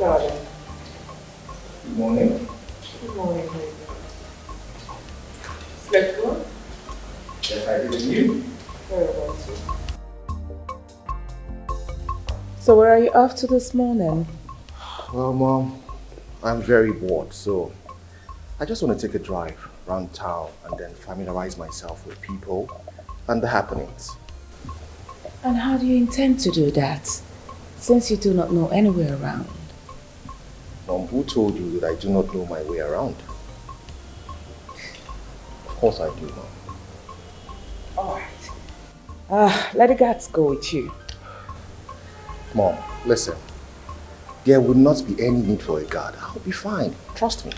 darling. Good morning. Good morning, baby. Slept well? Yes, I did. And you? Very well, too. So where are you off to this morning? Well, Mom, I'm very bored, so I just want to take a drive around town and then familiarize myself with people and the happenings. And how do you intend to do that, since you do not know anywhere around? Mom, who told you that I do not know my way around? Of course I do, Mom. Alright. Let the guards go with you. Mom, listen. There would not be any need for a guard. I'll be fine. Trust me.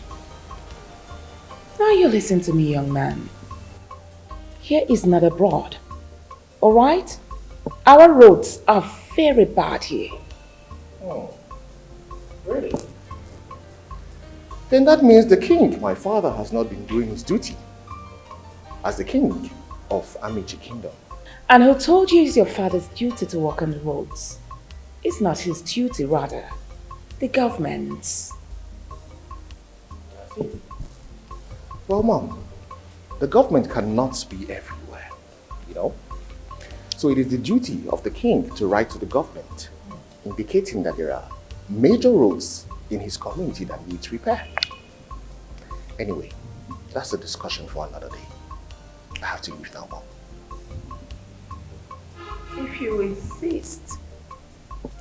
Now you listen to me, young man. Here is not abroad. Alright? Our roads are very bad here. Oh, really? Then that means the king, my father, has not been doing his duty as the king of Amici Kingdom. And who told you it's your father's duty to walk on the roads? It's not his duty, rather. The government's. Well, Mom, the government cannot be everywhere, you know? So it is the duty of the king to write to the government, indicating that there are major roads in his community that needs repair. Anyway, that's a discussion for another day. I have to leave now, Mom. If you insist.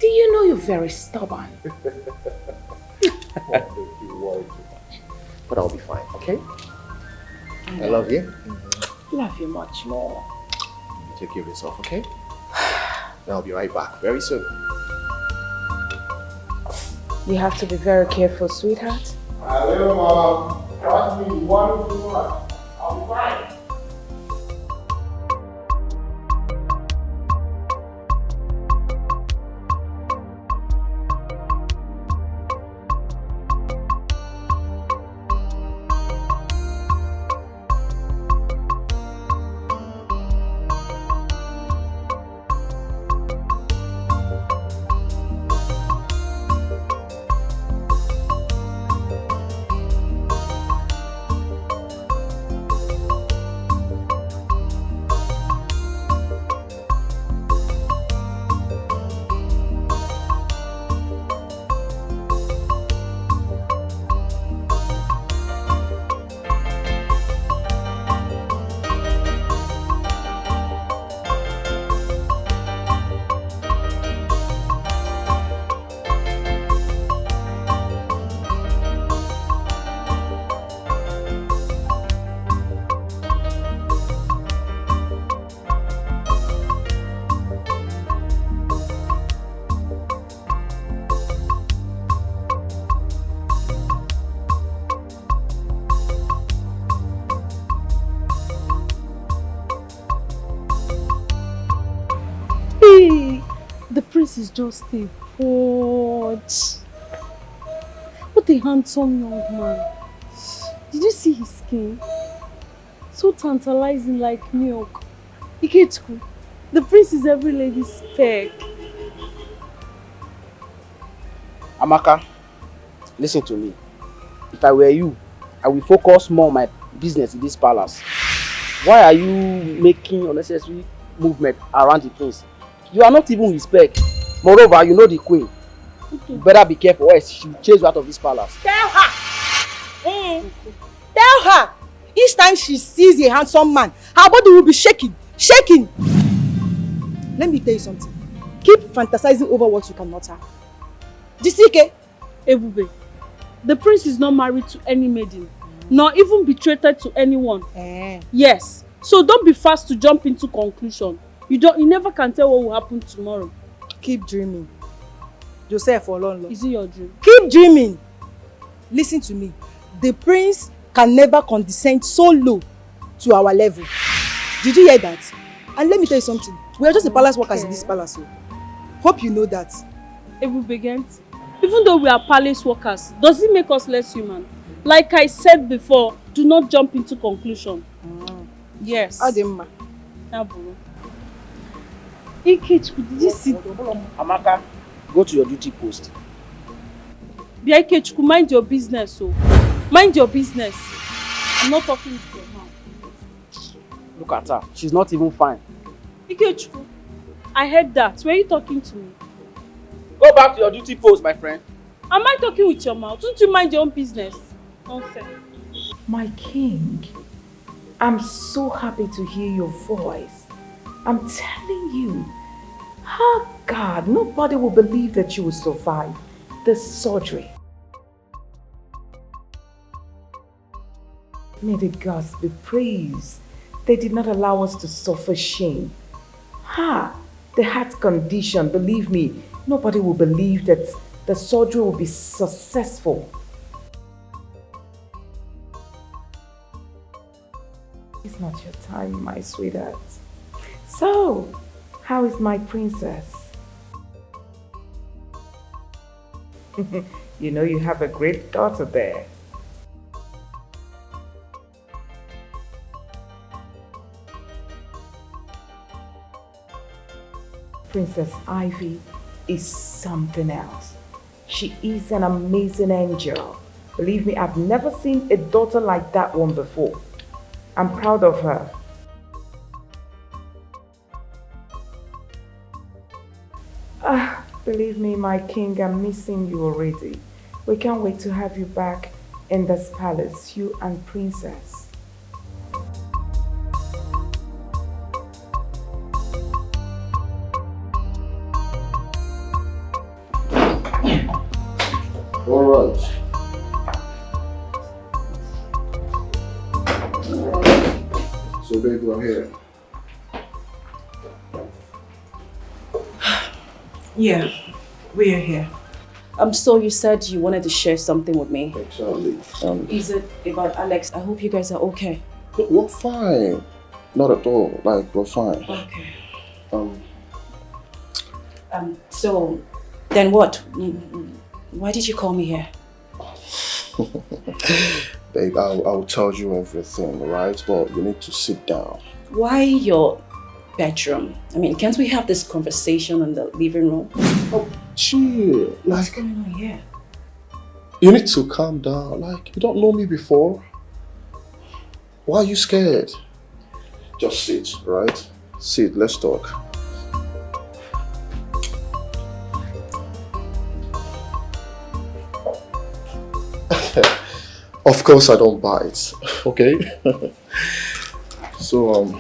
Do you know you're very stubborn? Don't you worry too much. But I'll be fine, okay? I love you. Love you much more. You take care of yourself, okay? I'll be right back very soon. You have to be very careful, sweetheart. Hello, Mom. Trust me, one too much. I'll be fine. This is just a forge. What a handsome young man. Did you see his skin? So tantalizing like milk. Ikechukwu, the prince is every lady's spec. Amaka, listen to me. If I were you, I will focus more on my business in this palace. Why are you making unnecessary movement around the prince? You are not even his spec. Moreover, you know the queen. You better be careful, or else she will chase you out of this palace. Tell her! Tell her! Each time she sees a handsome man, her body will be shaking. Shaking! Let me tell you something. Keep fantasizing over what you cannot have. Jisike! Ebube, the prince is not married to any maiden, nor even betrothed to anyone. Yes. So don't be fast to jump into conclusion. You never can tell what will happen tomorrow. Keep dreaming. Joseph Olonlo. Is it your dream? Keep dreaming. Listen to me. The prince can never condescend so low to our level. Did you hear that? And let me tell you something. We are just the palace workers in this palace. So. Hope you know that. Ebube, even though we are palace workers, does it make us less human? Like I said before, do not jump into conclusion. Yes. Ademma. Aburo. Ikechukwu, did you see? Amaka, go to your duty post. Biaikechku, mind your business, oh. Mind your business. I'm not talking to your mom. Look at her. She's not even fine. Ikechku, I heard that. Were you talking to me? Go back to your duty post, my friend. Am I talking with your mouth? Don't you mind your own business? Nonsense. My king, I'm so happy to hear your voice. I'm telling you, oh God, nobody will believe that you will survive this surgery. May the gods be praised. They did not allow us to suffer shame. The heart condition, believe me, nobody will believe that the surgery will be successful. It's not your time, my sweetheart. So, how is my princess? You know you have a great daughter there. Princess Ivy is something else. She is an amazing angel. Believe me, I've never seen a daughter like that one before. I'm proud of her. Believe me, my king, I'm missing you already. We can't wait to have you back in this palace, you and Princess. All right. So, babe, we're here. Yeah, we are here. So you said you wanted to share something with me. Exactly. Is it about Alex? I hope you guys are okay. We're fine. Not at all. Like, we're fine. Okay. Um. So, then what? Why did you call me here? Babe, I'll tell you everything, right? But you need to sit down. Why your bedroom? I mean, can't we have this conversation in the living room? Oh, chill. What's going on here? You need to calm down. Like, you don't know me before. Why are you scared? Just sit, right? Sit, let's talk. Of course I don't bite, okay? So,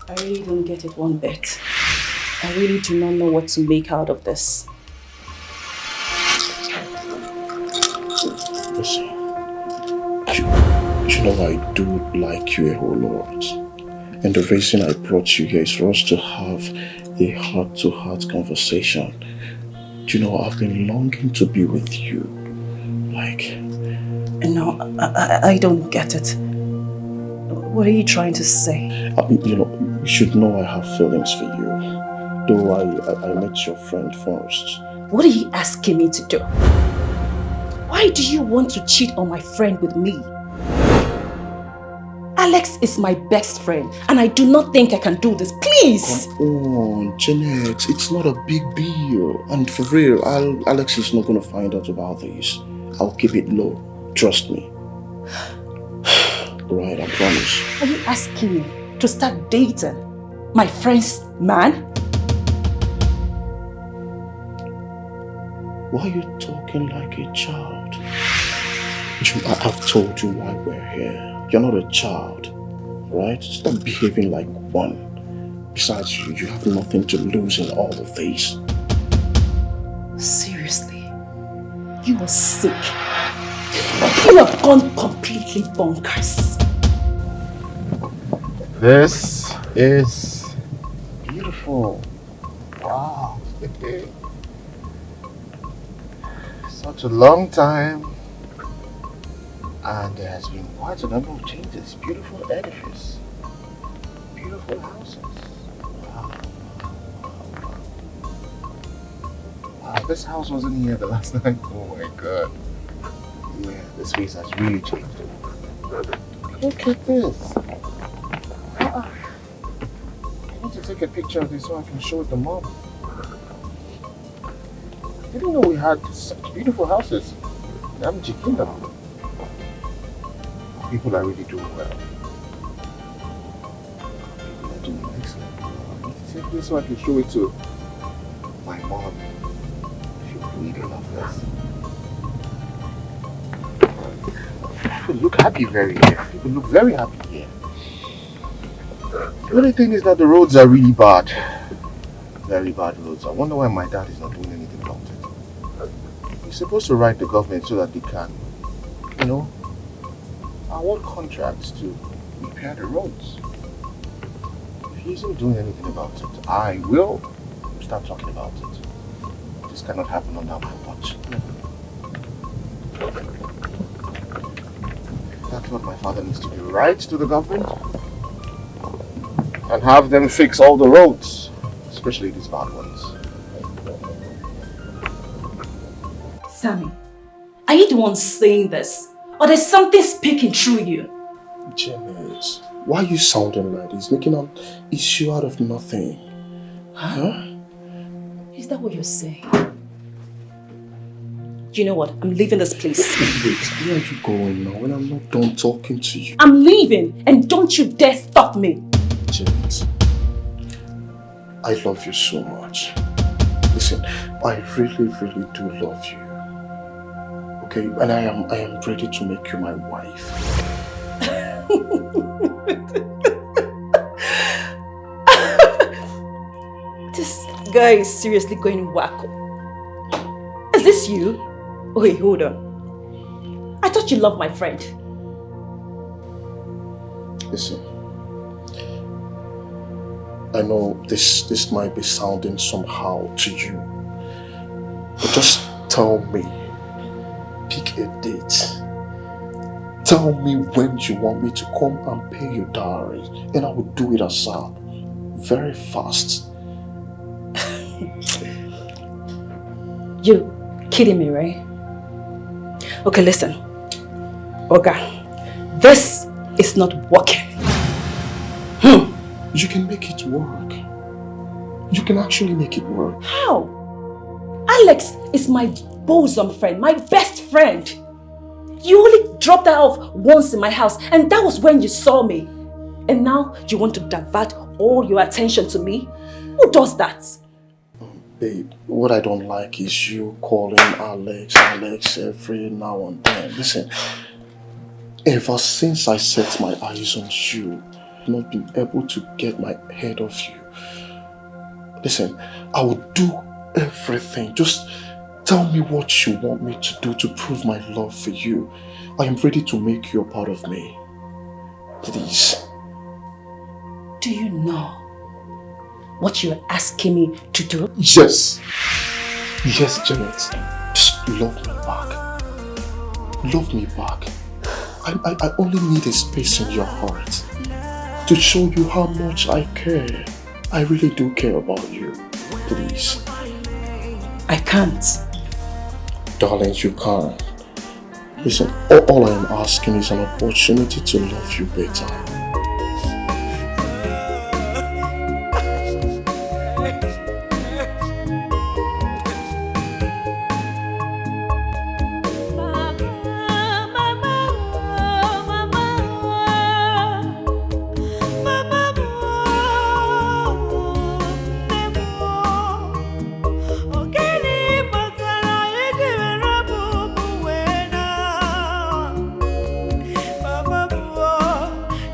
I really don't get it one bit. I really do not know what to make out of this. Listen, you know I do like you a whole lot. And the reason I brought you here is for us to have a heart-to-heart conversation. Do you know, I've been longing to be with you. Like... No, I don't get it. What are you trying to say? You know, you should know I have feelings for you. Though I met your friend first. What are you asking me to do? Why do you want to cheat on my friend with me? Alex is my best friend and I do not think I can do this. Please! Come on, Jeanette. It's not a big deal. And for real, Alex is not going to find out about this. I'll keep it low. Trust me. Right, I promise. Are you asking me to start dating my friend's man? Why are you talking like a child? I've told you why we're here. You're not a child, right? Stop behaving like one. Besides, you have nothing to lose in all of this. Seriously? You are sick. You have gone completely bonkers. This is beautiful. Wow. Such a long time. And there has been quite a number of changes. Beautiful edifice. Beautiful houses. Wow. Wow, this house wasn't here the last time. Oh my god. Yeah, this place has really changed. Look at this. I need to take a picture of this so I can show it to Mom. didn't know we had such beautiful houses in Amji Kingdom. People are really doing well. People are doing excellent. I need to take this so I can show it to my mom. She'll really love this. People look happy here. People look very happy here. The only thing is that the roads are really bad. Very bad roads. I wonder why my dad is not doing anything about it. He's supposed to write the government so that they can, award contracts to repair the roads. If he isn't doing anything about it, I will start talking about it. This cannot happen under my watch. That's what my father needs to do. Write to the government and have them fix all the roads, especially these bad ones. Sammy, are you the one saying this? Or there's something speaking through you? Janet, why are you sounding like this? Making an issue out of nothing. Huh? Is that what you're saying? You know what? I'm leaving this place. Wait, where are you going now when I'm not done talking to you? I'm leaving, and don't you dare stop me. Janet, I love you so much. Listen, I really, really do love you. Okay, and I am ready to make you my wife. This guy is seriously going wacko. Is this you? Wait, hold on. I thought you loved my friend. Listen, I know this might be sounding somehow to you, but just tell me. Pick a date. Tell me when you want me to come and pay your dowry, and I will do it ASAP. Very fast. You're kidding me, right? Okay, listen. Oga, this is not working. You can make it work. You can actually make it work. How? Alex is my bosom friend, my best friend. You only dropped her off once in my house, and that was when you saw me. And now you want to divert all your attention to me? Who does that? Babe, what I don't like is you calling Alex every now and then. Listen, ever since I set my eyes on you, I've not been able to get my head off you. Listen, I will do everything. Just tell me what you want me to do to prove my love for you. I am ready to make you a part of me. Please. Do you know what you're asking me to do? Yes. Yes, Janet. Just love me back. Love me back. I only need a space in your heart to show you how much I care. I really do care about you. Please. I can't. Darling, you can't. Listen, all I am asking is an opportunity to love you better.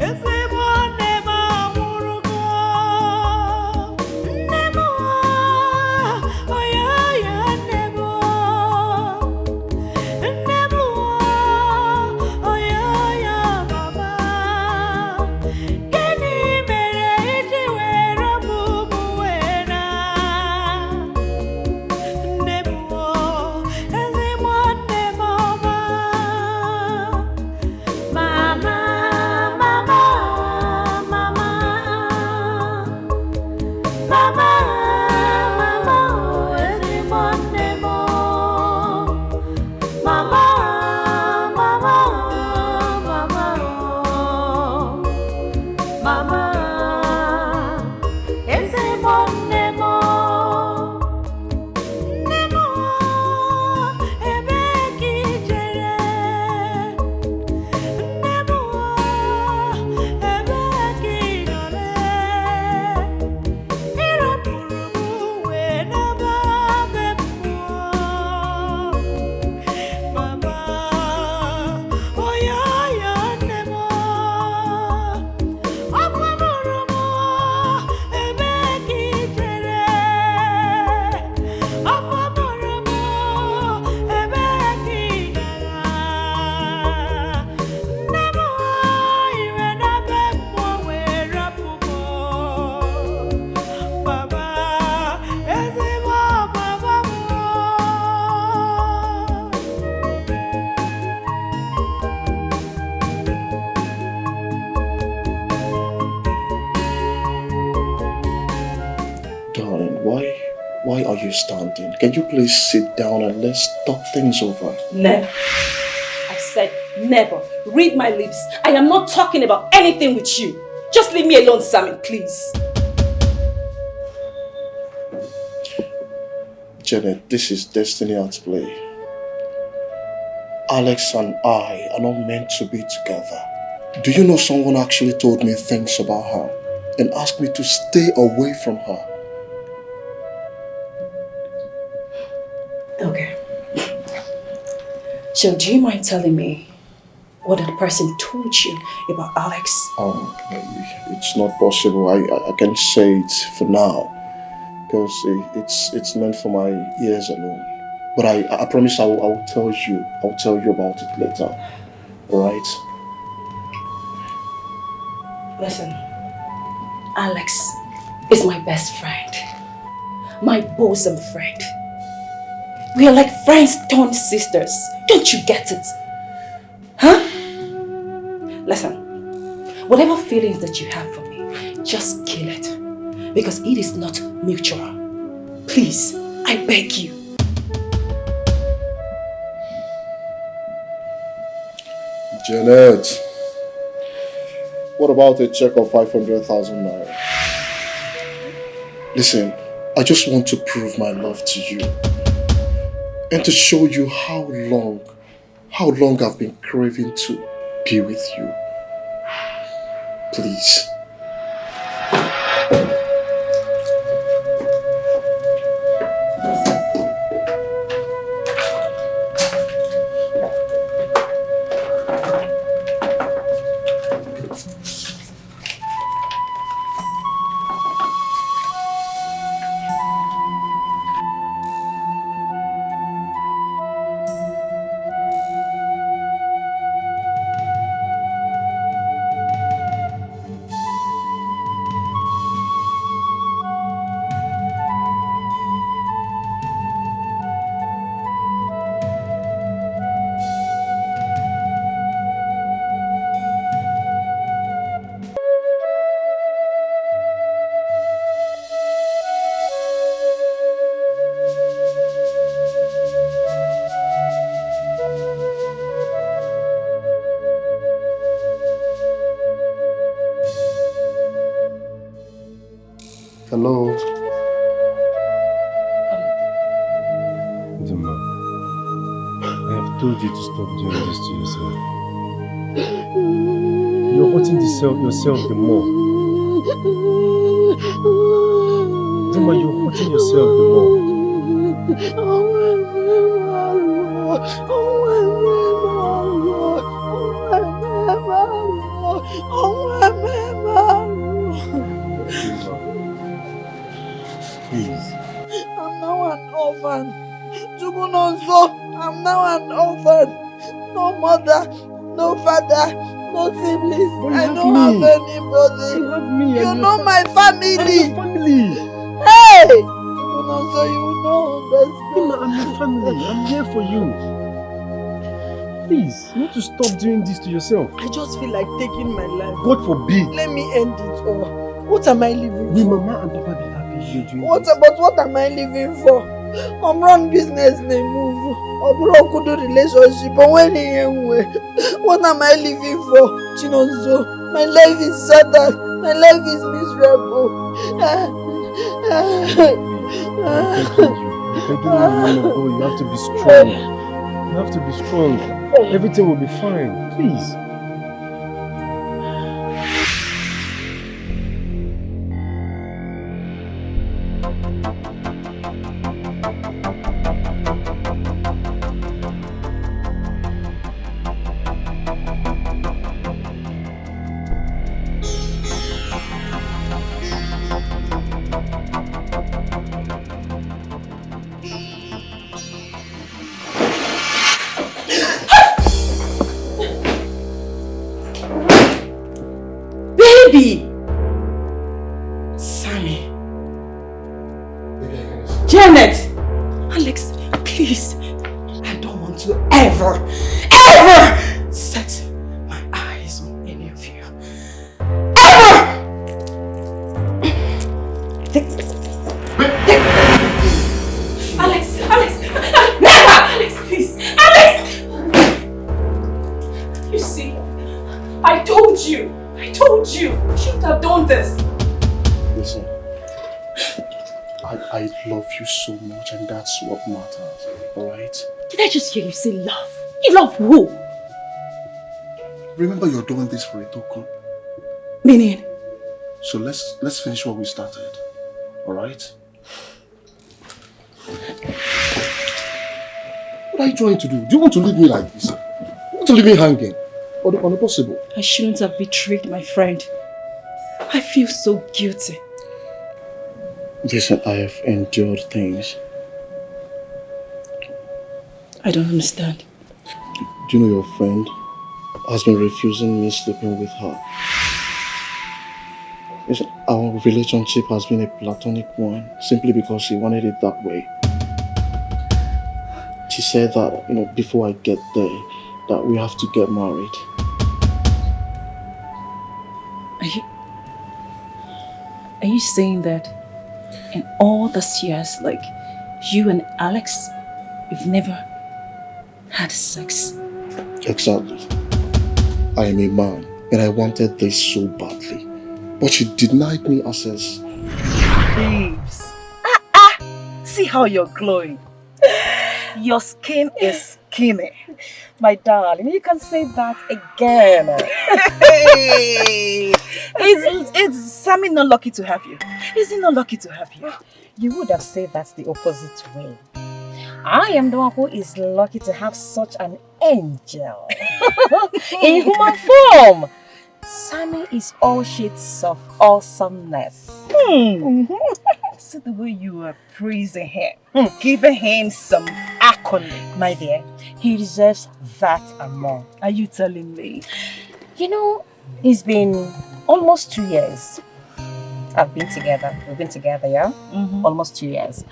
If why are you standing? Can you please sit down and let's talk things over? Never. I said never. Read my lips. I am not talking about anything with you. Just leave me alone, Sammy, please. Janet, this is destiny at play. Alex and I are not meant to be together. Do you know someone actually told me things about her and asked me to stay away from her? Okay. So do you mind telling me what that person told you about Alex? It's not possible. I can say it for now because it's meant for my ears alone. But I promise I will tell you. I'll tell you about it later. Alright? Listen, Alex is my best friend. My bosom friend. We are like friends turned sisters. Don't you get it? Huh? Listen, whatever feelings that you have for me, just kill it. Because it is not mutual. Please, I beg you. Janet, what about a check of 500,000 naira? Listen, I just want to prove my love to you and to show you how long I've been craving to be with you. Please. Hello. Dima, I have told you to stop doing this to yourself. You're hurting yourself the more. Dima, you're hurting yourself the more. Please. I'm now an orphan. I'm now an orphan. No mother, no father, no siblings. But I don't have anybody. You have me. You know my family. I'm your family. Hey! So you will not understand. I'm your family. I'm here for you. Please, you need to stop doing this to yourself. I just feel like taking my life. God forbid. Let me end it all. What am I living Will for? Mama and Papa be happy you're doing But this? what am I living for? I'm run business, they move. I'm could do relationship. But when what am I living for? Chinonzo, my life is shattered. My life is miserable. I'm begging you. You have to be strong. You have to be strong. Everything will be fine. Please. Sammy. Janet. Alex, please. I don't want to ever set my eyes on any of you. Ever! You see, I told you. I told you. You shouldn't have done this. Listen, I love you so much and that's what matters, alright? Did I just hear you say love? You love who? Remember you're doing this for a token. Meaning? So let's finish what we started, alright? What are you trying to do? Do you want to leave me like this? You want to leave me hanging? Impossible. I shouldn't have betrayed my friend. I feel so guilty. Listen, I have endured things. I don't understand. Do you know your friend has been refusing me sleeping with her? Listen, our relationship has been a platonic one simply because she wanted it that way. She said that, before I get there, that we have to get married. Are you saying that in all these years, like you and Alex, you've never had sex? Exactly. I am a man and I wanted this so badly. But she denied me access. Babes. See how you're glowing. Your skin is skinny. My darling, you can say that again. Hey! Is Sammy not lucky to have you? Is he not lucky to have you? You would have said that's the opposite way. I am the one who is lucky to have such an angel in human form. Sammy is all shades of awesomeness. See the way you are praising him, giving him some accolade. My dear, he deserves that and more. Are you telling me? You know, it's been almost 2 years. We've been together, yeah? Almost 2 years.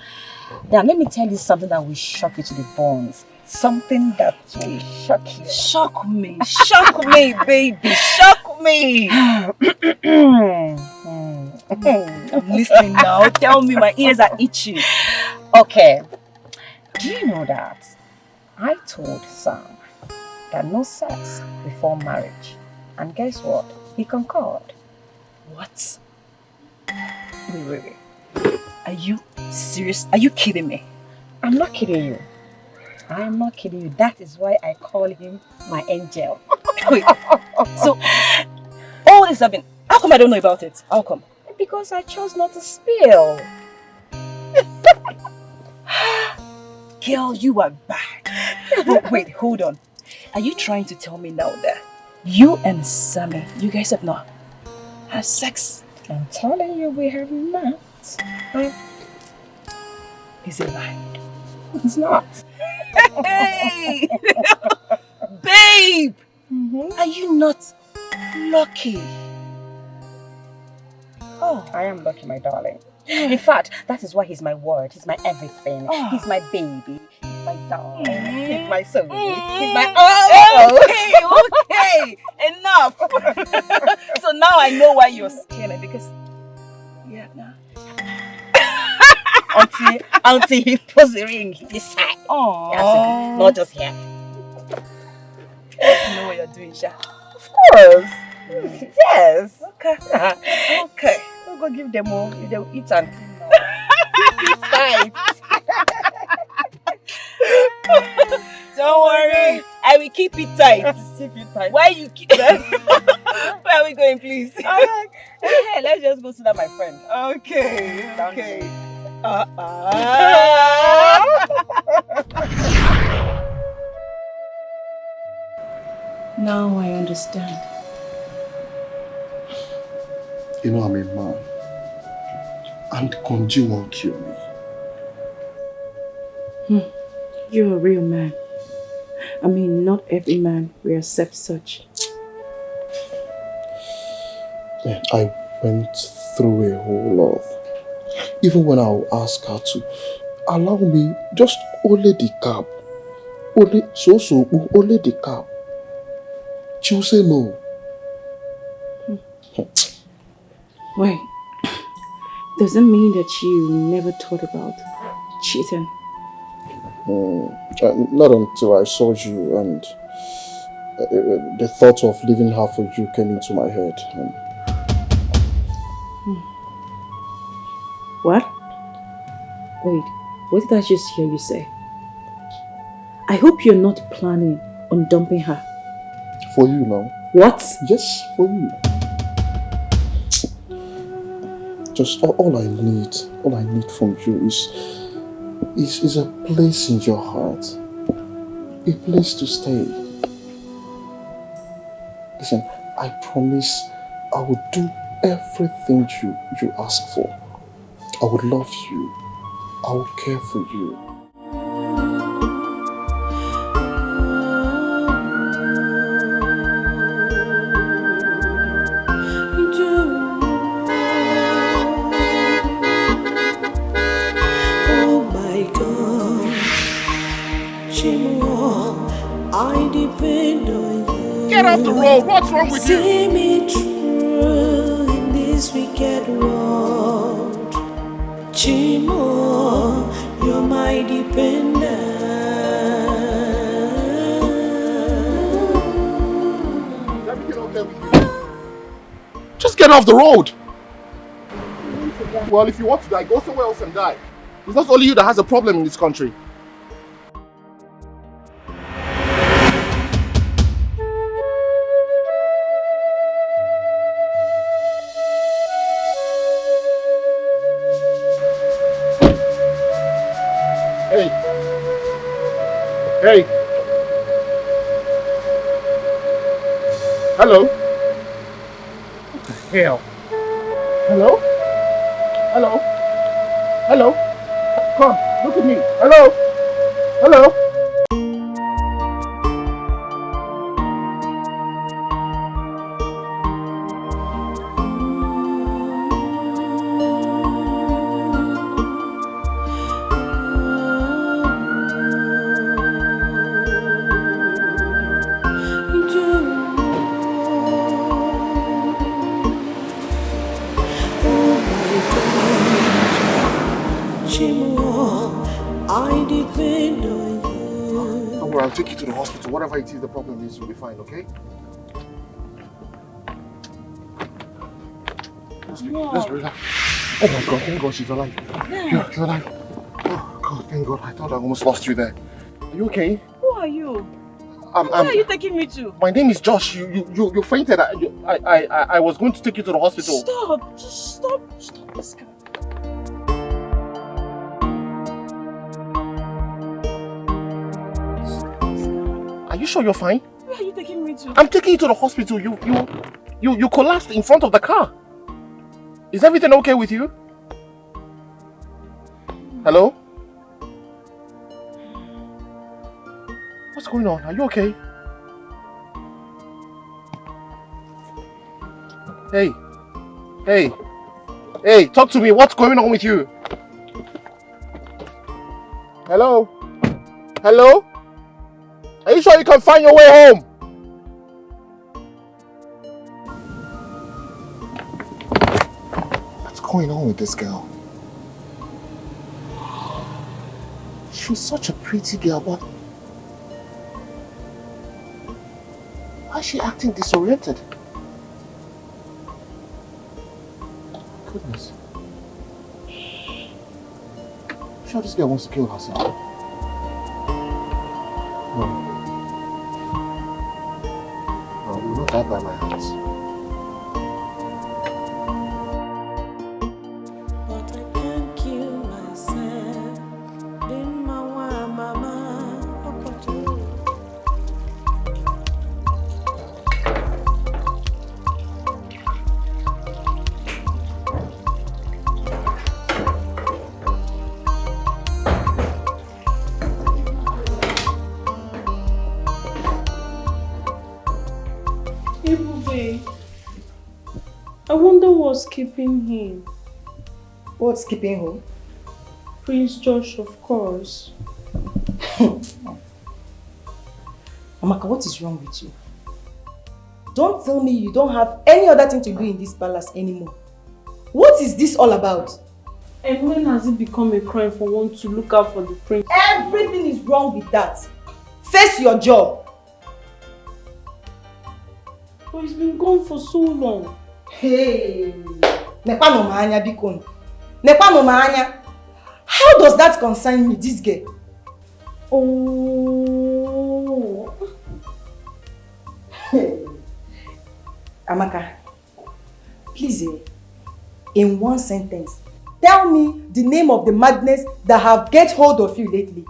Now, let me tell you something that will shock you to the bones. Something that will shock you. Shock me, baby, shock me. I'm listening now. Tell me, my ears are itchy. Okay. Do you know that I told Sam that no sex before marriage? And guess what? He concurred. What? Wait. Are you serious? Are you kidding me? I'm not kidding you. I am not kidding you. That is why I call him my angel. Wait. So, all this happened. How come I don't know about it? How come? Because I chose not to spill. Girl, you are bad. But wait, hold on. Are you trying to tell me now that you and Sammy, you guys have not had sex? I'm telling you, we have not. Is it right? It's not. Hey! Babe! Are you not lucky? Oh, I am lucky, my darling. In fact, that is why he's my world. He's my everything. He's my baby. He's my darling. He's my soul. He's my Okay, enough. So now I know why you're scared, because now. until he puts the ring this side. Oh, not just here. You know what you're doing, Sha? Of course. Yes. Okay. We'll go give them all. They'll eat and keep tight. Don't worry. I will keep it tight. Keep it tight. Why you keep that? Where are we going, please? Hey, let's just go see that my friend. Okay. Now I understand. You know I'm a man. And Konji won't kill me. You're a real man. I mean, not every man will accept such. Man, I went through a whole lot. Even when I'll ask her to allow me just only the cab. Only the cab. She'll say no. Wait, does it mean that you never thought about cheating? Not until I saw you and the thought of leaving her for you came into my head. What? Wait, what did I just hear you say? I hope you're not planning on dumping her. For you now. What? Yes, for you. Just all I need from you is a place in your heart. A place to stay. Listen, I promise I will do everything you ask for. I would love you. I will care for you. Oh my God, Chimo, I depend on you. Get off the road. What's wrong with you? See me through in this wicked world. Chimo, you're my dependent. Is everything okay with you? Just get off the road. Well, if you want to die, go somewhere else and die. It's not only you that has a problem in this country. Hey. Hey. Hello. What the hell? Hello? Hello? Hello? Come, look at me. Hello? Hello? I depend on you. Don't worry, I'll take you to the hospital. Whatever it is the problem is, you'll be fine, okay? Let's relax. Oh my God, thank God she's alive. Yeah, she's alive. Oh God, thank God. I thought I almost lost you there. Are you okay? Who are you? Where are you taking me to? My name is Josh. You fainted. I was going to take you to the hospital. Stop! Just stop this guy. Are you sure you're fine? Where are you taking me to? I'm taking you to the hospital. You collapsed in front of the car. Is everything okay with you? Hello? What's going on? Are you okay? Hey, talk to me. What's going on with you? Hello? Hello? Are you sure you can find your way home? What's going on with this girl? She's such a pretty girl, but why is she acting disoriented? Goodness. I'm sure this girl wants to kill herself. No, you will not die by my hands. But I can't kill myself. Then mama, I wonder what's keeping him. What's keeping who? Prince Josh, of course. Amaka, what is wrong with you? Don't tell me you don't have any other thing to do in this palace anymore. What is this all about? And when has it become a crime for one to look out for the prince? Everything is wrong with that. Face your job. But he's been gone for so long. Hey, Nepano Maanya Bikon. Nepano Maanya. How does that concern me, this girl? Oh. Amaka, please, in one sentence, tell me the name of the madness that have get hold of you lately.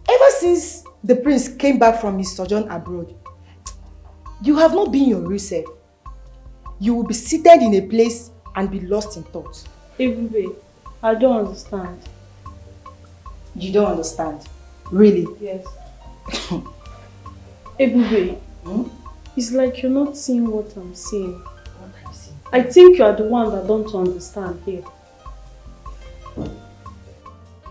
Ever since the prince came back from his sojourn abroad, you have not been your real self. You will be seated in a place and be lost in thought. Ebube, I don't understand. You don't understand? Really? Yes. Ebube, it's like you're not seeing what I'm seeing. What are you saying? I think you are the one that don't understand here.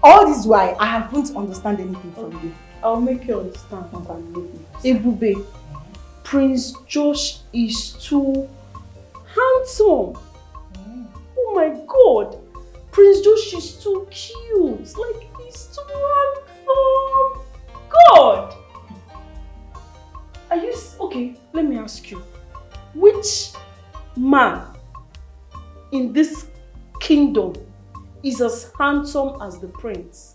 All this while, I haven't understand anything from you. I'll make you understand. Ebube, Prince Josh is too handsome. Oh my God. Prince Josh is too cute. Like, he's too handsome. God. Are you... Okay, let me ask you. Which man in this kingdom is as handsome as the prince?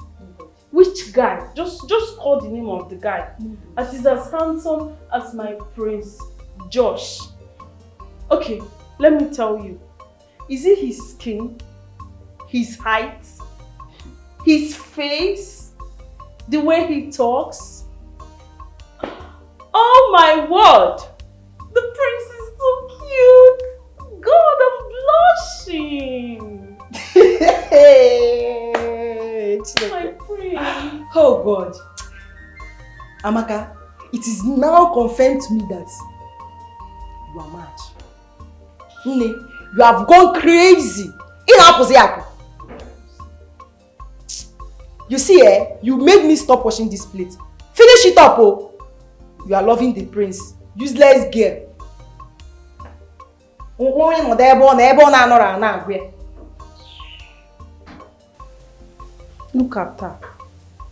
Which guy? Just call the name of the guy. That is as handsome as my Prince Josh. Okay, let me tell you. Is it his skin? His height? His face? The way he talks? Oh my word! The prince is so cute! God, I'm blushing! My prince! Oh God. Amaka, it is now confirmed to me that you are mad. Nne, you have gone crazy. You see, you made me stop washing this plate. Finish it up, oh. You are loving the prince. Useless girl. Look at her.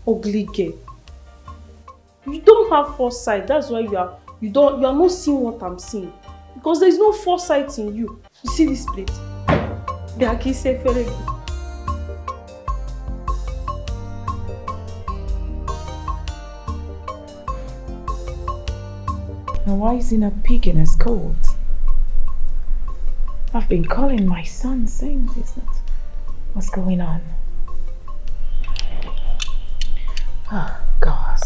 Ugly girl. You don't have foresight. That's why you are not seeing what I'm seeing. Because there is no foresight in you. You see this plate? The Akise Frederick. Now why isn't a pig in his coat? I've been calling my son saying this. What's going on? Oh, God.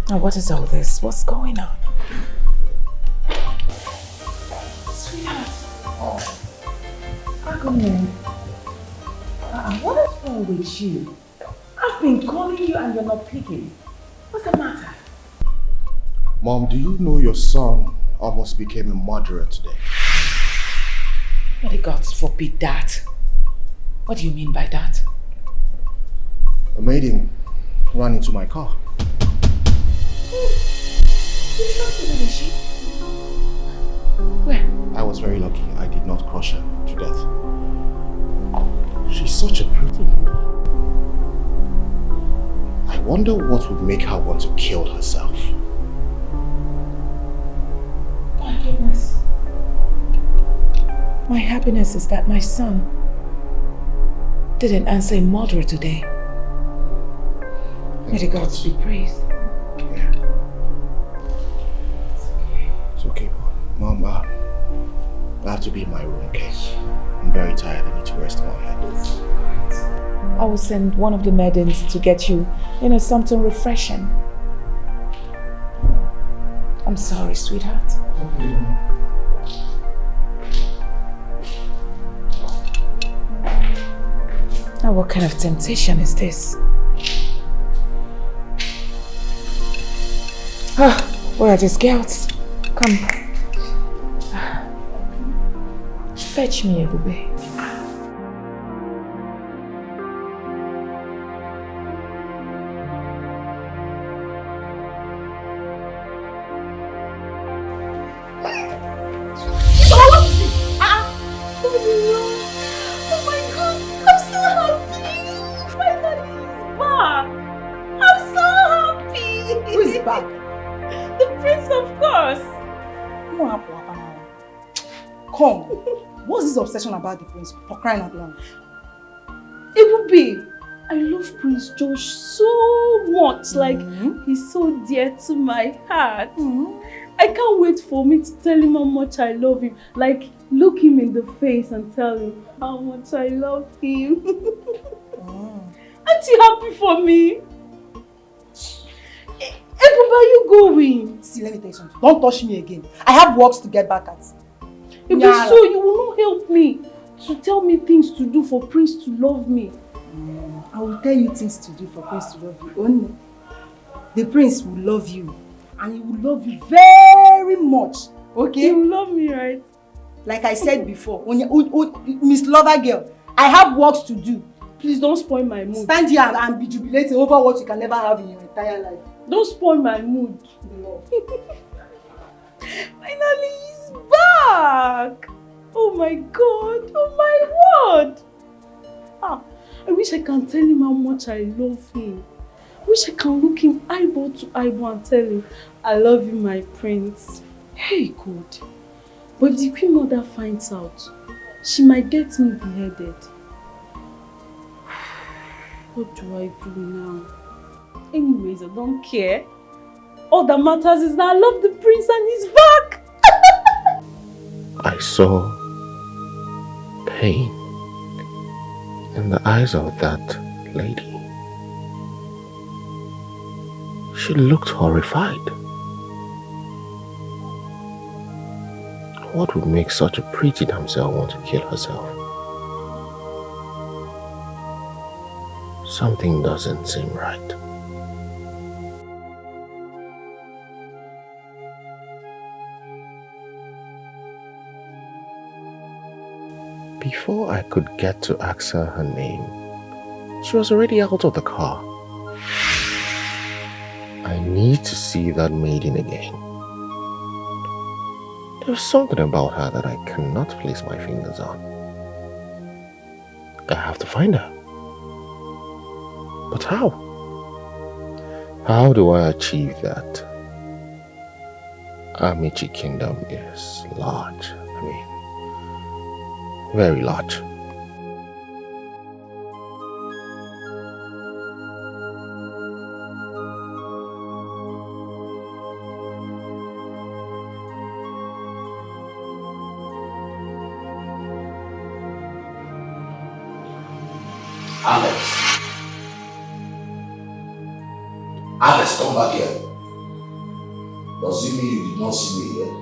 Now what is all this? What's going on? Sweetheart. How come on? What is wrong with you? I've been calling you and you're not picking. What's the matter? Mom, do you know your son almost became a murderer today? May the gods forbid that. What do you mean by that? A maiden ran into my car. Where? I was very lucky. I did not crush her to death. She's such a pretty lady. I wonder what would make her want to kill herself. My goodness. My happiness is that my son didn't answer a murderer today. May the gods be praised. Yeah. It's okay, Mom. I have to be in my room, okay? I'm very tired. I need to rest my head. I will send one of the maidens to get you, something refreshing. I'm sorry, sweetheart. Now, what kind of temptation is this? Where are these girls? Come. Fetch me, Ebube. prince, of course. Come. What's this obsession about the prince? For crying out loud. Ebube, I love Prince Josh so much. Like, he's so dear to my heart. I can't wait for me to tell him how much I love him. Like, look him in the face and tell him how much I love him. Aren't you happy for me? Ebube, are you going? See, let me tell you something. Don't touch me again. I have works to get back at. Ebube, so you will not help me to tell me things to do for Prince to love me. I will tell you things to do for Prince to love you. Only the prince will love you. And he will love you very much. Okay? You will love me, right? Like I said before, Miss Lover Girl, I have works to do. Please don't spoil my mood. Stand here and be jubilating over what you can never have in your entire life. Don't spoil my mood. No. Finally, he's back! Oh my God! Oh my word! I wish I can tell him how much I love him. I wish I can look him eyeball to eyeball and tell him, I love you, my prince. Hey, God. But if the Queen Mother finds out, she might get me beheaded. What do I do now? Anyways, I don't care. All that matters is that I love the prince and he's back. I saw pain in the eyes of that lady. She looked horrified. What would make such a pretty damsel want to kill herself? Something doesn't seem right. Before I could get to ask her name, she was already out of the car. I need to see that maiden again. There's something about her that I cannot place my fingers on. I have to find her. But how? How do I achieve that? Amici Kingdom is large. Very large. Alex, come back here. Does it mean you did not see me here?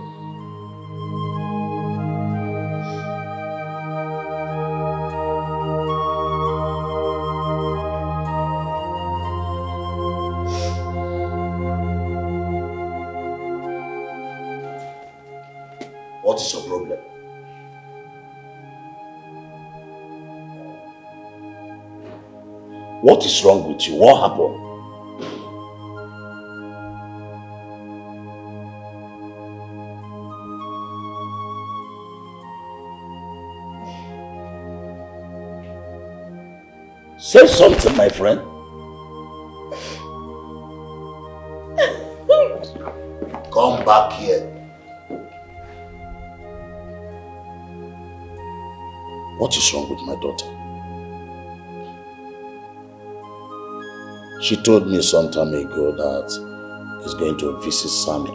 What is your problem? What is wrong with you? What happened? Say something, my friend. Come back here. What is wrong with my daughter? She told me some time ago that he's going to visit Sammy.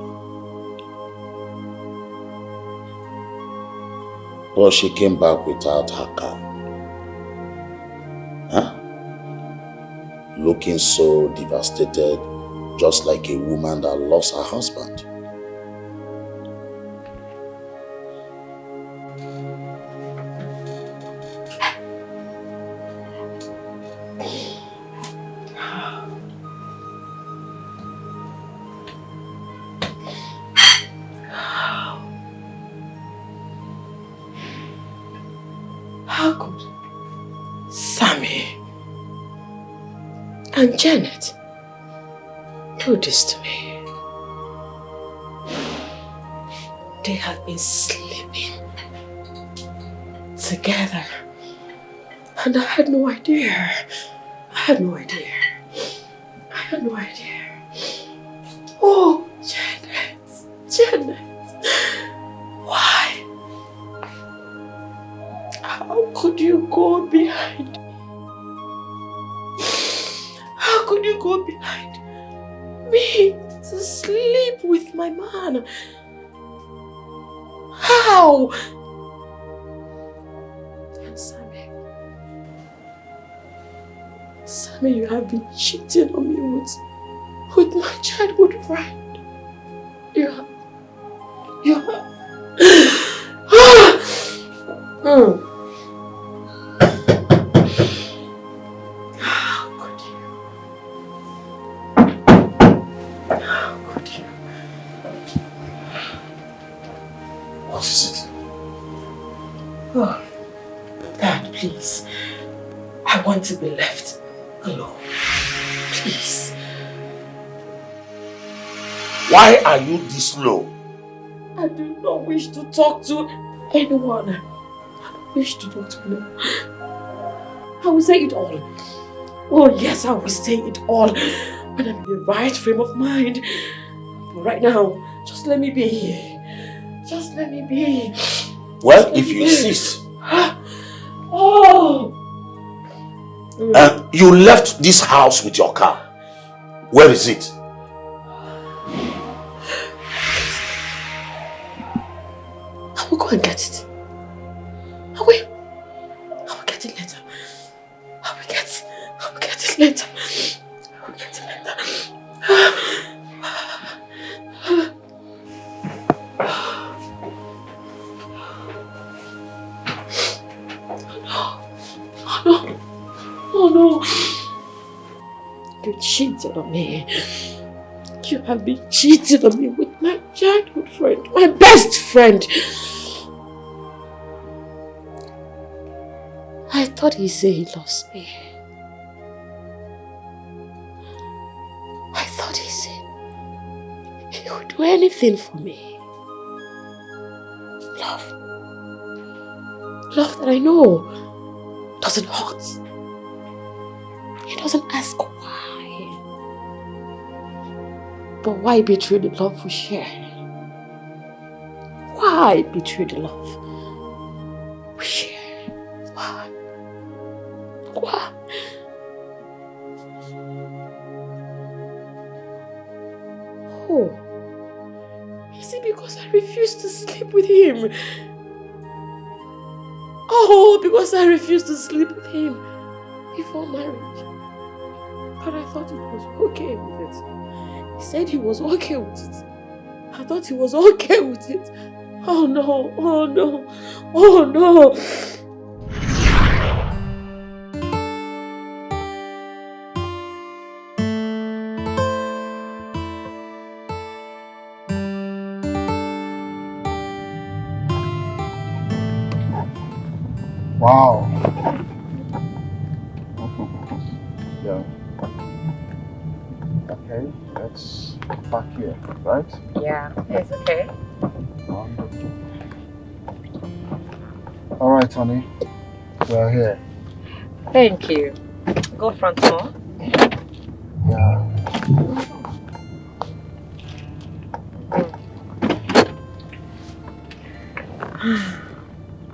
But she came back without her car. Looking so devastated, just like a woman that lost her husband. How could Sammy and Janet do this to me? They have been sleeping together and I had no idea. I had no idea. Oh, Janet. Janet, why? How could you go behind me? How could you go behind me to sleep with my man? How? Sammy, you have been cheating on me with my childhood friend. You have. How could you? How could you? What is it? Oh, Dad, please. I want to be left alone. Please. Why are you this low? I do not wish to talk to anyone. I don't wish to talk to anyone. I will say it all. Oh yes, I will say it all when I'm in the right frame of mind. But right now, just let me be. Just let me be. Well, if you insist. Oh! You left this house with your car. Where is it? I will go and get it. I will get it later. I will get it later. I will get it later. Oh no. You cheated on me. You have been cheating on me with my childhood friend, my best friend. I thought he said he loves me. I thought he said he would do anything for me. Love. Love that I know doesn't hurt. He doesn't ask why. But why betray the love we share? Why betray the love we share? Why? Why? Oh, is it because I refused to sleep with him? Oh, because I refused to sleep with him before marriage. But I thought he was okay with it. He said he was okay with it. I thought he was okay with it. Oh no, oh no, oh no. Wow. Yeah. Okay, let's back here, right? Yeah, it's okay. Wonderful. All right, honey. We're here. Thank you. Go front more. Yeah.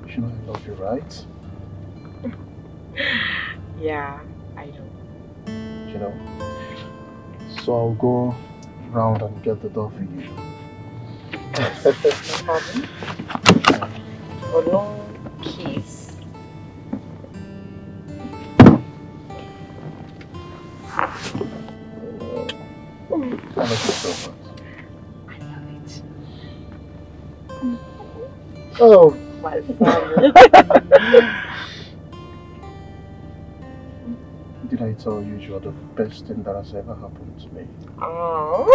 You know I love you, right? Yeah, I do. You know. So I'll go round and get the door for you. No problem. Oh, no keys. I love you so much. I love it. Oh. My son. Did I tell you you're the best thing that has ever happened to me? Oh.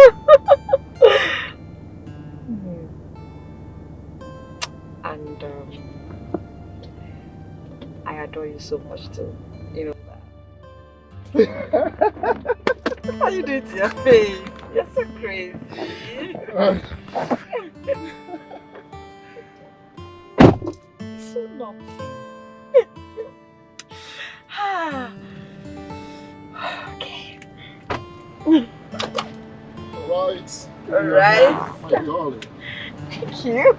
And I adore you so much too. You know that. How you do it to your face? You're so crazy. So naughty. Okay. Right. sweet. Alright? My darling. Thank you.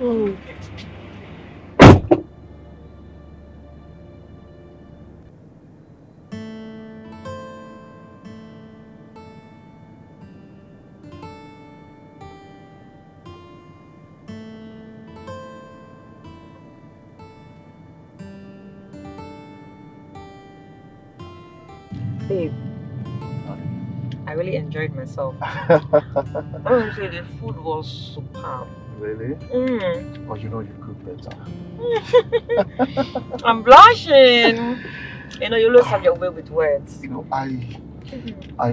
Oh. Babe, I really enjoyed myself. Honestly, the food was superb. Really? Mm. But you know you cook better. I'm blushing. You know, you always have your way with words. You know, I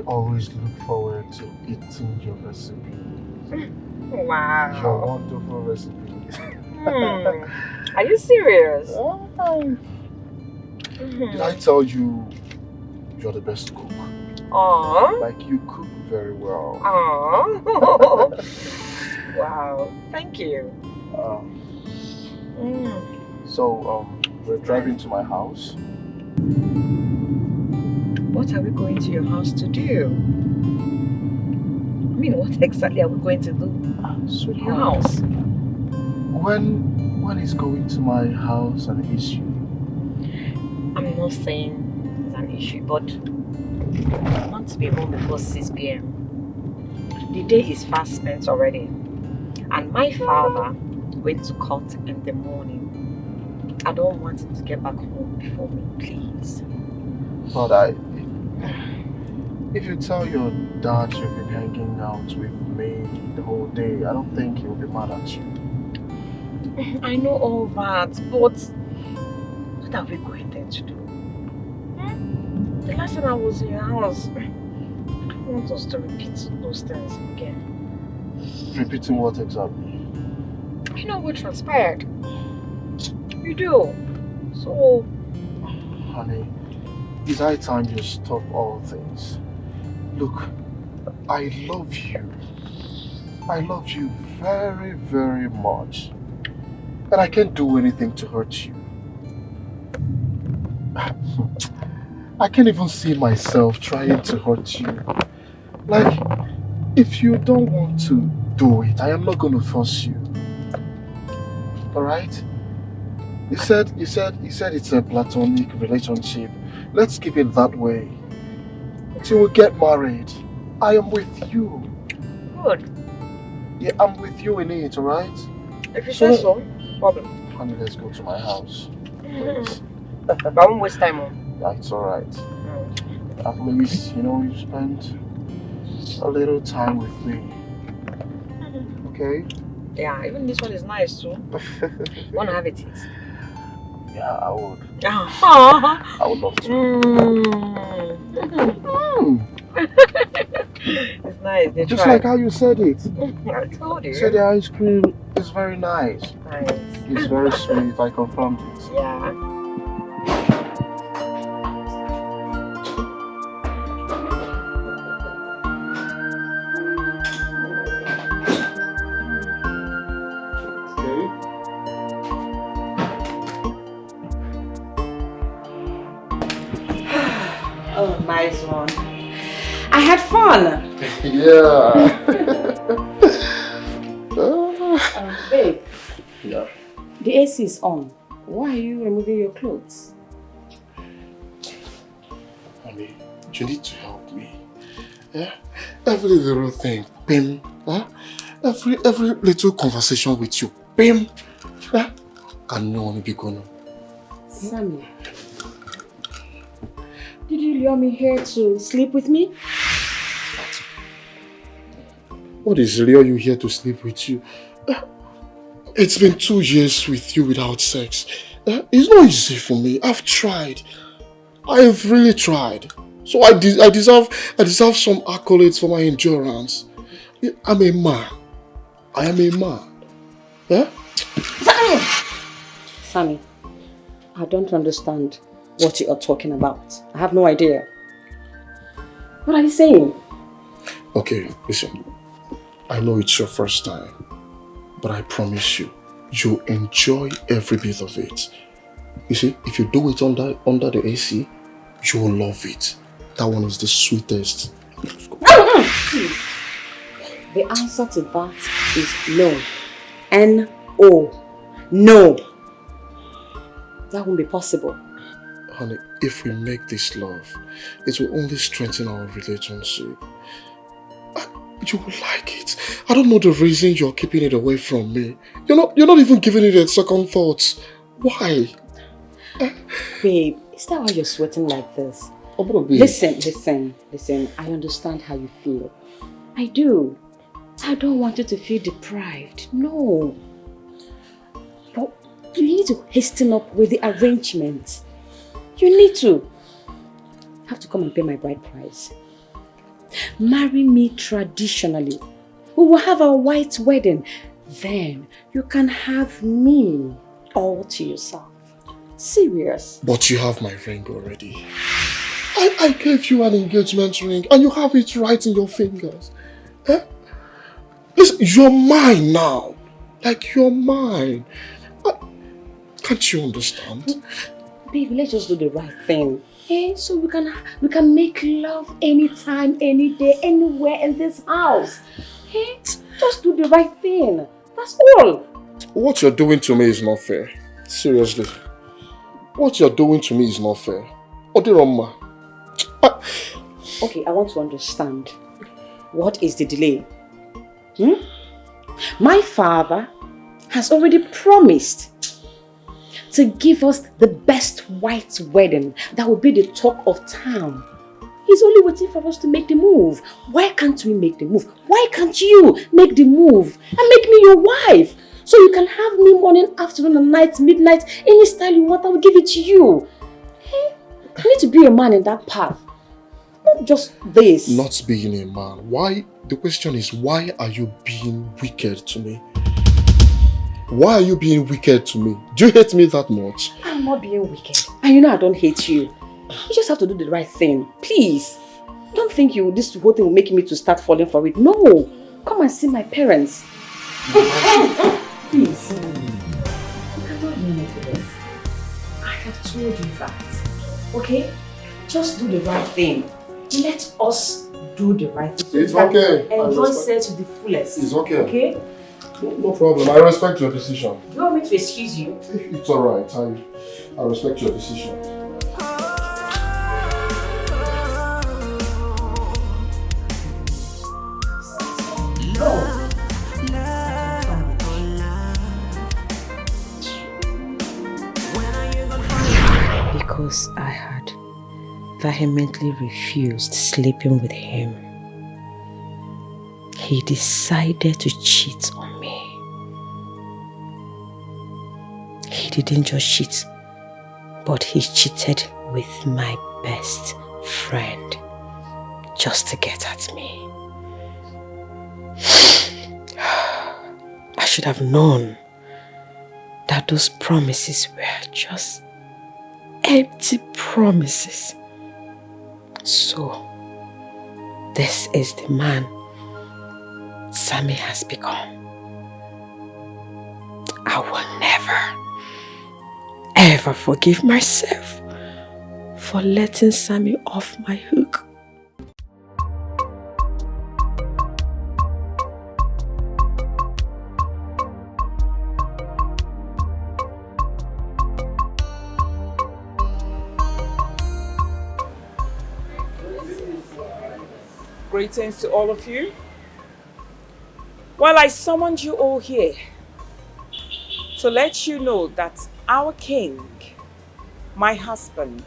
always look forward to eating your recipes. Wow. Your wonderful recipes. Are you serious? Did I tell you you're the best cook? Aww. Like you cook very well. Aww. Wow. Thank you. So, we're driving to my house. What are we going to your house to do? I mean, what exactly are we going to do to your house? When is going to my house an issue? I'm not saying it's an issue, but I want to be home before 6 p.m. The day is fast spent already. And my father went to court in the morning. I don't want him to get back home before me, please. But if you tell your dad you've been hanging out with me the whole day, I don't think he'll be mad at you. I know all that, but what are we going there to do? The last time I was in your house, I don't want us to repeat those things again. Repeating what exactly? You know what transpired? You do. So... Honey, it's high time you stop all things. Look, I love you. I love you very, very much. And I can't do anything to hurt you. I can't even see myself trying to hurt you. Like, if you don't want to do it, I am not going to force you. Alright? You said it's a platonic relationship. Let's keep it that way. Till we get married, I am with you. Good. Yeah, I'm with you in it, alright? If you say so, no problem. Honey, let's go to my house. Please. But I won't waste time on. Yeah, it's alright. At least, you know, you spent a little time with me. Okay? Yeah, even this one is nice too. Wanna have a taste? Yeah, I would. I would love to. It's nice. They Just tried. like how you said it. I told you. You said the ice cream is very nice. Nice. It's very sweet. I confirmed it. Yeah. Oh, nice one. I had fun. Yeah. Babe. Yeah. The AC is on. Why are you removing your clothes? Honey, you need to help me. Yeah? Every little thing, Pim. Huh? Every little conversation with you, Pim. Yeah? Can no one be gonna? Sammy, did you lure me here to sleep with me? What is lure you here to sleep with you? It's been 2 years with you without sex. It's not easy for me. I've tried. I have really tried. So I deserve some accolades for my endurance. I'm a man. I am a man. Yeah? Sammy, I don't understand what you are talking about. I have no idea. What are you saying? Okay, listen. I know it's your first time, but I promise you, you'll enjoy every bit of it. You see, if you do it under the AC, you will love it. That one is the sweetest. The answer to that is no. N-O. No. That won't be possible. Honey, if we make this love, it will only strengthen our relationship. You will like it. I don't know the reason you're keeping it away from me. You're not even giving it a second thought. Why? Babe, is that why you're sweating like this? Oh, babe. Listen. I understand how you feel. I do. I don't want you to feel deprived. No. But you need to hasten up with the arrangements. You need to. You have to come and pay my bride price. Marry me traditionally. We will have a white wedding. Then you can have me all to yourself. Serious. But you have my ring already. I gave you an engagement ring and you have it right in your fingers. Eh? Listen, you're mine now. Like, you're mine. Can't you understand? Baby, let's just do the right thing. Okay? So we can make love anytime, any day, anywhere in this house. Okay? Just do the right thing. That's all. What you're doing to me is not fair. Seriously. What you're doing to me is not fair. Odiroma. Okay, I want to understand. What is the delay? My father has already promised to give us the best white wedding that will be the talk of town. He's only waiting for us to make the move. Why can't we make the move? Why can't you make the move and make me your wife? So you can have me morning, afternoon and night, midnight, any style you want, I will give it to you. Hey, you need to be a man in that path. Not just this. Not being a man. Why? The question is, why are you being wicked to me? Why are you being wicked to me? Do you hate me that much? I'm not being wicked. And you know I don't hate you. You just have to do the right thing. Please. Don't think this whole thing will make me to start falling for it. No. Come and see my parents. Please. I'm not doing it for this. I have told you that. Okay? Just do the right thing. Let us do the right thing. It's okay. Enjoy sex to the fullest. It's okay. Okay? No problem. I respect your decision. Do you want me to excuse you? It's alright. I respect your decision. Because I had vehemently refused sleeping with him, he decided to cheat on me. He didn't just cheat, but he cheated with my best friend just to get at me. I should have known that those promises were just empty promises. So, this is the man Sammy has become. I will never, ever forgive myself for letting Sammy off my hook. Greetings to all of you. Well, I summoned you all here to let you know that our king, my husband,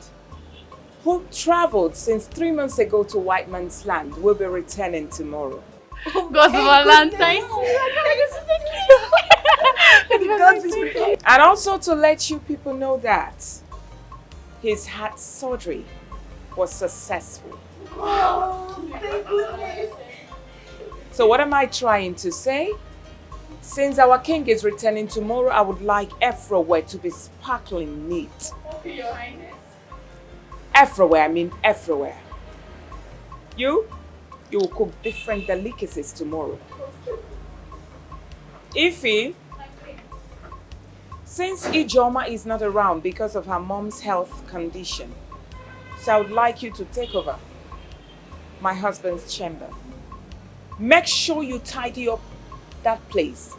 who traveled since 3 months ago to White Man's Land, will be returning tomorrow. God's Valentine's. And also to let you people know that his heart surgery was successful. Oh, thank goodness. So what am I trying to say? Since our king is returning tomorrow, I would like everywhere to be sparkling neat. Your Highness. Everywhere, I mean everywhere. You will cook different delicacies tomorrow. Ify, since Ijoma is not around because of her mom's health condition, so I would like you to take over my husband's chamber. Make sure you tidy up that place.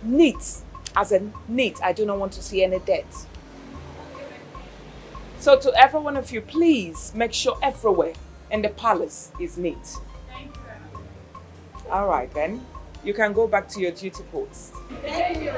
Neat, as in neat. I do not want to see any dirt. So to every one of you, please make sure everywhere in the palace is neat. Thank you. All right then, you can go back to your duty post. Thank you.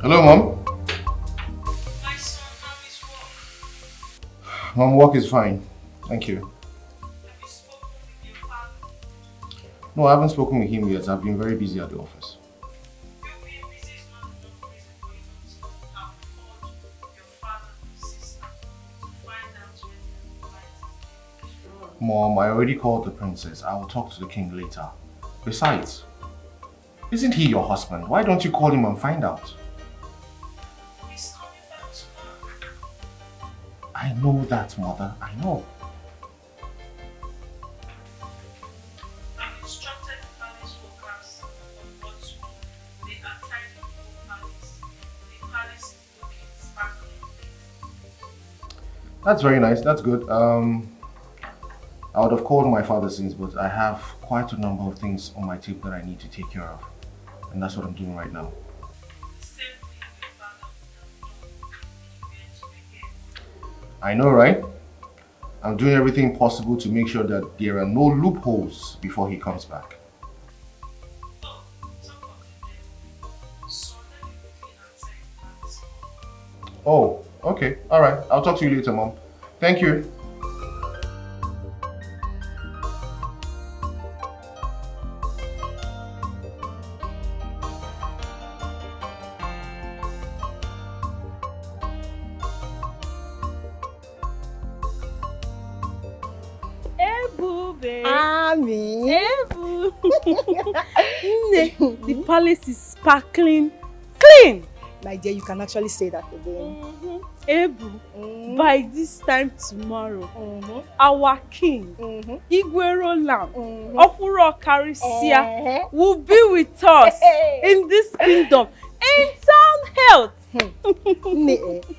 Hello, Mom. My son, how is work? Mom, work is fine. Thank you. Have you spoken with your father? No, I haven't spoken with him yet. I've been very busy at the office. You being busy is not enough reason for you not to have called your father and sister to find out when they are invited. Mom, I already called the princess. I will talk to the king later. Besides, isn't he your husband? Why don't you call him and find out? He's coming back tomorrow. I know that, Mother. I know. I've instructed the palace workers on what to do. They are tidying the whole palace. The palace is looking sparkling. That's very nice. That's good. I would have called my father since, but I have quite a number of things on my table that I need to take care of. And that's what I'm doing right now. The same thing your father would have done if he were to be here. I know, right? I'm doing everything possible to make sure that there are no loopholes before he comes back. Oh, talk of the devil. So let me quickly answer your father's call. Oh, okay. Alright. I'll talk to you later, Mom. Thank you. The palace is sparkling clean. My dear, you can actually say that again. Ebu, by this time tomorrow, our king, Igwe Roland, Okuro Karisia, will be with us in this kingdom in sound health.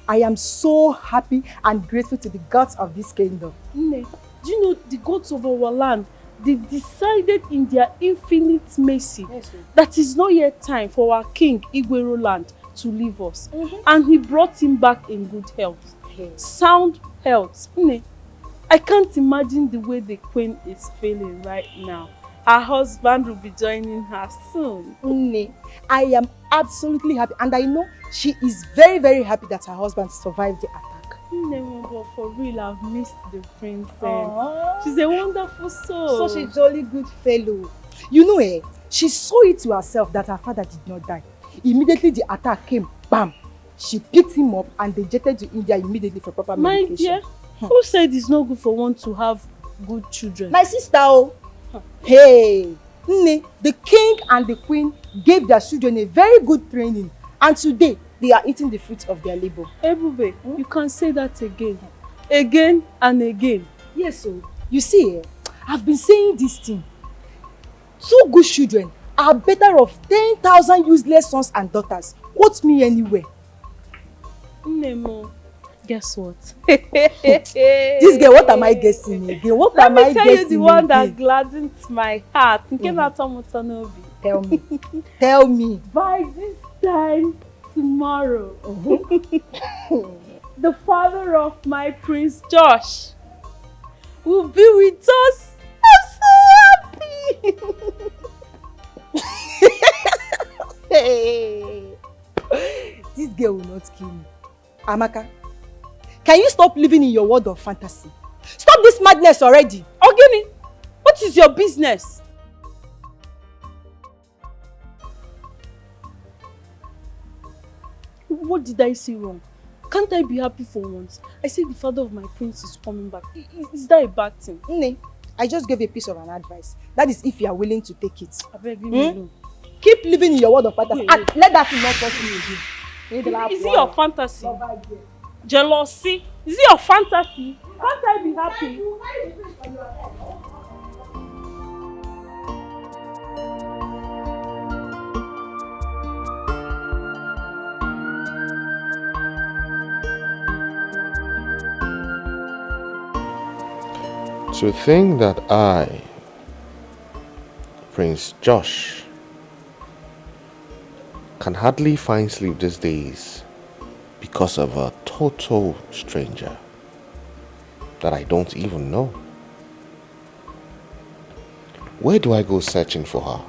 I am so happy and grateful to the gods of this kingdom. Do you know the gods of our land? They decided in their infinite mercy that it's not yet time for our king Igwe Roland to leave us. And he brought him back in good health. Sound health. I can't imagine the way the queen is feeling right now. her husband will be joining her soon. I am absolutely happy, and I know she is very, very happy that her husband survived the attack. But for real, I've missed the princess. Aww. She's a wonderful soul. Such a jolly good fellow. You know, she saw it to herself that her father did not die. Immediately the attack came, bam! She picked him up and they jetted to India immediately for proper medication. My dear, who said it's not good for one to have good children? My sister, Hey! The king and the queen gave their children a very good training, and today they are eating the fruits of their labor. Ebube, you can say that again. Again and again. Yes, so you see, I've been saying this thing. 2 good children are better off 10,000 useless sons and daughters. Quote me anywhere. Nemo, guess what? This girl, what am I guessing again? What am I guessing? Let me tell you the one that gladdens my heart. Tell me. Tell me. By this time tomorrow, the father of my Prince Josh will be with us. I'm so happy. Hey. This girl will not kill me. Amaka, can you stop living in your world of fantasy? Stop this madness already. Ogini, what is your business? What did I say wrong? Can't I be happy for once? I said the father of my prince is coming back. Is that a bad thing? Nne, I just gave a piece of an advice. That is if you are willing to take it. I beg you. Keep living in your world of fantasy. And let that thing not touch me again. Is it your fantasy? Jealousy? Is it your fantasy? Can't I be happy? To think that I, Prince Josh, can hardly find sleep these days because of a total stranger that I don't even know. Where do I go searching for her?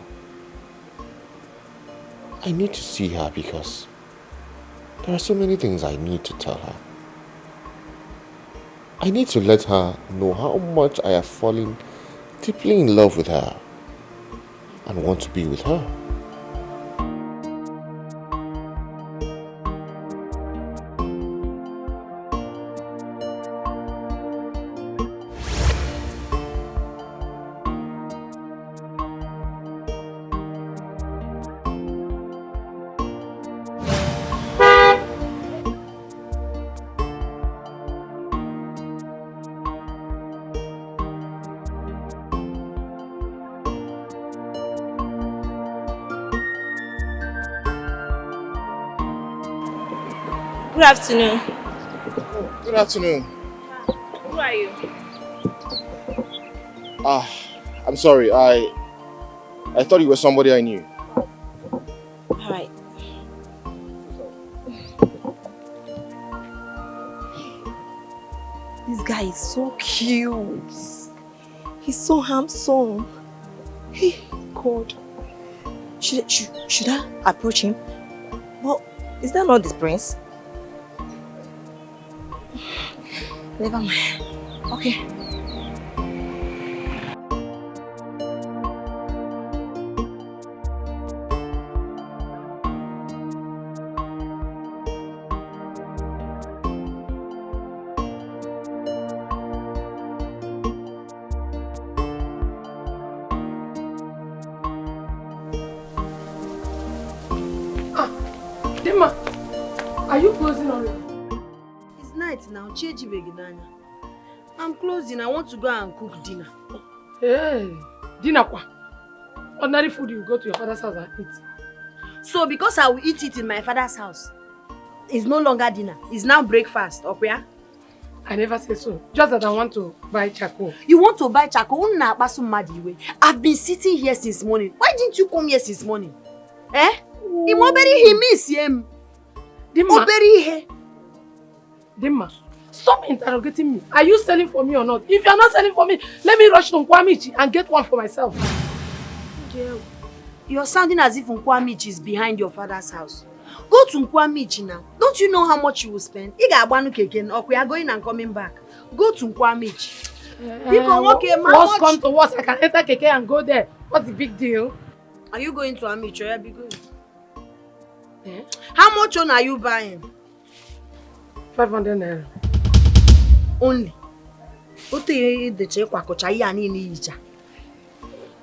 I need to see her because there are so many things I need to tell her. I need to let her know how much I have fallen deeply in love with her and want to be with her. Good afternoon. Good afternoon. Who are you? I'm sorry. I thought you were somebody I knew. Alright. This guy is so cute. He's so handsome. Hey, God. Should I approach him? Well, is that not this prince? Never mind. Okay. Dima, are you closing already? It's night now. I'm closing. I want to go and cook dinner. Hey, dinner kwa? Ordinary food you go to your father's house and eat. So because I will eat it in my father's house, it's no longer dinner. It's now breakfast, okay? I never say so. Just that I want to buy charcoal. You want to buy charcoal? I've been sitting here since morning. Why didn't you come here since morning? Eh? Dimma, stop interrogating me. Are you selling for me or not? If you are not selling for me, let me rush to Nkwamichi and get one for myself. You're sounding as if Nkwamich is behind your father's house. Go to Nkwamich now. Don't you know how much you will spend? We are going and coming back. Go to Nkwamich. What's come to what? I can enter Keke and go there. What's the big deal? Are you going to Amich or be going? Yeah. How much on are you buying? 500 naira. Only.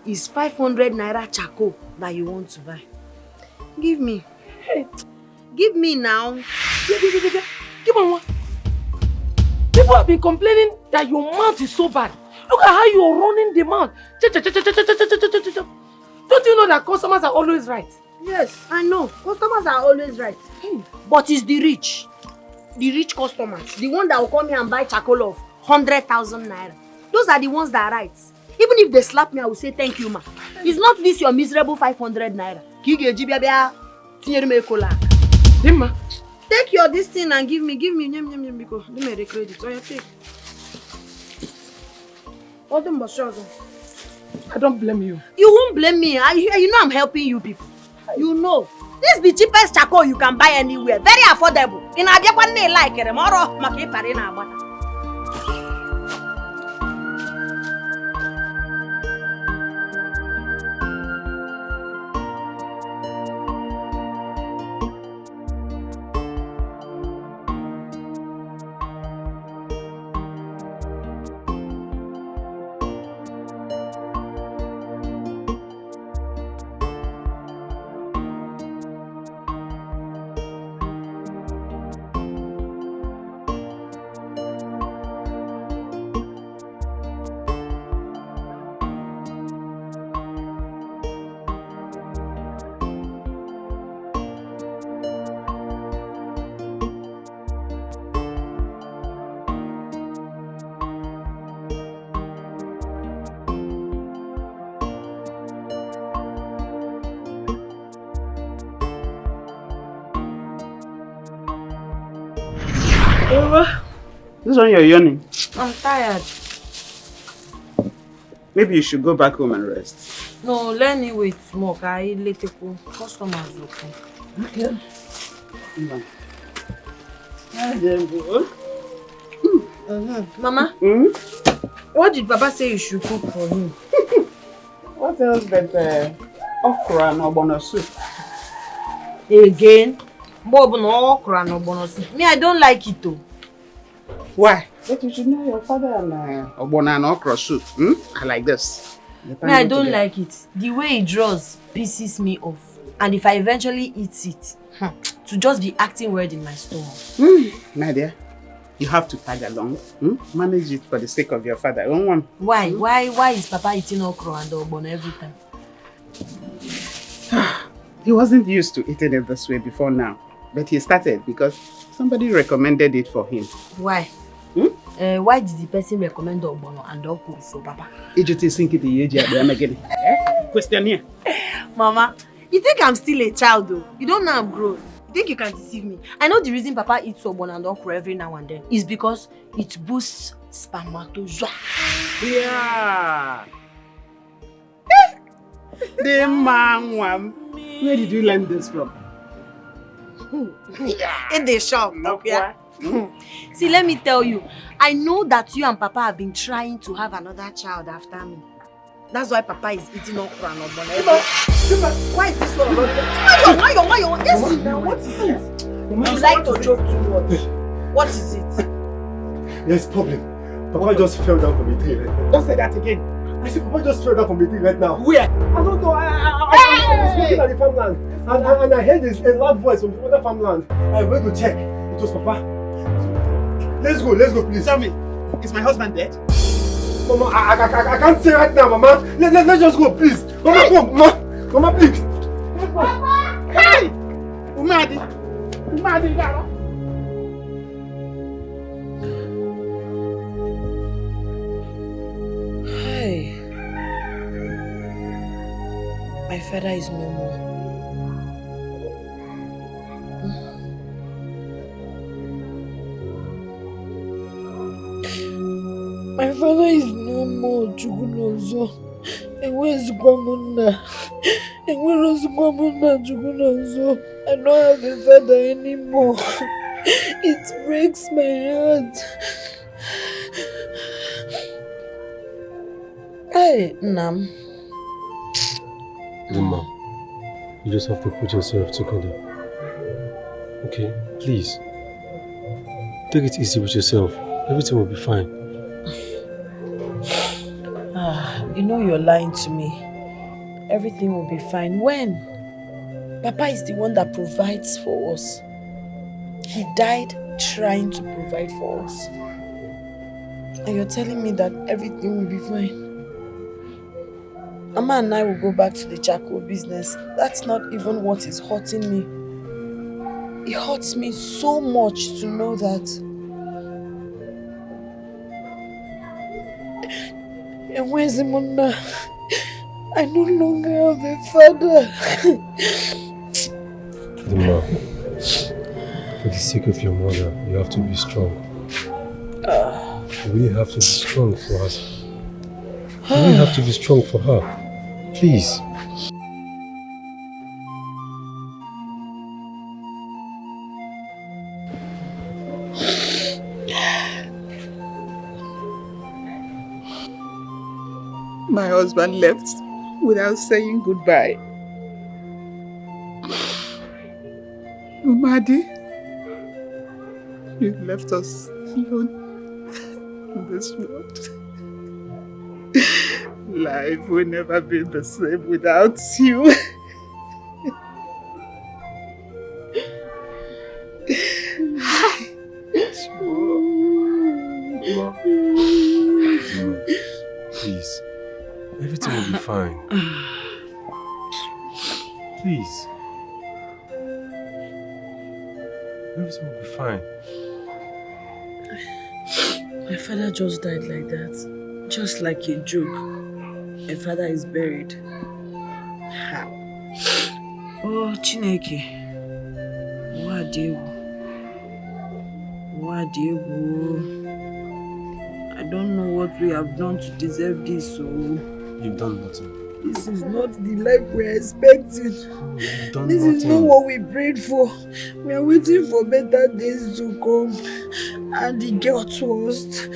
It's 500 naira charcoal that you want to buy. Give me. Hey. Give me now. Give on one. People have been complaining that your mouth is so bad. Look at how you're running the mouth. Don't you know that customers are always right? Yes, I know. Customers are always right. But it's the rich customers, the one that will come here and buy charcoal of 100,000 naira. Those are the ones that are right. Even if they slap me, I will say thank you, ma. It's not this your miserable 500 naira. Dimma. Take your this thing and give me because give me the credit. Oh, yeah, take. I don't blame you. You won't blame me. You know I'm helping you people. You know. This is the cheapest charcoal you can buy anywhere. Very affordable. In Abia like it. Tomorrow, maki parina abata. This one you're yawning. I'm tired. Maybe you should go back home and rest. No, let me wait more. I let the customers look. Okay. Mama, what did Papa say you should cook for him? What else but okra and ogbono soup? Again? Bob no okra and ogbono soup. Me, I don't like it too. Why? But you should know your father and ogbono and okra soup. I like this. Me, I don't like it. The way it draws pisses me off. And if I eventually eat it, to just be acting weird in my stomach. My dear, you have to tag along. Manage it for the sake of your father. Why? Why is Papa eating okra and ogbono every time? He wasn't used to eating it this way before now. But he started because somebody recommended it for him. Why? Why did the person recommend ogbono and okra for Papa? Question here. Mama, you think I'm still a child though? You don't know I'm grown. You think you can deceive me? I know the reason Papa eats ogbono and okra every now and then is because it boosts spermatozoa. Yeah. The man, where did you learn this from? In the shop, yeah. See, let me tell you, I know that you and Papa have been trying to have another child after me. That's why Papa is eating okra and ogbono. Why is this one? Why? Yes, now what is it? You like to joke too much. What is it? There's a problem. Papa just fell down from the tree. Don't say that again. I said Papa just fell down from the tree right now. Where? I don't know. I was looking at the farmland and I heard a loud voice from the other farmland. I went to check. It was Papa. Let's go, please. Tell me, is my husband dead? Mama, I can't say right now, Mama. Let's just go, please. Mama, come, Mama, please. Papa! Hey! Umadi, Yara. Hey. My father is no more. My father is no more, Chugunozo. enwezikwa m nna. Enwerezikwa m nna Chukwu na nso. I don't have a father anymore. It breaks my heart. Hey, Nam. Zima, you just have to put yourself together. Okay, please. Take it easy with yourself. Everything will be fine. You know you're lying to me. Everything will be fine. When? Papa is the one that provides for us. He died trying to provide for us. And you're telling me that everything will be fine. Mama and I will go back to the charcoal business. That's not even what is hurting me. It hurts me so much to know that Enwezimuna, I no longer have a father. Zima, for the sake of your mother, you have to be strong. You really have to be strong for us. You really have to be strong for her. Please. My husband left without saying goodbye. Umadi, you left us alone in this world. Life will never be the same without you. Please. Everything will be fine. Please. Everything will be fine. My father just died like that. Just like a joke. My father is buried. How? Oh, Chineke. Wadewo. I don't know what we have done to deserve this, so... You've done nothing. This is not the life we're expecting. You've done This nothing. is not what we prayed for. We are waiting for better days to come. And it got worse.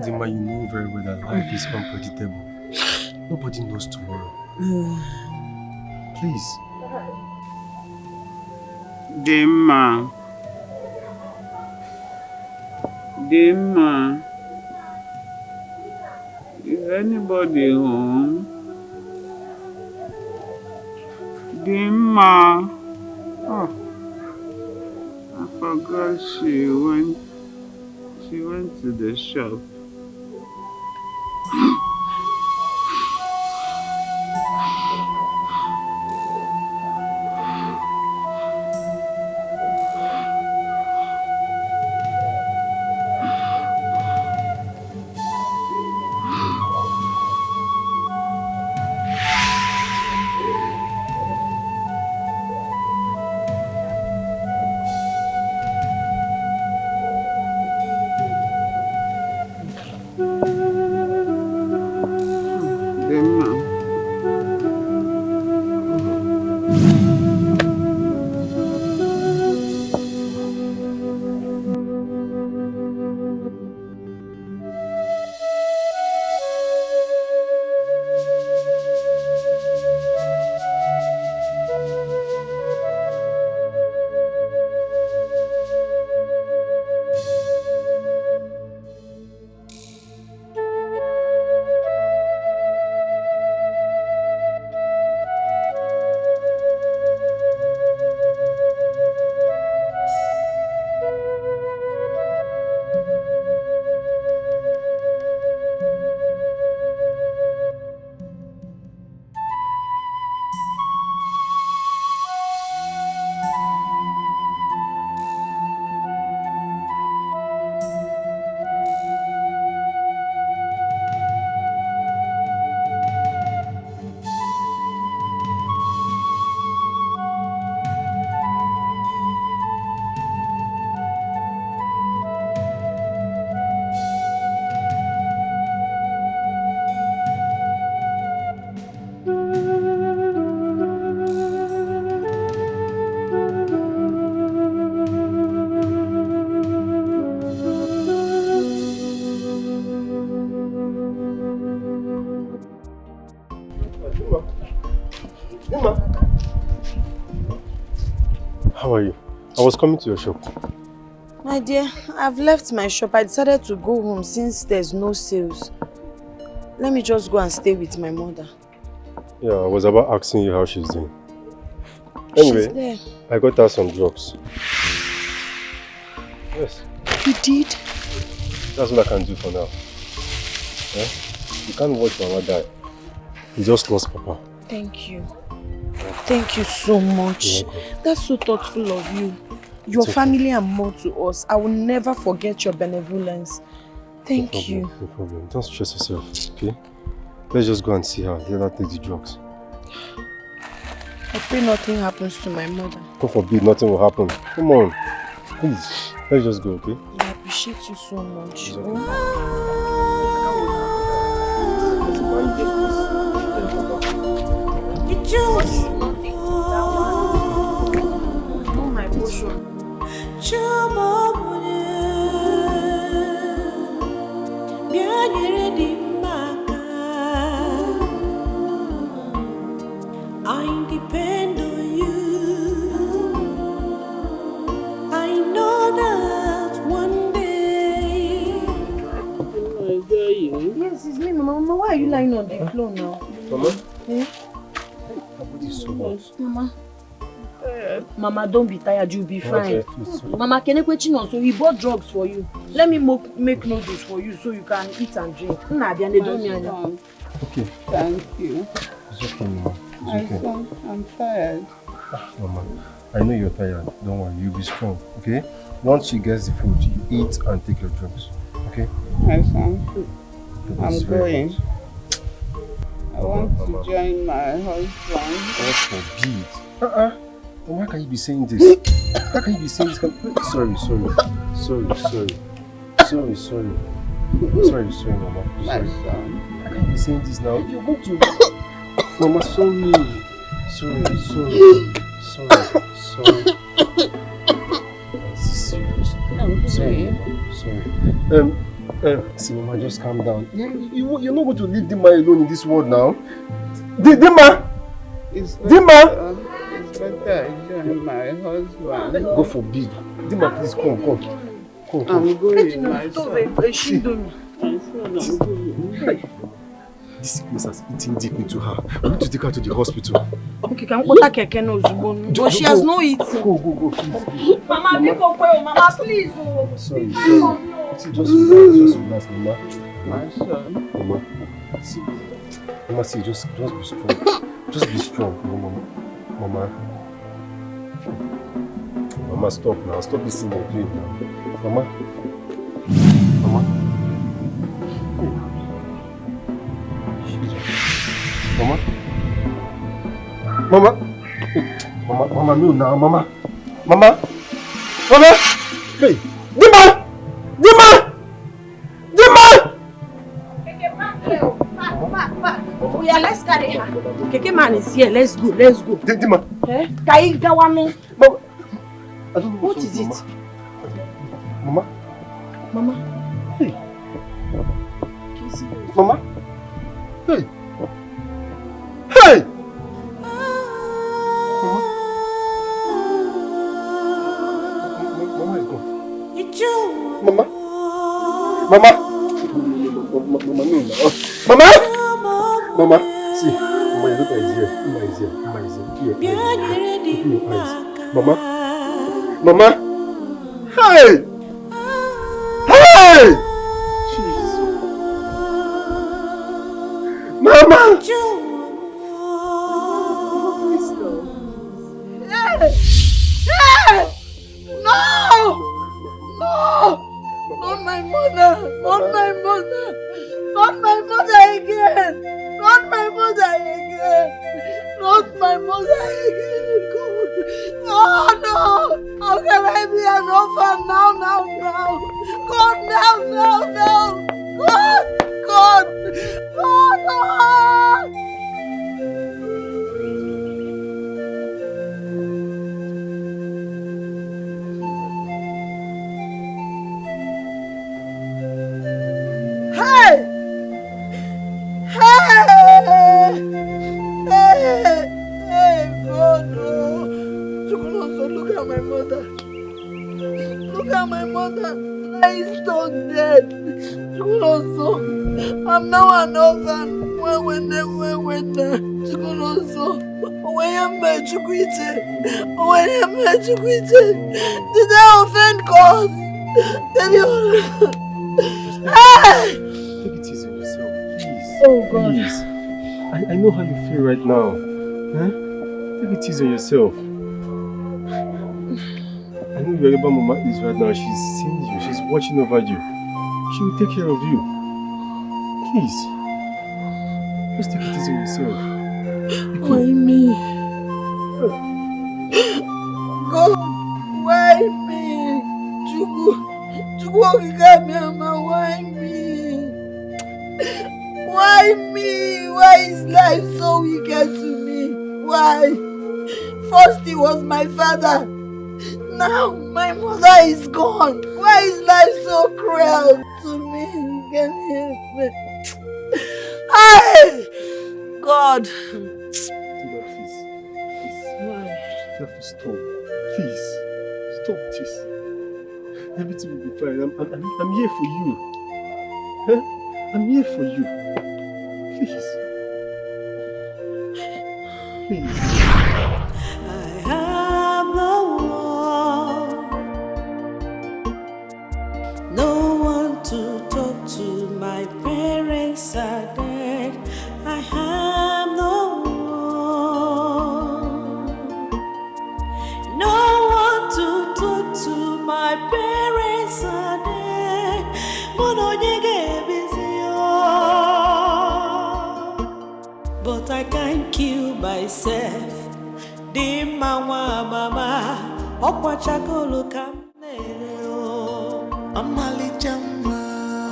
Zima, you know very well that life is unpredictable. Nobody knows tomorrow. Please. Dimma. Is anybody home? Dimma. Oh, I forgot she went to the shop. I was coming to your shop. My dear, I've left my shop. I decided to go home since there's no sales. Let me just go and stay with my mother. Yeah, I was about asking you how she's doing. Anyway, She's there. I got her some drugs. Yes. You did? That's what I can do for now. Yeah? You can't watch Mama die. You just lost Papa. Thank you. Thank you so much. That's so thoughtful of you. Your family and more to us. I will never forget your benevolence. Thank you. No problem. Don't stress yourself, okay? Let's just go and see her. Let her take the drugs. I pray nothing happens to my mother. God forbid nothing will happen. Come on. Please. Let's just go, okay? I appreciate you so much. My portion. I depend on you. I know that one day. Yes, it's me, Mama. Why are you lying on the floor now? Mama? Eh? Mama. Mama, don't be tired, you'll be fine. Mama, can I question on? So he bought drugs for you. Let me make noodles for you so you can eat and drink. Okay. Thank you. It's okay, Mama. It's okay. I'm tired. Mama, I know you're tired. Don't worry, you'll be strong, okay? Once she gets the food, you eat and take your drugs, okay? My son, I'm going. Hot. I want to join my husband. God forbid. Why can you be saying this? How can you be saying this? Sorry, Mama. My son. How can you be saying this now? You're going to... Mama, sorry. This is serious. Sorry. See, Mama, just calm down. You're not going to leave Dima alone in this world now. Dima! It's better I join my husband. God forbid. Dima, please come. I'm going, my son. This sickness has eaten deep into her. We need to take her to the hospital. Okay, can we take Keke no Zubon? But she has no eating. Go, please. Mama, Mama, please. Sorry. See, just relax, Mama. My son. Mama, see, just be strong. Just be strong, Mama, stop now. Stop this thing you're doing now. Mama. Mama, no now, Mama. Hey, Dima! Yeah, let's carry her. Keke man is here. Let's go. Dima. Kai Gawami. What is it? Mama. Hey. Mama. Hey. Mama is gone. Mama, see, Mama, look at his ear. Mama is here. Open your eyes. Mama. Hey! Jesus. Mama! No! Not my mother again! God! Oh no! How can I be an orphan now? God, no! God! Hey, God, no. Look at my mother. you are my mother. Lying stone dead. Chukwuloso. I'm now an orphan. When Chukwuloso. When I'm Chukwite. Did I offend God? Did you? Hey! Take it easy on yourself, please. Oh God. Please. I know how you feel right now. Huh? Take it easy on yourself. I know wherever Mama is right now, she's seeing you, she's watching over you. She will take care of you. Please. Just take it easy on yourself. Why me? God, why me? Chukwu got me, Mama, why me? Why me? Why is life so wicked to me? Why? First he was my father. Now my mother is gone. Why is life so cruel to me? Can you help me? Hey! God. Tina, please. Why? You have to stop. Please. Stop this. Everything will be fine. I'm here for you. Huh? I'm here for you. Please. Please. I am the one. No one to talk to. My parents are dead. I am the one. No one to talk to. My parents are dead. But I can't kill myself. Di mama mama, okwa chakolo kamnero. Amali jama,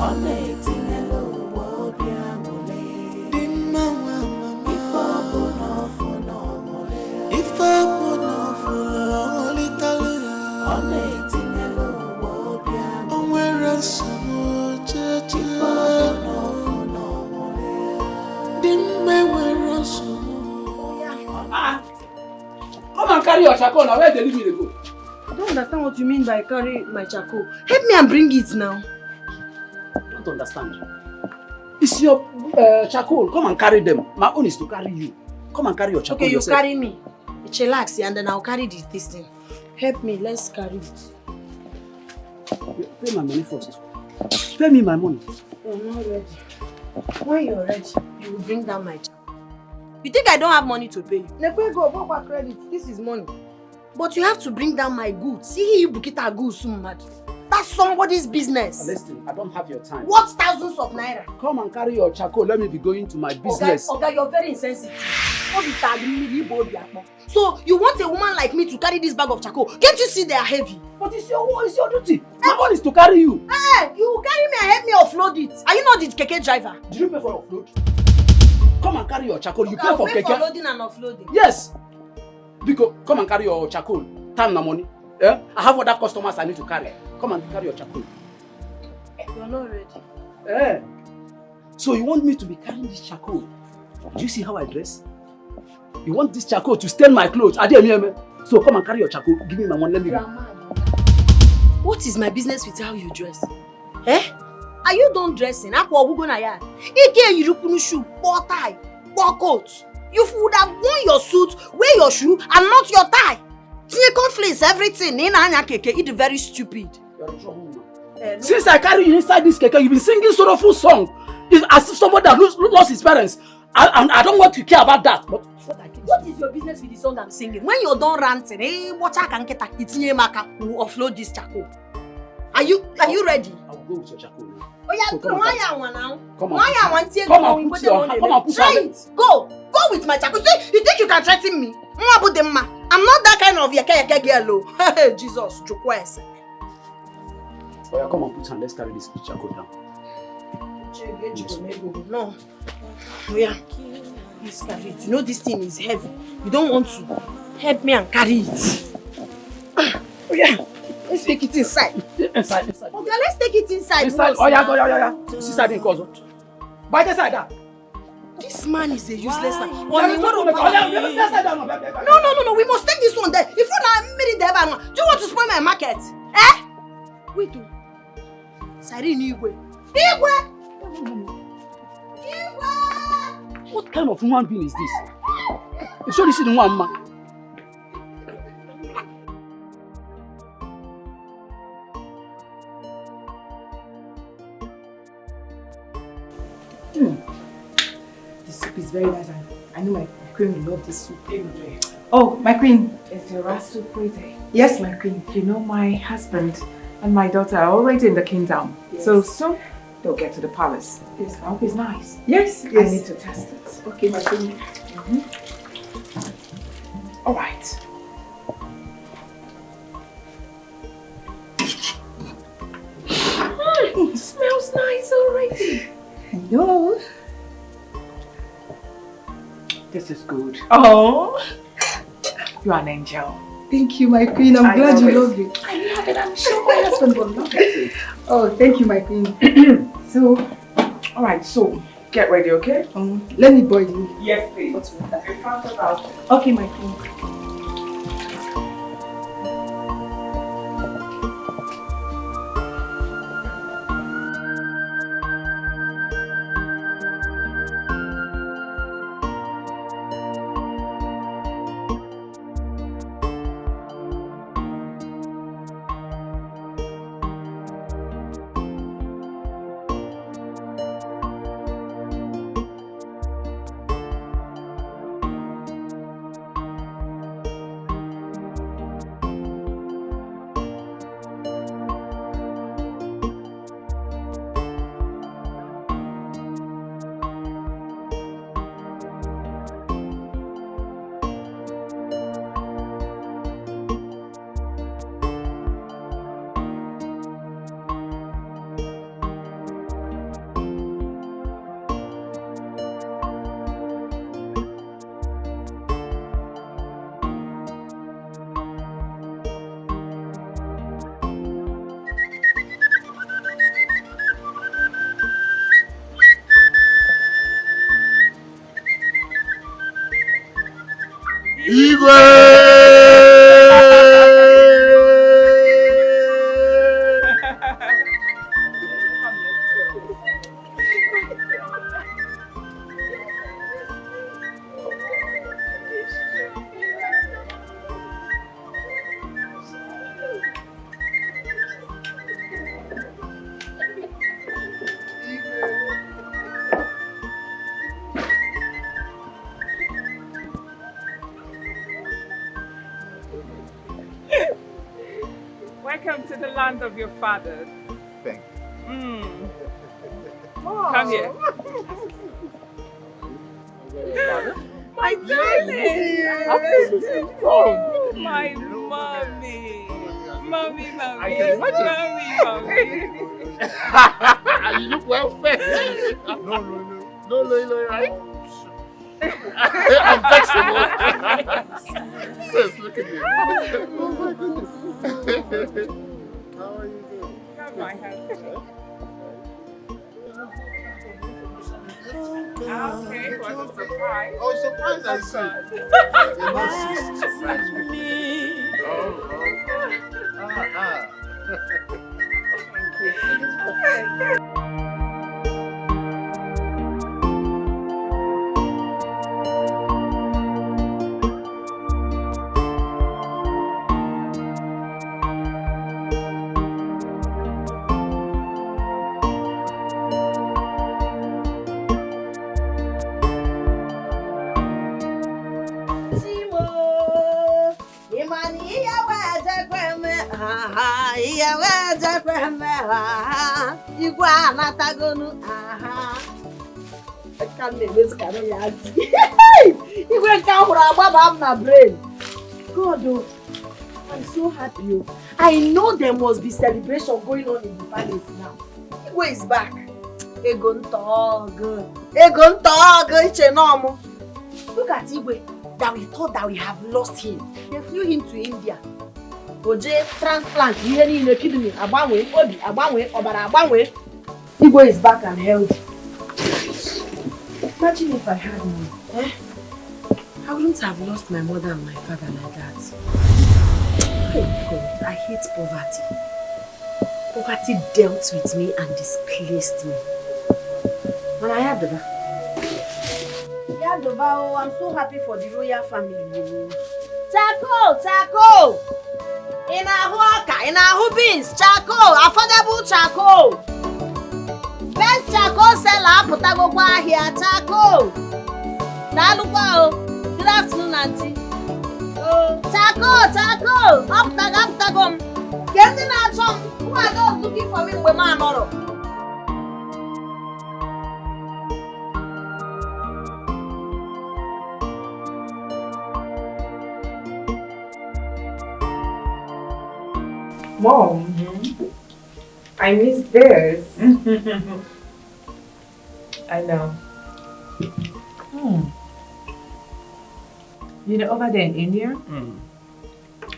ole tinelo wobia mole. Di mama mama, ifo bono fulo ole talu. Ole tinelo wobia mole. Onwere sumo cheche. Ifo bono fulo mole. Di mewere sumo. Come and carry your charcoal now. Where the living they go? I don't understand what you mean by carry my charcoal. Help me and bring it now. I don't understand. It's your charcoal. Come and carry them. My own is to carry you. Come and carry your charcoal yourself. Okay, you carry me. Chillax, and then I'll carry this thing. Help me, let's carry it. Pay my money first. Pay me my money. I'm not ready. When you're ready, you will bring down my charcoal. You think I don't have money to pay you? Never go for credit. This is money. But you have to bring down my goods. See, you book it a goods so mad. That's somebody's business. Listen, I don't have your time. What thousands of naira? Come and carry your charcoal. Let me be going to my business. Okay, you're very insensitive. So you want a woman like me to carry this bag of charcoal? Can't you see they are heavy? But it's your duty. My own is to carry you. Hey, you carry me and help me offload it. Are you not the keke driver? Did you pay for offload? Come and carry your charcoal. You pay for keke. For loading and offloading. Yes. Because come and carry your charcoal. Time na money. Yeah? I have other customers I need to carry. Come and carry your charcoal. You're not ready. Eh. So you want me to be carrying this charcoal? Do you see how I dress? You want this charcoal to stain my clothes? So come and carry your charcoal. Give me my money. Let me go. What is my business with how you dress? Eh? Are you done dressing? Ike yirukunu shoe, poor tie, poor coat. You would have worn your suit, wear your shoe, and not your tie. Tinye conflicts, everything. It's very stupid. You're in trouble, woman. Since I carry you inside this keke, you've been singing sorrowful song. It's as if somebody that lost his parents. And I don't want to care about that. But what is your business with the song I'm singing? When you're done ranting, what I can get will offload this charcoal. Are you ready? I'll go with your charcoal. Oh yeah, so come on now. Come on. Try it. Go with my charcoal. You think you can threaten me? I'm not that kind of yeke girl. Hey, Jesus, Jukwese. Oh yeah, come on, put hand. Let's carry this charcoal down. No. Oh yeah. Let's carry it. You know this thing is heavy. You don't want to help me and carry it. Oh yeah. Let's take it inside. Inside. Okay, let's take it inside. Oh yeah. Inside in cause. By the side that. This man is a useless man. No, we must take this one there. If you not marry the do you want to spoil my market? Eh? Wait, Siren Igwe. Igwe! What kind of human being is this? You sure this is the one, man? The soup is very nice, and I know my queen will love this soup. Oh, my queen. Is your rice so pretty? Yes, my queen. You know, my husband and my daughter are already in the kingdom. Yes. So soon they'll get to the palace. Yes, I hope it's nice. Yes, I yes. need to test it. Okay, my queen. All right. It smells nice already. I know. This is good. Oh, You are an angel. thank you, my queen. I'm glad you love it. I love it. I'm sure my husband will love it. Oh, thank you, my queen. So, all right. So, get ready, okay? Let me boil you. Yes, please. What's water? In front of us. Okay, my queen. Welcome to the land of your fathers. Thank you. Come here. My darling! My mommy! Mommy. You look well fed. No, right? I'm vexed. Sis, look at me. Oh my goodness. How are you doing? Come, my husband. Okay, it was a surprise. Oh, surprise, I see. Surprise me. Thank you. God, I'm so happy. I know there must be celebration going on in the palace now. Igwe is back. Egon Tog. Look at Igwe, that we thought that we have lost him. They flew him to India. Oje transplant, kidney, Igwe is back and healthy. Imagine if I had money. I wouldn't have lost my mother and my father like that. Oh God, I hate poverty. Poverty dealt with me and displaced me. But I had that. I'm so happy for the royal family. Charcoal! In a beans, charcoal, affordable charcoal. Best charcoal seller, Potago here, charcoal. Good afternoon, auntie. Charcoal, up. Getting out some. Who are those looking for me with my mother? Mom, I miss this. I know. You know, over there in India,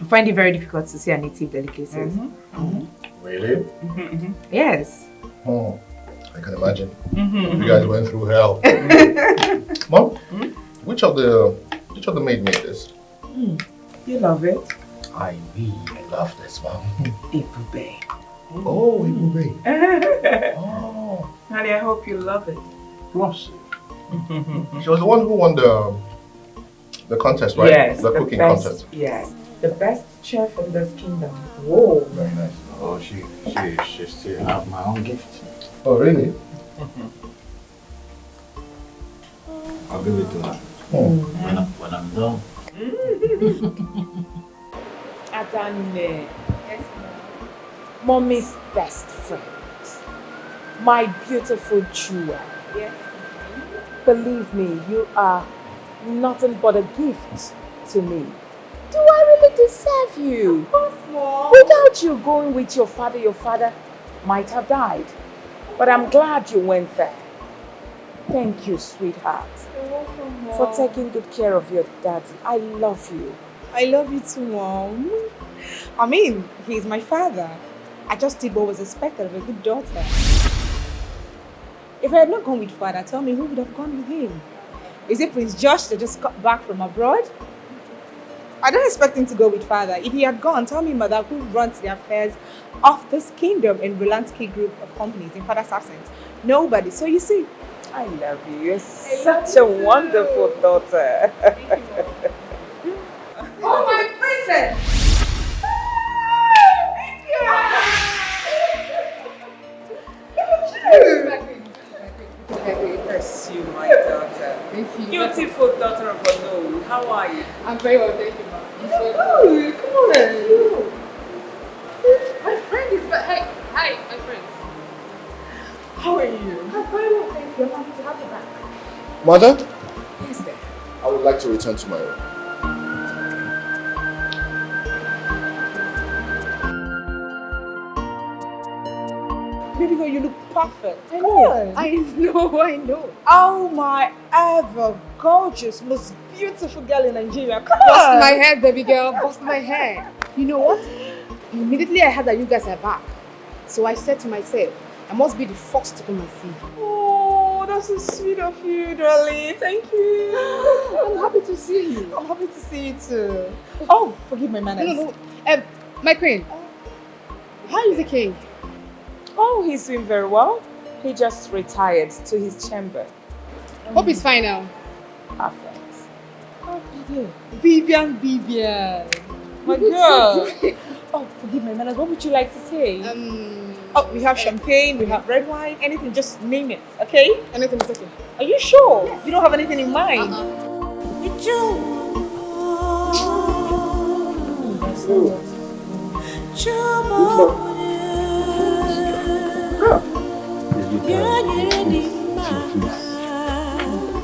I find it very difficult to see our native delicacies. Really? Yes. Oh, I can imagine. You guys went through hell. Mom, which of the maid made this? You love it? I really love this, Mom. Ibube. Oh, Ibube. Oh. Honey, I hope you love it. Plus. She was the one who won the contest, right? Yes, the cooking best, contest. Yes, the best chef in this kingdom. Whoa. Very nice. Oh, she still have my own gift. Oh, really? I'll give it to her. When I'm done. Adane. Yes, ma'am. Mommy's best friend. My beautiful jewel. Yes. Believe me, you are nothing but a gift to me. Do I really deserve you? Of course, Mom. Without you going with your father might have died. But I'm glad you went there. Thank you, sweetheart. You're welcome, Mom. For taking good care of your daddy. I love you. I love you too, Mom. I mean, he's my father. I just did what was expected of a good daughter. If I had not gone with father, tell me who would have gone with him? Is it Prince Josh that just got back from abroad? I don't expect him to go with father. If he had gone, tell me, mother, who runs the affairs of this kingdom in Relansky Group of companies in father's absence? Nobody. So you see, I love you. You're such a wonderful daughter. Oh, my princess! Bless you, my daughter. Thank you. Beautiful daughter of Nollywood. How are you? I'm very well, thank you, Mom. Oh, come on. My friend is back. Hey, hi, my friend. How are you? I'm very well, thank you. I'm happy to have you back. Mother? Yes, dear. I would like to return to my room. Baby girl, you look perfect. I know. I know. Oh my ever gorgeous, most beautiful girl in Nigeria. Come Bust on. my hair, baby girl. Bust my hair. You know what? Immediately I heard that you guys are back. So I said to myself, I must be the first to come and see you. Oh, that's so sweet of you, darling. Thank you. I'm happy to see you. I'm happy to see you too. Oh, forgive my manners. No. My queen, how is the king? Oh, he's doing very well. He just retired to his chamber. Hope he's fine now. Perfect. Oh, Vivian. My girl. Oh, forgive my manners. What would you like to say? Oh, we have champagne, we have red wine, anything, just name it, okay? Anything is okay. Are you sure? Yes. You don't have anything in mind?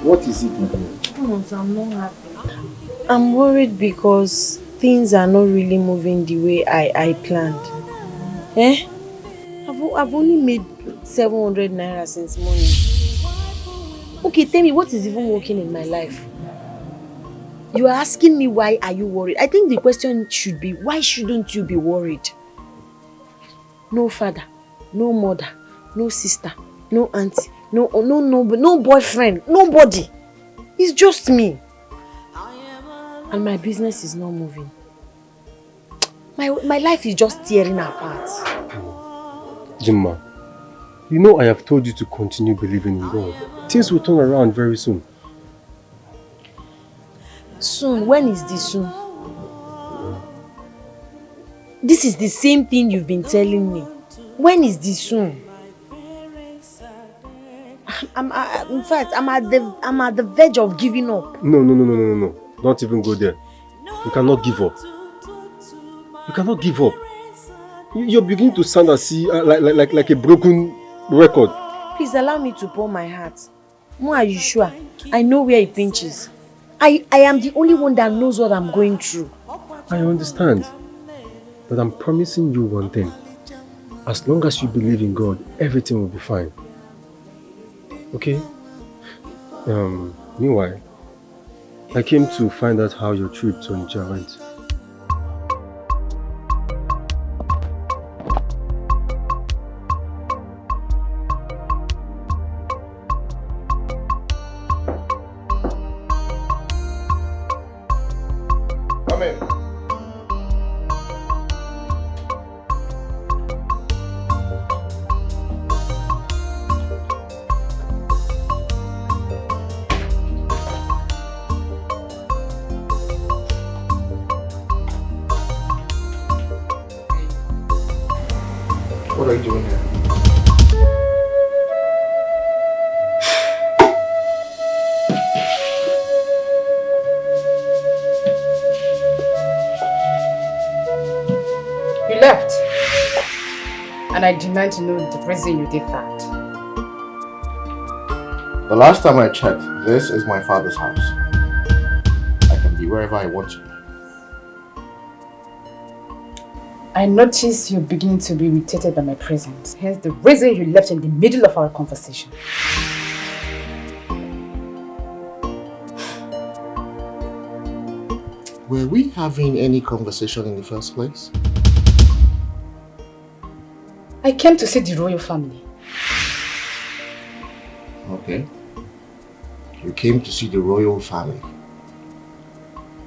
What is it, my dear? I'm not happy. I'm worried because things are not really moving the way I planned. I've only made 700 naira since morning. Okay, tell me, what is even working in my life? You are asking me why are you worried? I think the question should be, why shouldn't you be worried? No father, no mother, no sister, no auntie, no boyfriend, nobody. It's just me. And my business is not moving. My life is just tearing apart. Jimma, you know I have told you to continue believing in God. Things will turn around very soon. Soon? When is this soon? This is the same thing you've been telling me. When is this soon? In fact, I'm at the verge of giving up. No. Don't even go there. You cannot give up. You cannot give up. You're beginning to sound like a broken record. Please allow me to pour my heart. Mo, are you sure? I know where it pinches. I am the only one that knows what I'm going through. I understand. But I'm promising you one thing. As long as you believe in God, everything will be fine. Okay? Meanwhile, I came to find out how your trip to Onitsha went. Come in. What are you doing here? You left. And I demand to know the reason you did that. The last time I checked, this is my father's house. I can be wherever I want to be. I notice you're beginning to be irritated by my presence. Hence the reason you left in the middle of our conversation. Were we having any conversation in the first place? I came to see the royal family. Okay. You came to see the royal family.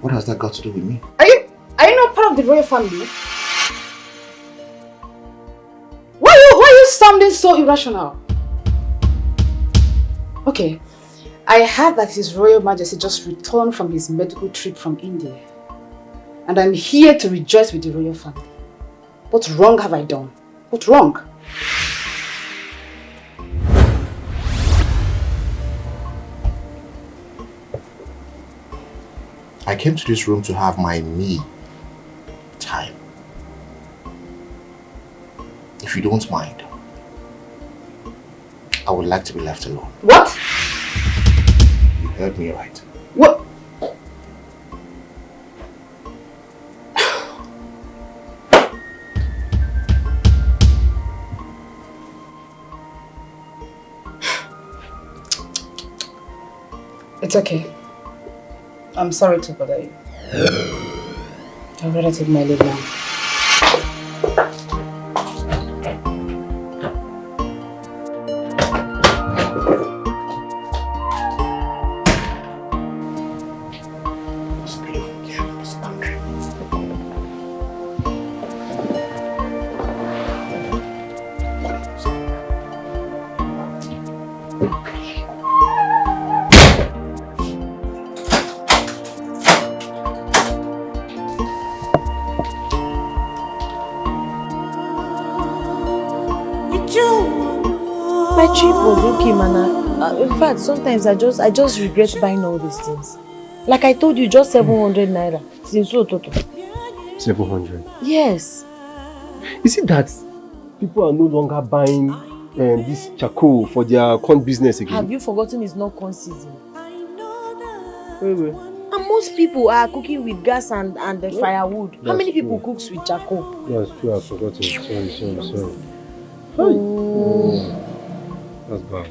What has that got to do with me? Are you not part of the royal family? Why are you sounding so irrational? Okay, I heard that His Royal Majesty just returned from his medical trip from India. And I'm here to rejoice with the royal family. What wrong have I done? What wrong? I came to this room to have my me time. If you don't mind, I would like to be left alone. What? You heard me right. What? It's okay. I'm sorry to bother you. I'd rather take my leave now. My trip was okay, man. In fact, sometimes I just regret buying all these things. Like I told you, just 700 naira. Since so total. 700? Yes. Is it that people are no longer buying this charcoal for their corn business again? Have you forgotten it's not corn season? Wait. And most people are cooking with gas and the firewood. How many people cooks with charcoal? That's true, I've forgotten. Sorry. Oh. That's bad.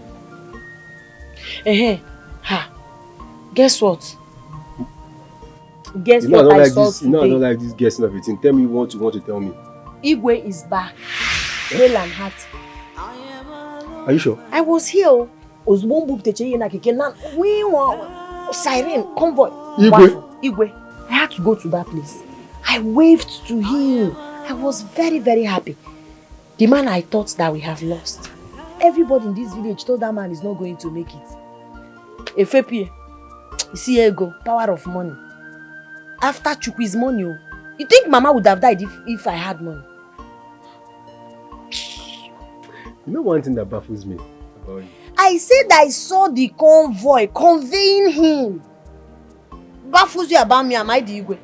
Guess what? Guess you know what I like saw this, today? You know I don't like this guessing of everything. Tell me what you want to tell me. Igwe is back. Hale and heart. Are you sure? I was here. Siren, convoy. Igwe. I had to go to that place. I waved to him. I was very, very happy. The man I thought that we have lost. Everybody in this village told that man is not going to make it. Efepie, you see here go, power of money. After Chukwi's money, you think Mama would have died if I had money? You know one thing that baffles me about you? I said I saw the convoy conveying him. Baffles you about me, am I the Igwe?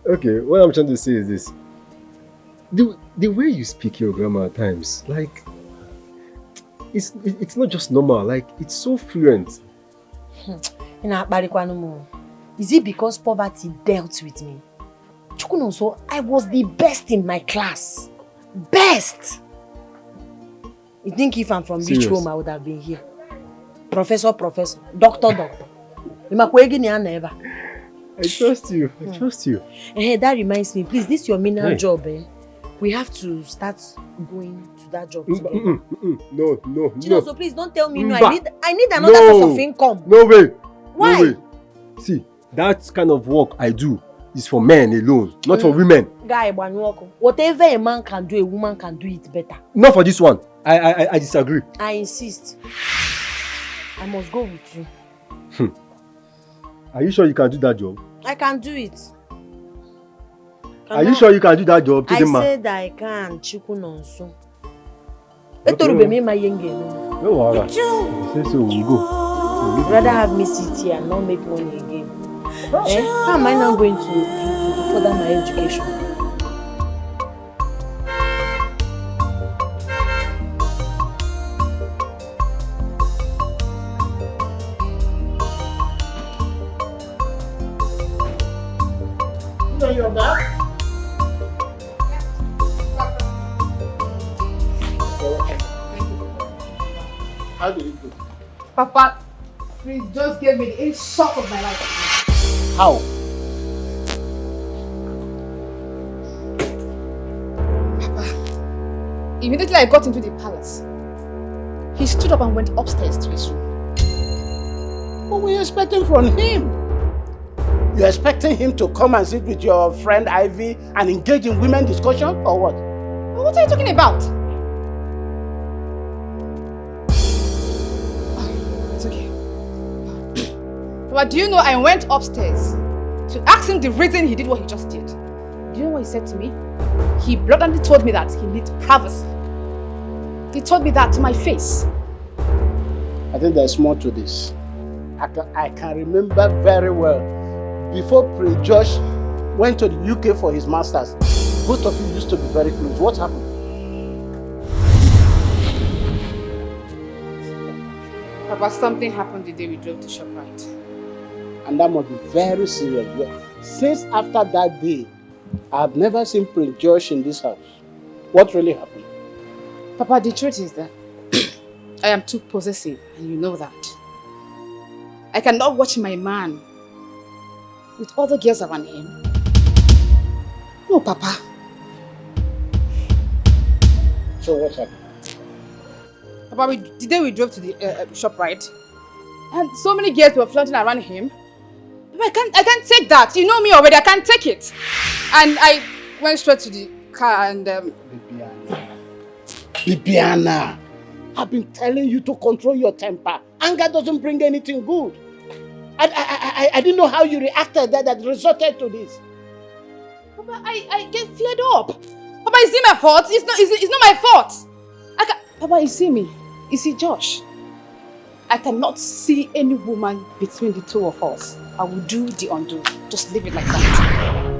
Okay, what I'm trying to say is this. The way you speak your grammar at times, like, it's not just normal, like, it's so fluent. Is it because poverty dealt with me? So I was the best in my class. Best! You think if I'm from rich home, I would have been here? Professor, doctor. I trust you. I trust you. That reminds me, please, this is your menial job, eh? We have to start going to that job together. No. So please don't tell me no. I need another source of income. No way. Why? No way. See, that kind of work I do is for men alone, not for women. Guy, whatever a man can do, a woman can do it better. Not for this one. I disagree. I insist. I must go with you. Are you sure you can do that job? I can do it. Are you sure you can do that job? I said I can. Chiku nonso. No worry. Say so, we'll go. Rather have me sit here and not make money again. How am I now going to further my education? You're back? How did it go? Papa, please just give me the insult of my life. How? Papa, immediately I got into the palace, he stood up and went upstairs to his room. What were you expecting from him? You're expecting him to come and sit with your friend Ivy and engage in women discussion or what? What are you talking about? It's okay. Papa, do you know I went upstairs to ask him the reason he did what he just did? Do you know what he said to me? He bluntly told me that he needs privacy. He told me that to my face. I think there's more to this. I can remember very well. Before Prince Josh went to the UK for his masters, both of you used to be very close. What happened? Papa, something happened the day we drove to ShopRite. And that must be very serious. Since after that day, I've never seen Prince Josh in this house. What really happened? Papa, the truth is that I am too possessive, and you know that. I cannot watch my man with other girls around him. No, Papa. So what happened? Papa, the day we drove to the ShopRite, and so many girls were flaunting around him. Papa, I can't take that. You know me already. I can't take it. And I went straight to the car and Bibiana, I've been telling you to control your temper. Anger doesn't bring anything good. I didn't know how you reacted that resulted to this. Papa, I get flared up. Papa, is it my fault? It's not my fault. Papa, you see me. You see Josh. I cannot see any woman between the two of us. I will do the undo. Just leave it like that.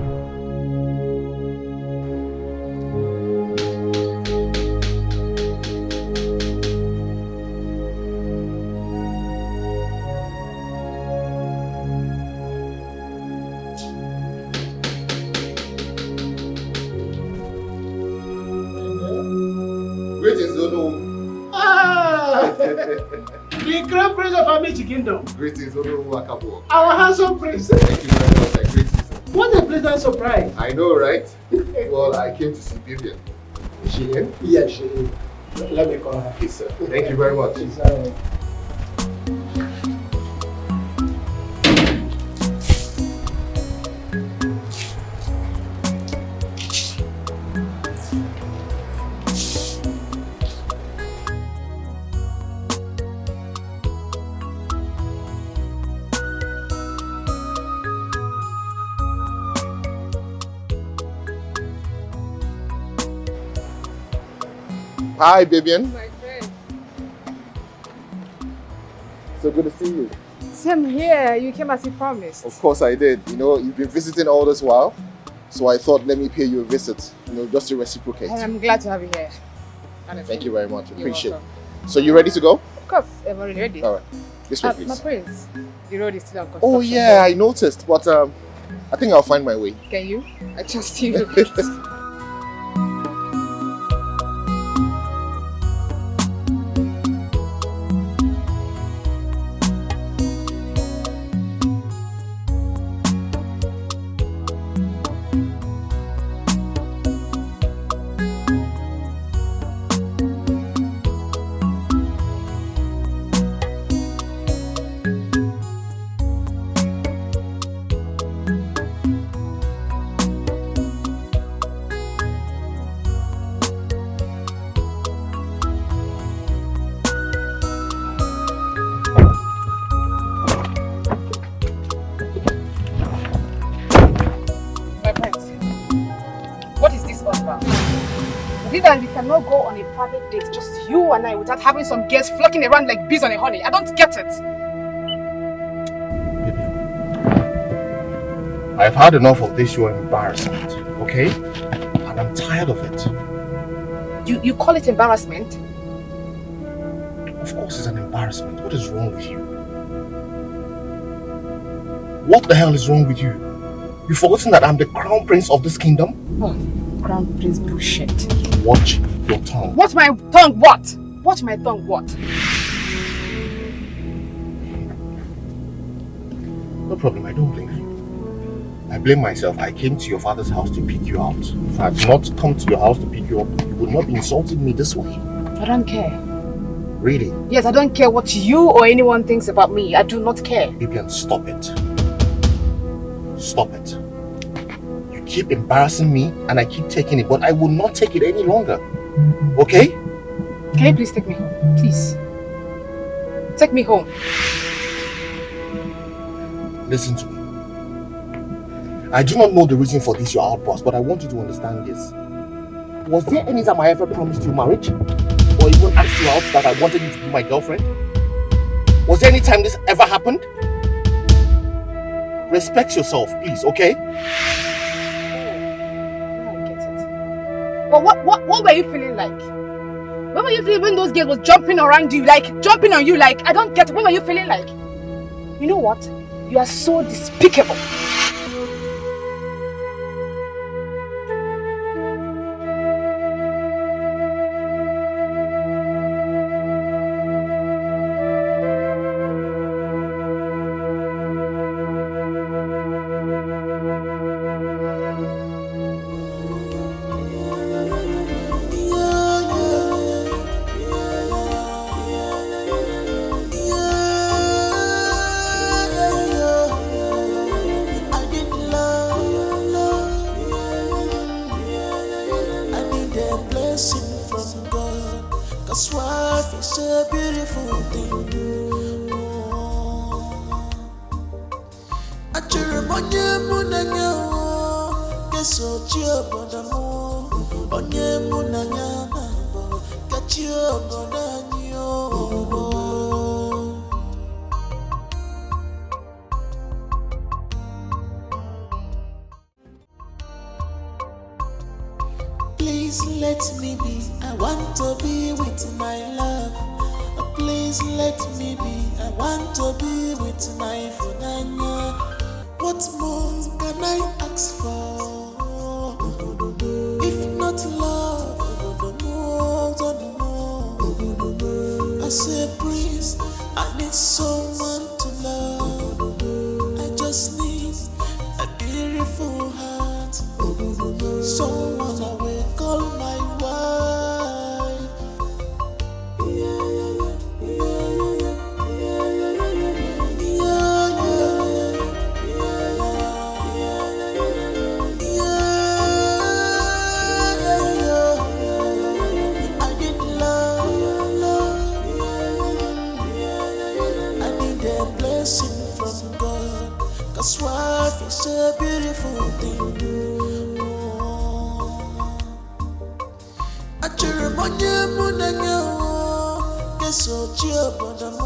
Greetings, Ono. The Grand Prince of Amici Kingdom. Greetings, Ono Wakapo. Our handsome prince. Thank you very much. I greet you. What a pleasant surprise. I know, right? Well, I came to see Vivian. Is she in? Yes, she is. Let me call her. Yes, sir. Thank you very much. Hi, Bibian. My friend. So good to see you. Same here. You came as you promised. Of course I did. You know, you've been visiting all this while. So I thought, let me pay you a visit. You know, just to reciprocate. I'm glad to have you here. Honestly. Thank you very much. Appreciate it. Welcome. So you ready to go? Of course, I'm already ready. All right. This way, please. My prince, the road is still on construction. Oh yeah, I noticed. But I think I'll find my way. Can you? I trust you. That we cannot go on a private date, just you and I, without having some girls flocking around like bees on a honey. I don't get it. I've had enough of this your embarrassment, okay? And I'm tired of it. You call it embarrassment? Of course it's an embarrassment. What is wrong with you? What the hell is wrong with you? You've forgotten that I'm the crown prince of this kingdom? Oh, crown prince bullshit. Watch your tongue. Watch my tongue what? Watch my tongue what? No problem, I don't blame you. I blame myself. I came to your father's house to pick you out. If I had not come to your house to pick you up, you would not be insulting me this way. I don't care. Really? Yes, I don't care what you or anyone thinks about me. I do not care. Vivian, stop it. Stop it. You keep embarrassing me and I keep taking it, but I will not take it any longer. Okay? Can you please take me home? Please. Take me home. Listen to me. I do not know the reason for this, your outburst, but I want you to understand this. Was there any time I ever promised you marriage? Or even asked you out that I wanted you to be my girlfriend? Was there any time this ever happened? Respect yourself, please, okay? But what were you feeling like? What were you feeling when those girls were jumping around you, like jumping on you, like I don't get it. What were you feeling like? You know what? You are so despicable. Please let me be. I want to be with my love. Please let me be. I want to be with my Funanya. What more can I ask for? If not love, I say please, I need someone to love. I just need a beautiful heart. Someone I will call my wife. onye mụ na ya ga-esochi obodo m,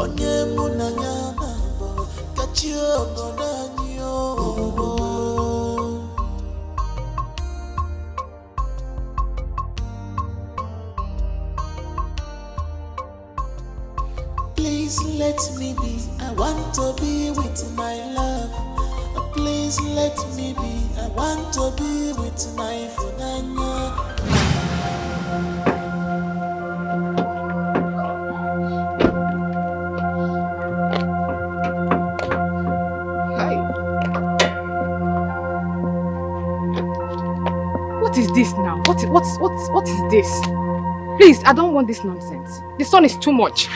onye mụ na ya na-abụ kachi obodo anyị o. Please let me be, I want to be with my love. Please let me be, I want to be with my Funanya. Hi. What is this now? What is this? Please, I don't want this nonsense. The sun is too much.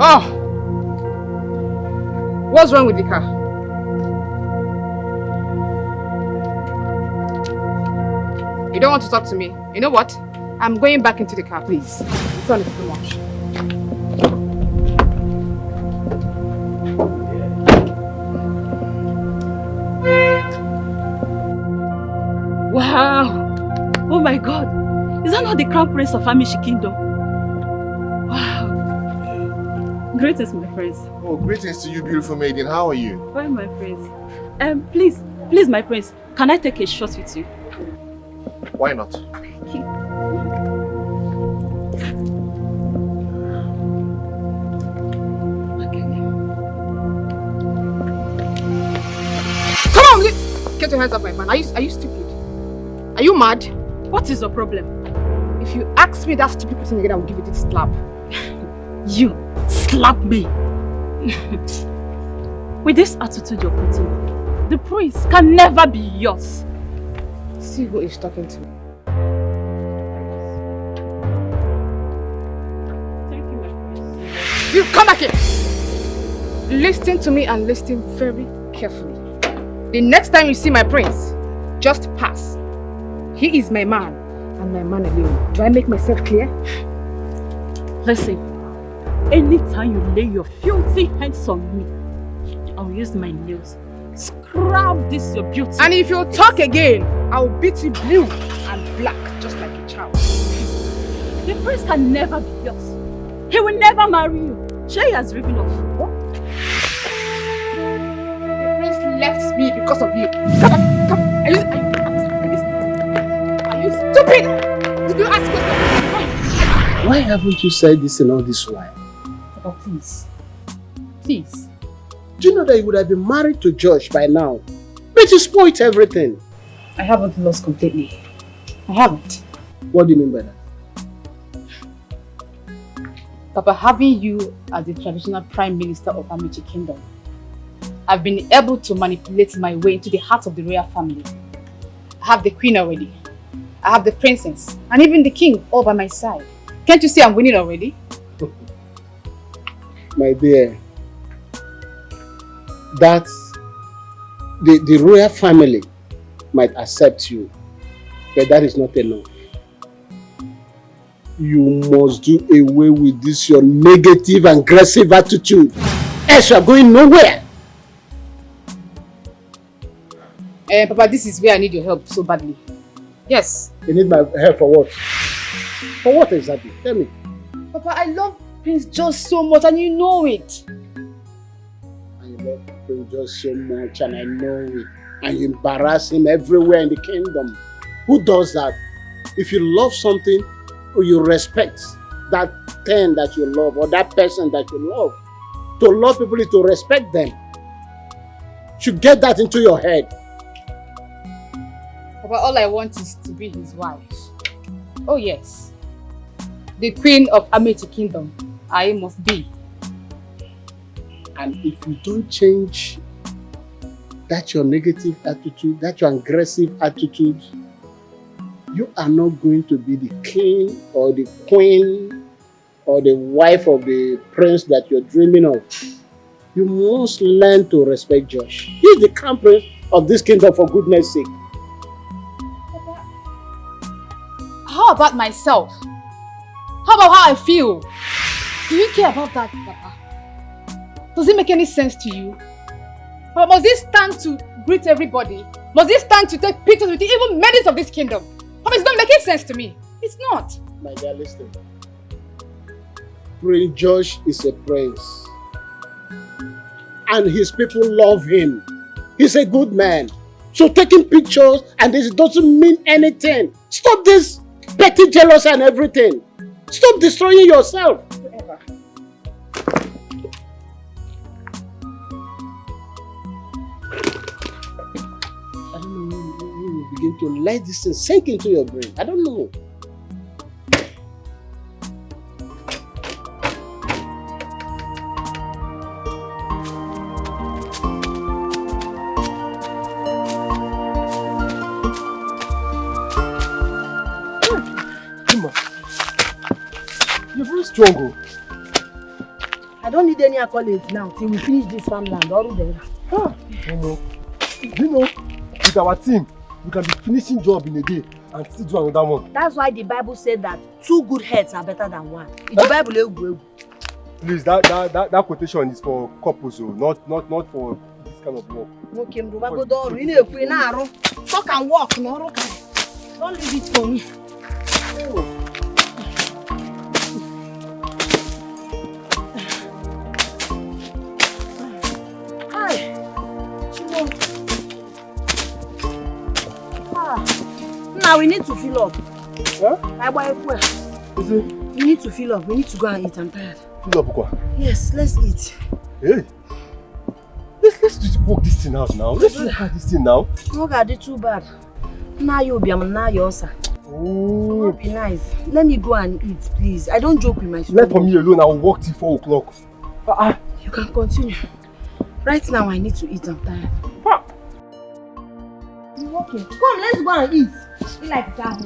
Oh! What's wrong with the car? You don't want to talk to me? You know what? I'm going back into the car, please. The sun is too much. Wow! Oh my God! Is that not the crown prince of Amishi Kingdom? Wow! Greetings, my friends. Oh, greetings to you, beautiful maiden. How are you? Fine, my friends. Please, my prince, can I take a shot with you? Why not? Thank you. Come on! Get your hands off my man. Are you stupid? Are you mad? What is your problem? If you ask me that stupid question again, I will give you this slap. You slap me? With this attitude you're putting on, the prince can never be yours. See who is talking to me. Thank you, my prince. You come back here! Listen to me and listen very carefully. The next time you see my prince, just pass. He is my man, and my man alone. Do I make myself clear? Listen, anytime you lay your filthy hands on me, I'll use my nails. Scrap this your beauty. And if you talk again, I'll beat you blue and black, just like a child. The prince can never be yours. He will never marry you. Shay has driven off. What? The prince left me because of you. Come on, come on. Are you stupid? Did you ask questions? Why haven't you said this in all this while? Papa, please. Please. Do you know that you would have been married to Josh by now? But you spoiled everything. I haven't lost completely. I haven't. What do you mean by that? Papa, having you as the traditional prime minister of Amici Kingdom, I've been able to manipulate my way into the heart of the royal family. I have the queen already. I have the princess and even the king all by my side. Can't you see I'm winning already? My dear, that the royal family might accept you, but that is not enough. You must do away with this your negative and aggressive attitude, else you are going nowhere. Papa, this is where I need your help so badly. Yes. You need my help for what? For what exactly? Tell me. Papa, I love Prince George so much and you know it. I love Prince George so much and I know it. And you embarrass him everywhere in the kingdom. Who does that? If you love something or you respect that thing that you love or that person that you love, to love people is to respect them. You should get that into your head. Papa, all I want is to be his wife. Oh yes. The queen of Amici Kingdom. I must be. And if you don't change that your negative attitude, that your aggressive attitude, you are not going to be the king or the queen or the wife of the prince that you're dreaming of. You must learn to respect Josh. He's the crown prince of this kingdom, for goodness sake. How about myself? How about how I feel? Do you care about that, Papa? Does it make any sense to you? Or must he stand to greet everybody? Must he stand to take pictures with even maidens of this kingdom? It's not making sense to me. It's not. My dear, listen. Prince George is a prince. And his people love him. He's a good man. So taking pictures and this doesn't mean anything. Stop this petty jealousy and everything. Stop destroying yourself. Whatever. I don't know when you begin to let this thing sink into your brain. I don't know. You're very strong. I don't need any accolades now till we finish this farmland. All there. You know, with our team, we can be finishing job in a day and still do another one. That's why the Bible said that 2 good heads are better than 1. The Bible. Please, that quotation is for couples, not for this kind of work. Okay, talk and walk. No, don't leave it for me. Now we need to fill up. Huh? We need to fill up. We need to go and eat. I'm tired. Fill up, what? Yes, let's eat. Hey, let's just work this thing out now. Let's work out this thing now. Look at it too bad. Now you'll be now you're sir. Oh, be nice. Let me go and eat, please. I don't joke with my stomach. Let for me alone. I will work till 4 o'clock. You can continue. Right now I need to eat. I'm tired. Okay, come, let's go and eat. Like that.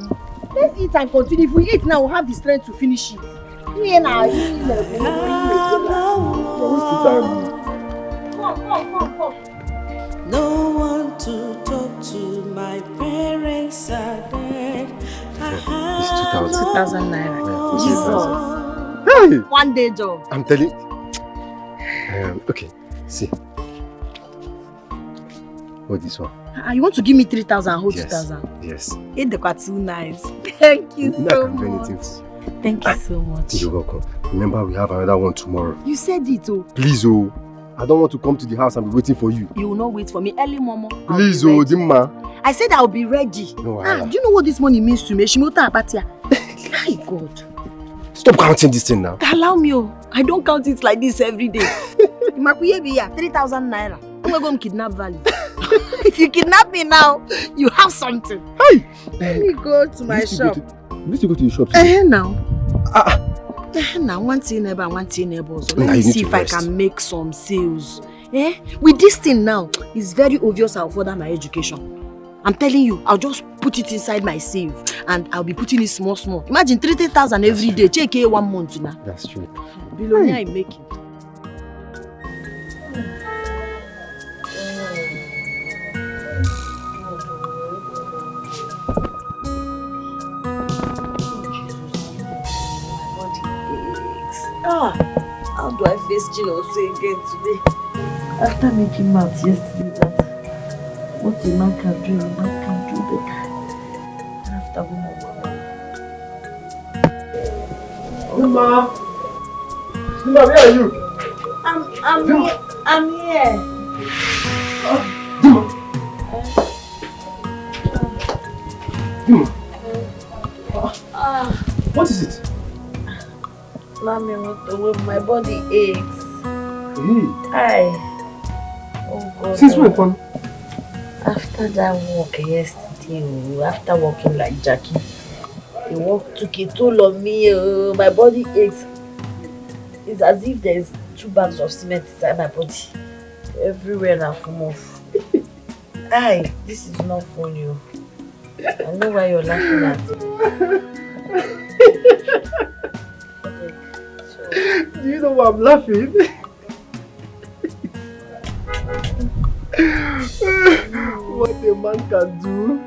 Let's eat and continue. If we eat now, we'll have the strength to finish it. Come. No one to talk to, my parents are dead. It's 2,000 naira. Jesus. Hey! One day job. I'm telling. Okay, see. Hold this one. You want to give me 3,000 and hold 2,000? Yes. It the quite too nice. Thank you so much. Thank you so much. You're welcome. Remember, we have another one tomorrow. You said it, oh. Please, oh. I don't want to come to the house and be waiting for you. You will not wait for me early, Momo. Please, oh, Dimma. I said I'll be ready. No, do you know what this money means to me? Shimota Apatia. My God. Stop counting this thing now. Allow me, oh. I don't count it like this every day. 3,000 naira. I'm going to kidnap Valley. If you kidnap me now, you have something. Hey! Let me go to my shop. You need to go to the shop. Now. Now, one thing neighbor. So let me see if I can make some sales. With this thing now, it's very obvious I'll further my education. I'm telling you, I'll just put it inside my save and I'll be putting it small. Imagine 30,000 every day. Check 1 month now. That's true. Billionaire I'm making. How do I face Chinonso again today? After making maths yesterday that what a man can do, a man can do better. After Dimma, where are you? I'm here. Dimma. What is it? Mommy, my body aches. Oh God. Since when, Fun? After that walk yesterday, after walking like Jackie, the walk took a toll on me. My body aches. It's as if there's 2 bags of cement inside my body. Everywhere now from off. This is not funny. I know why you're laughing at me. Do you know why I'm laughing? What a man can do,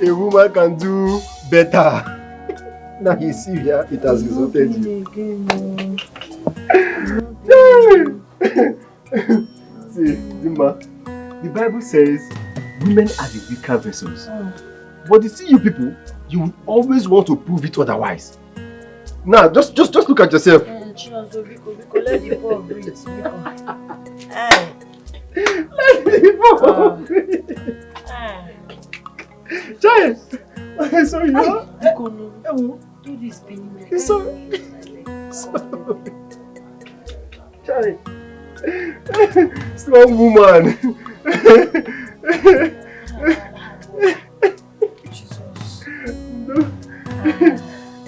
a woman can do better. Now you see here, it has resulted you. Ma, the Bible says women are the weaker vessels. But you see you people, you will always want to prove it otherwise. Now, just look at yourself. Let the poor breathe. Let the poor breathe. Child, sorry, you know? Do this thing. It's sorry. Child. Strong woman. Jesus. No.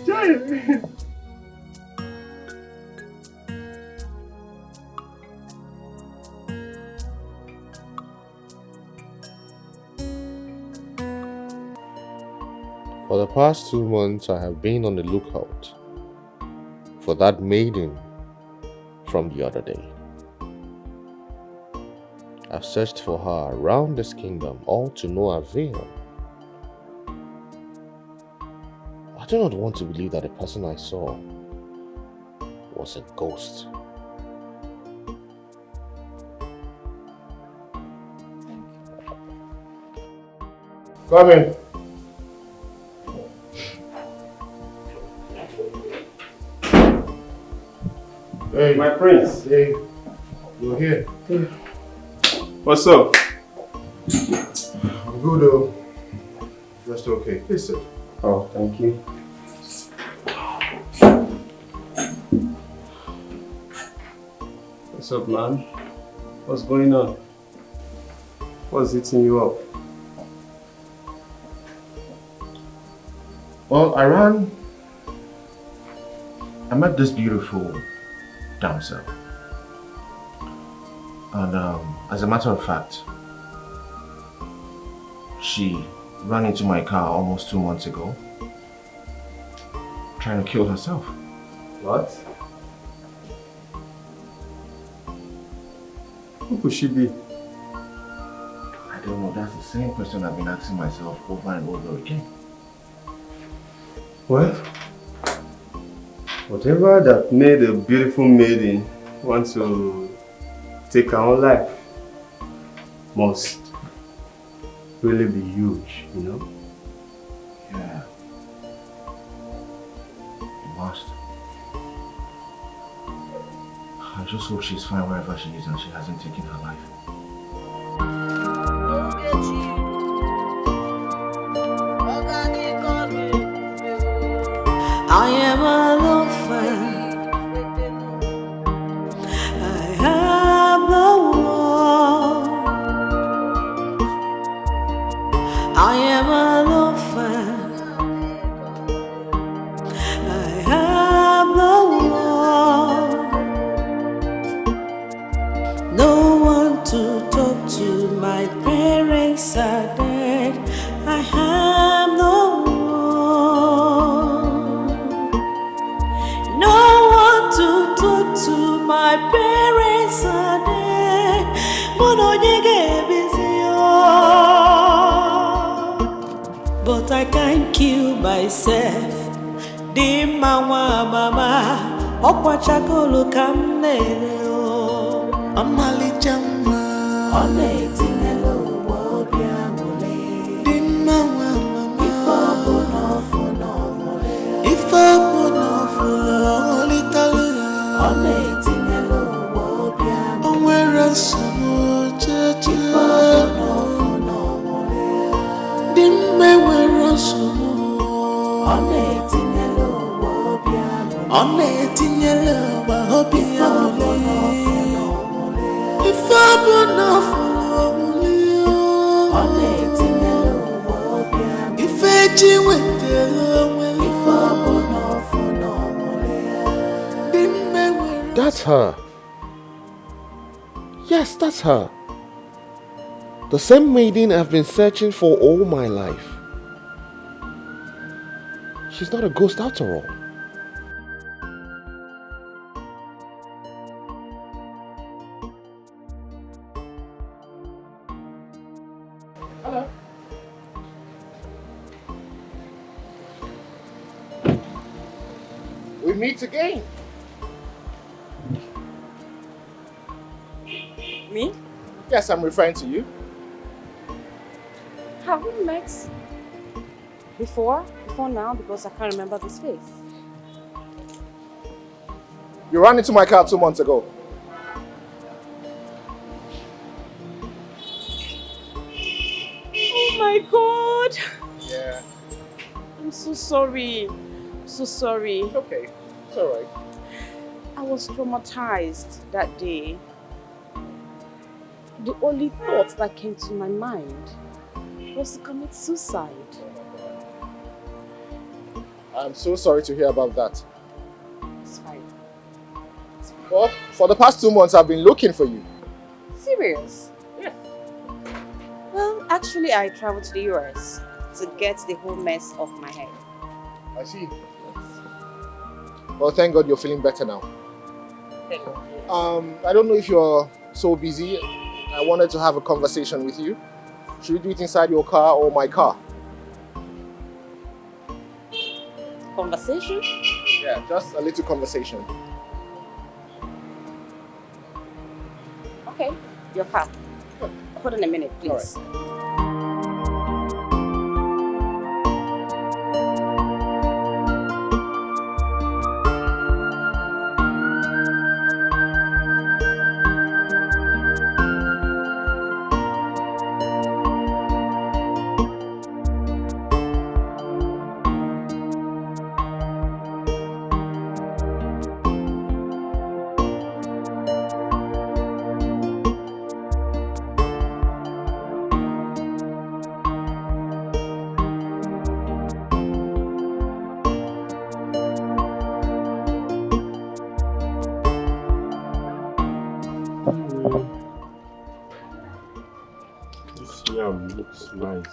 Child. For the past 2 months, I have been on the lookout for that maiden from the other day. I've searched for her around this kingdom, all to no avail. I do not want to believe that the person I saw was a ghost. Come in. Hey, my prince. Hey, you're here. What's up? I'm good though. Just okay. Please sit. Oh, thank you. What's up, man? What's going on? What's eating you up? Well, I met this beautiful damsel. And as a matter of fact, she ran into my car almost 2 months ago, trying to kill herself. What? Who could she be? I don't know. That's the same question I've been asking myself over and over again. Well, whatever that made a beautiful maiden want to take her own life must really be huge, you know? Yeah. It must. I just hope she's fine wherever she is and she hasn't taken her life. I am a loafer. I am the one. I am a loafer. I am the one. No one to talk to. My parents are dead. I am the one. No one to talk to. My parents are dead. But I can't kill myself. Di mama mama, okwachakolo kamnero. Amalijama, oletinelo wobiamole. Di mama mama, ifobono fono mole. Ifobono fono olitalu. Oletinelo wobiamole. Onwere samo cheche. Ifobono fono mole. Di mewere samo. Oletinelo wobiamole. Oletinelo wobiamole. Ifobono fono mole. Oletinelo wobiamole. Ifeji wetelo mole. Ifobono fono mole. Di mewere. That's her. Yes, that's her. The same maiden I've been searching for all my life. She's not a ghost after all. Hello. We meet again. Me? Yes, I'm referring to you. Have we met before now? Because I can't remember this face. You ran into my car 2 months ago. Oh my God! Yeah. I'm so sorry. So sorry. Okay, it's alright. I was traumatized that day. The only thought that came to my mind was to commit suicide. I'm so sorry to hear about that. It's fine. Well, for the past 2 months, I've been looking for you. Serious? Yeah. Well, actually, I traveled to the US to get the whole mess off my head. I see. Well, thank God you're feeling better now. Thank you. I don't know if you're so busy. I wanted to have a conversation with you. Should we do it inside your car or my car? Conversation? Yeah, just a little conversation. Okay, your car. Hold on a minute, please. All right. Looks nice.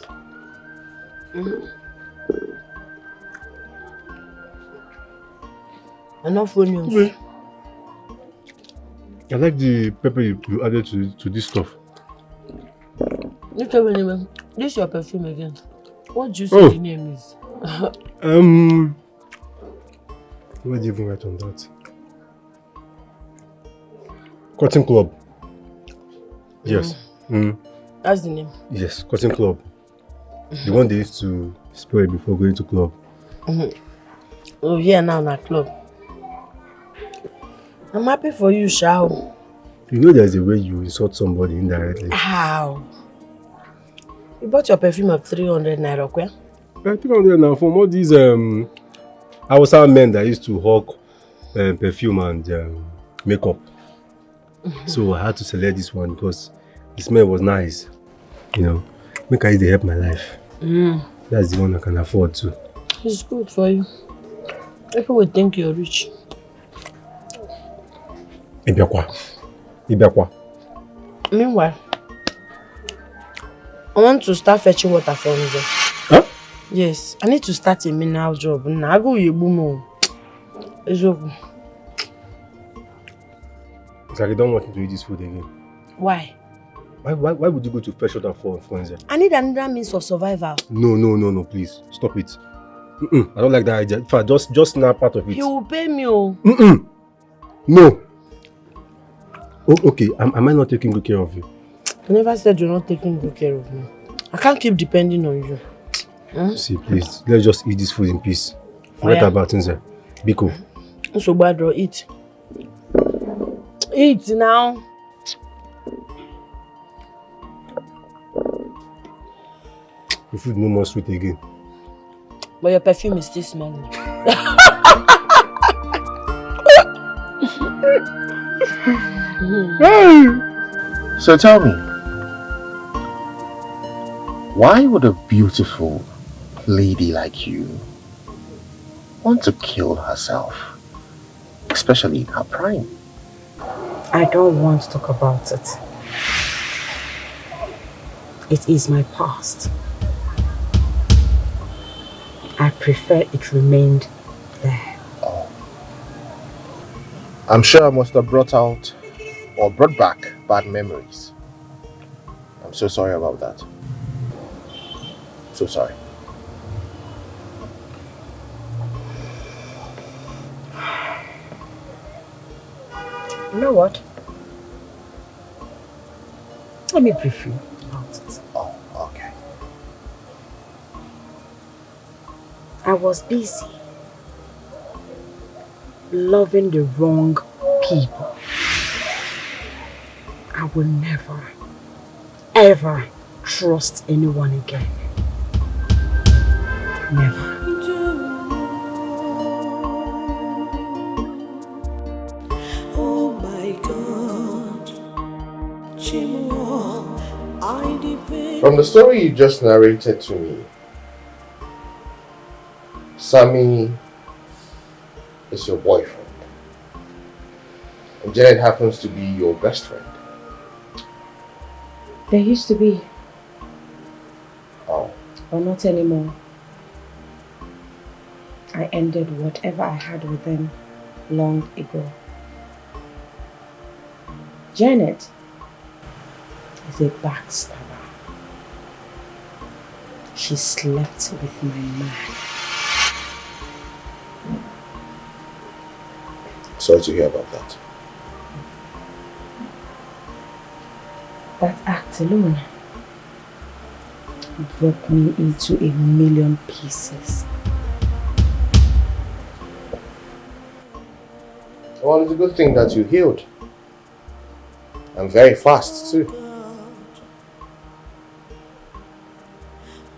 Enough onions. Okay. I like the pepper you added to this stuff. You tell me, this is your perfume again. What do you say the name is? What do you even write on that? Cotton Club. Yes. That's the name. Yes, Cotton Club. The one they used to spray before going to club. Oh, yeah, now in a club. I'm happy for you, Shao. You know there's a way you insult somebody indirectly. How? You bought your perfume at 300 naira, okay? 300 now from all these Hausa men that used to hawk perfume and makeup. So I had to select this one because the smell was nice. You know, make I help my life. That's the one I can afford too. It's good for you. People will think you're rich. Ibiakwa. Meanwhile, I want to start fetching water from there. Huh? Yes, I need to start a mineral job. I go Yebumo. It's okay. It's like I don't want you to eat this food again. Why? Why would you go to fetch water for Fonzie? I need another means of survival. No, please. Stop it. I don't like that idea. In fact, just snap part of it. You will pay me. Oh. No. Oh, okay, am I not taking good care of you? I never said you're not taking good care of me. I can't keep depending on you. See, please, let's just eat this food in peace. Forget about things. Biko. So bad, bro. Eat. Eat now. The food no more sweet again. But your perfume is still smelling. So tell me, why would a beautiful lady like you want to kill herself, especially in her prime? I don't want to talk about it. It is my past. I prefer it remained there. Oh. I'm sure I must have brought out or brought back bad memories. I'm so sorry about that. So sorry. You know what? Let me brief you about it. Oh, okay. I was busy loving the wrong people. I will never, ever trust anyone again. Never. Oh my God, Chimo, I depend. From the story you just narrated to me, Sammy is your boyfriend. And Janet happens to be your best friend. There used to be. Oh. But not anymore. I ended whatever I had with them long ago. Janet is a backstabber. She slept with my man. Sorry to hear about that. That act alone broke me into a million pieces. Well, it's a good thing that you healed. And very fast too.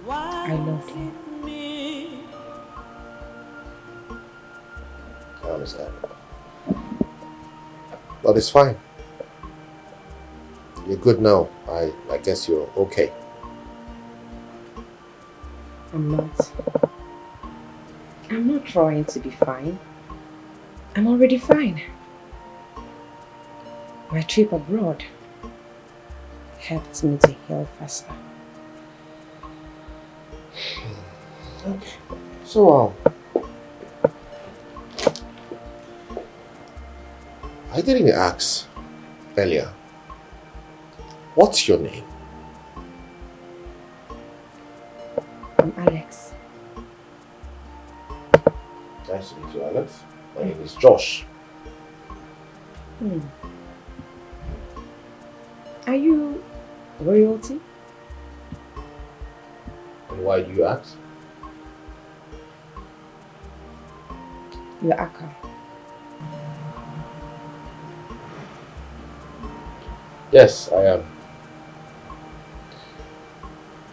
I love you. I understand. But it's fine. You're good now. I guess you're okay. I'm not trying to be fine. I'm already fine. My trip abroad helped me to heal faster. Okay. So, I didn't ask earlier. What's your name? I'm Alex. Nice to meet you, Alex. My name is Josh. Are you royalty? And why do you ask? You're Aka. Yes, I am.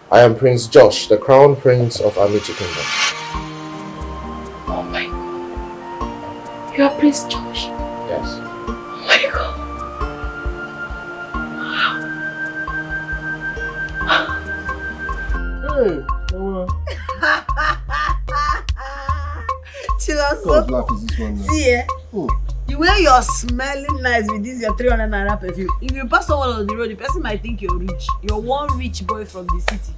I am Prince Josh, the Crown Prince of Amici Kingdom. Oh my God. You are Prince Josh? Yes. Oh my God. Hey, Chillax. what laugh is this one now? See, the way you're smelling nice with this your 300 naira perfume. If you pass someone on the road, the person might think you're rich. You're one rich boy from the city.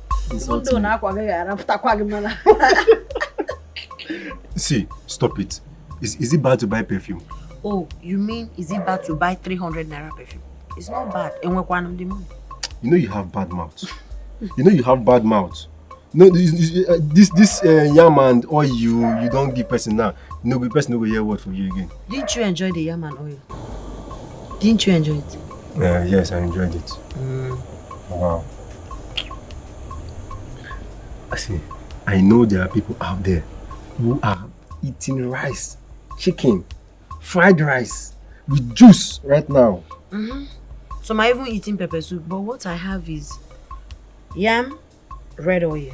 See, stop it. Is it bad to buy perfume? Oh, you mean is it bad to buy 300 naira perfume? It's not bad. And we're one of the money. You know you have bad mouth. You know you have bad mouth. No, this yam and oil you don't give person now. No, the person will hear word from you again. Didn't you enjoy the yam and oil? Didn't you enjoy it? Yes, I enjoyed it. Wow. See, I know there are people out there who are eating rice, chicken, fried rice with juice right now. So I'm even eating pepper soup, but what I have is yam, red oil,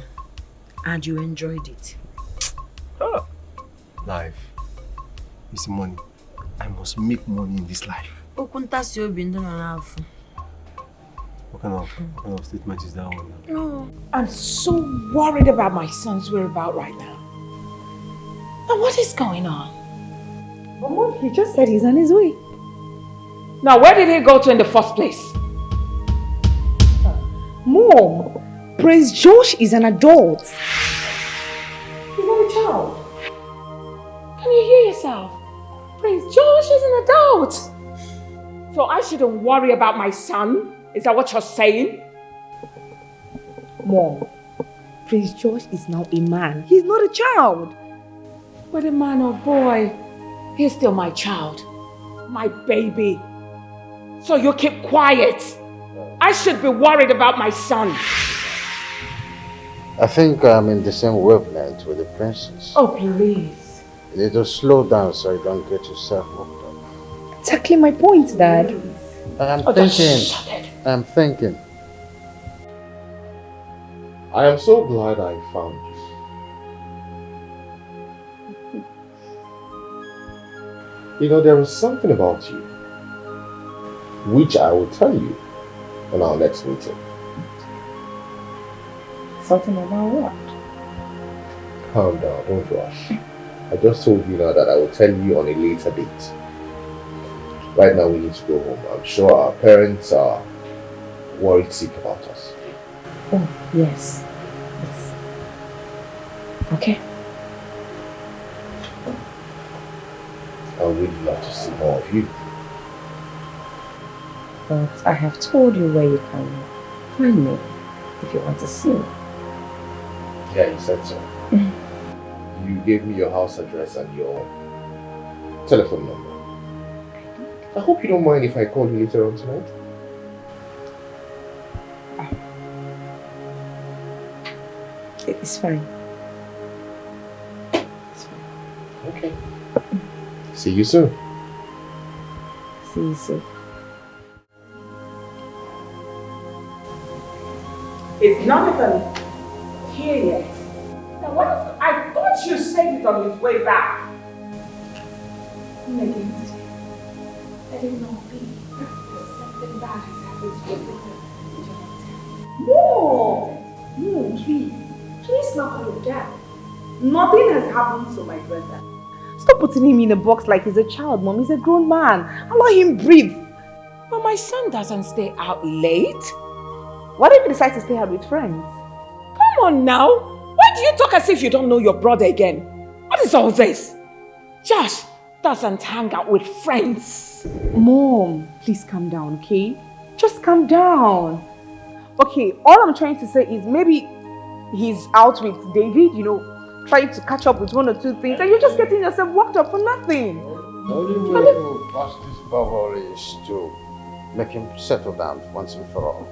and you enjoyed it. Life is money. I must make money in this life. What kind of statement is that one now? No. I'm so worried about my son's whereabouts right now. Now what is going on? But Mom, he just said he's on his way. Now where did he go to in the first place? Mom, Prince Josh is an adult. He's not a child. Can you hear yourself? Prince Josh is an adult. So I shouldn't worry about my son? Is that what you're saying? Mom, Prince Josh is now a man. He's not a child. Whether man or boy, he's still my child. My baby. So you keep quiet. I should be worried about my son. I think I'm in the same wavelength with the princess. Oh, please. You need to slow down so you don't get yourself worked up. Exactly my point, Dad. I'm just thinking. shut it. I'm thinking. I am so glad I found you. You know, there is something about you which I will tell you in our next meeting. Something about what? Calm down, don't rush. I just told you now that I will tell you on a later date. Right now we need to go home. I'm sure our parents are worried sick about us. Oh, yes. Okay. I would really love to see more of you. But I have told you where you can find me if you want to see me. Yeah, you said so. You gave me your house address and your telephone number. I hope you don't mind if I call you later on tonight. It's fine. Okay. See you soon. See you soon. It's not even here yet. Now what is, I thought you said it on his way back. Megan, I didn't know something bad has happened to your brother. No! No, please. Please not call him dad. Nothing has happened to my brother. Stop putting him in a box like he's a child, Mom. He's a grown man. Allow him breathe. But my son doesn't stay out late. What if he decides to stay out with friends? Come on now. Why do you talk as if you don't know your brother again? What is all this? Josh doesn't hang out with friends. Mom, please calm down, okay? Just calm down. Okay, all I'm trying to say is maybe he's out with David, you know, trying to catch up with one or two things, and you're just getting yourself worked up for nothing. The only way to bust this bubble is to make him settle down once and for all.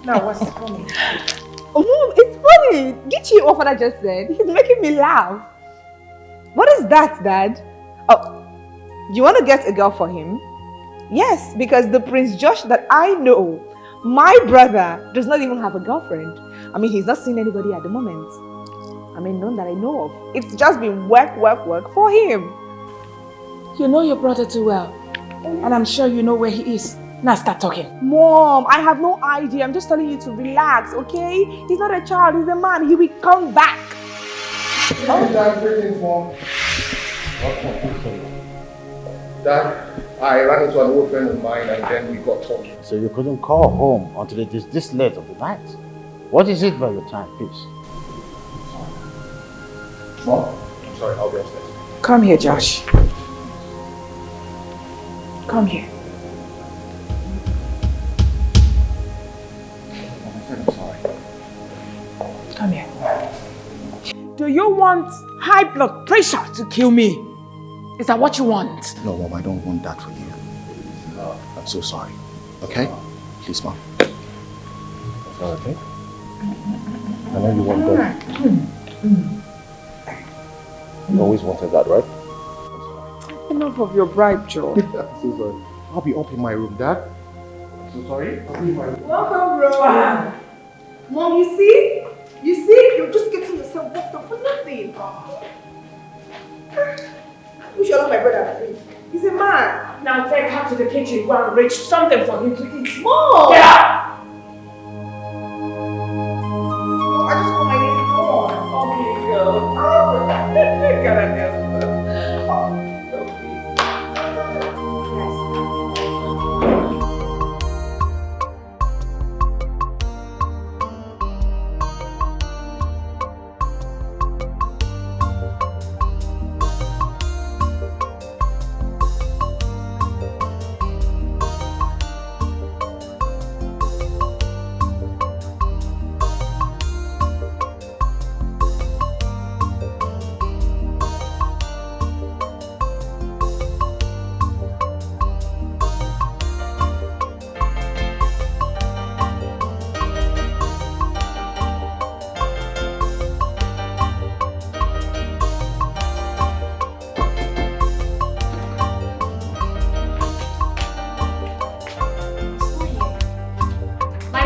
Now, what's funny? Mom, it's funny. Get you off what I just said. He's making me laugh. What is that, Dad? Oh, you want to get a girl for him? Yes, because the Prince Josh that I know, my brother, does not even have a girlfriend. I mean, he's not seen anybody at the moment. I mean, none that I know of. It's just been work for him. You know your brother too well. And I'm sure you know where he is. Now start talking. Mom, I have no idea. I'm just telling you to relax, okay? He's not a child, he's a man. He will come back. How is that waiting for? Dad, I ran into an old friend of mine and then we got talking. So you couldn't call home until it is this late of the night? What is it by your time, please? Mom, I'm sorry, I'll be upstairs. Come here, Josh. Come here. I'm sorry. Come here. Do you want high blood pressure to kill me? Is that what you want? No, Mom, I don't want that for you. I'm so sorry. Okay? Please, Mom. It's not okay? I know you want that. You always wanted that, right? Enough of your bribe, Joe. I'm so sorry. I'll be up in my room, Dad. I'm so sorry. I'll be in my room. Welcome, bro. Mom, you see? You see? You're just getting yourself worked up for nothing. You should love my brother. He's a man. Now take her to the kitchen. Go and reach something for him to eat. Mom! Get up! I just want my name to go on. Okay, girl. Oh, God, I never.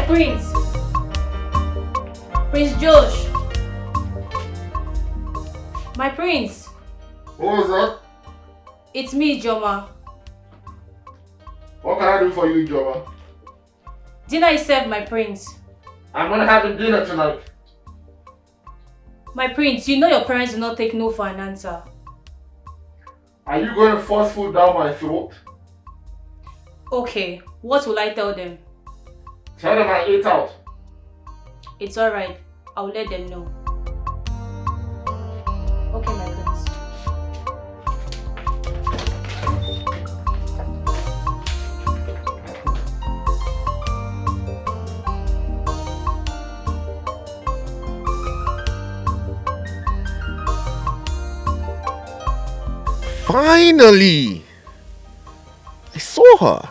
prince. Prince Josh. My prince. What was that? It's me, Joma. What can I do for you, Joma? Dinner is served, my prince. I'm not having dinner tonight. My prince, you know your parents do not take no for an answer. Are you going to force food down my throat? Okay, what will I tell them? Tell them I ate out. It's alright. I'll let them know. Okay, my prince. Finally! I saw her.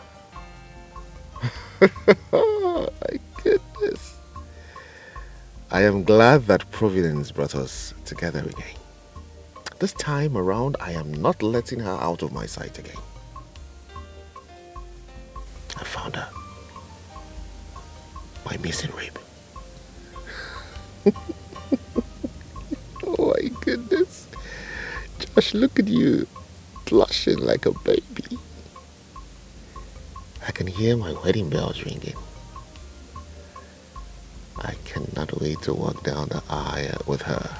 My goodness. I am glad that Providence brought us together again. This time around, I am not letting her out of my sight again. I found her. My missing rib. Oh my goodness. Josh, look at you. Blushing like a baby. I can hear my wedding bells ringing. I cannot wait to walk down the aisle with her.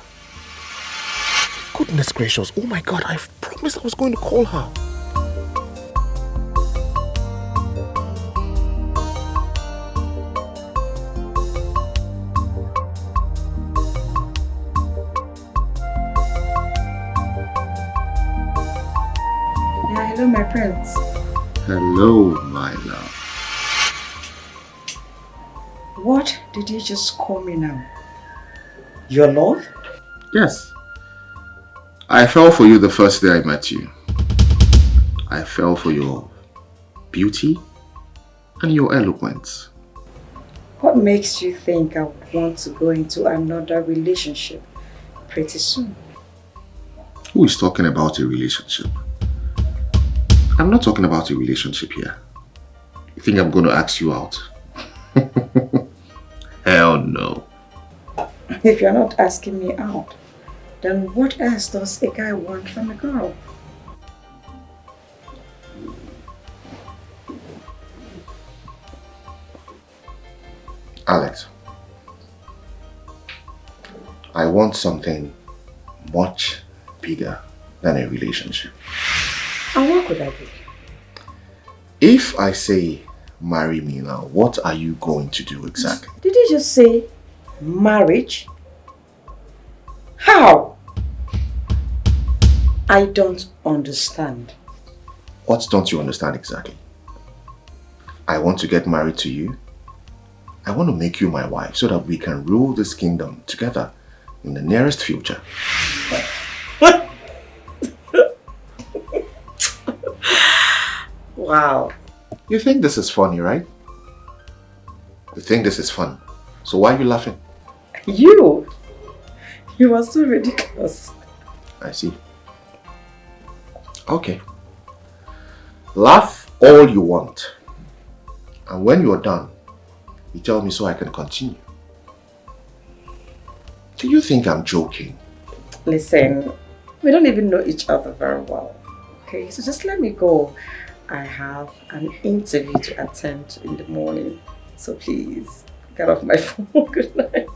Goodness gracious, oh my God, I promised I was going to call her. Yeah, hello, my prince. Hello, my love. What did you just call me now? Your love? Yes. I fell for you the first day I met you. I fell for your beauty and your eloquence. What makes you think I would want to go into another relationship pretty soon? Who is talking about a relationship? I'm not talking about a relationship here. You think I'm going to ask you out? Hell no. If you're not asking me out, then what else does a guy want from a girl? Alex, I want something much bigger than a relationship. And what could that be? If I say marry me now, what are you going to do exactly? Did you just say marriage? How? I don't understand. What don't you understand exactly? I want to get married to you. I want to make you my wife so that we can rule this kingdom together in the nearest future. Wow. You think this is funny, right? You think this is fun. So why are you laughing? You are so ridiculous. I see. Okay. Laugh all you want. And when you're done, you tell me so I can continue. Do you think I'm joking? Listen, we don't even know each other very well. Okay, so just let me go. I have an interview to attend in the morning. So please, get off my phone. Good night.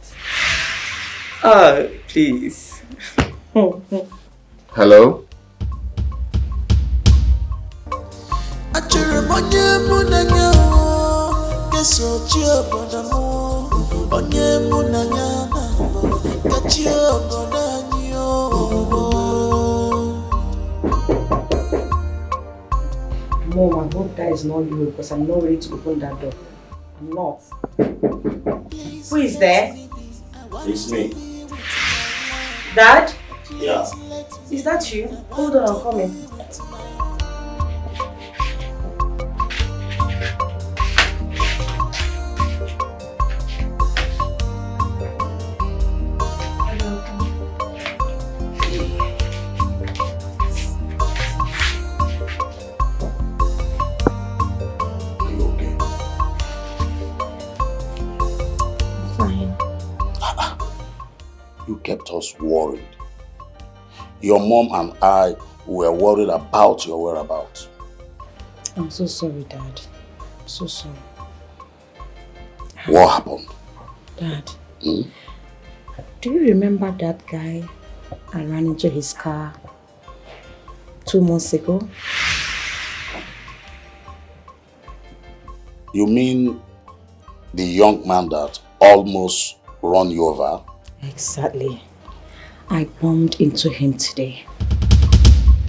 Oh, please. Hello? Mom, I hope that is not you because I'm not ready to open that door. I'm not. Who is there? It's me. Dad? Yeah. Is that you? Hold on, I'm coming. us worried. Your mom and I were worried about your whereabouts. I'm so sorry, Dad. I'm so sorry. What happened? Dad, do you remember that guy I ran into his car 2 months ago? You mean the young man that almost ran you over? Exactly. I bumped into him today.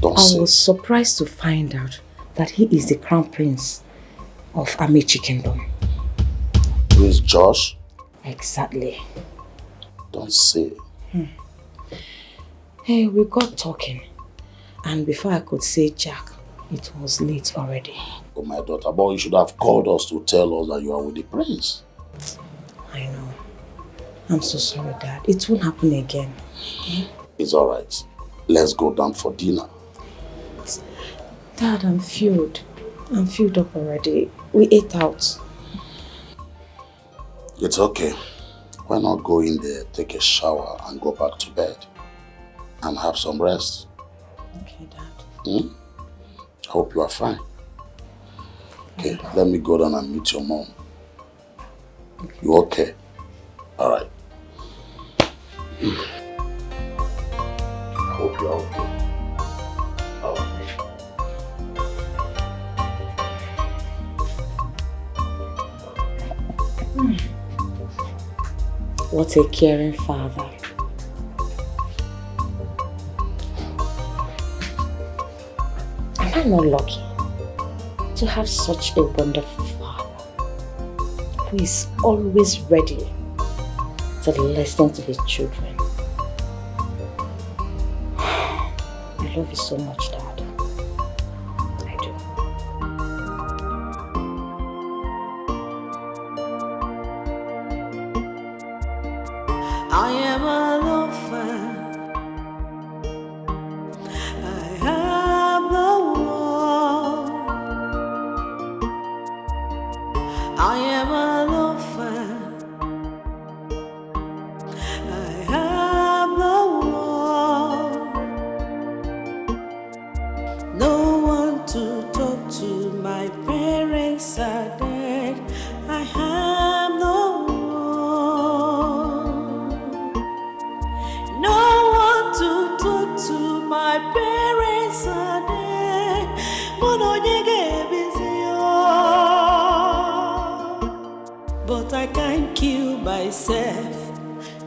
I was surprised to find out that he is the crown prince of Amici Kingdom. Prince Josh? Exactly. Don't say. Hey, we got talking. And before I could say Jack, it was late already. Oh, my daughter, but you should have called us to tell us that you are with the prince. I know. I'm so sorry, Dad. It won't happen again. It's alright. Let's go down for dinner. Dad, I'm filled. I'm filled up already. We ate out. It's okay. Why not go in there, take a shower and go back to bed and have some rest? Okay, Dad. Hope you are fine. Okay, let me go down and meet your mom. Okay. You okay? Alright. I hope you are okay. What a caring father. Am I not lucky to have such a wonderful father who is always ready to listen to his children? I love you so much, Dad. I do. I am an orphan. I am the one. I am an orphan. I am the one. No one to talk to. My parents are dead. I am the one. No one to talk to. My parents are dead. But I can't kill myself.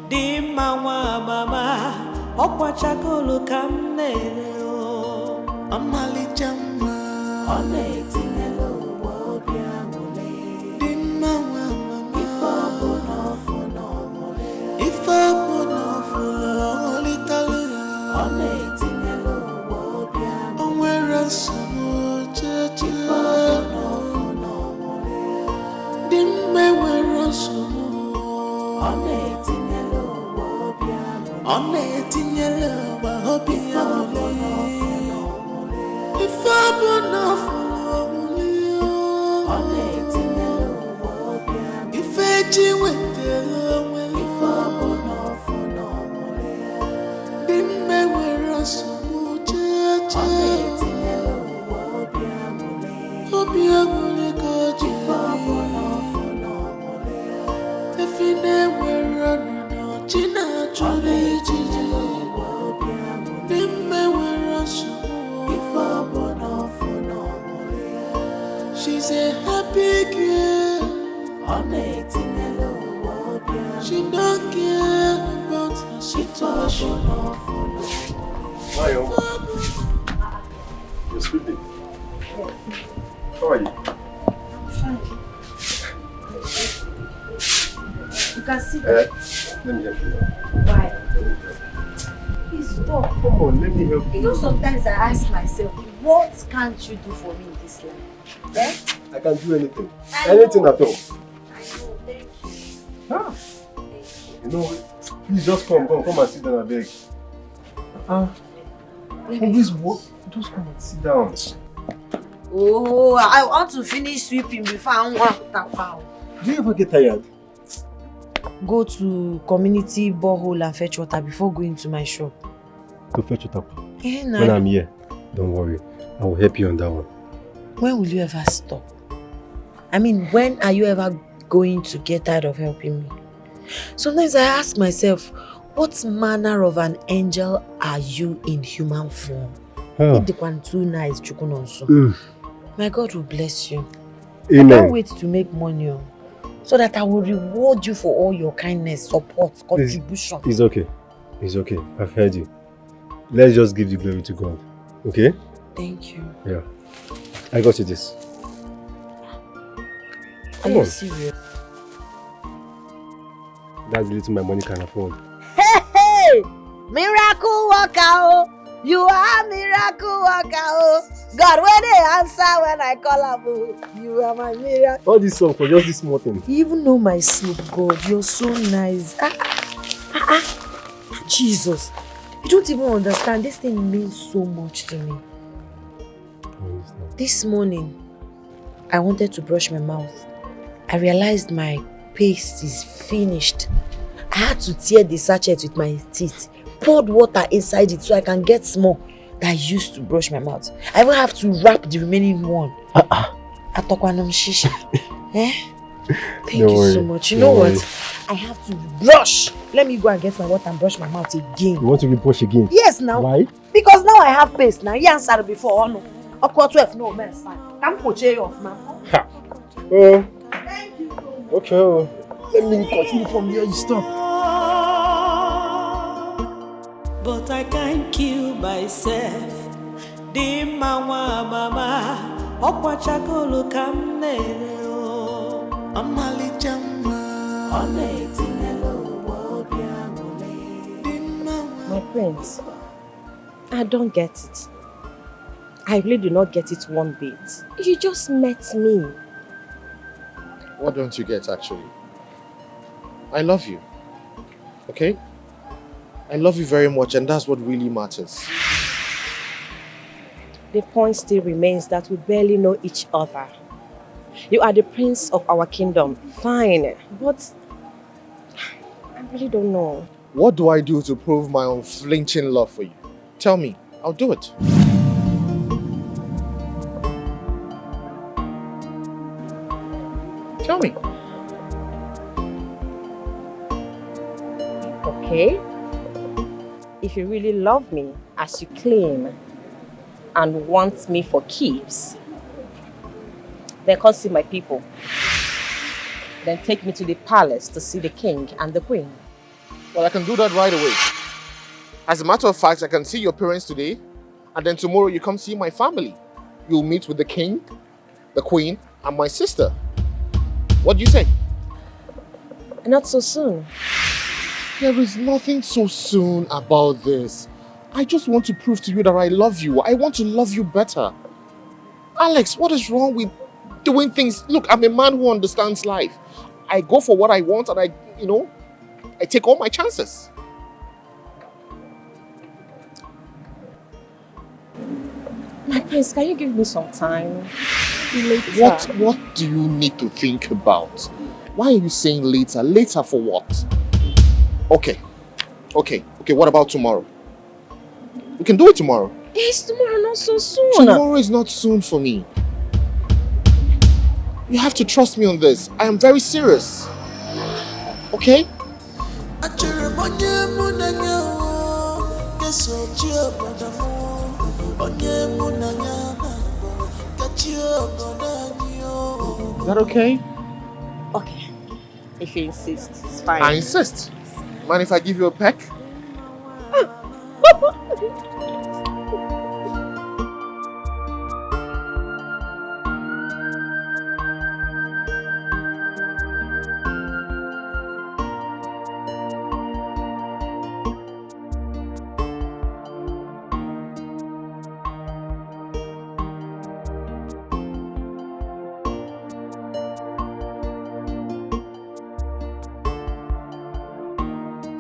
Di mama mama, okwachakolo kamnere o. Amali jama, onetinelo wobiamole. Di mama mama, ifobono fono mole. Ifobono fono little. Onetinelo wobiamole. Onwere sumo cheche. Ifobono fono mole. Di mewere sumo. Onetinelo wobiamole. Onetinelo wobiamole. Ifobono fono mole. Onetinelo wobiamole. Ifeji wetelo mole. Ifobono fono mole. Di mewere sumo cheche. Onetinelo wobiamole. Wobiamole koji. Ifobono fono mole. Efine were no china churi chiji. Di mewere sumo. Ifobono fono mole. She's a happy girl. Onetinelo wobiamole. She don't care about her situation. Mayo, you're sleeping. How are you? Fine. You can see. Let me help you. Why? Please stop. Come on, let me help you. You know, sometimes I ask myself, what can't you do for me in this life? Eh? I can do anything. Anything at all. I know, thank you. Ah. You know, please just come and sit down, I beg. Always walk. Just come and sit down. Oh, I want to finish sweeping before I want to tap out. Do you ever get tired? go to community borehole and fetch water before going to my shop. To fetch water? Eh, when I'm here, don't worry. I will help you on that one. When will you ever stop? I mean, when are you ever going to get tired of helping me? Sometimes I ask myself, what manner of an angel are you in human form? Too nice, My God will bless you. Amen. I can't wait to make money so that I will reward you for all your kindness, support, contribution. It's okay. It's okay. I've heard you. Let's just give the glory to God. Okay? Thank you. Yeah. I got you this. Are you serious? That's the little my money can afford. Hey! Miracle worker, oh! You are miracle worker, oh! God, when they answer when I call up, you are my miracle. All this song for just this small thing. You even know my soup, God. You're so nice. Jesus. You don't even understand. This thing means so much to me. This morning, I wanted to brush my mouth. I realized my paste is finished. I had to tear the sachet with my teeth, poured water inside it so I can get small that I used to brush my mouth. I even have to wrap the remaining one. Atokwanam shisha. Thank you so much. You know what? I have to brush. Let me go and get my water and brush my mouth again. You want to brush again? Yes, now. Why? Because now I have paste. Now you answered before. No. Up 12, no mess. Come poach off, man. Oh. Okay. Let me continue from here. You stop. But I can't kill myself. The mama, okwa chakolo kamnero. Amali jama. My prince, I don't get it. I really do not get it one bit. You just met me. What don't you get, actually? I love you. Okay? I love you very much, and that's what really matters. The point still remains that we barely know each other. You are the prince of our kingdom. Fine, but I really don't know. What do I do to prove my unflinching love for you? Tell me. I'll do it. Tell me. Okay? If you really love me as you claim and want me for keeps, then come see my people. Then take me to the palace to see the king and the queen. Well, I can do that right away. As a matter of fact, I can see your parents today, and then tomorrow you come see my family. You'll meet with the king, the queen, and my sister. What do you say? Not so soon. There is nothing so soon about this. I just want to prove to you that I love you. I want to love you better. Alex, what is wrong with doing things? Look, I'm a man who understands life. I go for what I want and I take all my chances. My prince, can you give me some time? Later. What do you need to think about? Why are you saying later? Later for what? Okay, what about tomorrow? We can do it tomorrow. It's tomorrow, not so soon. Tomorrow is not soon for me. You have to trust me on this. I am very serious. Okay? Is that okay? Okay. If you insist, it's fine. I insist. Mind if I give you a peck?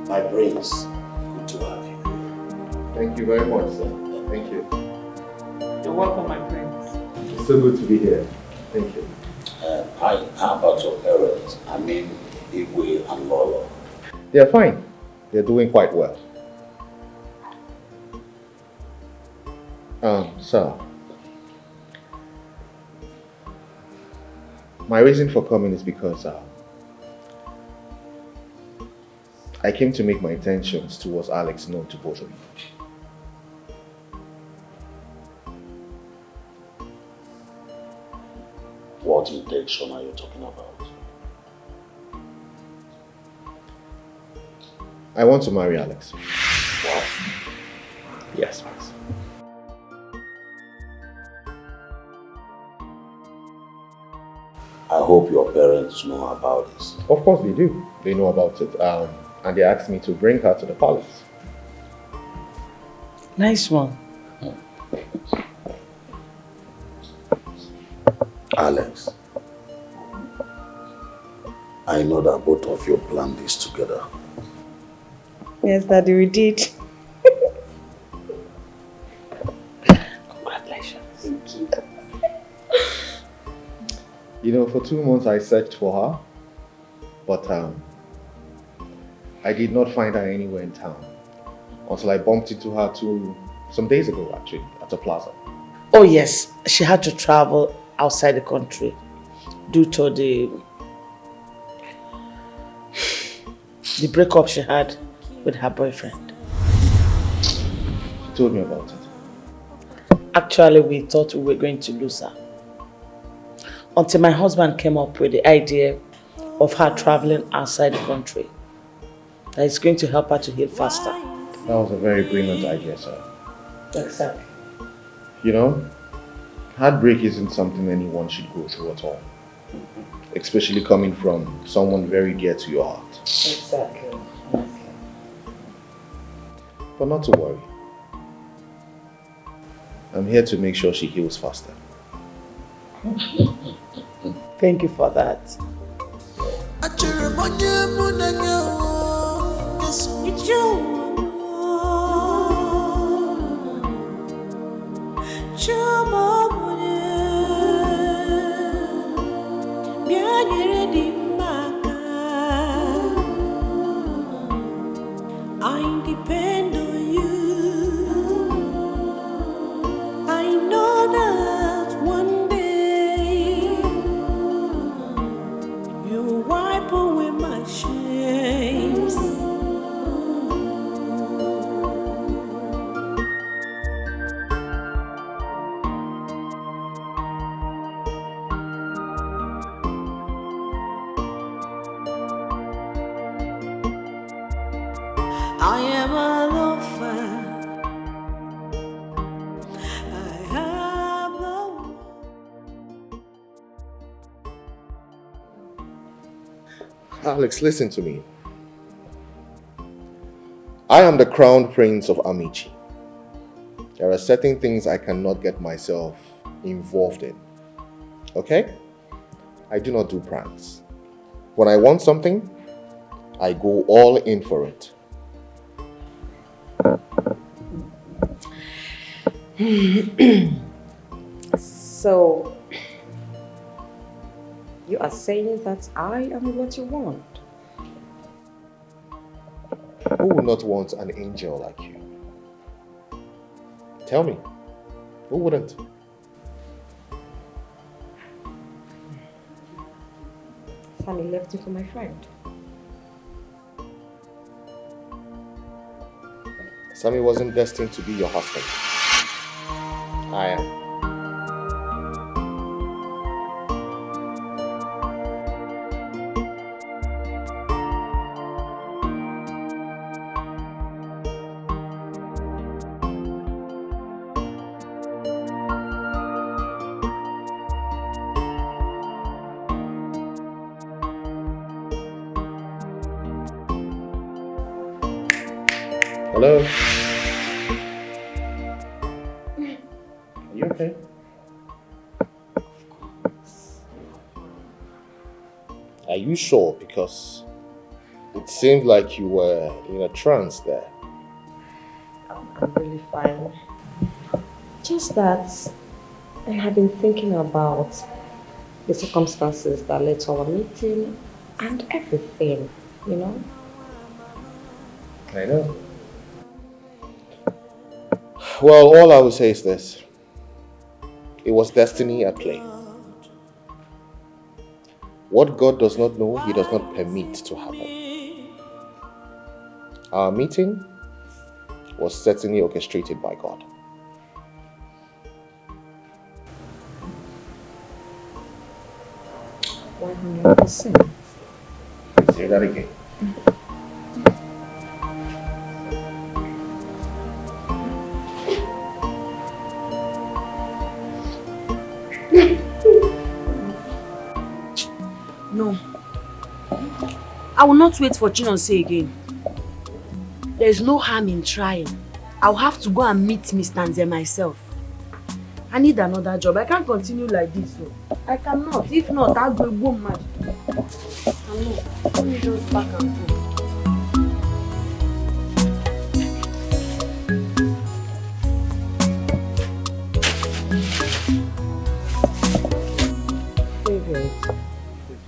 My prince, good to have you. Thank you very much, sir. Thank you. You're welcome, my prince. It's so good to be here. Thank you. How about your parents? I mean, Igwe and Lola? They're fine. They're doing quite well. Sir, my reason for coming is because I came to make my intentions towards Alex known to both of you. What intention are you talking about? I want to marry Alex. Wow. Yes, please. I hope your parents know about this. Of course they do. They know about it. And they asked me to bring her to the palace. Nice one. Alex, I know that both of you planned this together. Yes, Daddy, we did. Congratulations. Thank you. You know, for 2 months I searched for her, but I did not find her anywhere in town until I bumped into her some days ago, actually, at a plaza. Oh yes, she had to travel outside the country due to the breakup she had with her boyfriend. She told me about it. Actually, we thought we were going to lose her until my husband came up with the idea of her traveling outside the country. That is going to help her to heal faster. That was a very brilliant idea, sir. Exactly. You know, heartbreak isn't something anyone should go through at all. Especially coming from someone very dear to your heart. Exactly. But not to worry. I'm here to make sure she heals faster. Thank you for that. I depend on you. I know that one day you'll wipe away my shames. I am a loafer. I have no. Alex, listen to me. I am the crown prince of Amici. There are certain things I cannot get myself involved in. Okay? I do not do pranks. When I want something, I go all in for it. So, you are saying that I am what you want? Who would not want an angel like you? Tell me, who wouldn't? Sammy left you for my friend. Sammy wasn't destined to be your husband. I am. Hello? Are you okay? Are you sure? Because it seemed like you were in a trance there. I'm really fine. Just that I have been thinking about the circumstances that led to our meeting and everything, you know? I know. Well, all I will say is this. It was destiny at play. What God does not know, He does not permit to happen. Our meeting was certainly orchestrated by God. 100%. Say that again. No. I will not wait for Chinonso again. There is no harm in trying. I'll have to go and meet Mr. Nze myself. I need another job. I can't continue like this. So. I cannot. If not, I'll go mad. I know. Let me just back and forth. David,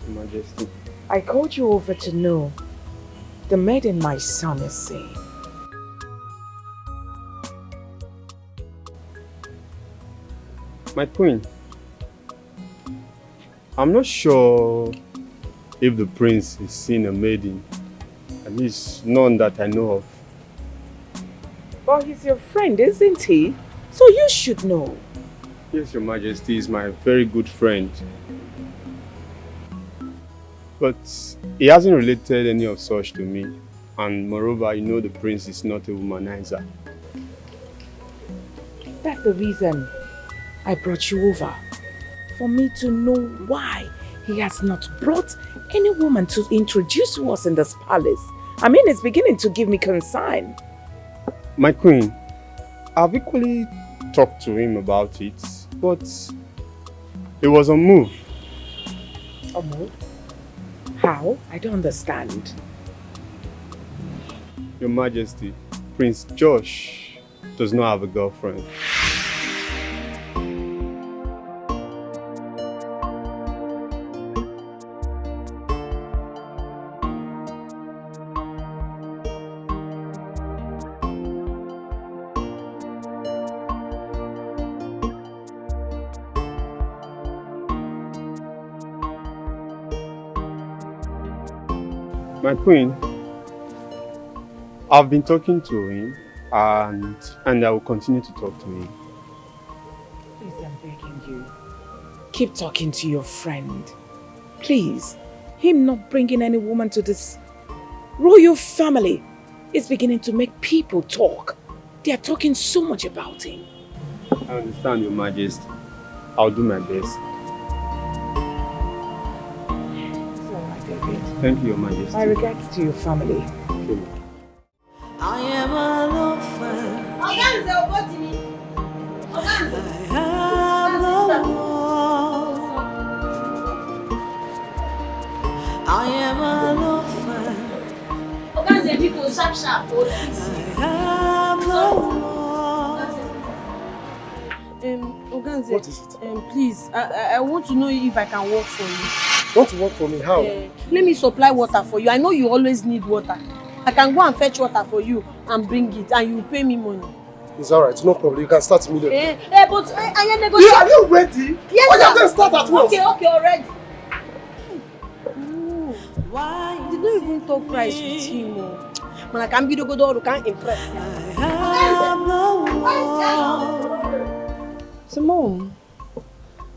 Your Majesty. I called you over to know the maiden my son is seeing. My queen, I'm not sure if the prince is seeing a maiden. At least none that I know of. Well, he's your friend, isn't he? So you should know. Yes, Your Majesty, he's my very good friend. But he hasn't related any of such to me. And moreover, you know the prince is not a womanizer. That's the reason I brought you over. For me to know why he has not brought any woman to introduce to us in this palace. I mean, it's beginning to give me concern. My queen, I've equally talked to him about it, but it was a move. A move? How? I don't understand. Your Majesty, Prince Josh does not have a girlfriend. My queen, I've been talking to him and I will continue to talk to him. Please, I'm begging you. Keep talking to your friend. Please. Him not bringing any woman to this royal family is beginning to make people talk. They are talking so much about him. I understand, Your Majesty. I'll do my best. Thank you, Your Majesty. My regards to your family. Okay. I am an orphan. I am the one. I am an orphan. Oganze, people, sharp. I am the Oganze, what is it? Please, I want to know if I can work for you. Want to work for me? How? Let me supply water for you. I know you always need water. I can go and fetch water for you and bring it, and you pay me money. It's alright, no problem. You can start immediately. But I am negotiating. Are you ready? Yes, sir. sir. Then start at once. Okay, already. Why? Did not even talk price with him. Man, I can't be the good or can't impress. So, Mom,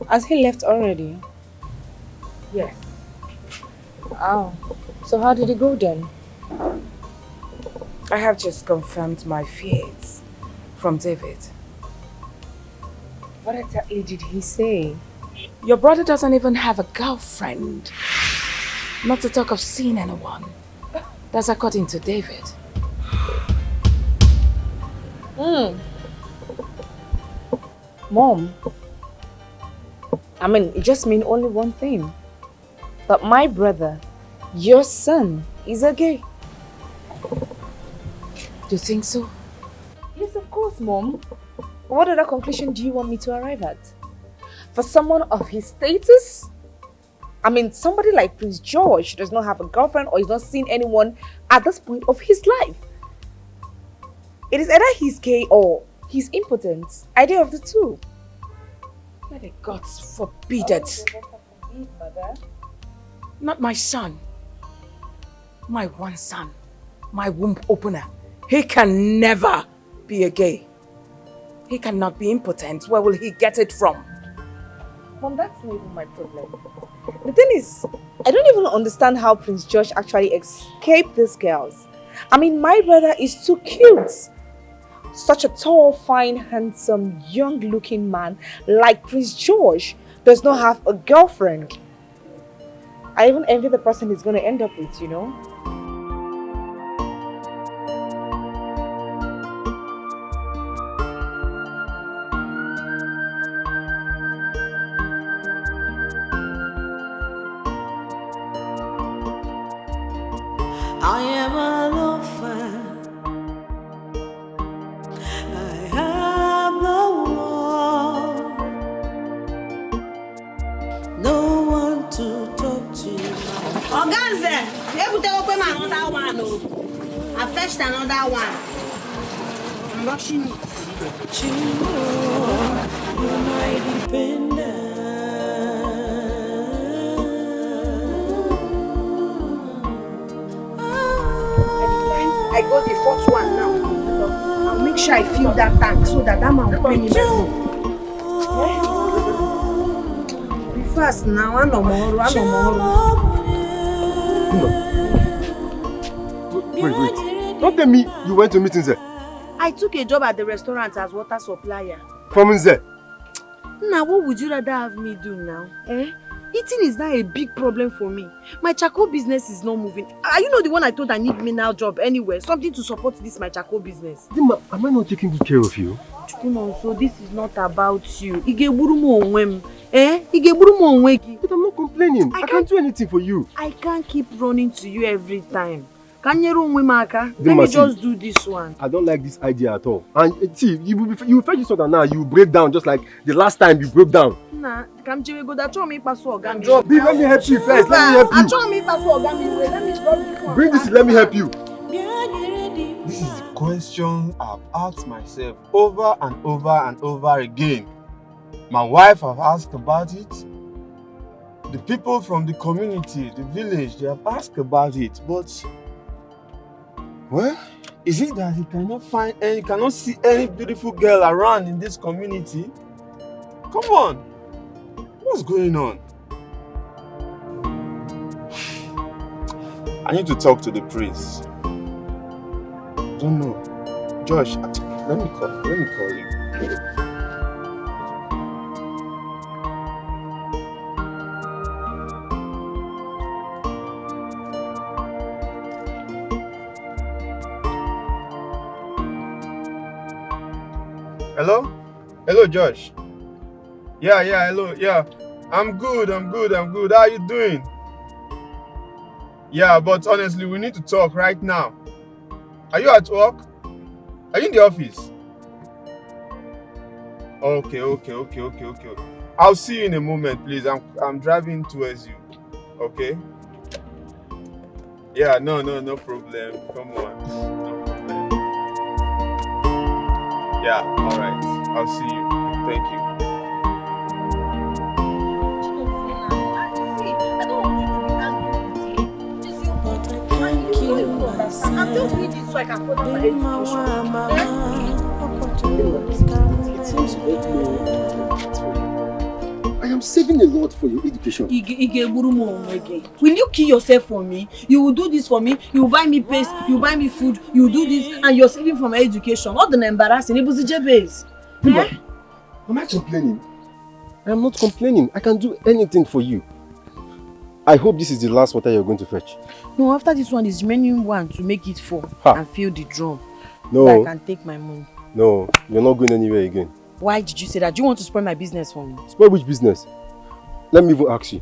has he left already? Yes. Oh, so how did he go then? I have just confirmed my fears from David. What exactly did he say? Your brother doesn't even have a girlfriend. Not to talk of seeing anyone. That's according to David. Mom, I mean, it just means only one thing. That my brother, your son, is a gay. Do you think so? Yes, of course, Mom. What other conclusion do you want me to arrive at? For someone of his status? I mean, somebody like Prince George does not have a girlfriend or is not seeing anyone at this point of his life. It is either he's gay or he's impotent. Either of the two. May the gods forbid it. Not my son. My one son. My womb opener. He can never be a gay. He cannot be impotent. Where will he get it from? Mom, that's not even my problem. The thing is, I don't even understand how Prince George actually escaped these girls. I mean, my brother is too cute. Such a tall, fine, handsome, young-looking man like Prince George does not have a girlfriend. I even envy the person he's going to end up with, you know? I am a loafer. I am the one. No one to talk to. Organze, you tell open another one. I fetched another one. I'm rushing it. You know, you're my dependent. I got the fourth one now. I'll make sure I fill that tank so that man will pay me back home. Be fast now, I no more. Wait. Don't tell me you went to meetings there. I took a job at the restaurant as water supplier. From there? Now, what would you rather have me do now? Eating is not a big problem for me. My charcoal business is not moving. Are you not the one I told I need menial job anyway? Something to support this my charcoal business. Dima, am I not taking good care of you? So this is not about you. But I'm not complaining. I can't do anything for you. I can't keep running to you every time. Let me just do this one. I don't like this idea at all. And see, you fetch this order now, you break down just like the last time you broke down. Nah, let me help you first. Let me help you. Bring this, let me help you. This is the question I've asked myself over and over and over again. My wife have asked about it. The people from the community, the village, they have asked about it, but well, is it that he cannot see any beautiful girl around in this community? Come on, what's going on? I need to talk to the prince. Don't know. Josh, let me call you. Hello, Josh. Yeah, hello, yeah. I'm good. How are you doing? Yeah, but honestly, we need to talk right now. Are you at work? Are you in the office? Okay. I'll see you in a moment, please. I'm driving towards you. Okay? Yeah, no problem. Come on. No problem. Yeah, alright. I'll see you. Thank you. I'm just doing this so I can follow my I am saving a lot for your education. Will you kill yourself for me? You will do this for me, you will buy me paste, you will buy me food, you will do this, and you're saving for my education. What the embarrassing? It was a base. Am I complaining? I am not complaining. I can do anything for you. I hope this is the last water you're going to fetch. No, after this one is remaining one to make it full and fill the drum. No. So I can take my money. No, you're not going anywhere again. Why did you say that? Do you want to spoil my business for me? Spoil which business? Let me even ask you.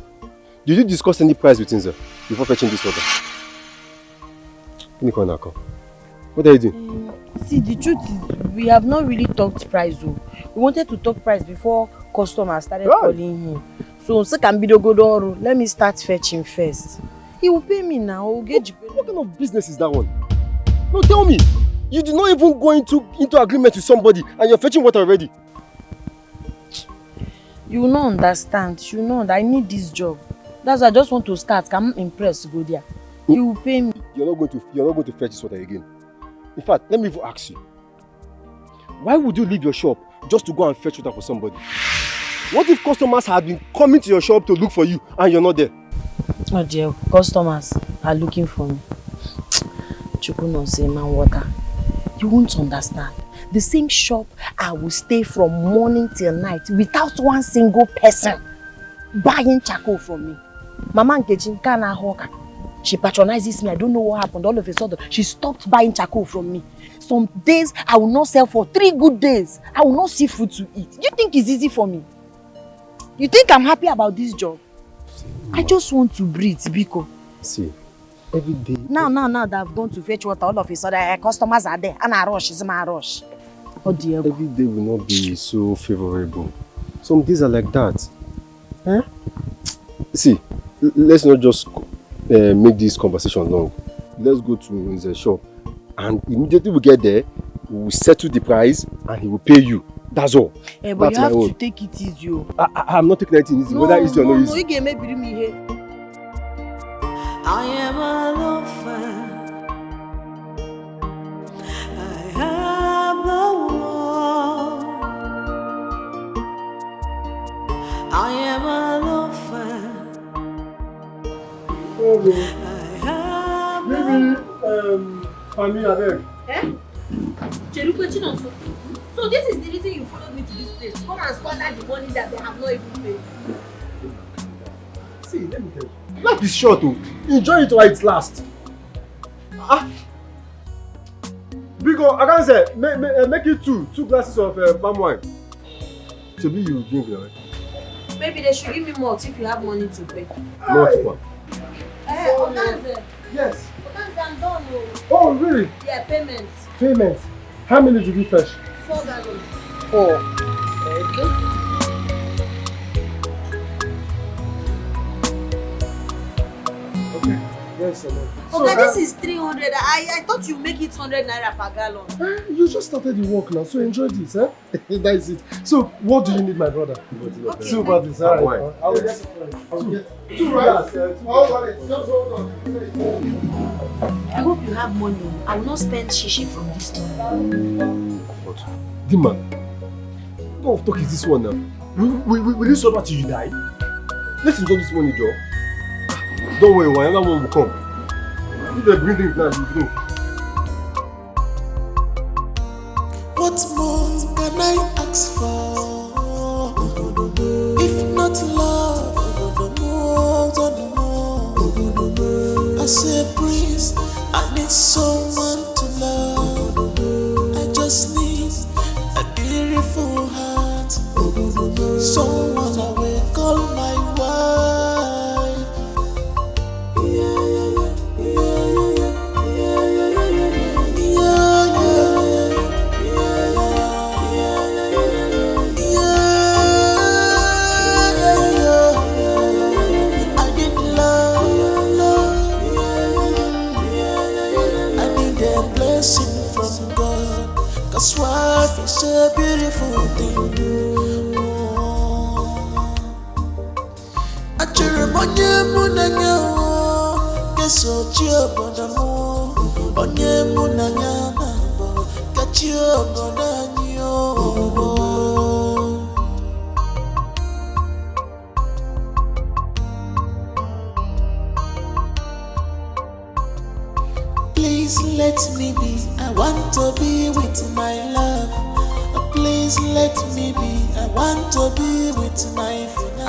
Did you discuss any price with Inza before fetching this water? What are you doing? See, the truth is, we have not really talked price though. We wanted to talk price before customers started calling him. So, let me start fetching first. He will pay me now. What kind of business is that one? No, tell me. You did not even go into agreement with somebody and you're fetching water already. You will not understand. You know that I need this job. That's why I just want to start. I'm impressed to go there. He will pay me. You're not going to fetch this water again. In fact, let me even ask you. Why would you leave your shop just to go and fetch water for somebody? What if customers had been coming to your shop to look for you and you're not there? Oh dear, customers are looking for me. Chukuno say man water. You won't understand. The same shop I will stay from morning till night without one single person buying charcoal from me. Mama Nkechi Kana Hoka. She patronizes me. I don't know what happened. All of a sudden, she stopped buying charcoal from me. Some days, I will not sell for 3 good days. I will not see food to eat. Do you think it's easy for me? You think I'm happy about this job? I just want to breathe, Biko. See, every day... Now that I've gone to fetch water, all of a sudden, customers are there. And I rush, it's my rush. Oh dear. Every day will not be so favorable. Some days are like that. Huh? See, let's not just make this conversation long. Let's go to the shop. And immediately we get there, we will settle the price and he will pay you. That's all. But you have to take it easy. I'm not taking anything easy, whether it's easy or not easy. No, you can make me here. I am a lover. I am the one. I am a lover. Family, Abeg. So this is the reason you followed me to this place. Come and squander the money that they have not even paid. See, let me tell you. Life is short, oh. Enjoy it while it lasts. Bigo, I can say, make it two glasses of palm wine. Maybe you drink, right? Maybe they should give me more if you have money to pay. More. Yes. I'm done. Oh, really? Yeah, payment. Payment. How many did you fetch? 4 gallons. 4. Okay. Yes, sir. Okay, this is 300. I thought you make it 100 naira per gallon. You just started the work now, so enjoy this, eh? That is it. So, what do you need, my brother? Okay. 2 bottles, alright. I will get it. 2 right? 2 just hold on. I hope you have money. I will not spend shishi from this time. What? Dima, what talk is this one now? Will you suffer till you die? Let's enjoy this money, Joe. Don't worry, another one will come. If they bring drink now, you drink. What more can I ask for? If not love, I say please, I need someone to love. I just need a beautiful heart, someone I will call my wife. Cause wife is a beautiful thing. A ceremony munanya, keso chia bonamo, onye munanya nabo, kachio bonanyo. Please let me be. I want to be with my love. Please let me be. I want to be with my friend.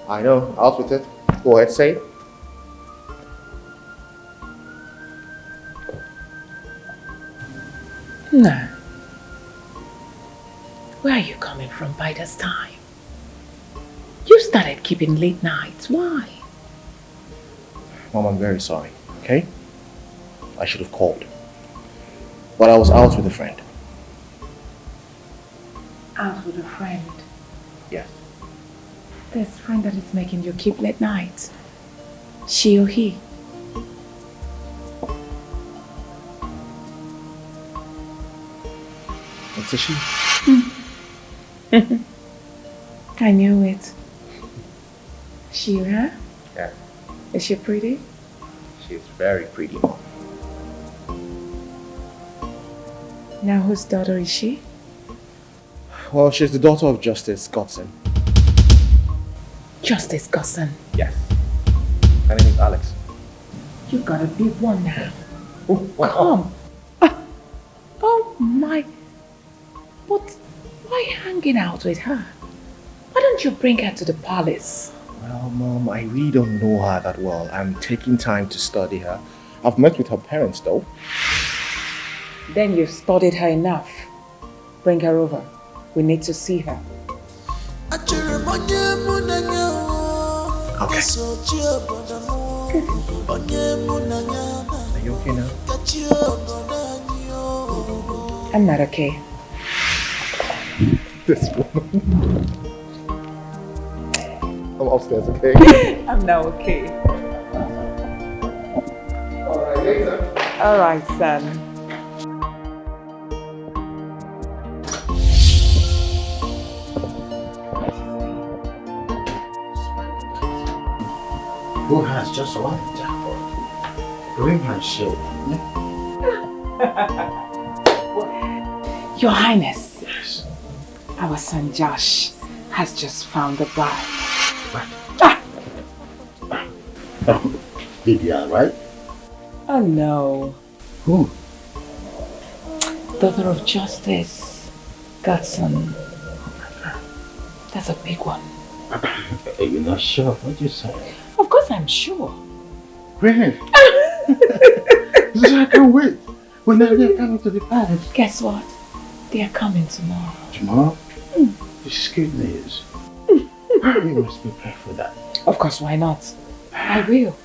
I know. Out with it. Go ahead, say it. No. Where are you coming from by this time? You started keeping late nights. Why? Mom, I'm very sorry, okay? I should have called. But I was out with a friend. Out with a friend? Yes. This friend that is making you keep late nights. She or he? It's a she. I knew it. She, huh? Yeah. Is she pretty? She's very pretty, Mom. Now whose daughter is she? Well, she's the daughter of Justice Godson. Justice Godson. Yes. Her name is Alex. You got a big one now. Oh, Come. Oh my. But why hanging out with her? Why don't you bring her to the palace? Well, Mom, I really don't know her that well. I'm taking time to study her. I've met with her parents, though. Then you've studied her enough. Bring her over. We need to see her. Okay. Are you okay now? I'm not okay. This woman. I'm upstairs, okay? I'm not okay. Alright, later. Alright, son. Who has just one jackpot? Bring my shield. Your Highness, our son Josh has just found the bride. Lydia, right? Oh no. Who? Daughter of Justice Godson. That's a big one. You're not sure what you say? Of course I'm sure. Really? I can't wait. When are they coming to the palace? Guess what? They are coming tomorrow. Tomorrow? This is good news. You must prepare for that. Of course, why not? I will.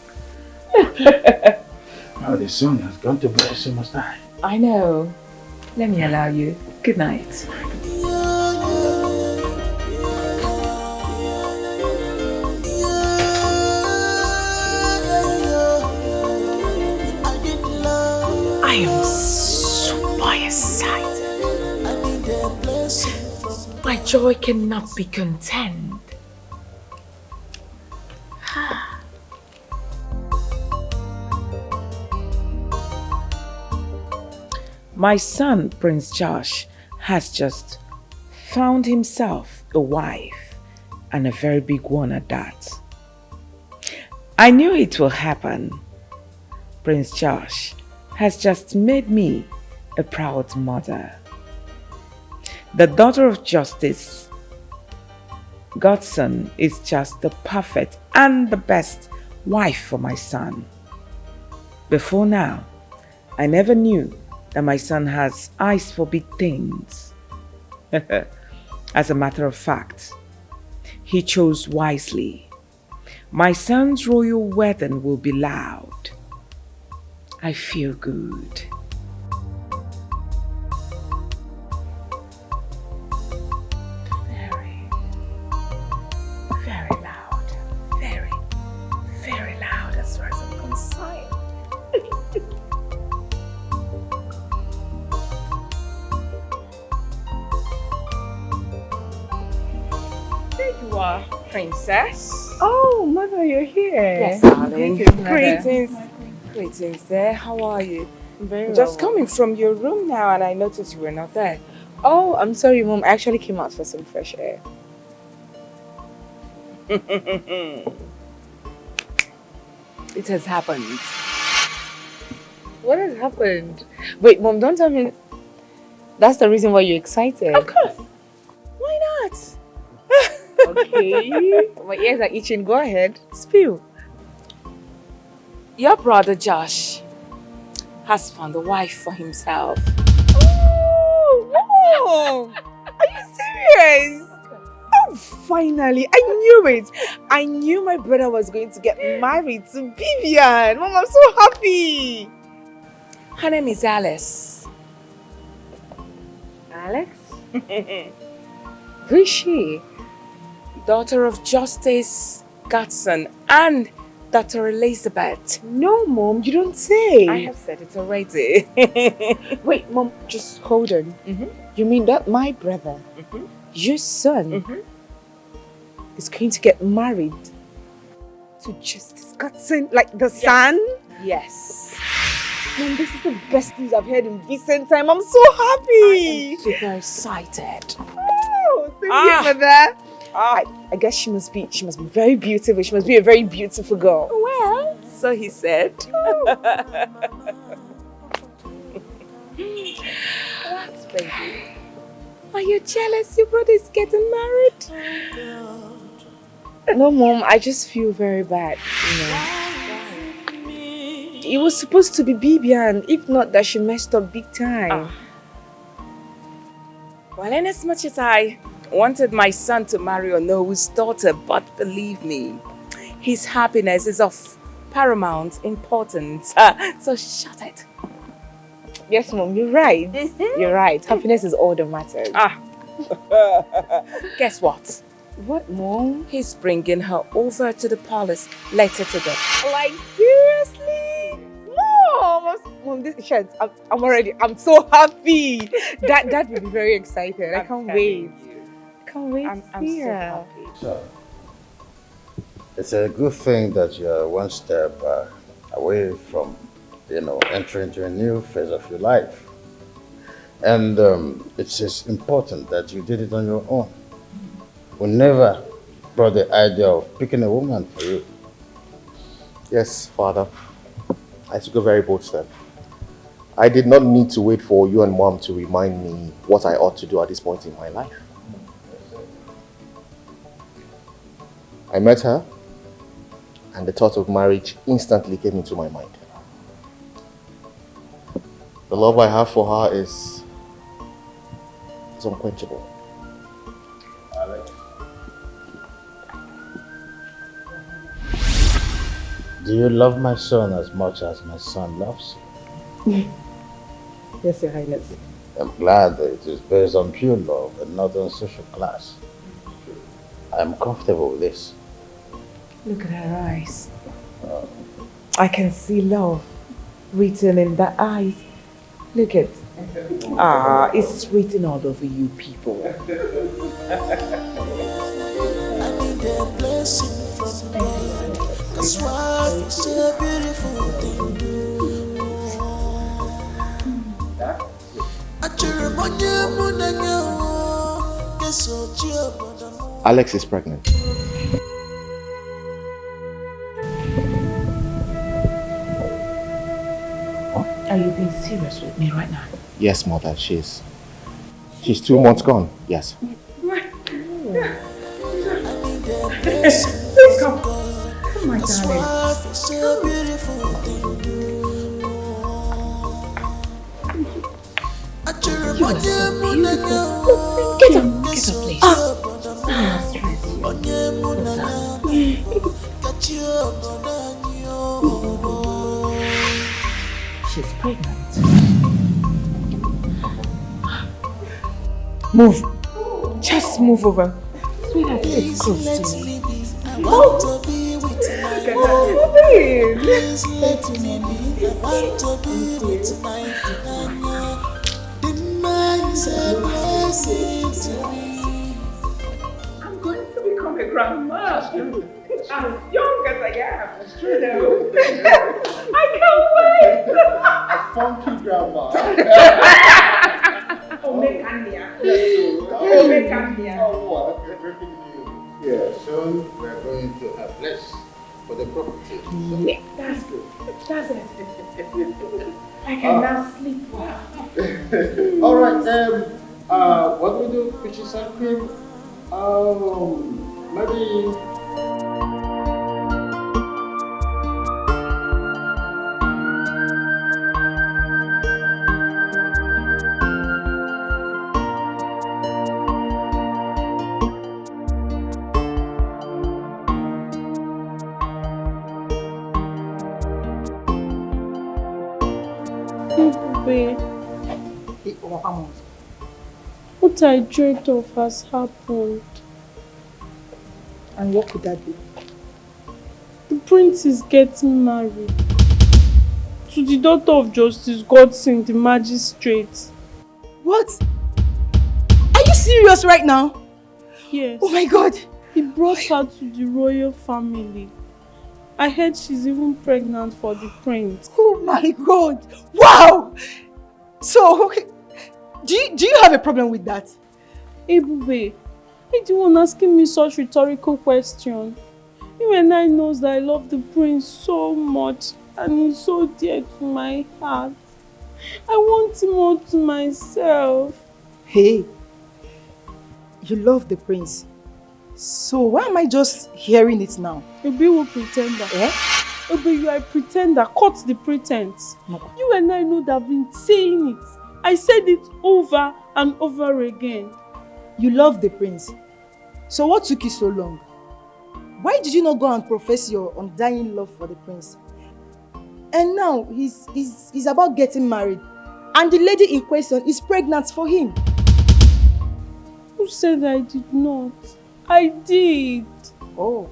Now the sun has gone to bed, so must I. I know. Let me allow you. Good night. I am super excited. My joy cannot be contained. My son, Prince Josh, has just found himself a wife, and a very big one at that. I knew it will happen. Prince Josh has just made me a proud mother. The daughter of Justice Godson is just the perfect and the best wife for my son. Before now, I never knew that my son has eyes for big things. As a matter of fact, he chose wisely. My son's royal wedding will be loud. I feel good. Very, very loud. Very, very loud as far as I'm concerned. There you are, princess. Oh, mother, you're here. Yes, darling. Greetings. Greetings there. How are you? Very Just well. coming from your room now, and I noticed you were not there. Oh, I'm sorry, Mom. I actually came out for some fresh air. It has happened. What has happened? Wait, Mom, don't tell me that's the reason why you're excited. Of course. Why not? Okay. My ears are itching. Go ahead. Spill. Your brother Josh has found a wife for himself. Oh, are you serious? Oh, finally. I knew it. I knew my brother was going to get married to Vivian. Mom, I'm so happy. Her name is Alice. Alex? Who is she? daughter of Justice Gatson and Dr. Elizabeth. No, Mom, you don't say. I have said it already. Wait, Mom, just hold on. You mean that my brother, your son, is going to get married to Justice Gatson, like the son? Yes. Mom, this is the best news I've heard in recent time. I'm so happy. I'm super excited. Oh, thank you for that. I guess she must be very beautiful. She must be a very beautiful girl. Well, so he said. What, baby? Are you jealous your brother is getting married? No, Mom, I just feel very bad, you know. It was supposed to be Bibian. If not, that she messed up big time. Well, in as much as I wanted my son to marry Onowu's daughter, but believe me, his happiness is of paramount importance. So shut it. Yes, Mom, you're right. You're right. Happiness is all that matters. Guess what? What, Mom? He's bringing her over to the palace later today. Like, seriously? Mom, this shit, I'm so happy. Dad will be very excited. I can't wait. Can't wait to see her. So, it's a good thing that you're one step away from, entering into a new phase of your life. And it's just important that you did it on your own. We never brought the idea of picking a woman for you. Yes, Father. I took a very bold step. I did not need to wait for you and Mom to remind me what I ought to do at this point in my life. I met her, and the thought of marriage instantly came into my mind. The love I have for her is unquenchable. Do you love my son as much as my son loves you? Yes, Your Highness. I'm glad that it is based on pure love and not on social class. I'm comfortable with this. Look at her eyes. I can see love written in the eyes. Look at it's written all over you people. I need a blessing from God. Cause wife is a beautiful thing. Alex is pregnant. Are you being serious with me right now? Yes, Mother, she's 2 months gone. Yes. Please come. Come, my darling. You are so beautiful. Get up, please. She's pregnant. Move. Just move over. Sweetheart, sit close to me. Want to be with my please let me be. I want to be with my Finanya. The man's a blessing to me. I'm going to become a grandma. As young as I am. It's true though. I can't wait. A funky grandma. Yeah, soon we're going to have less for the property. Yeah, that's good. That's it. I can now sleep well. All right, what do we do? Peaches and cream? Maybe. What I dreamt of has happened. And what could that be? The prince is getting married to the daughter of Justice Godson, the magistrate. What? Are you serious right now? Yes. Oh my God. He brought her to the royal family. I heard she's even pregnant for the prince. Oh my God. Wow. So, do you have a problem with that? Ebube, why do you want asking me such rhetorical questions? You and I knows that I love the prince so much and he's so dear to my heart. I want him all to myself. Hey, you love the prince. So why am I just hearing it now? Ebe will pretender. Ebe, you are a pretender. Cut the pretense. No. You and I know that I've been saying it. I said it over and over again. You love the prince. So what took you so long? Why did you not go and profess your undying love for the prince? And now he's about getting married. And the lady in question is pregnant for him. Who said I did not? I did. Oh,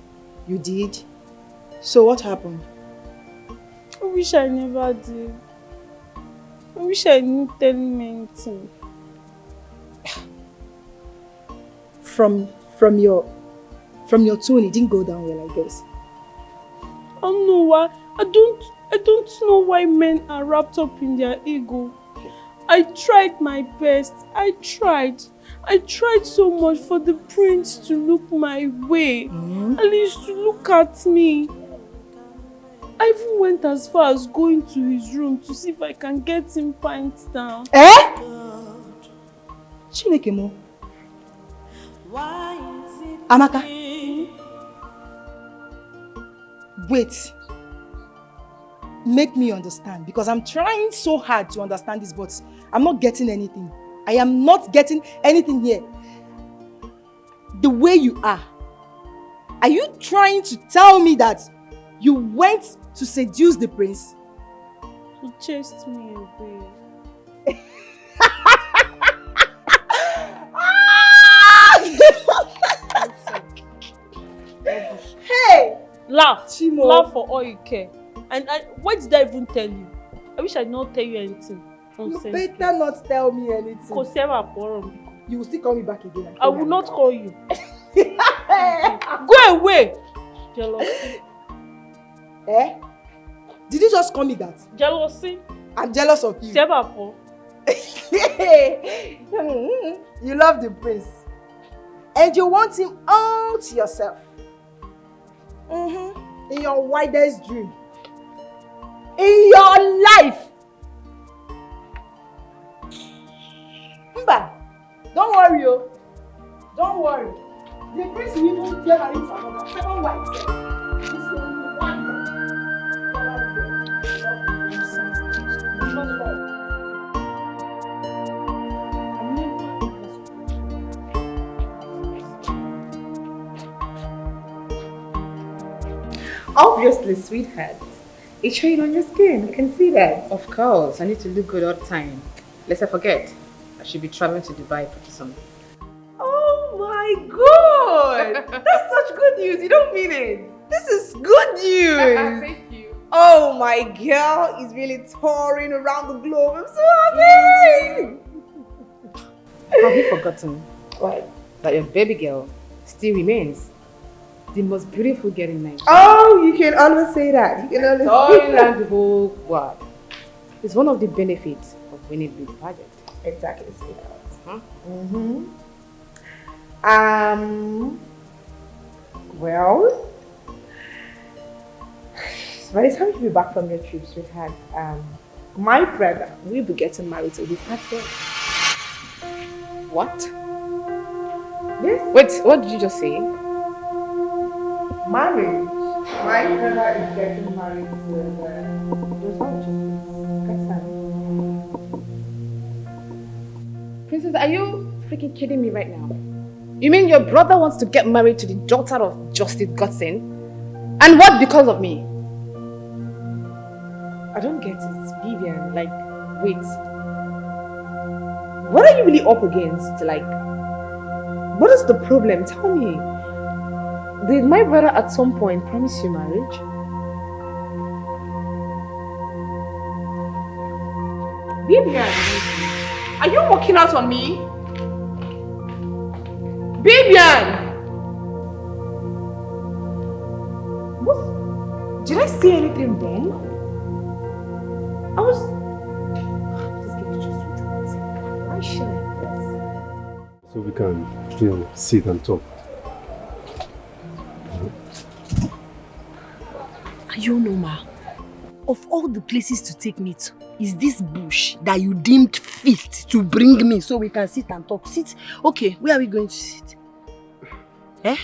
you did? So what happened? I wish I never did. I wish I didn't tell him anything. From your tone, it didn't go down well, I guess. I don't know why. I don't know why men are wrapped up in their ego. I tried my best. I tried so much for the prince to look my way. At least to look at me. I even went as far as going to his room to see if I can get him pints down. Chinekemo. Amaka. Wait. Make me understand, because I'm trying so hard to understand this, but I'm not getting anything. I am not getting anything here. The way you are you trying to tell me that you went to seduce the prince? He chased me away. Hey! Laugh. Chimo. Laugh for all you care. And why did I even tell you? I wish I did not tell you anything. You better not tell me anything. You will still call me back again. I will not call you. Go away! Jealousy. Did you just call me that? Jealousy. I'm jealous of you. You love the prince. And you want him all to yourself. In your widest dream. In your life. Mba, don't worry, oh. Don't worry. The prince will even get married to another second wife. This is only one. Obviously, sweetheart. It's showing on your skin. I can see that. Of course. I need to look good all the time. Lest I forget. I should be traveling to Dubai pretty soon. Oh my god! That's such good news. You don't mean it. This is good news. Thank you. Oh, my girl is really touring around the globe. I'm so happy. Have you forgotten that your baby girl still remains the most beautiful girl in Nigeria? Oh, you can always say that. You can always touring around the whole world. It's one of the benefits of winning the pageant. Exactly, sweetheart. Well, by the time you be back from your trip, sweetheart, my brother will be getting married to his actor. What? Yes. Wait, what did you just say? Marriage. My brother is getting married to Princess, are you freaking kidding me right now? You mean your brother wants to get married to the daughter of Justice Godson? And what because of me? I don't get it, Vivian. Like, wait. What are you really up against? Like, what is the problem? Tell me. Did my brother at some point promise you marriage? Vivian, are you walking out on me? Vivian! What? Did I say anything wrong? I was... This girl is just so dramatic. Why should I? So we can, sit and talk. Are you normal? Of all the places to take me to, is this bush that you deemed fit to bring me so we can sit and talk? Sit. Okay, where are we going to sit? Eh?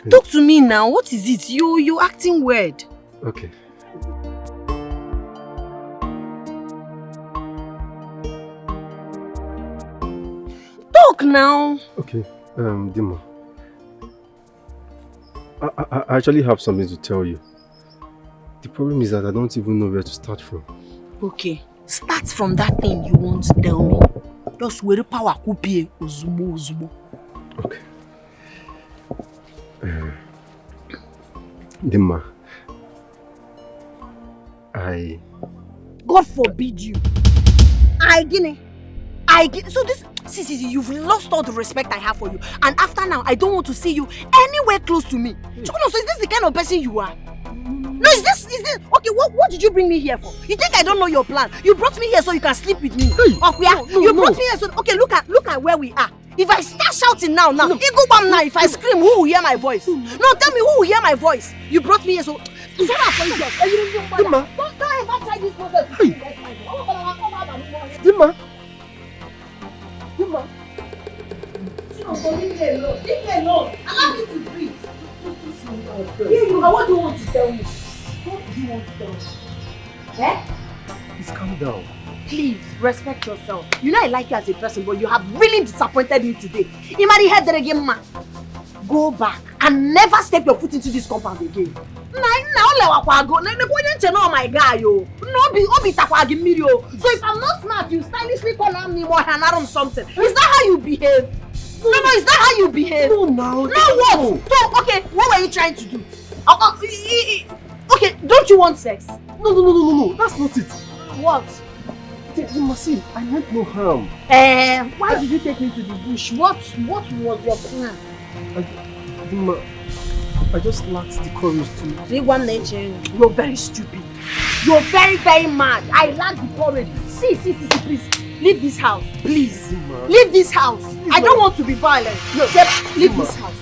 Talk to me now. What is it? You're acting weird. Okay. Talk now. Okay, Dima. I actually have something to tell you. The problem is that I don't even know where to start from. Okay, start from that thing you want to tell me. Just where the power could be uzumo. Okay. Dima, God forbid you. So this, see, you've lost all the respect I have for you. And after now, I don't want to see you anywhere close to me. Chokono, so is this the kind of person you are? No, is this, okay, what did you bring me here for? You think I don't know your plan? You brought me here so you can sleep with me. You brought me here so, okay, look at where we are. If I start shouting now, if I scream, who will hear my voice? No, tell me who will hear my voice. You brought me here so Dima. Don't ever try this process. Dima. Leave me alone. Allow me to breathe. What do you want to tell me? What do you want to tell me? Eh? Please calm down. Please, respect yourself. You know I like you as a person, but you have really disappointed me today. Go back and never step your foot into this compound again. So if I'm not smart, you stylishly call on me more than around something. Is that how you behave? No, is that how you behave? No, Now what? So, okay, what were you trying to do? Okay, don't you want sex? No, that's not it. What? Dima, I meant no harm. Why did you take me to the bush? What was your plan? Dima, I just lacked the courage to... See, one nature, you're very stupid. You're very, very mad. I lack the courage. See, please. Leave this house, please. Dima. Leave this house. Dima. I don't want to be violent. No, leave this house.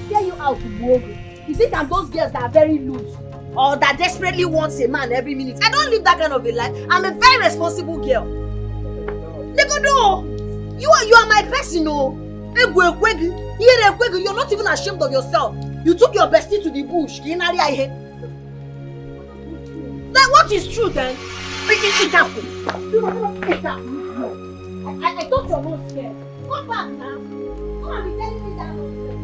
Get you out, Wogo. You think I'm those girls that are very loose or that desperately wants a man every minute? I don't live that kind of a life. I'm a very responsible girl. No, you are my person, no. You're not even ashamed of yourself. You took your bestie to the bush. Then what is true then? I thought you were not scared. Come back now. Come and be telling me that nonsense.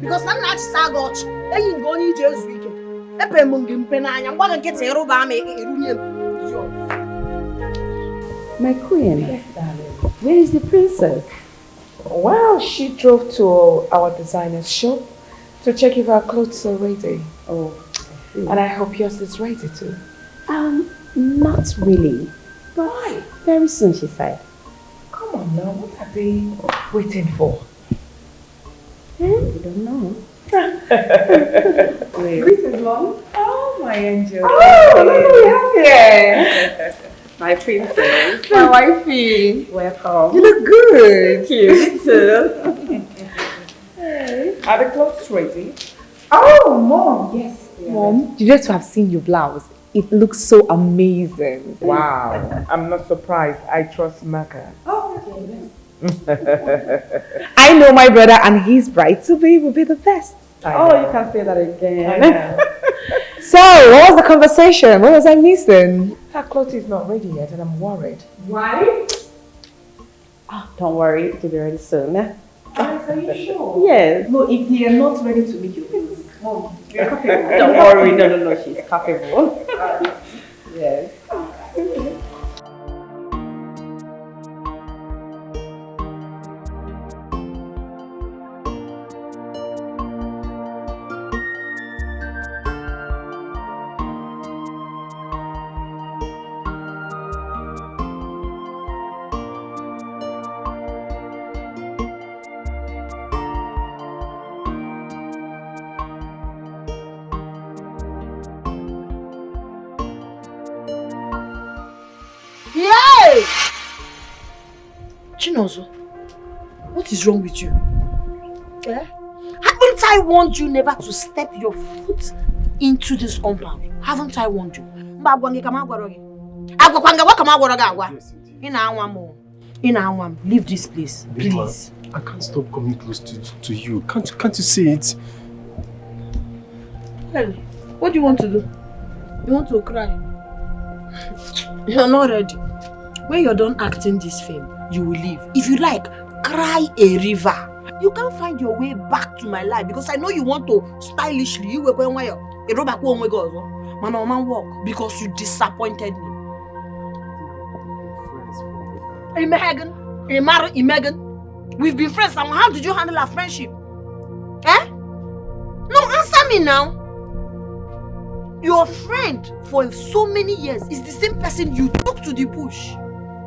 Because I'm not sagot. And go need this weekend. My queen, yes, darling. Where is the princess? Well, she drove to our designer's shop to check if our clothes are ready. Oh, and I hope yours is ready too. Not really. But why? Very soon, she said. Come on now, what are they waiting for? We don't know. Greetings, Mom. Oh, my angel. Oh, look who we have here. My princess. My wifey. Welcome. You look good. You too. Hey. Are the clothes ready? Oh, Mom. Yes. Mom, you just have seen your blouse. It looks so amazing. Wow. I'm not surprised. I trust Maka. Oh, I know my brother and his bride-to-be will be the best. Oh, you can't say that again. So, what was the conversation? What was I missing? Her clothes is not ready yet and I'm worried. Why? Oh, don't worry, it will be ready soon. Are you sure? Yes. No, if they are not ready to meet you, Mom, you're capable. Don't worry, no, she's capable. Yes. Hey! Chinozo, what is wrong with you? Eh? Haven't I warned you never to step your foot into this compound? Haven't I warned you? Leave this place, please. I can't stop coming close to you. Can't you see it? Well, what do you want to do? You want to cry? You're not ready. When you're done acting this film, you will leave. If you like, cry a river. You can't find your way back to my life because I know you want to stylishly. You were going where you back home we go. Man, walk because you disappointed me. Hey Megan, hey Megan, we've been friends. And how did you handle our friendship? Eh? No, answer me now. Your friend for so many years is the same person you took to the bush.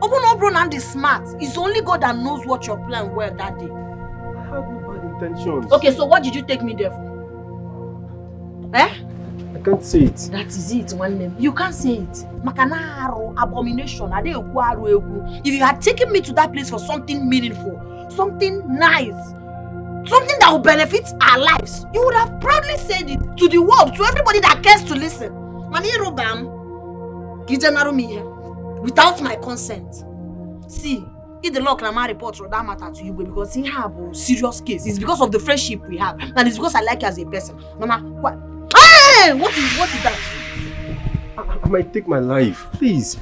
Obun and is smart. It's only God that knows what your plan were that day. I had no bad intentions. Okay, so what did you take me there for? Eh? I can't say it. That is it, one name. You can't say it. Makanaro, abomination. If you had taken me to that place for something meaningful, something nice, something that will benefit our lives, you would have proudly said it to the world, to everybody that cares to listen. Without my consent. See, if the law can report that matter to you, because he have a serious case. It's because of the friendship we have, and it's because I like you as a person. Mama, what? Hey! What is that? I might take my life, please.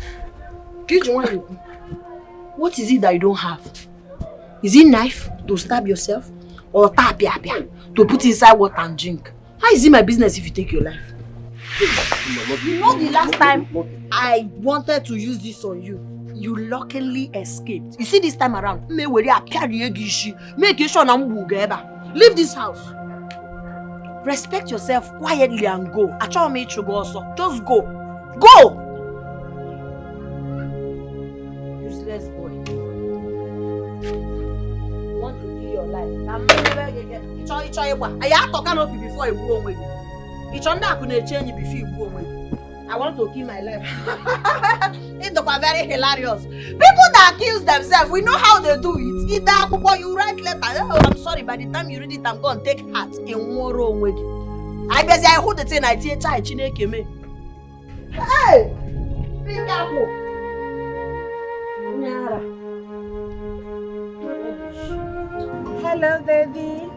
What is it that you don't have? Is it knife to stab yourself? Or tapia to put inside water and drink? How is it my business if you take your life? You know the last time I wanted to use this on you, you luckily escaped. You see this time around, leave this house. Respect yourself quietly and go. Just go. Go! Useless boy. You want to kill your life. Before you go away. I want to kill my life. It's very hilarious. People that accuse themselves, we know how they do it. Either you write letter. Oh, I'm sorry, by the time you read it, I'm going to take heart in one wrong way. I guess I hold the thing I teach I chineke me. Hey! Be careful. Hello, baby.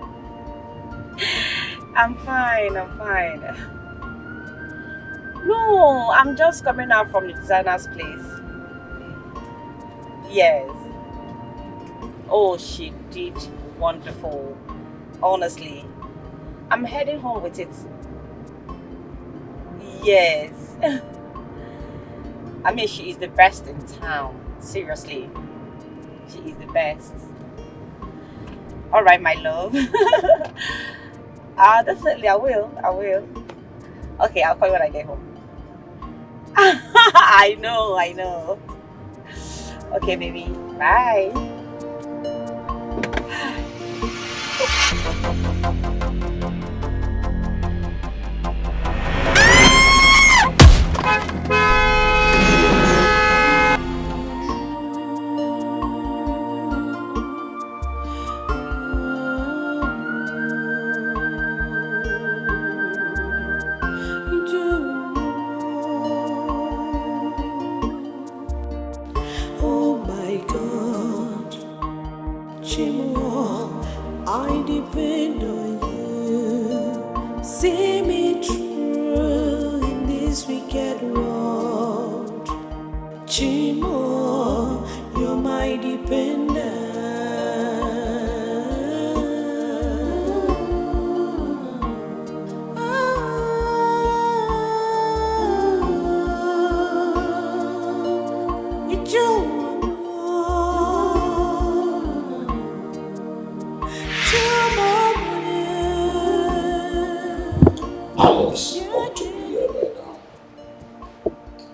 I'm fine. No, I'm just coming out from the designer's place. Yes. Oh, she did wonderful. Honestly. I'm heading home with it. Yes. I mean, she is the best in town. Seriously. She is the best. Alright, my love. Definitely, I will. Okay, I'll call you when I get home. I know. Okay, baby. Bye. I depend on you. See me through in this wicked world. Chimo, you're my dependent.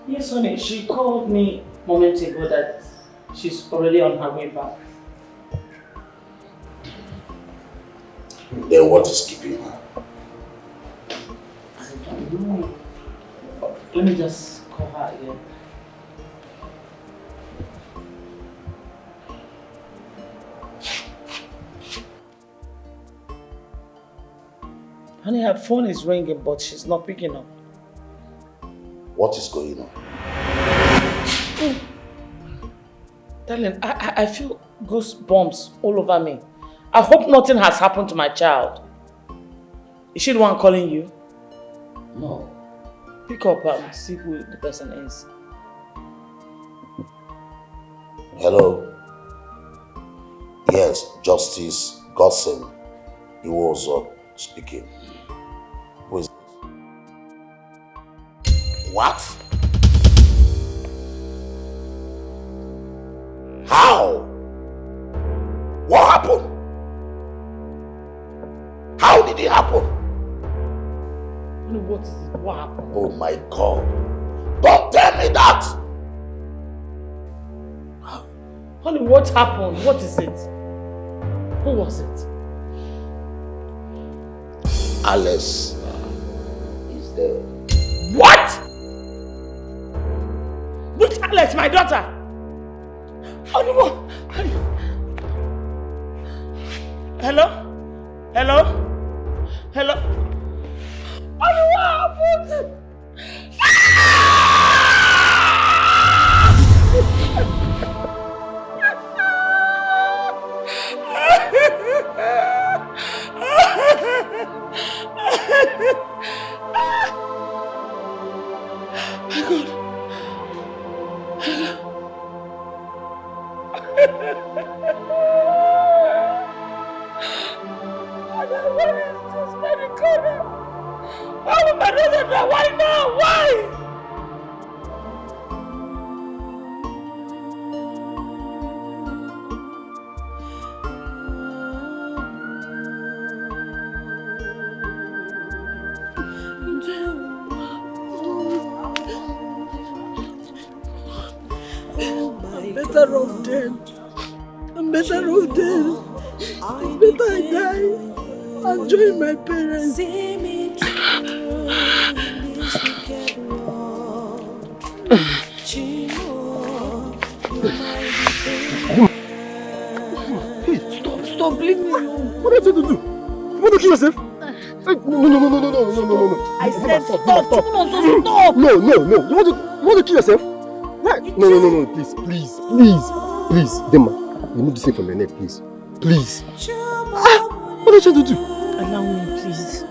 Yes, honey, she called me moments ago that she's already on her way back. Then what is keeping her? I don't know. Let me just call her again. Honey, her phone is ringing, but she's not picking up. What is going on? Darling, I feel goosebumps all over me. I hope nothing has happened to my child. Is she the one calling you? No. Pick up and see who the person is. Hello. Yes, Justice Godson. He was speaking. Who is this? What? How? What happened? How did it happen? What is it? What happened? Oh my God. Don't tell me that! Honey, what happened? What is it? Who was it? Alice is there. What? Which Alex, my daughter? Honey, what? Hello? Hello? Hello? Honey, what happened? Why now? Why? I'm better off dead. I'm better off dead. It's better I die and join my parents. Hey, stop, leave me alone. What are you trying to do? You want to kill yourself? No. I said stop. Stop. No. You want to kill yourself? Why? No. Please, Dema. Remove this thing from your neck, please. Please. What are you trying to do? Allow me, please.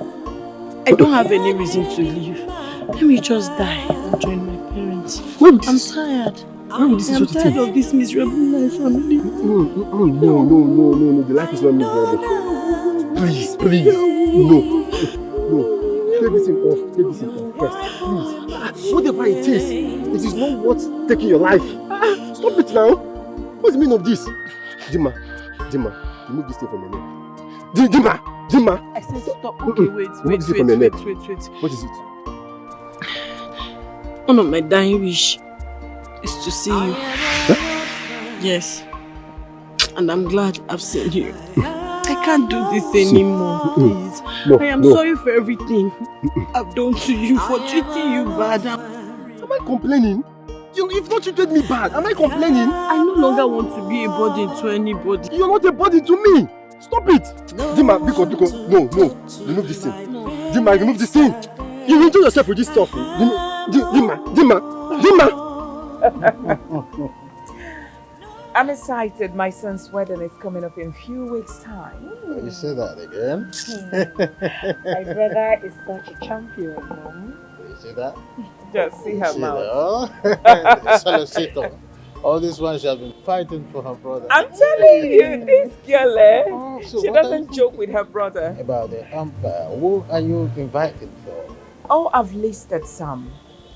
I don't have any reason to leave. Let me just die and join my parents. I'm tired. I'm tired of this miserable life I'm living. No. The life is not miserable. Please. No. Take this thing off first. Please. Whatever it is not worth taking your life. Stop it now. What's the meaning of this? Dima, remove this thing from your neck. Dima. I said stop. Okay, wait. What is it? One of my dying wish is to see you. Huh? Yes. And I'm glad I've seen you. I can't do this anymore, please. I am sorry for everything I've done to you, for treating you bad. Am I complaining? You've not treated me bad. Am I complaining? I no longer want to be a burden to anybody. You're not a burden to me. Stop it. Dima, because. No. Remove this thing. Dima, remove this thing. You enjoy yourself with this stuff. Dima. I'm excited. My son's wedding is coming up in a few weeks' time. You say that again? My brother is such a champion, Mom. You see that? Just see her mouth. All this one she has been fighting for her brother. I'm telling you, this girl, she doesn't joke with her brother. About the umpire, who are you inviting for? Oh, I've listed some.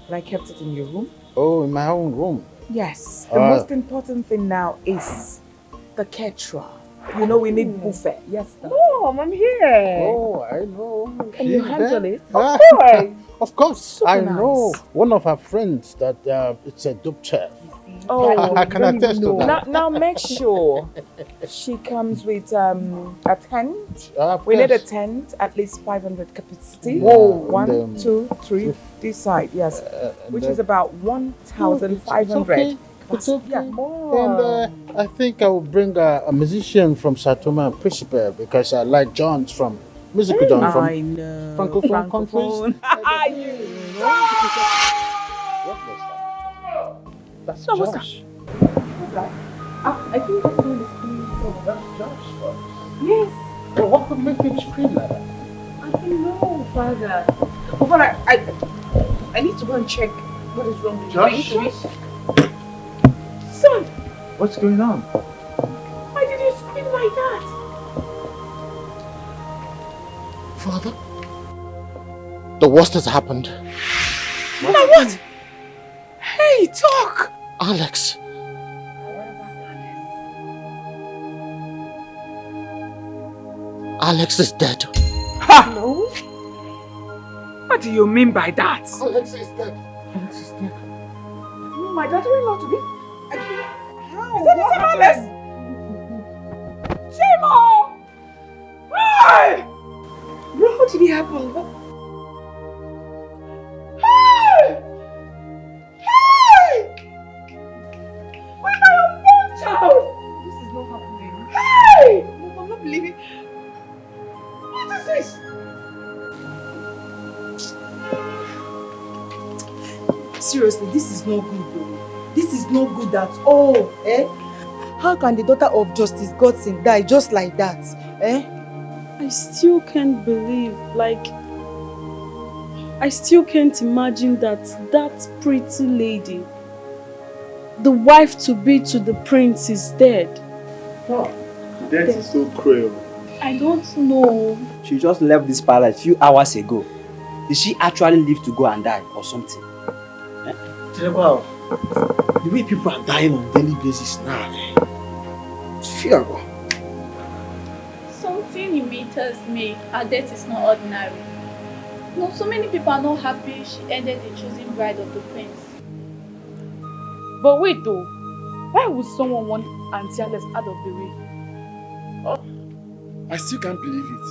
And I kept it in your room. Oh, in my own room? Yes. The most important thing now is the caterer. You know we need buffet. Yes, sir. Mom, I'm here. Oh, I know. Can you handle it? Of course. Of course. Super I nice. know one of her friends that it's a dope chef. Oh, I can attest to that. Now make sure she comes with a tent. We need a tent, at least 500 capacity. Whoa. 1, 2, 3, this side, yes. Which is about 1,500. It's okay. Yeah. And I think I will bring a musician from Satoma and Principal because I like John's from Musical joint from I know. Francophone countries. What was that? That's No, what's Josh. I think that's one is coming from. That's Josh. Yes. Well, what could make him scream like that? I don't know, Father. Oh, but I need to go and check what is wrong with Josh? you. Son, What's going on? why did you scream like that? Father? The worst has happened. Now what? Hey, talk! Alex. Alex is dead. Ha! No? What do you mean by that? Alex is dead. Alex is dead. My daughter-in-law to be? How? Is that the same Alex? Shemo! Hey! Bro, how did it happen? Hey! Hey! Where's my unborn child? This is not happening. Hey! No, I'm not believing. What is this? Seriously, this is not good though. This is not good at all. Eh? How can the daughter of Justice Godson die just like that? Eh? I still can't believe, I still can't imagine that pretty lady, the wife to be to the prince, is dead. Oh, that is so cruel. I don't know. She just left this palace a few hours ago. Did she actually live to go and die or something? Wow. The way people are dying on a daily basis now, it's fearful. Something in me tells me her death is not ordinary. No, so many people are not happy she ended the chosen bride of the prince. But wait though, why would someone want Auntie Alex out of the way? I still can't believe it.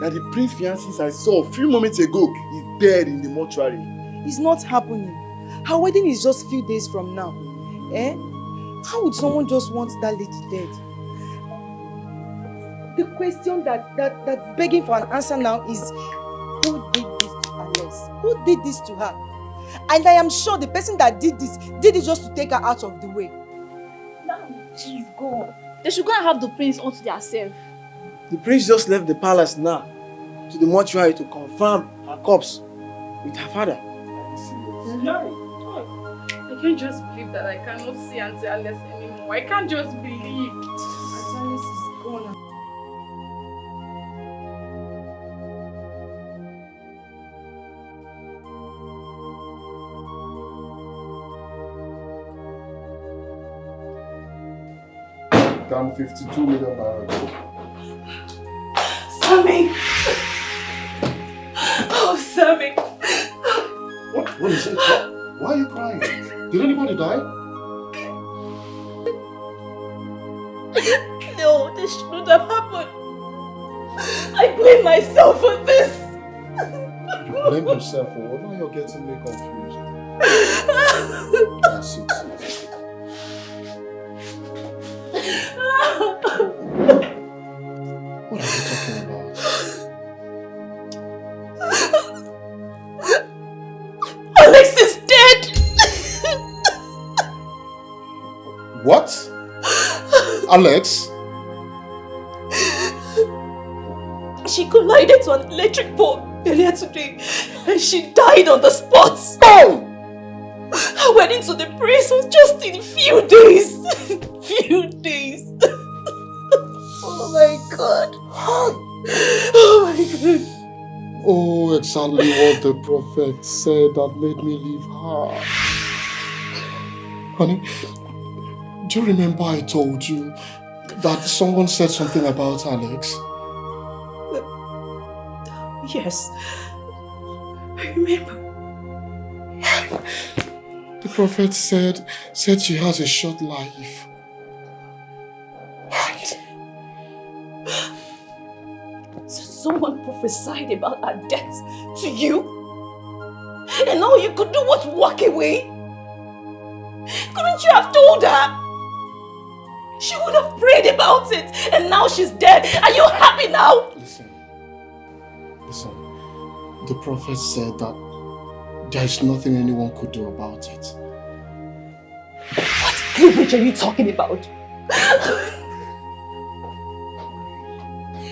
That the prince fiancé I saw a few moments ago is dead in the mortuary. It's not happening. Her wedding is just few days from now. Eh? How would someone just want that lady dead? The question that's begging for an answer now is, who did this to Alex? Who did this to her? And I am sure the person that did this did it just to take her out of the way. Now she's gone. They should go and have the prince unto themselves. The prince just left the palace now to the mortuary to confirm her corpse with her father. I can't just believe that I cannot see Auntie Alice anymore. I can't just believe. Auntie Alice is gone. Down 52 million naira. Sammy! Oh, Sammy! What is it? Why are you crying? Did anybody die? No, this shouldn't have happened. I blame myself for this. You blame yourself for what? Now you're getting me confused. That's it. What are you talking about? Alex is dead! What? Alex? She collided to an electric pole earlier today and she died on the spot. Oh! Her wedding to the prince was just in few days. Few days. Oh my God. Oh my God. Oh, exactly what the prophet said that made me leave her. Honey, do you remember I told you that someone said something about Alex? Yes. I remember. The prophet said she has a short life. So someone prophesied about her death to you? And all you could do was walk away? Couldn't you have told her? She would have prayed about it and now she's dead. Are you happy now? Listen, Listen, the prophet said that there is nothing anyone could do about it. What garbage are you talking about?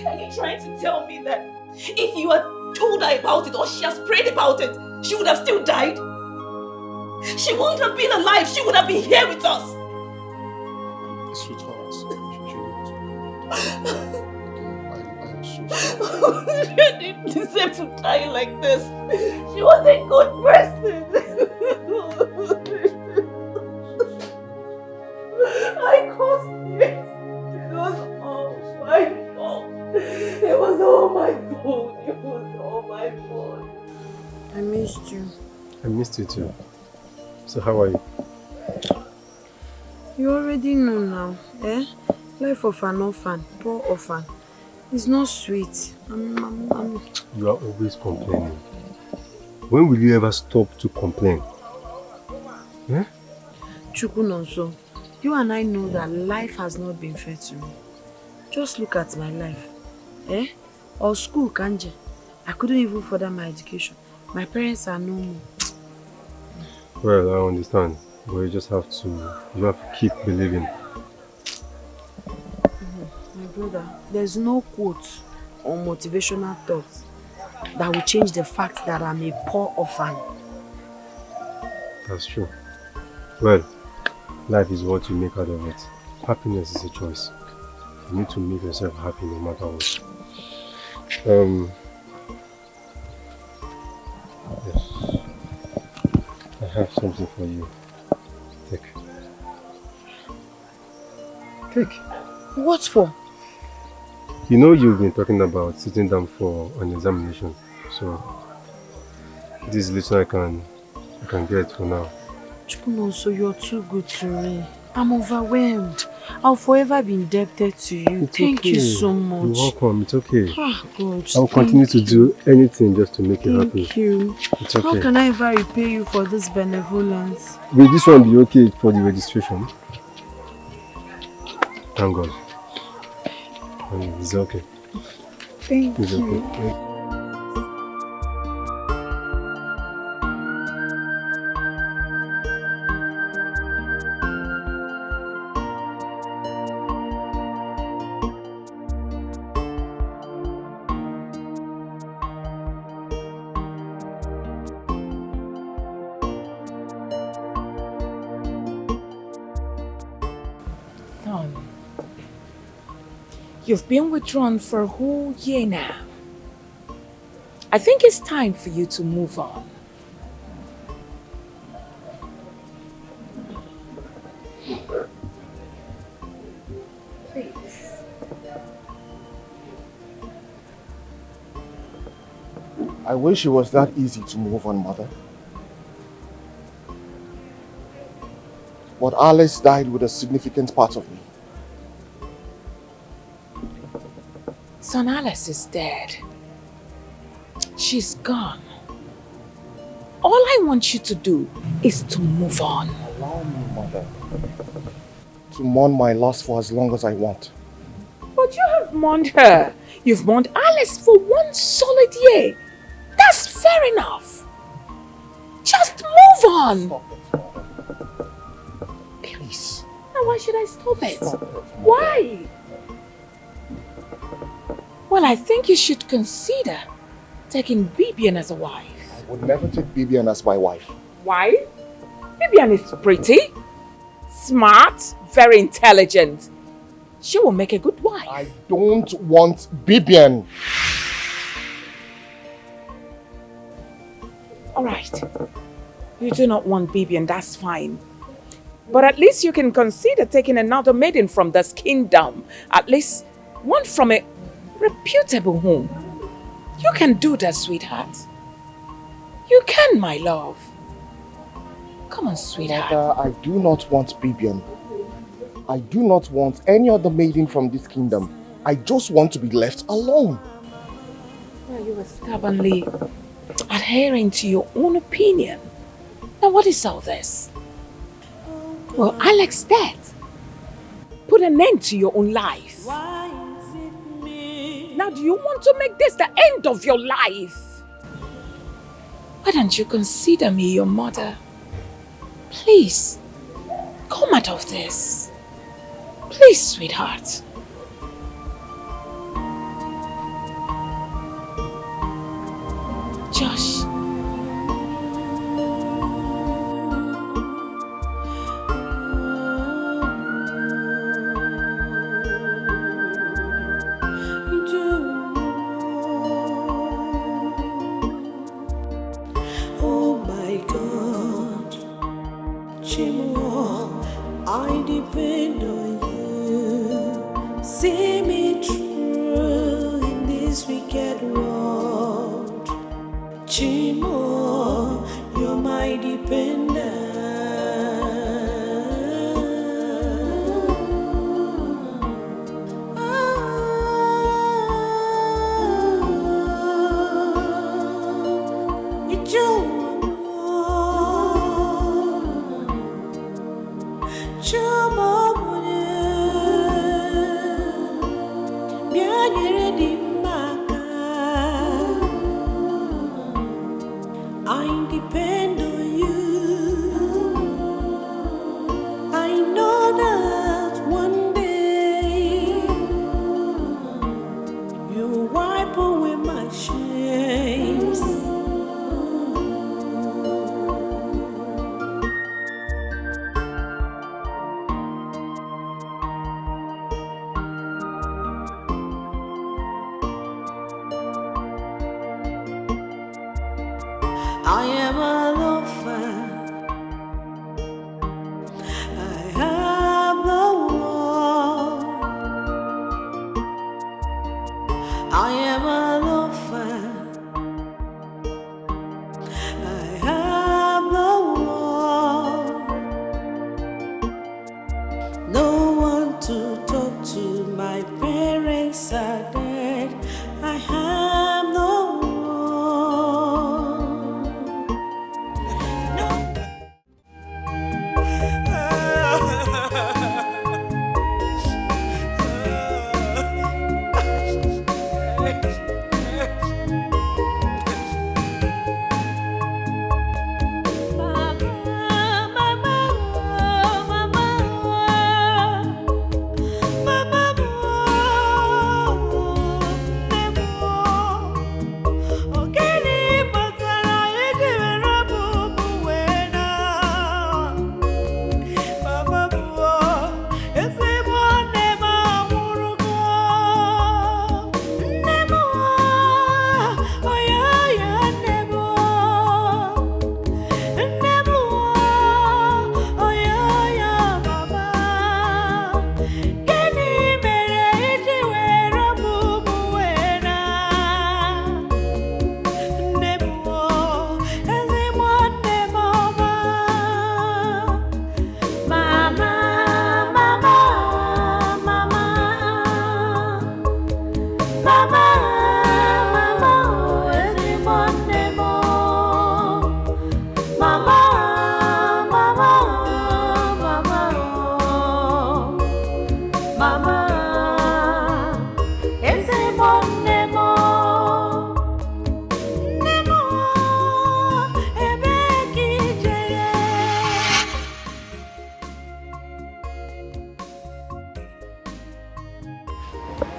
Are you trying to tell me that if you had told her about it or she has prayed about it, she would have still died? She wouldn't have been alive. She would have been here with us. Sweetheart, I'm so sorry. She didn't deserve to die like this. She was a good person. I caused it. It was all my fault. It was all my fault. It was all my fault. I missed you. I missed you too. So how are you? You already know now, eh? Life of an orphan, poor orphan. It's not sweet. You are always complaining. When will you ever stop to complain? Eh? Chukunonso, you and I know that life has not been fair to me. Just look at my life. Eh? Or school, Kanje. I couldn't even further my education. My parents are no more. Well, I understand. But you just have to keep believing. My brother, there's no quote or motivational thoughts that will change the fact that I'm a poor orphan. That's true. Well, life is what you make out of it. Happiness is a choice. You need to make yourself happy no matter what. Yes. I have something for you. Take. What for? You know you've been talking about sitting down for an examination, so this is little I can get for now. Chukunonso, you're too good to me. I'm overwhelmed. I'll forever be indebted to you. It's Thank okay. you so much. You're welcome. It's okay. Ah, God. I'll continue to do anything just to make you happy. Thank you. It's okay. How can I ever repay you for this benevolence? Will this one be okay for the registration? Thank God. It's okay. Thank it's you. Okay. You've been withdrawn for a whole year now. I think it's time for you to move on. Please. I wish it was that easy to move on, Mother. But Alice died with a significant part of me. Son, Alice is dead. She's gone. All I want you to do is to move on. Allow me, Mother, to mourn my loss for as long as I want. But you have mourned her. You've mourned Alice for 1 solid year. That's fair enough. Just move on. Stop it, Mother. Please. Now why should I stop it? Why? Well, I think you should consider taking Bibian as a wife. I would never take Bibian as my wife. Why? Bibian is pretty, smart, very intelligent. She will make a good wife. I don't want Bibian. Alright. You do not want Bibian, that's fine. But at least you can consider taking another maiden from this kingdom. At least one from a reputable home. You can do that, sweetheart. You can, my love. Come on, sweetheart. Mother, I do not want Bibian. I do not want any other maiden from this kingdom. I just want to be left alone. Well, you were stubbornly adhering to your own opinion. Now what is all this? Well, Alex's death. Put an end to your own life. Why is it me? Now do you want to make this the end of your life? Why don't you consider me your mother? Please, come out of this. Please, sweetheart. Josh. Oh my God, Chimo, I depend on you. See me through in this wicked world. Chimo, you're my dependent. I depend on you. I know that one day you wipe away my shames. I am a loafer. I am the one. I am a loafer. I am the one. No one to talk to. My parents are dead. I am the one.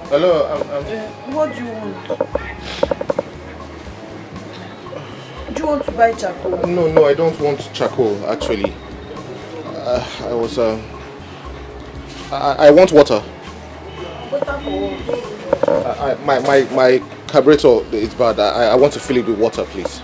Hello, What do you want? Do you want to buy charcoal? No, I don't want charcoal, actually. I want water. Water for what? My carburetor is bad. I want to fill it with water, please.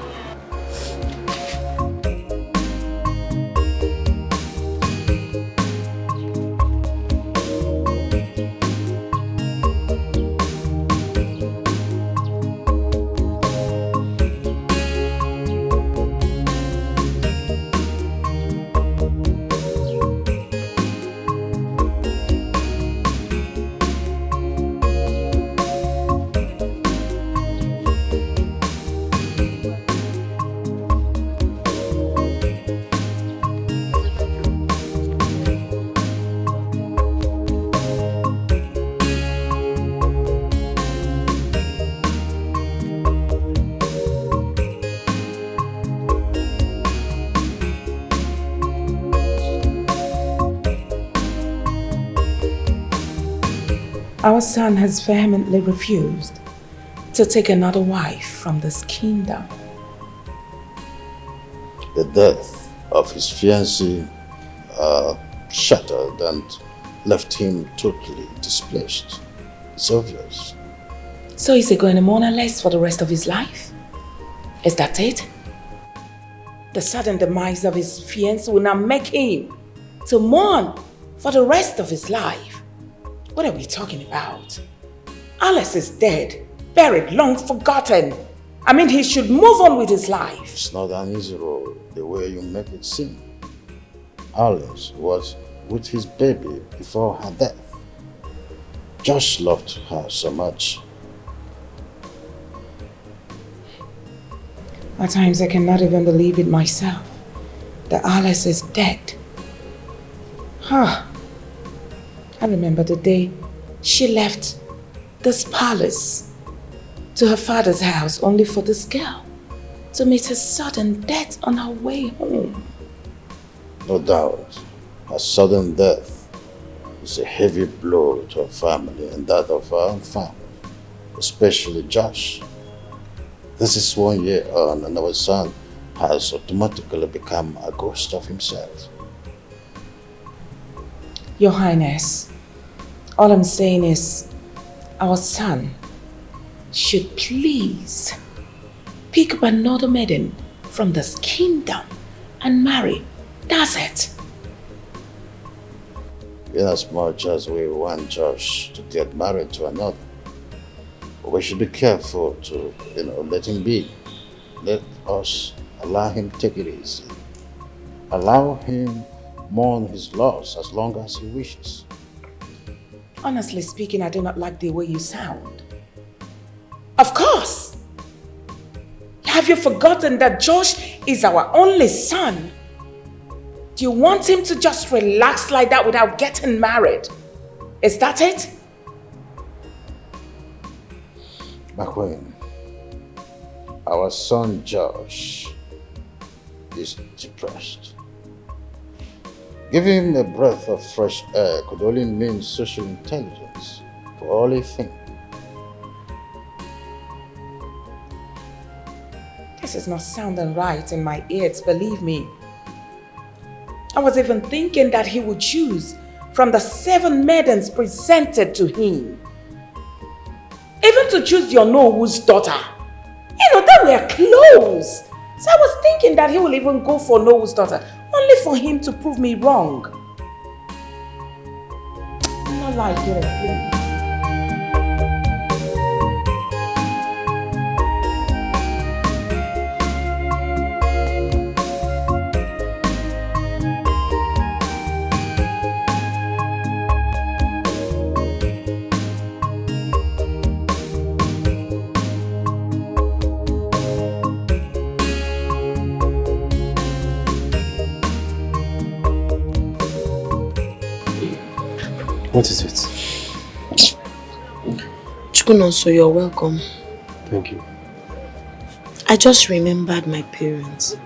Our son has vehemently refused to take another wife from this kingdom. The death of his fiancée shattered and left him totally displaced. It's obvious. So is he going to mourn less for the rest of his life? Is that it? The sudden demise of his fiancée will now make him to mourn for the rest of his life. What are we talking about? Alice is dead, buried, long forgotten. I mean, he should move on with his life. It's not an easy road the way you make it seem. Alice was with his baby before her death. Josh loved her so much. At times I cannot even believe it myself, that Alice is dead. I remember the day she left this palace to her father's house only for this girl to meet her sudden death on her way home. No doubt, her sudden death is a heavy blow to her family and that of her own family, especially Josh. This is 1 year on and our son has automatically become a ghost of himself. Your Highness, all I'm saying is our son should please pick up another maiden from this kingdom and marry. That's it. Inasmuch as we want Josh to get married to another, we should be careful to, let him be. Let us allow him take it easy. Allow him mourn his loss as long as he wishes. Honestly speaking, I do not like the way you sound. Of course! Have you forgotten that Josh is our only son? Do you want him to just relax like that without getting married? Is that it? McQueen, our son Josh is depressed. Giving him a breath of fresh air could only mean social intelligence, for all he thinks. This is not sounding right in my ears, believe me. I was even thinking that he would choose from the 7 maidens presented to him. Even to choose your Nollywood's daughter. They were close. So I was thinking that he will even go for Nollywood's daughter, only for him to prove me wrong. I'm not like you, please. What is it? Chukunonso, you're welcome. Thank you. I just remembered my parents.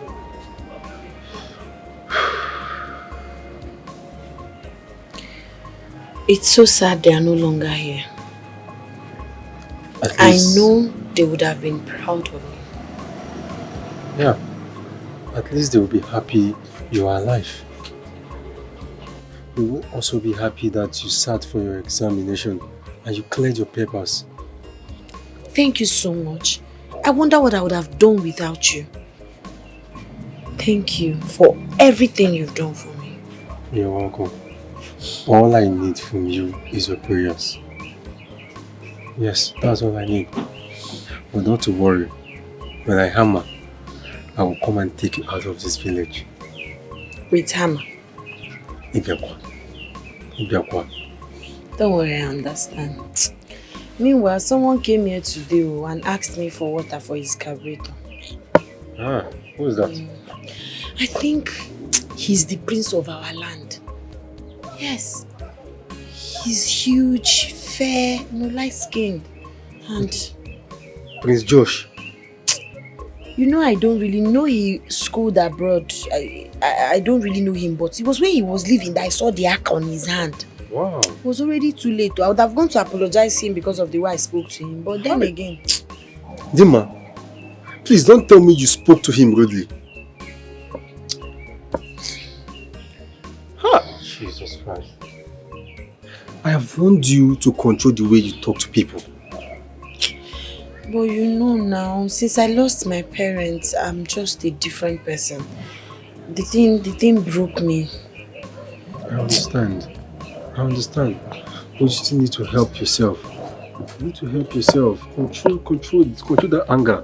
It's so sad they are no longer here. I know they would have been proud of me. Yeah. At least they will be happy you are alive. You will also be happy that you sat for your examination and you cleared your papers. Thank you so much. I wonder what I would have done without you. Thank you for everything you've done for me. You're welcome. All I need from you is your prayers. Yes, that's all I need. But not to worry. When I hammer, I will come and take you out of this village. With hammer? Ibiakwa. Don't worry, I understand. Meanwhile, someone came here today and asked me for water for his carburetor. Ah, who is that? I think he's the prince of our land. Yes. He's huge, fair, light-skinned. And Prince Josh. you know, I don't really know he schooled abroad. I don't really know him, but it was when he was leaving that I saw the ark on his hand. Wow. It was already too late. I would have gone to apologize to him because of the way I spoke to him. But then again... Dima, please don't tell me you spoke to him rudely. Jesus Christ. I have warned you to control the way you talk to people. But you know now, since I lost my parents, I'm just a different person. The thing broke me. I understand. But you still need to help yourself. You need to help yourself. Control that anger.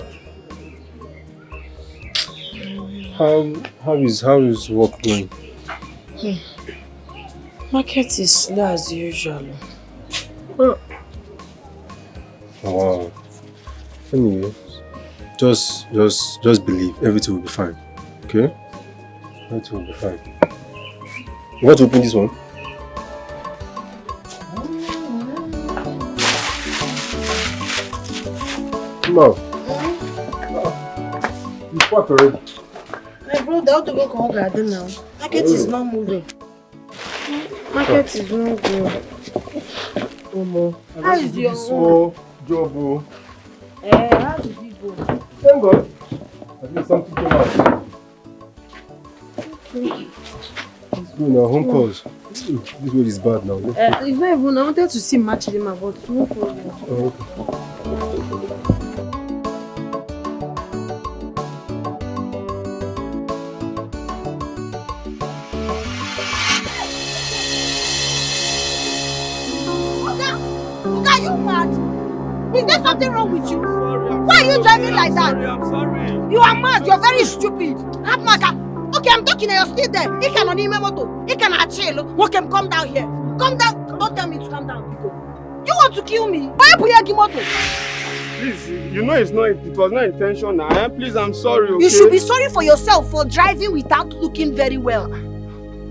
How is work going? Market is slow as usual. Wow. Anyway, just believe everything will be fine. Okay? Everything will be fine. You want to open this one? Come on. You fought already. My brother, I want to go to garden now. Market is not moving. Market is not good. How is your own job? How did you go? Thank God. At least something came out. Let's go now, home calls. This road is bad now. It's not even, I wanted to see match them, but no problem. Oh, Are you mad? Is there something wrong with you? Why are you driving like that? I'm sorry. You are mad. You're very stupid. Okay, I'm talking and you're still there. You cannot even moto. You cannot chill. Okay, come down here. Come down. Don't tell me to come down, Pico. You want to kill me? Why are you moto? Please, you know it was not intentional. Please, I'm sorry. Okay? You should be sorry for yourself for driving without looking very well.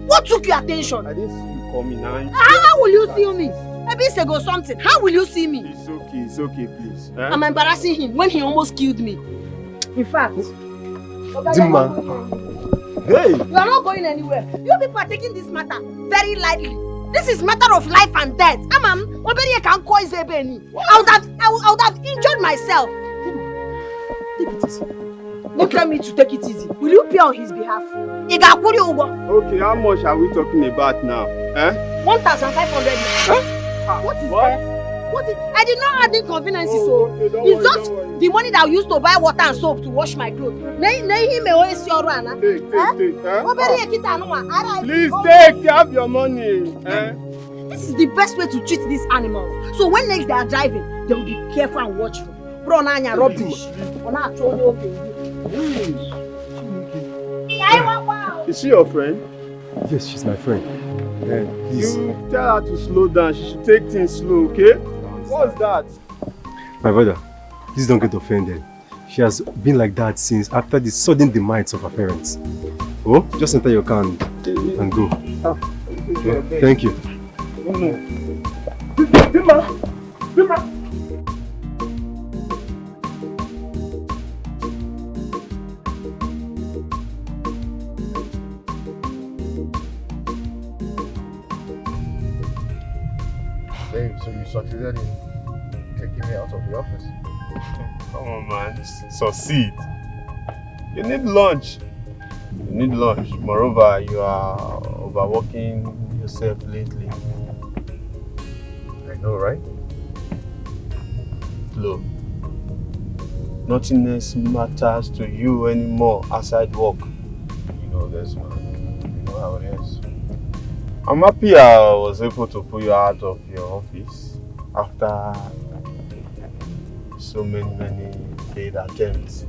What took your attention? I didn't see you coming now. How will you see me? Maybe it's go something. How will you see me? It's okay, please. I'm embarrassing him when he almost killed me. In fact, Dima. Hey! You are not going anywhere. You people are taking this matter very lightly. This is matter of life and death. I would have injured myself. Take it easy. Don't tell me to take it easy. Will you pay on his behalf? Okay, how much are we talking about now? 1,500. Huh? What is that? I did not add inconveniences, so it's just the money that I used to buy water and soap to wash my clothes. Take. Please take, have your money. This is the best way to treat these animals. So when next they are driving, they will be careful and watchful. Rubbish. Is she your friend? Yes, she's my friend. Please. You tell her to slow down. She should take things slow, okay? What's that? My brother, please don't get offended. She has been like that since after the sudden demise of her parents. Oh, just enter your car and go. Okay. Thank you. Babe, so you succeeded in taking me out of the office? Come on, man. Succeed. You need lunch. Moreover, you are overworking yourself lately. I know, right? Look, nothing else matters to you anymore outside work. You know this, man. You know how it is. I'm happy I was able to pull you out of your office after so many failed attempts.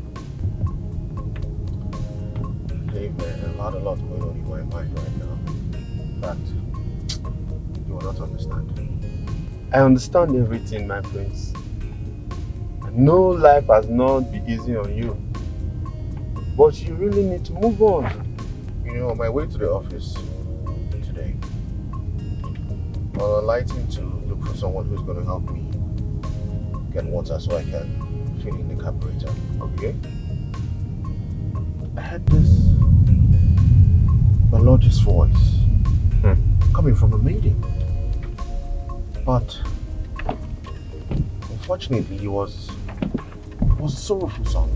Hey man, I've had a lot going on in my mind right now. In fact, you will not understand. I understand everything, my prince. I know life has not been easy on you, but you really need to move on. You know, on my way to the office today, I was alighting to look for someone who's going to help me get water so I can fill in the carburetor. Okay? I heard this melodious voice coming from a maiden. But unfortunately, it was a sorrowful song.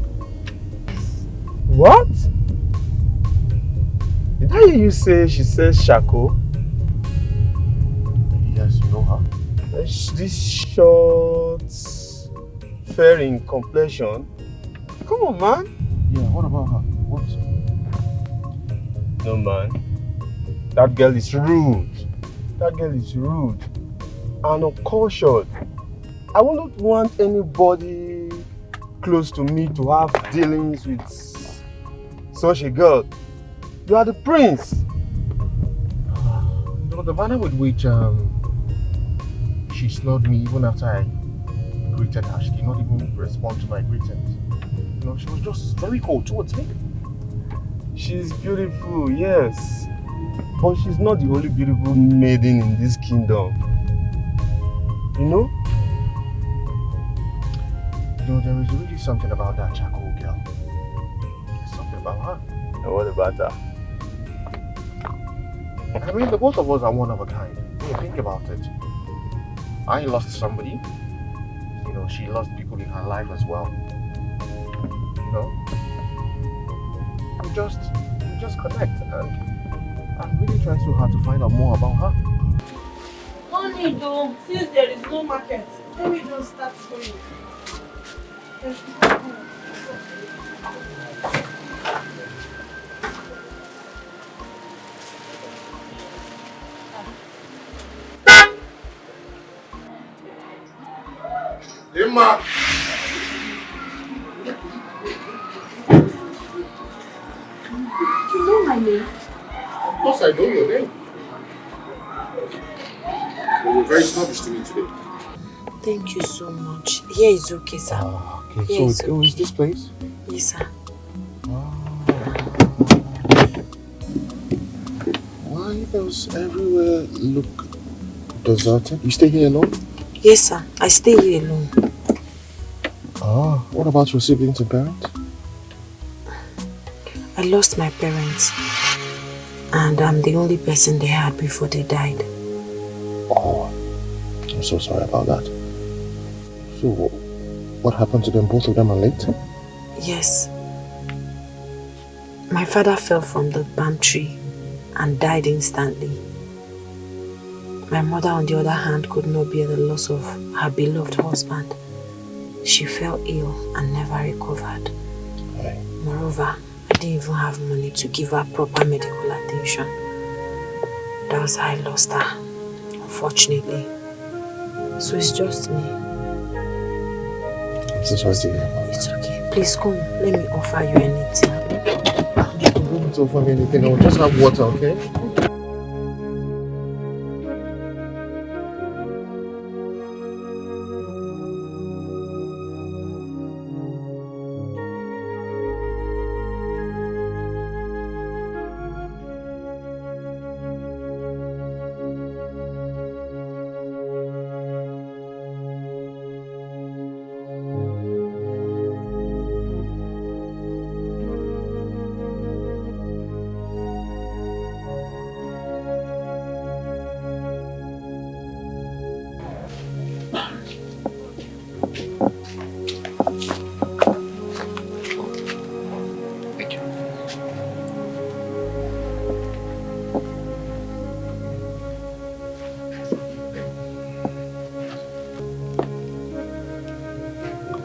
What? Did I hear you say she says Shako? Yes, you know her. This short, fair in complexion. Come on, man. Yeah, what about her? What? No, man. That girl is rude. That girl is rude and uncultured. I wouldn't want anybody close to me to have dealings with such a girl. You are the prince. You know, the manner with which she slowed me even after I greeted her, she did not even respond to my greetings. You know, she was just very cold towards me. She's beautiful, yes. But she's not the only beautiful maiden in this kingdom. You know? You know, there is really something about that charcoal girl. There's something about her. And what about her? I mean, the both of us are one of a kind. When you think about it. I lost somebody. You know, she lost people in her life as well. You know? We just connect, and I'm really trying so hard to find out more about her. Honey, though, since there is no market, let me just start for you. Emma! You know my name? Of course I know your name. You were very snobbish to me today. Thank you so much. Here is okay, sir. Okay, Here so is this place? Yes, sir. Why does everywhere look deserted? You stay here alone? Yes, sir. I stay here alone. What about your siblings and parents? I lost my parents. And I'm the only person they had before they died. Oh, I'm so sorry about that. So, what happened to them? Both of them are late? Yes. My father fell from the palm tree and died instantly. My mother, on the other hand, could not bear the loss of her beloved husband. She fell ill and never recovered. Right. Moreover, I didn't even have money to give her proper medical attention. That was how I lost her, unfortunately. So it's just me. I'm so sorry to hear about It's okay. Please come, let me offer you anything. You don't need to offer me anything. I'll just have water, okay?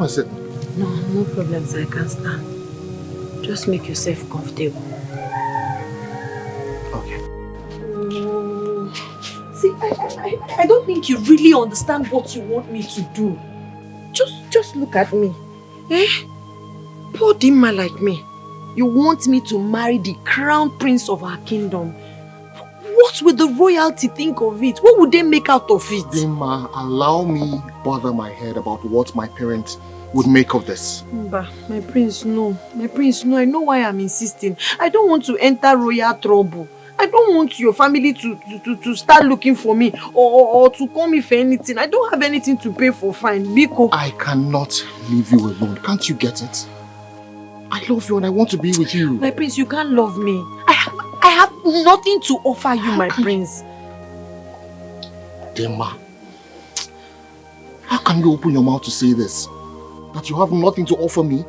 Sit. No problems, I can stand. Just make yourself comfortable. Okay. See, I don't think you really understand what you want me to do. Just look at me. Eh? Poor Dimma like me. You want me to marry the crown prince of our kingdom. What will the royalty think of it? What would they make out of it? Dimma, allow me bother my head about what my parents would make of this. Mba, my prince, no. My prince, no. I know why I'm insisting. I don't want to enter royal trouble. I don't want your family to start looking for me or to call me for anything. I don't have anything to pay for fine. Biko. I cannot leave you alone. Can't you get it? I love you and I want to be with you. My prince, you can't love me. I have nothing to offer you, my prince. Dimma, can you open your mouth to say this? That you have nothing to offer me?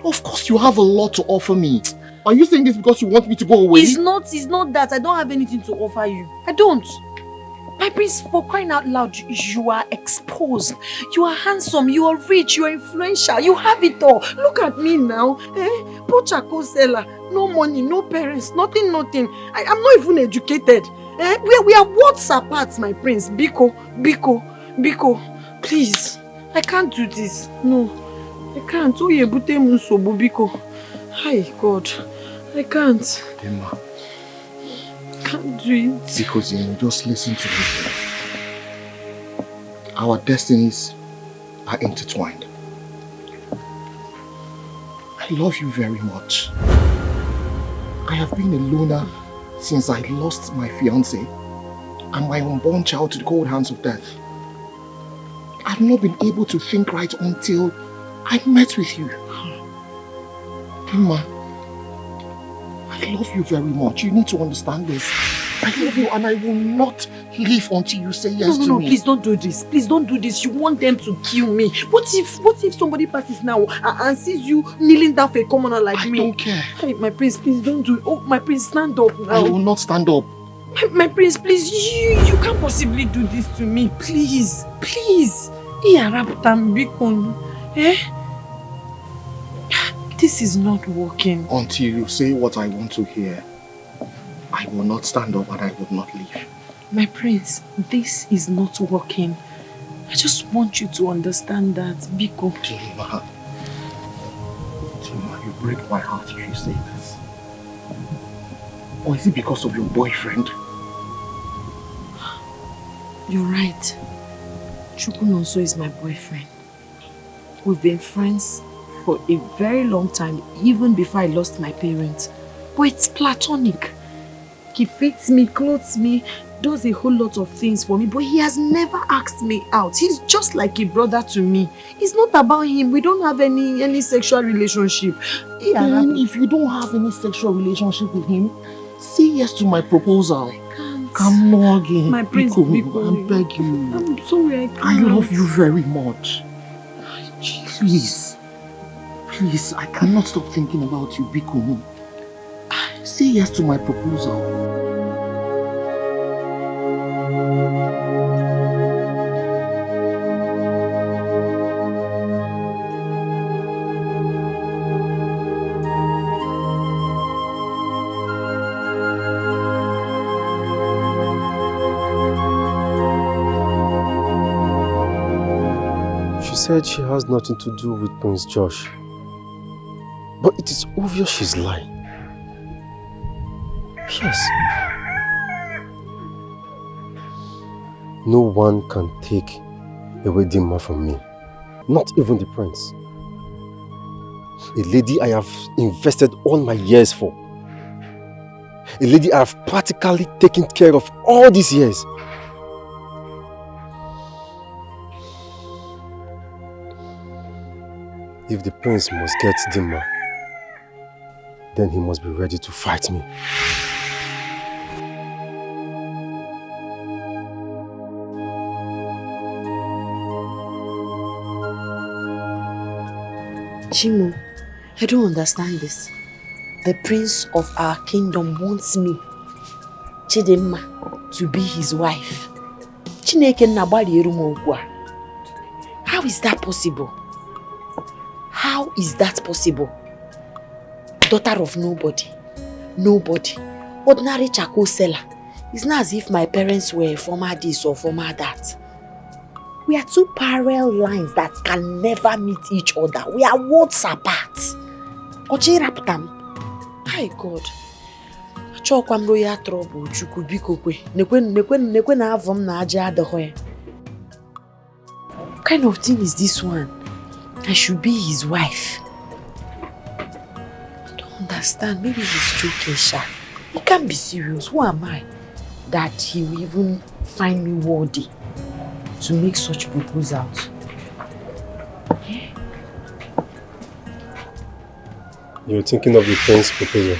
Of course you have a lot to offer me. Are you saying this because you want me to go away? It's not that. I don't have anything to offer you. I don't. My prince, for crying out loud, you are exposed. You are handsome, you are rich, you are influential, you have it all. Look at me now. Poor charcoal seller. No money, no parents, nothing. I'm not even educated. We are worlds apart, my prince. Biko, please. I can't do this. No, I can't. Oh, you bute musobu, Biko. Hi, God. I can't. Emma. Can't do it. Because just listen to me. Our destinies are intertwined. I love you very much. I have been a loner since I lost my fiancé and my unborn child to the cold hands of death. I've not been able to think right until I met with you. Emma, I love you very much. You need to understand this. I love you and I will not leave until you say yes to me. No, please don't do this. Please don't do this. You want them to kill me. What if somebody passes now and sees you kneeling down for a commoner like me? I don't care. Hey, my prince, please don't do it. Oh, my prince, stand up now. I will not stand up. My prince, please, you can't possibly do this to me. Please. This is not working. Until you say what I want to hear, I will not stand up and I will not leave. My prince, this is not working. I just want you to understand that, Biko. Tima, you break my heart if you say this. Or is it because of your boyfriend? You're right. Chukunonso is my boyfriend. We've been friends for a very long time, even before I lost my parents. But it's platonic. He feeds me, clothes me, does a whole lot of things for me, but he has never asked me out. He's just like a brother to me. It's not about him. We don't have any sexual relationship. Then if you don't have any sexual relationship with him, say yes to my proposal. I can't. Come on again. My prince, Biko, I beg you. I'm sorry, I can't. I love you very much. Please, I cannot stop thinking about you, Biko. Say yes to my proposal. She said she has nothing to do with Prince Josh. But it is obvious she's lying. Yes. No one can take away Dima from me. Not even the prince. A lady I have invested all my years for. A lady I have practically taken care of all these years. If the prince must get Dima, then he must be ready to fight me. Chimo, I don't understand this. The prince of our kingdom wants me, Chidimma, to be his wife. How is that possible? How is that possible? Daughter of nobody. Ordinary charcoal seller. It's not as if my parents were former this or former that. We are two parallel lines that can never meet each other. We are worlds apart. Oji raptam. Hi God. Achokwam royal trouble. Chukwu biko kwe. Nekwe na avom na aja adohoe. What kind of thing is this one? I should be his wife. I don't understand. Maybe he's joking, Sha. He can't be serious. Who am I that he will even find me worthy to make such proposals? You're thinking of the prince's proposal?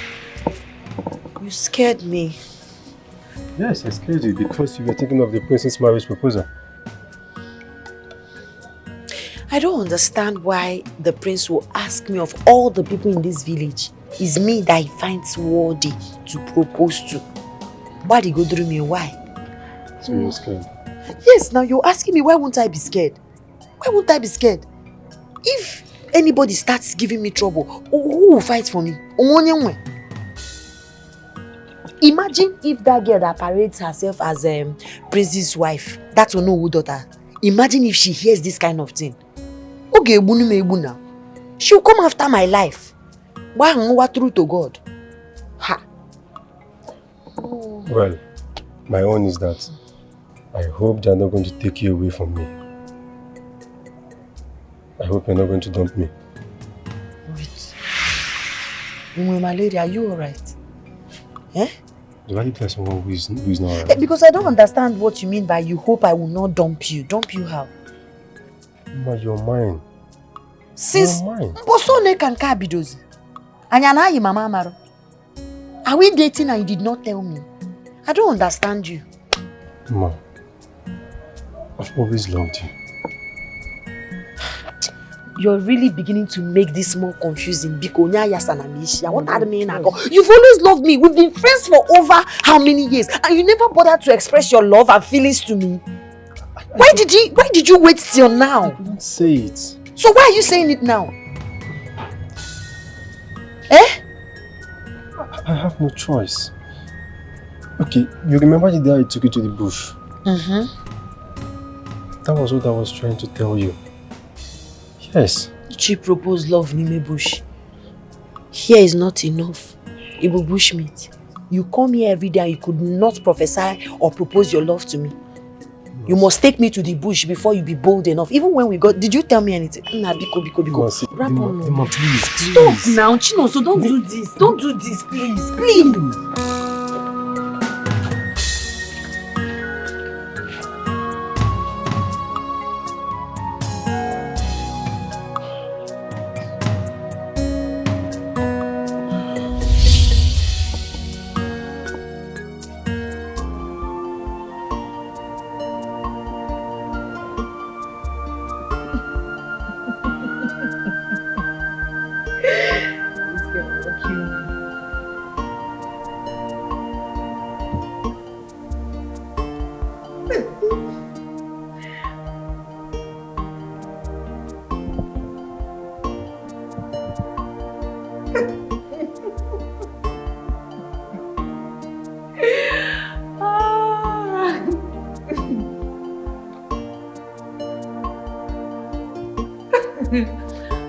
You scared me. Yes, I scared you because you were thinking of the prince's marriage proposal. I don't understand why the prince will ask me of all the people in this village. It's me that he finds worthy to propose to. Why did he go through me? Why? So you're scared? Yes, now you're asking me why won't I be scared? Why won't I be scared? If anybody starts giving me trouble, who will fight for me? Imagine if that girl that parades herself as Prince's wife, that will know who daughter. Imagine if she hears this kind of thing. Okay, she'll come after my life. Why what true to God? Ha. Well, my own is that I hope they're not going to take you away from me. I hope you're not going to dump me. Wait. Malaria, are you alright? Eh? Do I look like someone who is not alright? Because I don't understand what you mean by you hope I will not dump you. Dump you how? But you're mine. Sis, you're mine. Are we dating and you did not tell me? I don't understand you. Ma, I've always loved you. You're really beginning to make this more confusing. What are the meaning? You've always loved me. We've been friends for over how many years? And you never bothered to express your love and feelings to me. Why did you wait till now? I couldn't say it. So why are you saying it now? Eh? I have no choice. Okay, you remember the day I took you to the bush? Mm-hmm. That was what I was trying to tell you. Yes. She proposed love, Nime Bush. Here is not enough. Ibu bushmeat. You come here every day and you could not prophesy or propose your love to me. You must take me to the bush before you be bold enough. Even when we got, did you tell me anything? Nah, biko. Dima, please. Stop now, Chino. So don't do this. Don't do this, please. Please.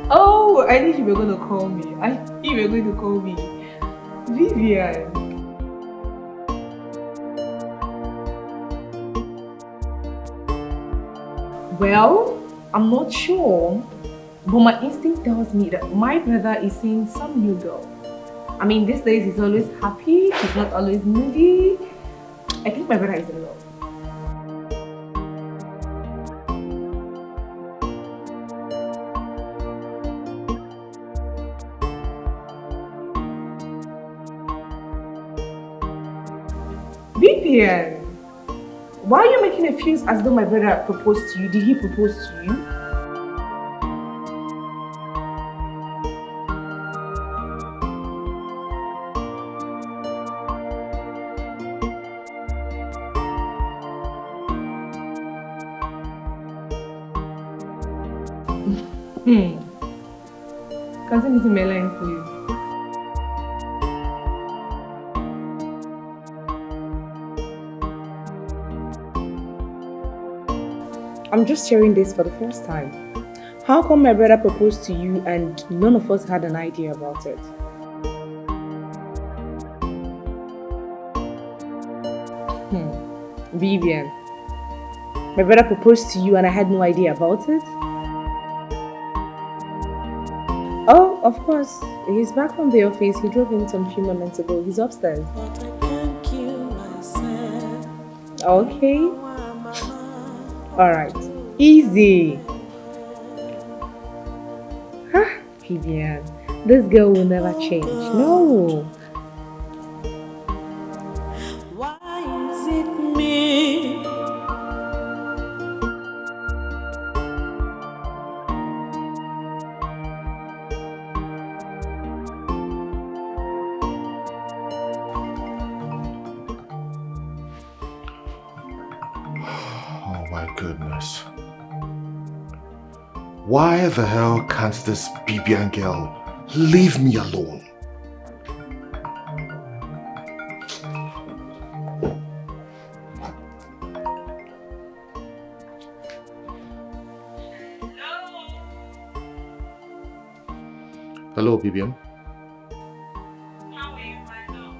Oh, I knew you were going to call me. I knew you were going to call me Vivian. Well, I'm not sure, but my instinct tells me that my brother is seeing some new girl. I mean, these days he's always happy, he's not always moody. I think my brother is in love. Vivian, why are you making a face as though my brother proposed to you? Did he propose to you? Can send this in my lines, please. I'm just hearing this for the first time. How come my brother proposed to you and none of us had an idea about it? Vivian, my brother proposed to you and I had no idea about it? Oh, of course. He's back from the office. He drove in some few moments ago. He's upstairs. Okay. Alright. Easy. Huh, Vivian. This girl will never change. No. Why is it me? goodness. Why the hell can't this Bibian girl leave me alone? Hello, Bibian. How are you, my love?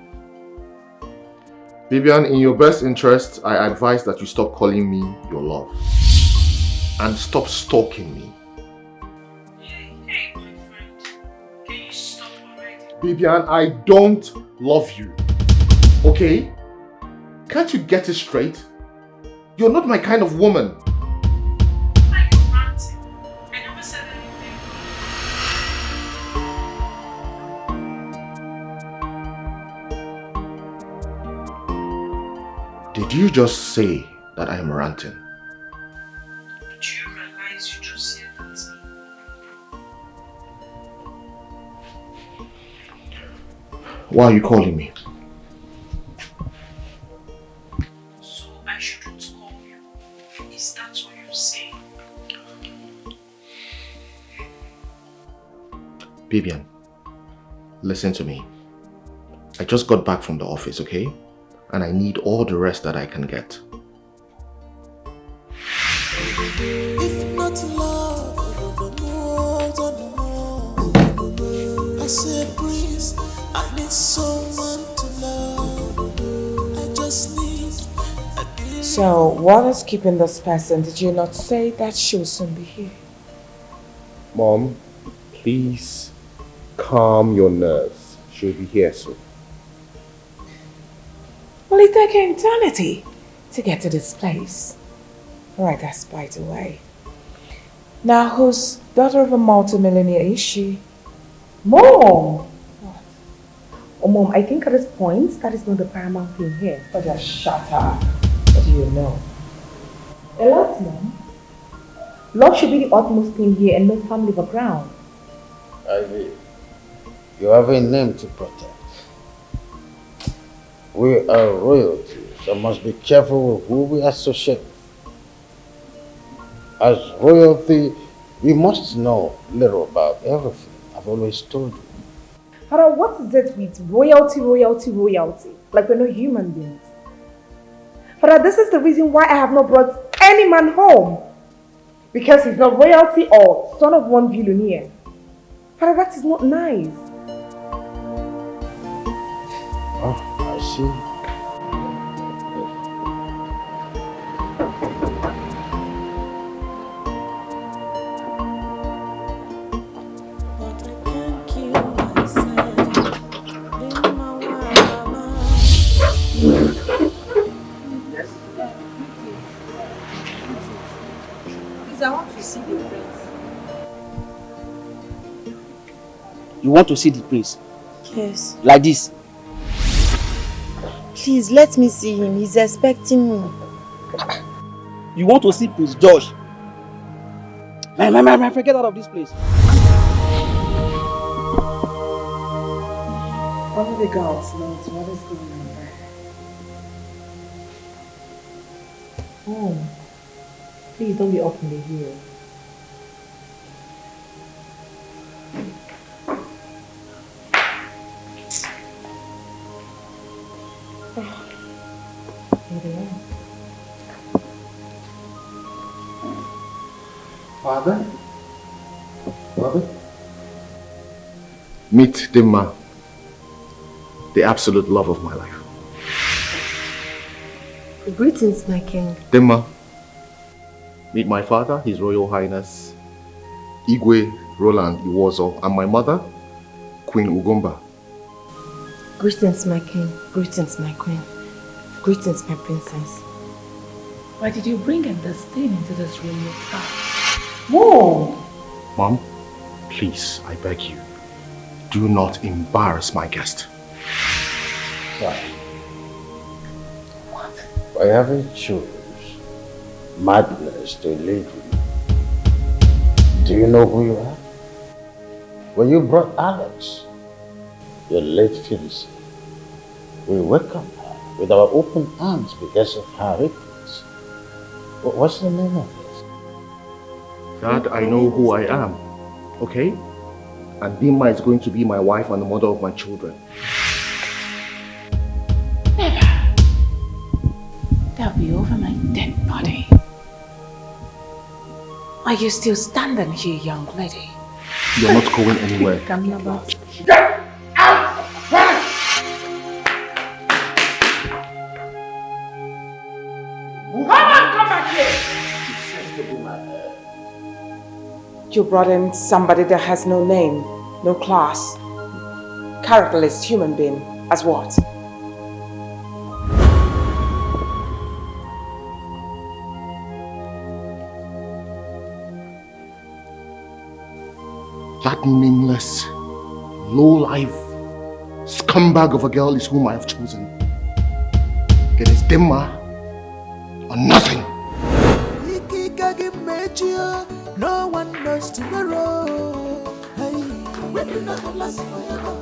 Bibian, in your best interest, I advise that you stop calling me your love. And stop stalking me. Hey, my friend. Can you stop already? Bibian, I don't love you. Okay? Can't you get it straight? You're not my kind of woman. Why are you ranting? I never said anything. Did you just say that I am ranting? Do you realize you just said that to me? Why are you calling me? So I shouldn't call you. Is that what you're saying? Bibian, listen to me. I just got back from the office, okay? And I need all the rest that I can get. If not love, I say please, I need someone to love. I just need So, what is keeping this person? Did you not say that she will soon be here? Mom, please calm your nerves. She'll be here soon. Will it take an eternity to get to this place? Alright, that's by the way. Now, whose daughter of a multimillionaire is she? Mom! Oh, Mom, I think at this point, that is not the paramount thing here. Oh, just shut up. What do you know? A lot, Mom. Love should be the utmost thing here and not family background. Ivy, you have a name to protect. We are royalty, so must be careful with who we associate with. As royalty, we must know little about everything. I've always told you. Father, what is it with royalty? Like we're not human beings. Father, this is the reason why I have not brought any man home. Because he's not royalty or son of one billionaire. Father, that is not nice. Oh, I see. Please, I want to see the prince. You want to see the prince? Yes. Like this? Please, let me see him. He's expecting me. You want to see Prince George? Man, get out of this place. What are the girls, Lord? What is going on there? Oh, please don't be up in the hill. Father? Meet Dimma, the absolute love of my life. Greetings, my king. Dimma, meet my father, His Royal Highness Igwe Roland Iwozo, and my mother, Queen Ugomba. Greetings, my king. Greetings, my queen. Greetings, my princess. Why did you bring in this thing into this room yourself? Whoa! Mom, please, I beg you, do not embarrass my guest. Why? Why haven't you choose madness to live with? Do you know who you are? When you brought Alex, your late fiancée, we welcomed her with our open arms because of her repute. What's the name of it? Dad, I know who I am, okay? And Dimma is going to be my wife and the mother of my children. Never. They'll be over my dead body. Are you still standing here, young lady? You're not going anywhere. Come about. Get out! Muhammad, come back here! You brought in somebody that has no name, no class, characterless human being. As what? That nameless, low-life scumbag of a girl is whom I have chosen. It is Dimma or nothing. No one knows tomorrow. Hey, we're not gonna last forever.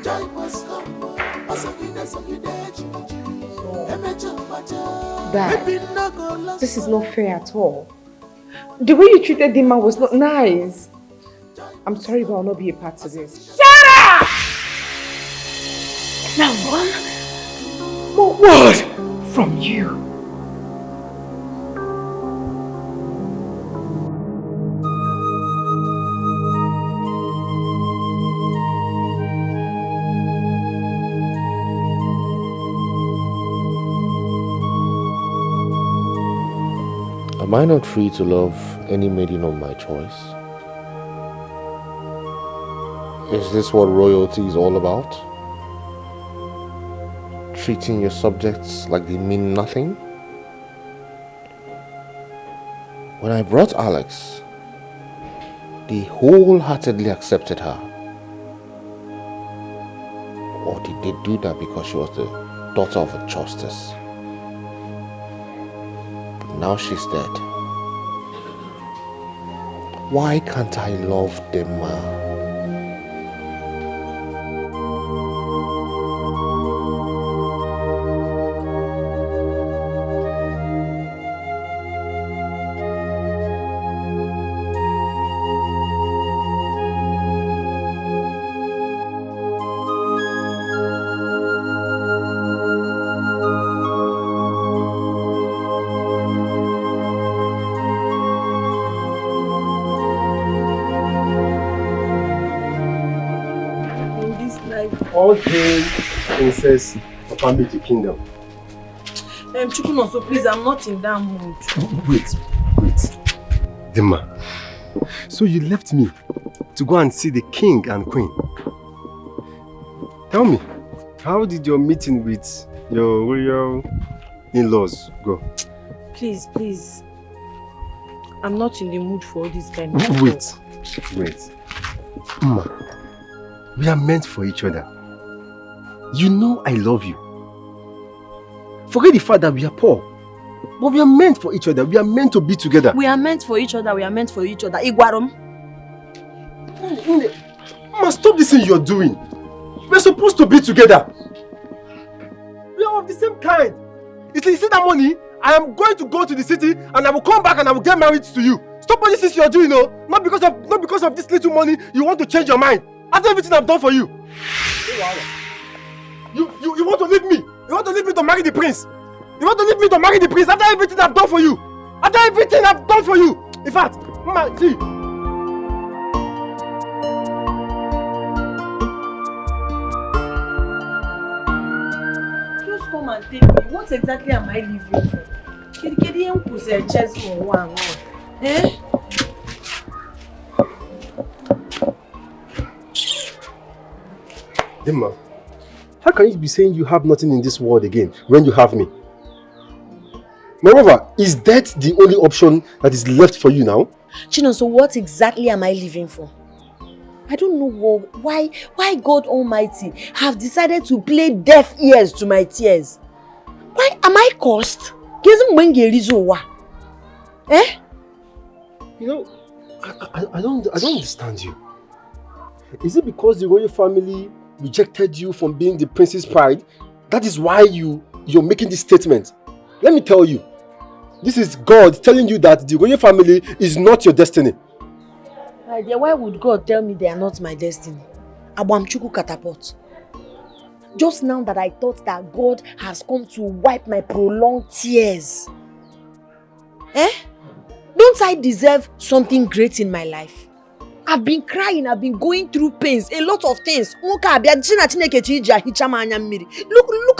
Joy must come. Dad, this is not fair at all. The way you treated Dimma was not nice. I'm sorry, but I'll not be a part of this. Shut up! Now one more word from you. Am I not free to love any maiden of my choice? Is this what royalty is all about? Treating your subjects like they mean nothing? When I brought Alex, they wholeheartedly accepted her. Or did they do that because she was the daughter of a justice? Now she's dead. Why can't I love Dimma? All hail Princess of Amity Kingdom. Chukwunoso, please, I'm not in that mood. Wait. Dimma, so you left me to go and see the king and queen. Tell me, how did your meeting with your royal in-laws go? Please. I'm not in the mood for all this kind of stuff. Wait. Dimma, we are meant for each other. You know I love you. Forget the fact that we are poor. But we are meant for each other. We are meant to be together. We are meant for each other. Igwarum. Ma, stop this thing you're doing. We're supposed to be together. We are of the same kind. You see that money? I am going to go to the city and I will come back and I will get married to you. Stop all this thing you're doing, no? Not because of this little money you want to change your mind. After everything I've done for you. You want to leave me? You want to leave me to marry the prince? You want to leave me to marry the prince after everything I've done for you? After everything I've done for you? In fact, Mama, see. Just come and take me. What exactly am I leaving for? Kedi a chest for one. Eh? Dimma, how can you be saying you have nothing in this world again when you have me? Moreover, is that the only option that is left for you now? Chino, so what exactly am I living for? I don't know why God Almighty have decided to play deaf ears to my tears. Why am I cursed? Eh? You know, I don't understand you. Is it because the royal family rejected you from being the prince's pride? That is why you're making this statement. Let me tell you, This is God telling you that the royal family is not your destiny. My dear, why would God tell me they are not my destiny? Abamchuku catapult. Just now that I thought that God has come to wipe my prolonged tears. Don't I deserve something great in my life? I've been crying, I've been going through pains, a lot of things. Look at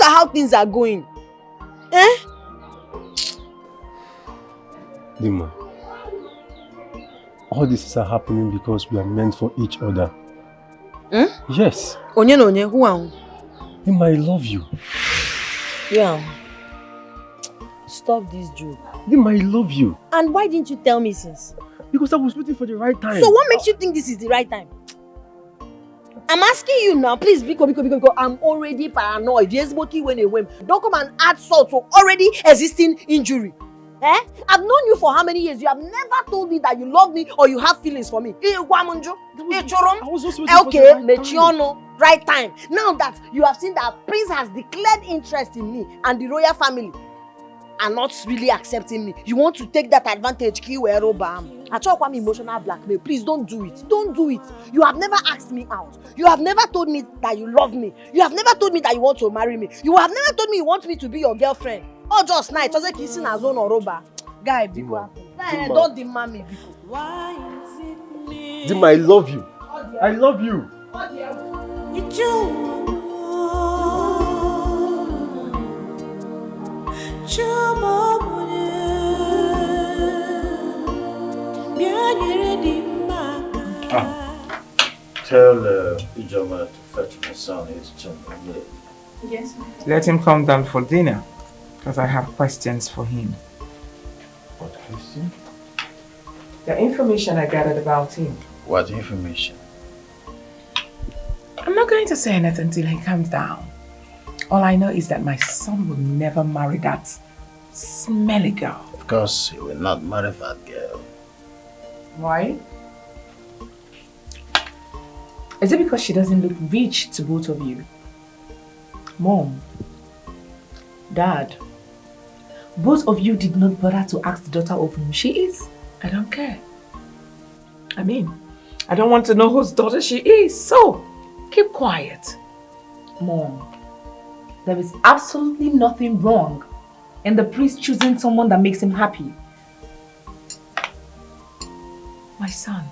how things are going. Dima, all this is happening because we are meant for each other. Yes. Onye, who are you? Dima, I love you. Yeah. Stop this joke. Dima, I love you. And why didn't you tell me since? Because I was waiting for the right time. So what makes you think this is the right time? I'm asking you now, please, because I'm already paranoid. Yes, don't come and add salt to already existing injury. I've known you for how many years? You have never told me that you love me or you have feelings for me. I was just waiting for the right time. Now that you have seen that Prince has declared interest in me and the royal family are not really accepting me, you want to take that advantage. I talk about emotional blackmail. Please don't do it. Don't do it. You have never asked me out. You have never told me that you love me. You have never told me that you want to marry me. You have never told me you want me to be your girlfriend. Or just night, just kissing a zone or rubber. Guy, don't demand me. Dima, I love you. I love you. Tell Ijoma to fetch my son. He's jumping. Yes. Let him come down for dinner, because I have questions for him. What question? The information I gathered about him. What information? I'm not going to say anything till he comes down. All I know is that my son will never marry that smelly girl. Of course, he will not marry that girl. Why? Is it because she doesn't look rich to both of you? Mom, Dad, both of you did not bother to ask the daughter of whom she is. I don't care. I mean, I don't want to know whose daughter she is, so keep quiet. Mom, there is absolutely nothing wrong in the priest choosing someone that makes him happy. My son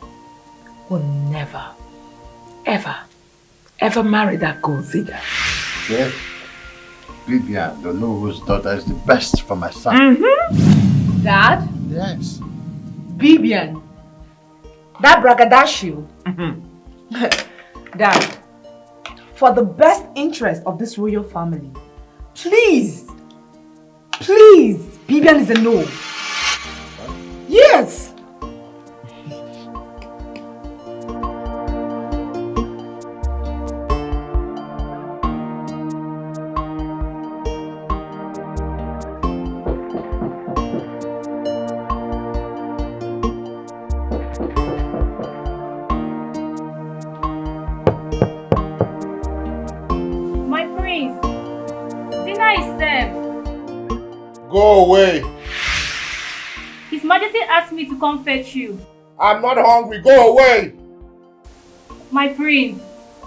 will never, ever marry that gold digger. Yes. Vivian don't know whose daughter is the best for my son. Dad? Yes. Bibian. That braggadocio. Dad, for the best interest of this royal family, please, Bibian is a no. What? Yes. Go away. His Majesty asked me to come fetch you. I'm not hungry. Go away. My prince,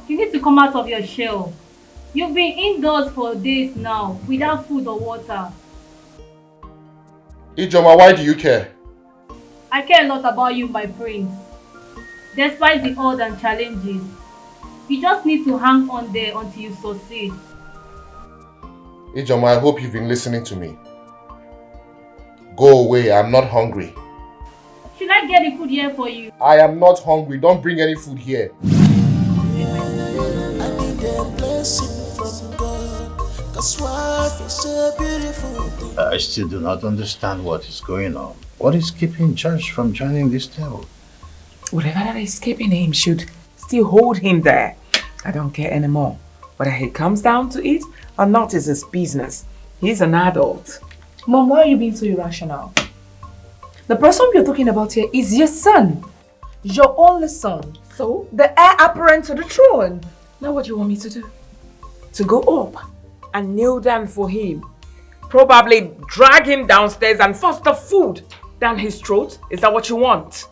you need to come out of your shell. You've been indoors for days now, without food or water. Ijoma, why do you care? I care a lot about you, my prince. Despite the odds and challenges, you just need to hang on there until you succeed. Ijoma, I hope you've been listening to me. Go away, I'm not hungry. Should I get the food here for you? I am not hungry, don't bring any food here. I still do not understand what is going on. What is keeping George from joining this table? Whatever that is keeping him should still hold him there. I don't care anymore. Whether he comes down to it or not is his business. He's an adult. Mom, why are you being so irrational? The person you're talking about here is your son. Your only son. So? The heir apparent to the throne. Now what do you want me to do? To go up and kneel down for him? Probably drag him downstairs and force the food down his throat. Is that what you want?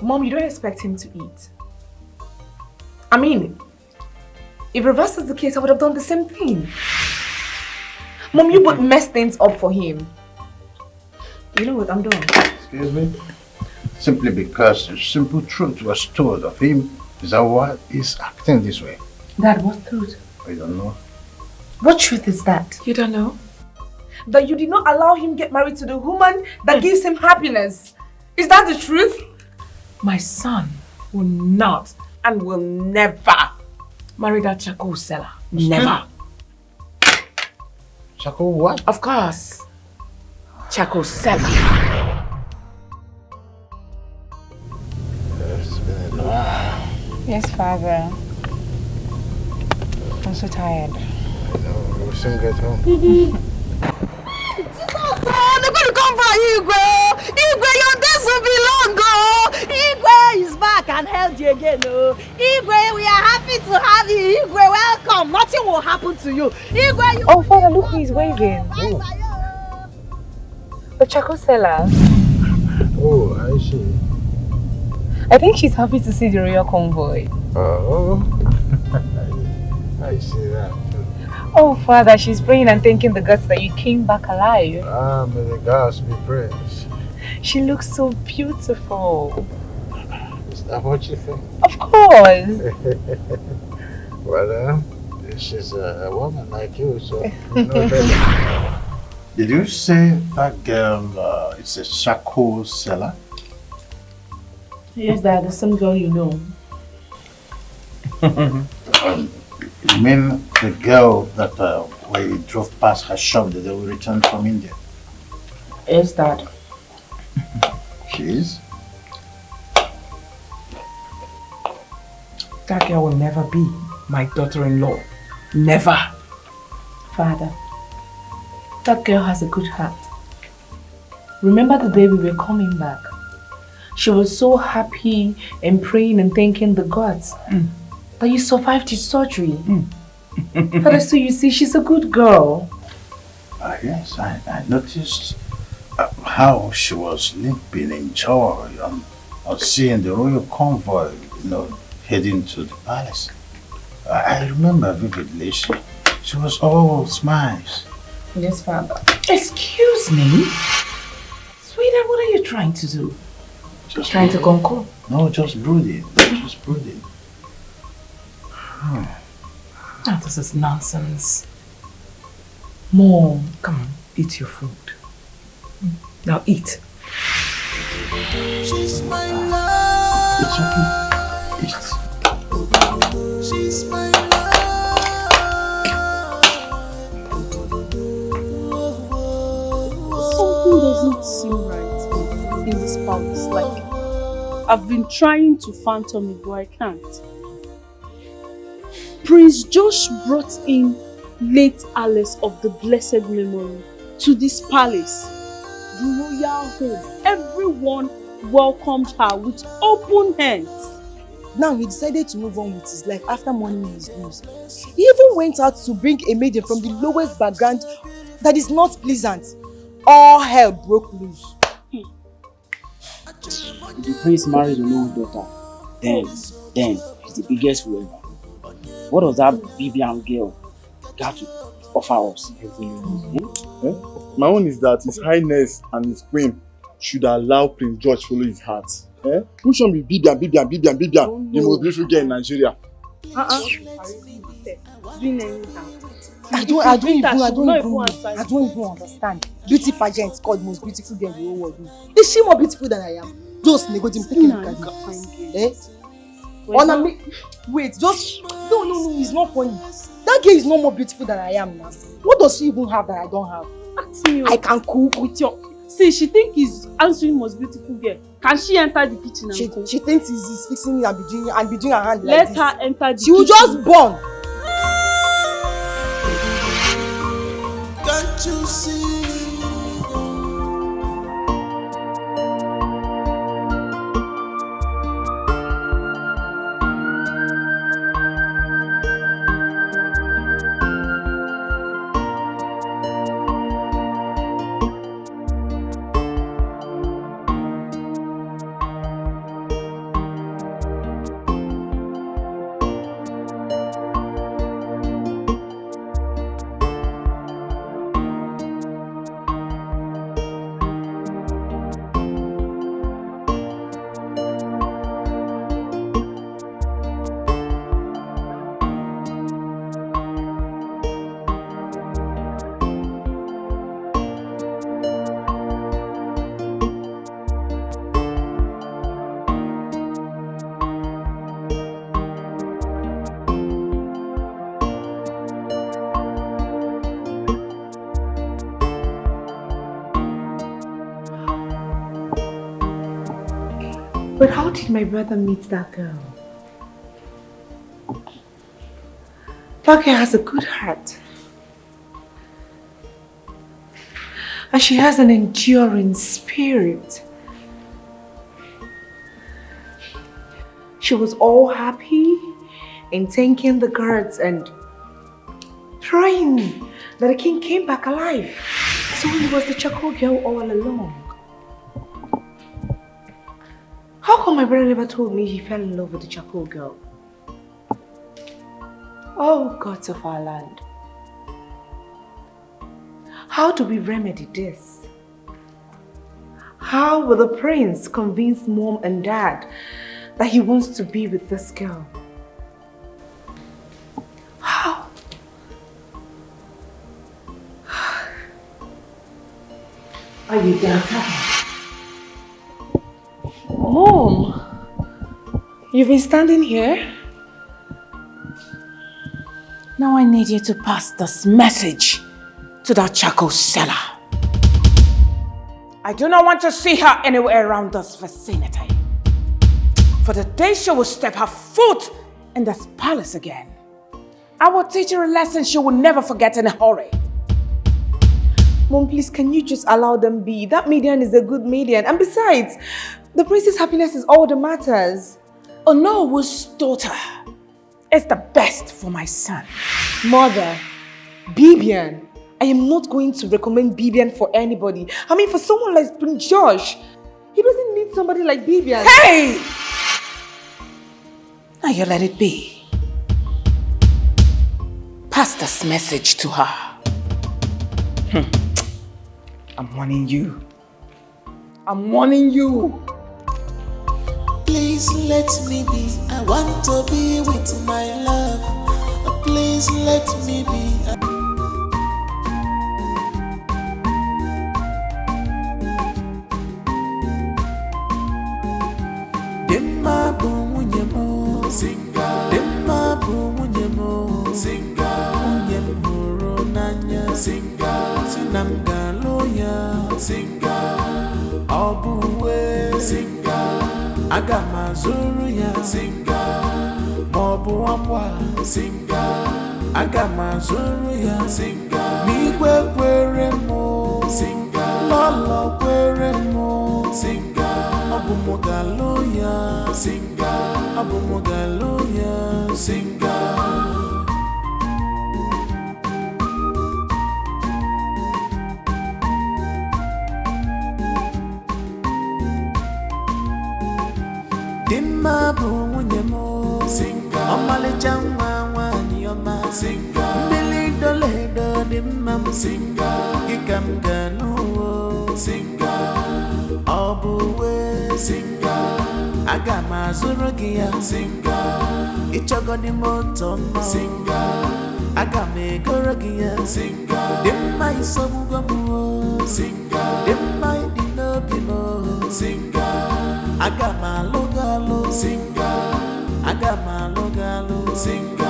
Mom, you don't expect him to eat. I mean, if reverse is the case, I would have done the same thing. Mom, you would mess things up for him. You know what? I'm done. Excuse me? Simply because the simple truth was told of him, is that why he's acting this way? Dad, what truth? I don't know. What truth is that? You don't know? That you did not allow him get married to the woman that gives him happiness. Is that the truth? My son will not and will never marry that charcoal seller. Never. Charcoal what? Of course. Charcoal seller. Yes, Father. I'm so tired. We'll soon get home. They're going to come for Igwe! Igwe, your days will be long, oh! Igwe is back and healthy again, oh! Igwe, we are happy to have you! Igwe, welcome! Nothing will happen to you! Igwe, you... Oh, Father, look who is waving. The charcoal seller. Oh, I see. I think she's happy to see the royal convoy. Oh, I see that. Oh, Father, she's praying and thanking the gods that you came back alive. Ah, may the gods be praised. She looks so beautiful. Is that what you think? Of course. Well, this is a woman like you, so you know better. Did you say that girl is a charcoal seller? Yes, Dad, the same girl you know. You mean the girl that when you drove past her shop the day we returned from India? Yes, Dad. She is? That girl will never be my daughter-in-law. Never. Father, that girl has a good heart. Remember the day we were coming back? She was so happy and praying and thanking the gods that you survived your surgery. Father, so you see, she's a good girl. Yes, I noticed how she was limping in joy on seeing the royal convoy, heading to the palace. I remember vividly, she was all smiles. Yes, Father. Excuse me? Sweetheart, what are you trying to do? Just trying to conquer? No, just brooding. Just brooding. Oh, this is nonsense. Mom, come on, eat your food. Now eat. She's my love. It's okay. Eat. She's my Something doesn't seem right in this palace. Like, I've been trying to phantom it, but I can't. Prince Josh brought in late Alice of the blessed memory to this palace, the royal home. Everyone welcomed her with open hands. Now he decided to move on with his life after mourning his news. He even went out to bring a maiden from the lowest background that is not pleasant. All hell broke loose. If the prince marries your own daughter, then he's the biggest fool ever. What does that Bibian girl got to offer us? My own is that His Highness and His Queen should allow Prince George follow his heart. Which one be Bibian, the most beautiful girl in Nigeria? I don't even understand. Beauty pageant is called most beautiful girl in the whole world. Is she more beautiful than I am? Just negotiate, taking a look at me. Wait, just no, it's not funny. That girl is no more beautiful than I am now. What does she even have that I don't have? I can cook with your. See, she thinks he's answering most beautiful girl. Can she enter the kitchen and cook? She thinks he's fixing it and be doing her hand like this. Let her enter the kitchen. She will just burn. Can't you see? But how did my brother meet that girl? That girl has a good heart. And she has an enduring spirit. She was all happy and thanking the gods and praying that the king came back alive. So he was the charcoal girl all along. How come my brother never told me he fell in love with the charcoal girl? Oh, gods of our land. How do we remedy this? How will the prince convince mom and dad that he wants to be with this girl? How? Are you done? Mom, you've been standing here? Now I need you to pass this message to that charcoal seller. I do not want to see her anywhere around this vicinity. For the day she will step her foot in this palace again, I will teach her a lesson she will never forget in a hurry. Mom, please, can you just allow them be? That median is a good median. And besides, the prince's happiness is all that matters. Onowo's daughter is the best for my son. Mother, Bibian. I am not going to recommend Bibian for anybody. I mean, for someone like Prince Josh, he doesn't need somebody like Bibian. Hey! Now you let it be. Pass this message to her. I'm warning you. I'm warning you. Please let me be. I want to be with my love. Please let me be. Demma bunyemo singa. Demma bunyemo singa. Unyem horo nanya singa. Sunamga loya singa. Obuwe singa. Agama zuru ya singa. Bobu wapwa singa. Agama zuru ya singa. Migwe kwere mo singa. Lolo kwere mo singa. Abumogaloya singa. Abumogaloya singa. Dimma bunyemo singa. Omale changwa wani oma singa. Mbili dole do dimma singa. Gikam gano singa. Obuwe singa. Agama zurugia singa. Ichogoni motono singa. Agame gorogia singa. Dimma isobugomu singa. Dimma idinobimo singa. Agama logalo singa. Agama logalo singa.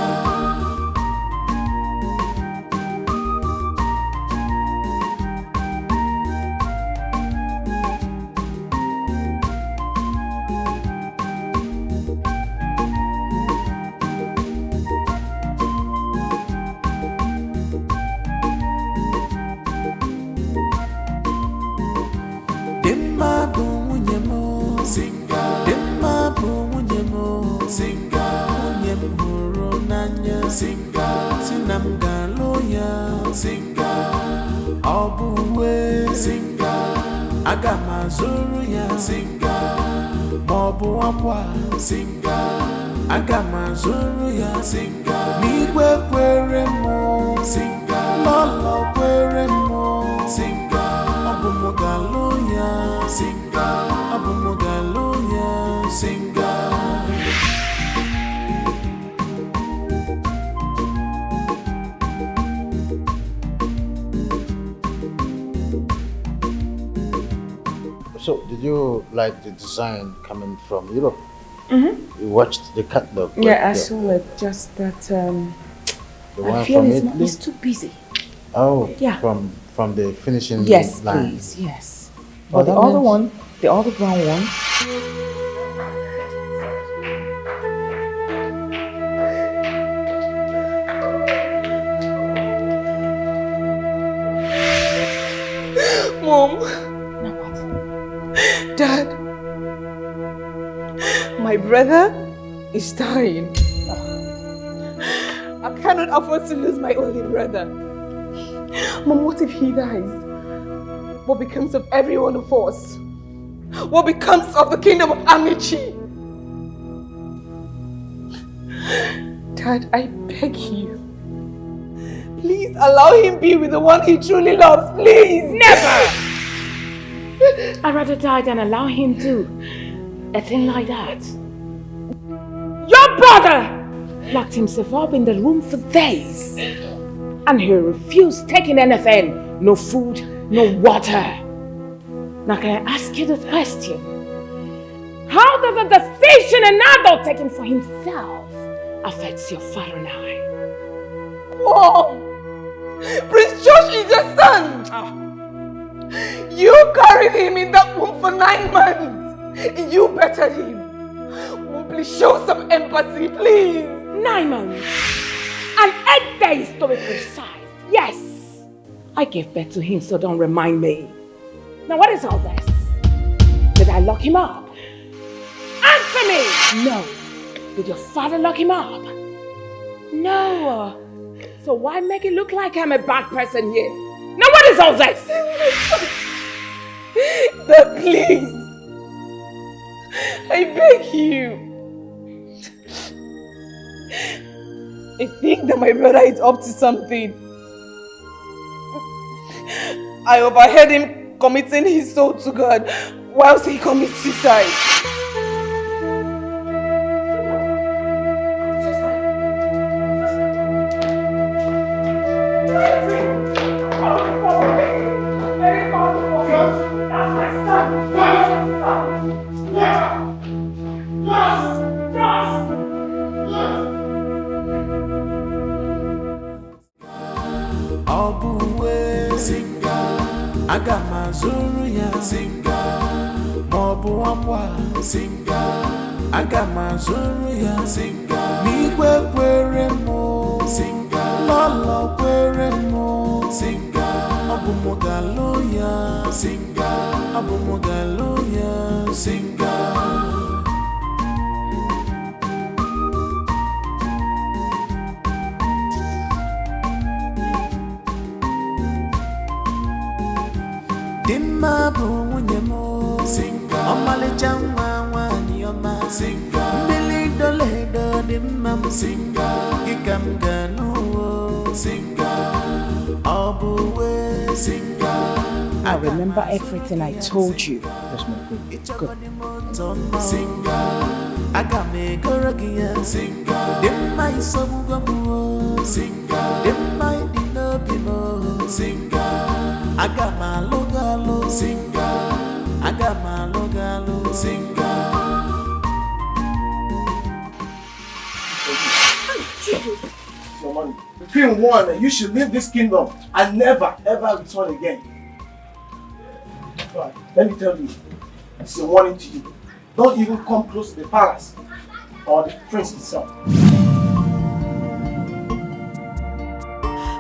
Singa, sinamgaloya, singa, obuwe, singa, agama zuruya, singa, bobu wapwa, singa, agama zuruya, singa, migwe kwere mo, singa, lolo kwere mo, singa, obumogaloya, singa, obumogaloya, singa. So, did you like the design coming from Europe? Mm-hmm. You watched the catalog? Yeah, I saw it. Just that the one I feel from it's, Italy? it's too busy. Oh, Yeah. from the finishing Yes, line. please. Yes. Oh, But the that other means- one, the other brown one, My brother is dying. I cannot afford to lose my only brother. Mom, what if he dies? What becomes of every one of us? What becomes of the kingdom of Amici? Dad, I beg you. Please allow him be with the one he truly loves, please! Never! I'd rather die than allow him to. A thing like that. Your brother locked himself up in the room for days. And he refused taking anything. No food, no water. Now can I ask you the question? How does a decision an adult taking for himself affects your father and I? Whoa! Prince George is your son! You carried him in that womb for 9 months. You bettered him. Please show some empathy, please. 9 months. And 8 days to be precise. Yes. I gave birth to him, so don't remind me. Now what is all this? Did I lock him up? Answer me! No. Did your father lock him up? No. So why make it look like I'm a bad person here? Now what is all this? Dad, please. I beg you. I think that my brother is up to something. I overheard him committing his soul to God whilst he commits suicide. I remember everything I told you. Yes, my queen. Good. Between one, you should leave this kingdom and never ever return again. But let me tell you, it's a warning to you. Don't even come close to the palace or the prince himself.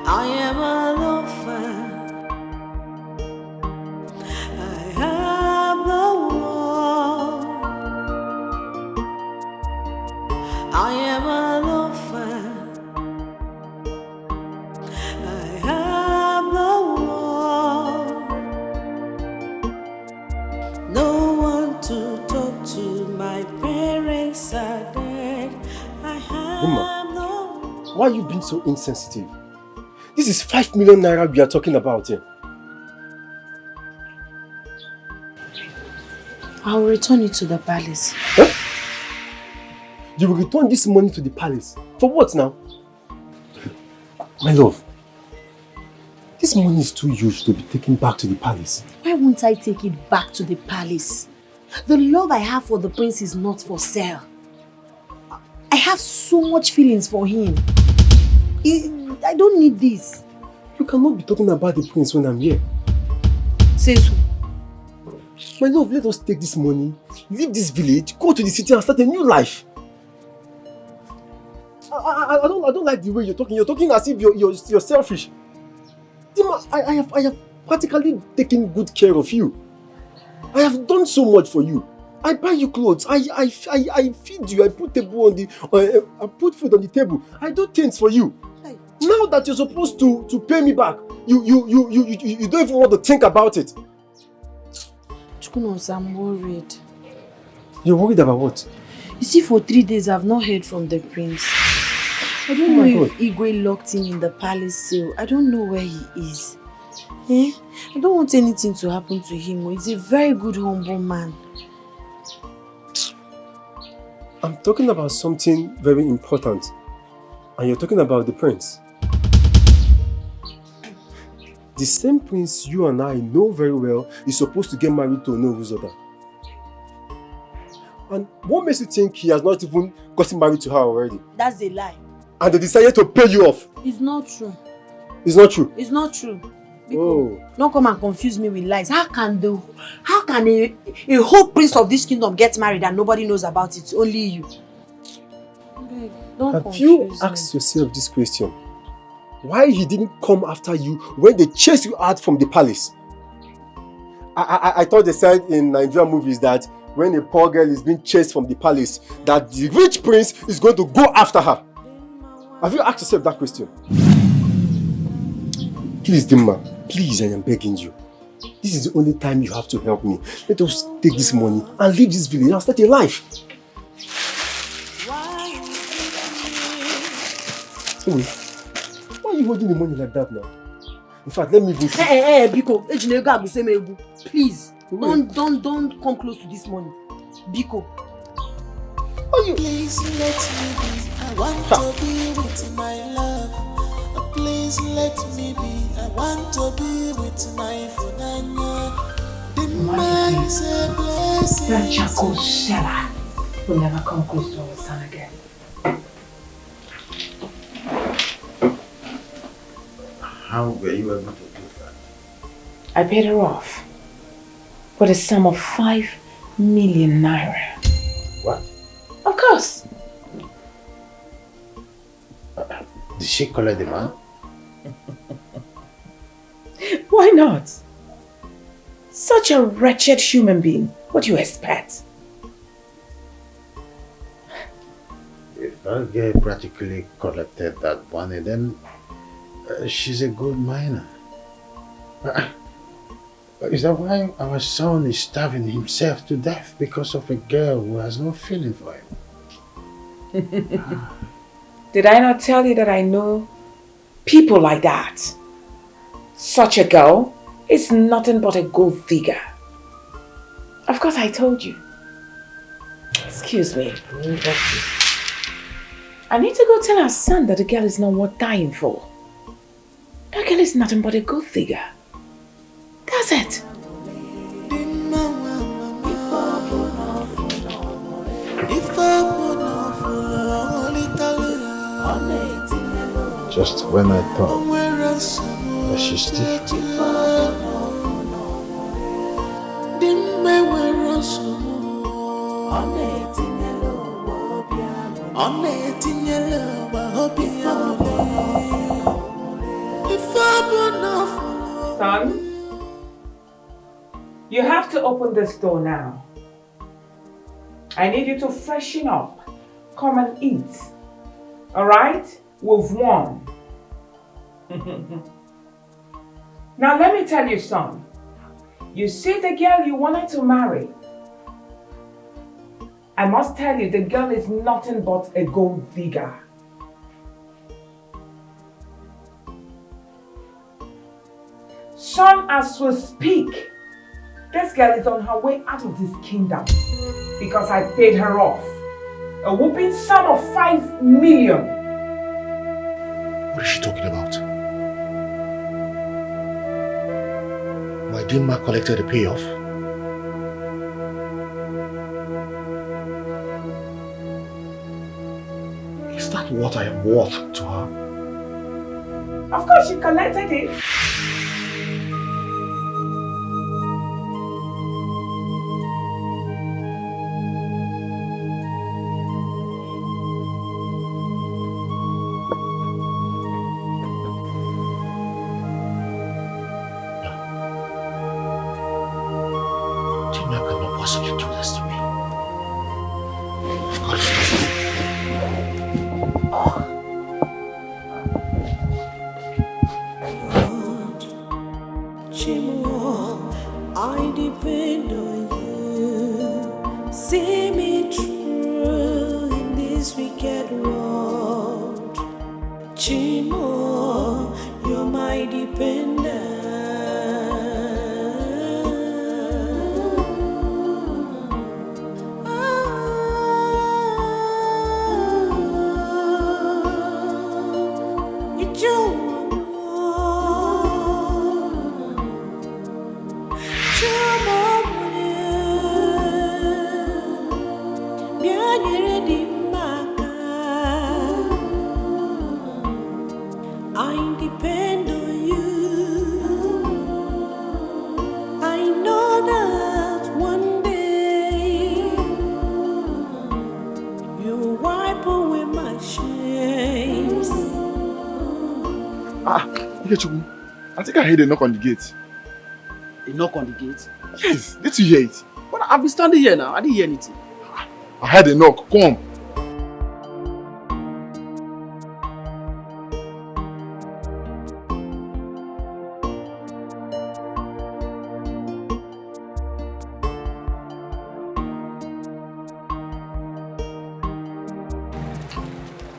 I am an orphan. I am the one. I am an orphan. I am the one. No one to talk to. My parents are dead. I am the one. Why are you being so insensitive? This is 5 million naira we are talking about here. I will return it to the palace. Huh? You will return this money to the palace? For what now? My love, this money is too huge to be taken back to the palace. Why won't I take it back to the palace? The love I have for the prince is not for sale. I have so much feelings for him. I don't need this. You cannot be talking about the prince when I'm here. Says who? My love, let us take this money, leave this village, go to the city and start a new life. I don't like the way you're talking. You're talking as if you're selfish. Dima, I have practically taken good care of you. I have done so much for you. I buy you clothes. I feed you. I put table on the. I put food on the table. I do things for you. Now that you're supposed to pay me back, you don't even want to think about it. Chukunos, I'm worried. You're worried about what? You see, for 3 days I've not heard from the prince. I don't know if Igwe locked him in the palace cell. I don't know where he is. Eh? I don't want anything to happen to him. He's a very good, humble man. I'm talking about something very important. And you're talking about the prince. The same prince you and I know very well is supposed to get married to Onoruzoda. And what makes you think he has not even gotten married to her already? That's a lie. And they decided to pay you off. It's not true. It's not true? It's not true. Oh. Don't come and confuse me with lies. How can a whole prince of this kingdom get married and nobody knows about it? Only you. Don't Have you asked yourself this question? Why he didn't come after you when they chased you out from the palace? I thought they said in Nigerian movies that when a poor girl is being chased from the palace, that the rich prince is going to go after her. Have you asked yourself that question? Please, Dimma, please, I am begging you. This is the only time you have to help me. Let us take this money and leave this village and start a life. Wait, why are you holding the money like that now? In fact, let me go see. Hey, Biko, please, don't come close to this money. Biko. Please let me be. I want to be with my love. Please let me be. I want to be with my Funanya. That charcoal seller will never come close to our son again. How were you able to do that? I paid her off with a sum of 5 million naira. What? Of course. Did she collect the man? Why not? Such a wretched human being. What do you expect? If that girl practically collected that money, then she's a good miner. Is that why our son is starving himself to death because of a girl who has no feeling for him? Did I not tell you that I know people like that? Such a girl is nothing but a gold digger. Of course I told you. Excuse me. I need to go tell our son that the girl is not worth dying for. That girl is nothing but a gold digger. That's it. Just when I thought that she's different. Son, you have to open this door now. I need you to freshen up. Come and eat. Alright? We've won. Now let me tell you, son. You see the girl you wanted to marry? I must tell you, the girl is nothing but a gold digger. Son, as we speak, this girl is on her way out of this kingdom because I paid her off. A whooping sum of 5 million. What is she talking about? My Dinma collected the payoff. Is that what I am worth to her? Of course, she collected it. Dinma cannot possibly do this to me. Chimo, I depend on you. See me through in this wicked world. Chimo, you're my dependent. I depend on you. I know that one day you'll wipe away my shames. Ikechukwu, I think I heard a knock on the gate. A knock on the gate? Yes, did you hear it? But I've been standing here now. I didn't hear anything. I heard a knock. Come.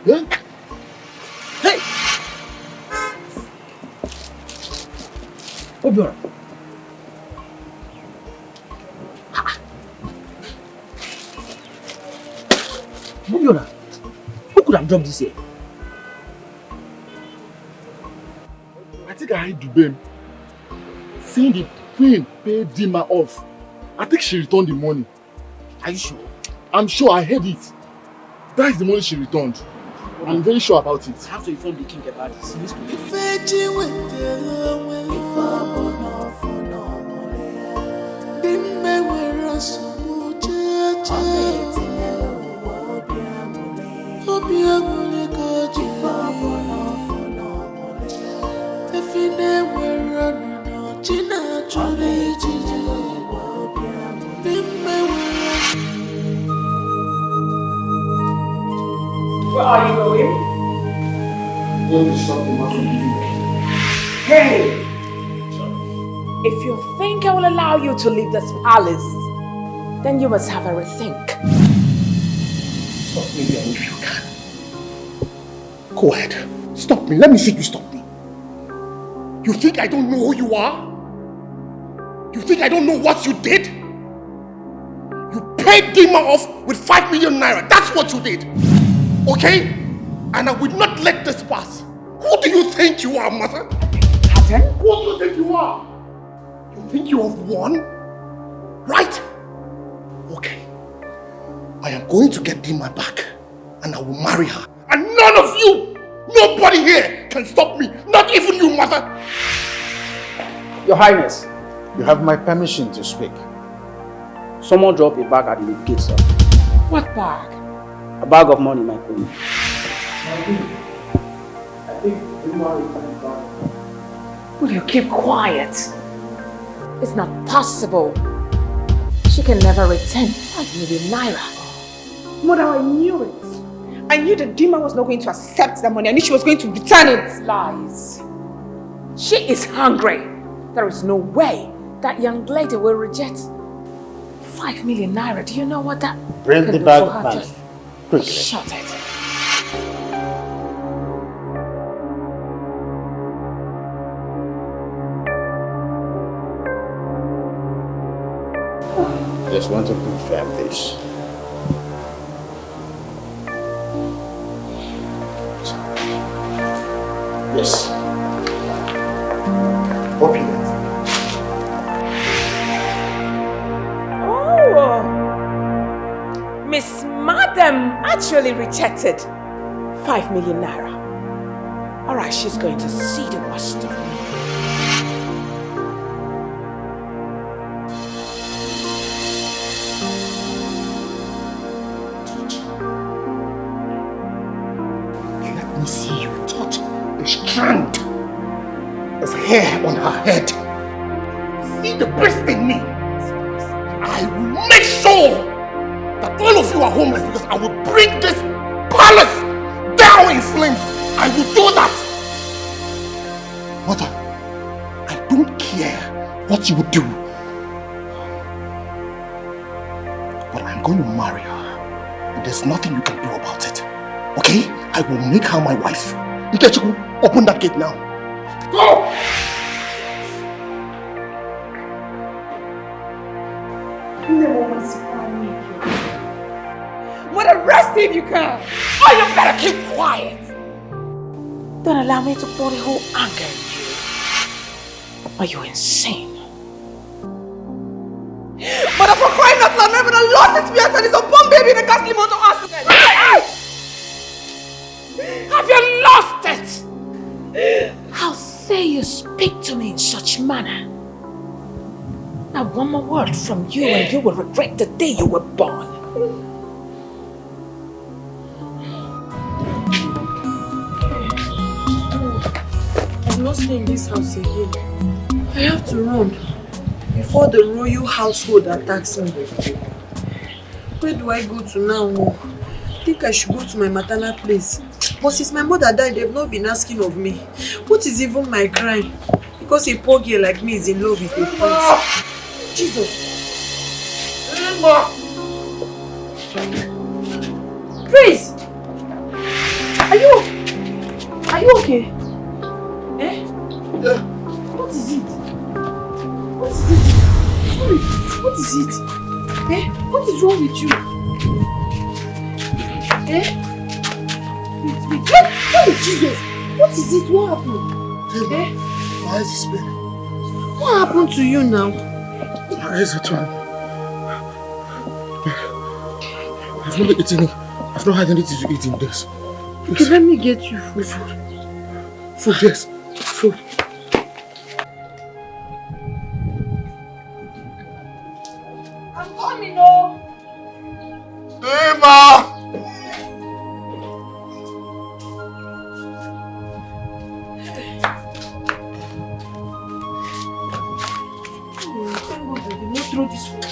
Hey! Hey! Obiora. Obiora, who could have dropped this here? I think I heard Dubem saying the queen paid Dima off. I think she returned the money. Are you sure? I'm sure I heard it. That is the money she returned. I'm very sure about it. I have to inform the king about this. Where are you going? Hey! If you think I will allow you to leave this palace, then you must have a rethink. Stop me then if you can. Go ahead. Stop me. Let me see you stop me. You think I don't know who you are? You think I don't know what you did? You paid Dima off with 5 million naira. That's what you did. Okay? And I will not let this pass. Who do you think you are, mother? Pardon? Who do you think you are? You think you have won? Right? Okay. I am going to get Dima back and I will marry her. And none of you, nobody here can stop me. Not even you, mother. Your Highness, you have my permission to speak. Someone dropped a bag at the gate, sir. What bag? A bag of money, my queen. I think Dima returned back. Will you keep quiet? It's not possible. She can never return 5 million naira. Mother, I knew it. I knew that Dima was not going to accept the money. I knew she was going to return it. Lies. She is hungry. There is no way that young lady will reject 5 million naira. Do you know what that... Bring the bag of money. Quickly. Shut it. Just want to confirm this. Yes. Open it. Oh, Miss Madam actually rejected 5 million naira. All right, she's going to see the worst of me. Let me see you touch a strand of hair on her head. See the breast in me. I will make sure that all of you are homeless because I will bring this palace down in flames. I will do that. Mother, I don't care what you will do. But I'm going to marry her. And there's nothing you can do about it. Okay? I will make her my wife. Ikechiku, open that gate now. Go! Mother, rest if you can. Oh, you better keep quiet. Don't allow me to pour the whole anger in you. Are you insane? Mother, for crying out loud, remember the lost experience and his unborn baby in a ghastly motor accident. Have you lost it? How dare you speak to me in such manner? Now one more word from you and you will regret the day you were born. I'm not staying in this house again. I have to run before the royal household attacks me. Where do I go to now? I think I should go to my maternal place. But since my mother died, they've not been asking of me. What is even my crime? Because a poor girl like me is in love with a prince. Jesus! Prince! Are you okay? Eh? Yeah. What is it? What is it? Sorry, what is it? Eh? What is wrong with you? Eh? Wait. Sorry, Jesus! What is it? What happened? Eh? My eyes is paining. What happened to you now? My eyes are turning. I've not eaten it. I've not had anything to eat in days. Okay, let me get you food. Food, yes. Food. I'm coming, no. Dima! Throw this food.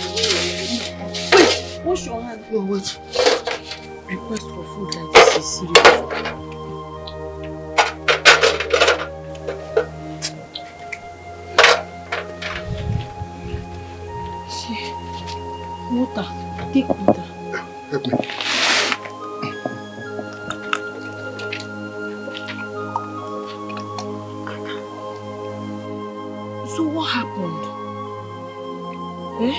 Wait, wash your hand. No, wait. Request for food like this is serious. See, water. Take water. Help me. So what happened? Eh?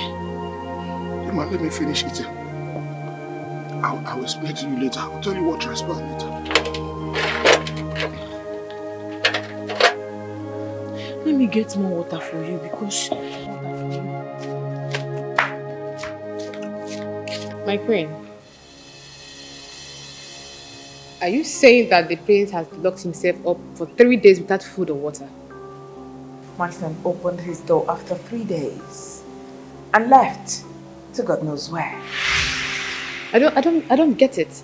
Emma, let me finish eating. I will explain to you later. I will tell you what transpired later. Let me get more water for you because... My queen, are you saying that the prince has locked himself up for 3 days without food or water? My son opened his door after 3 days and left to God knows where. I don't get it.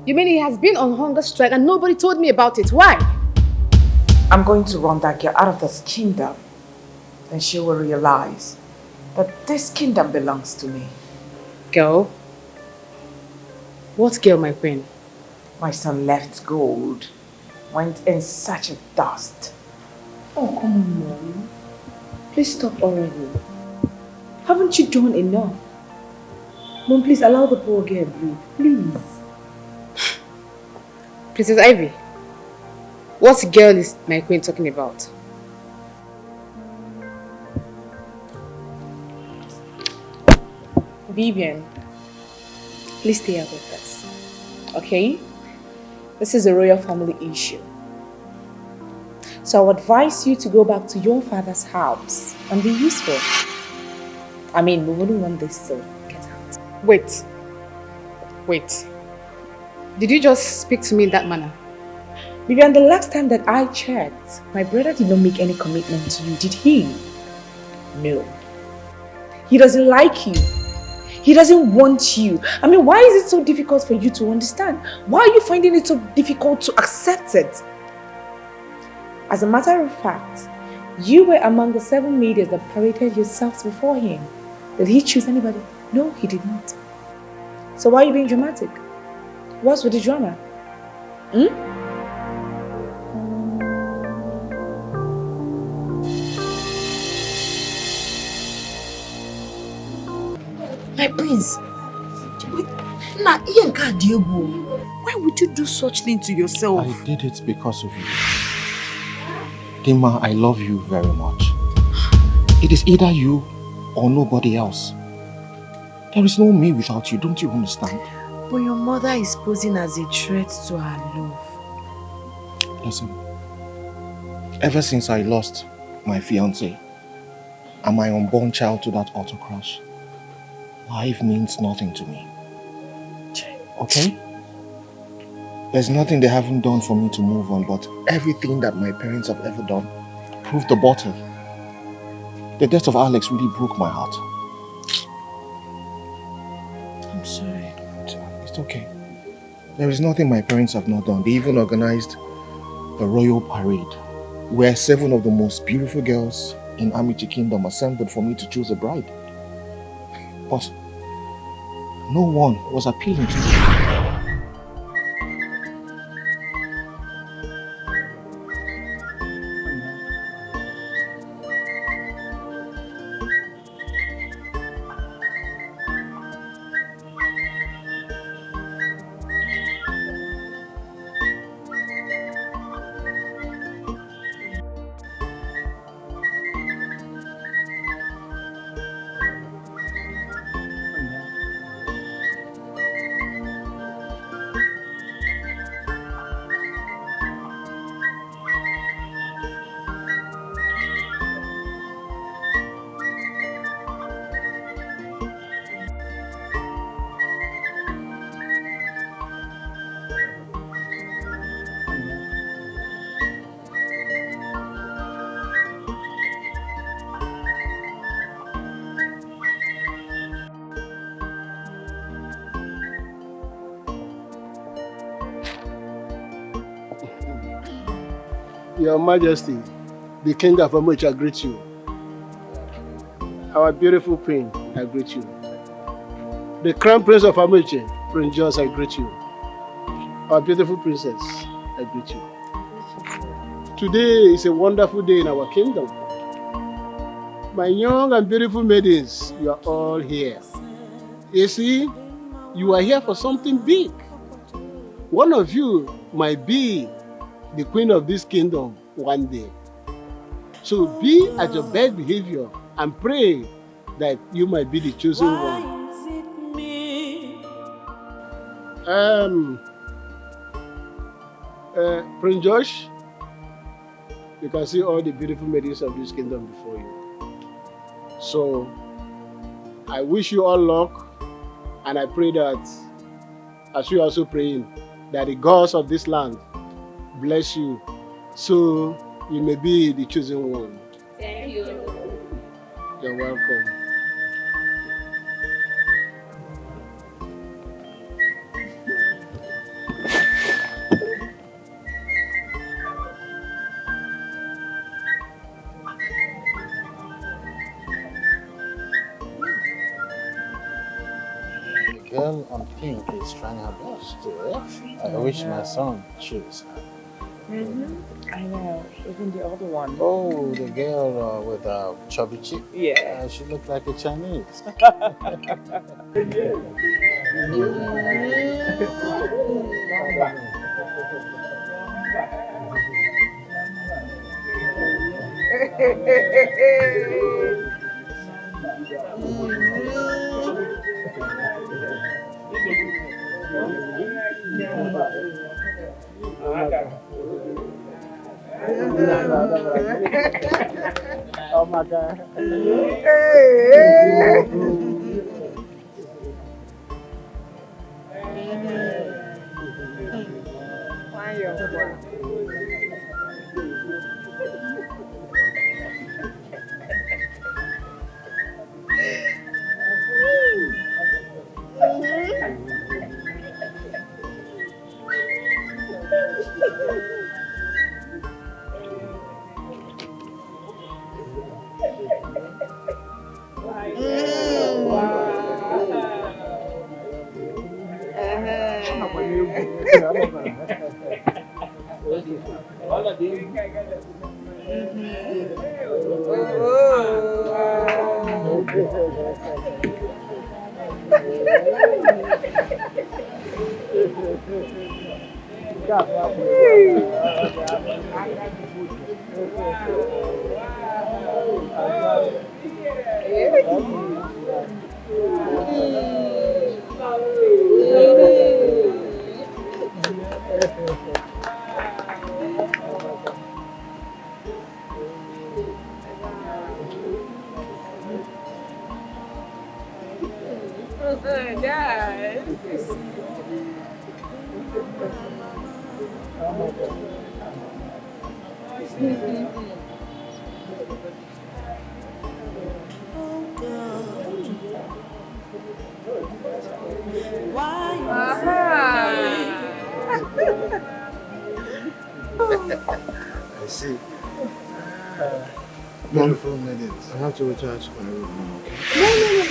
You mean he has been on hunger strike and nobody told me about it? Why? I'm going to run that girl out of this kingdom. Then she will realize that this kingdom belongs to me. Girl? What girl, my queen? My son left gold, went in search of dust. Oh, come on, Mom. Please stop already. Haven't you done enough? Mom, please allow the poor girl breathe. Please. Princess Ivy, what girl is my queen talking about? Vivian, please stay out of this, okay? This is a royal family issue. So I would advise you to go back to your father's house and be useful. I mean, we wouldn't want this to get out. Wait. Did you just speak to me in that manner? Vivian, the last time that I checked, my brother did not make any commitment to you, did he? No. He doesn't like you. He doesn't want you. I mean, why is it so difficult for you to understand? Why are you finding it so difficult to accept it? As a matter of fact, you were among the 7 ladies that paraded yourselves before him. Did he choose anybody? No, he did not. So why are you being dramatic? What's with the drama? Hmm? My prince, why would you do such thing to yourself? I did it because of you. Dima, I love you very much. It is either you or nobody else. There is no me without you, don't you understand? But your mother is posing as a threat to her love. Listen, ever since I lost my fiancé and my unborn child to that auto crash, life means nothing to me. Okay? There's nothing they haven't done for me to move on, but everything that my parents have ever done proved the bottle. The death of Alex really broke my heart. I'm sorry. It's okay. There is nothing my parents have not done. They even organized a royal parade where 7 of the most beautiful girls in Amici Kingdom assembled for me to choose a bride. But no one was appealing to me. Your Majesty, the King of Amuch, I greet you. Our beautiful Queen, I greet you. The Crown Prince of Amuche, Prince George, I greet you. Our beautiful Princess, I greet you. Today is a wonderful day in our kingdom. My young and beautiful maidens, you are all here. You see, you are here for something big. One of you might be the queen of this kingdom one day. So be at your best behavior and pray that you might be the chosen one. Prince Josh, you can see all the beautiful maidens of this kingdom before you. So I wish you all luck, and I pray that, as you also praying, that the gods of this land bless you, so you may be the chosen one. Thank you. You're welcome. The girl on pink is trying her best to I wish my son choose her. I know, even the other one. Oh, the girl with a chubby cheek. Yeah. She looked like a Chinese. Oh my God. I see. Beautiful minutes. I have to recharge my room, okay?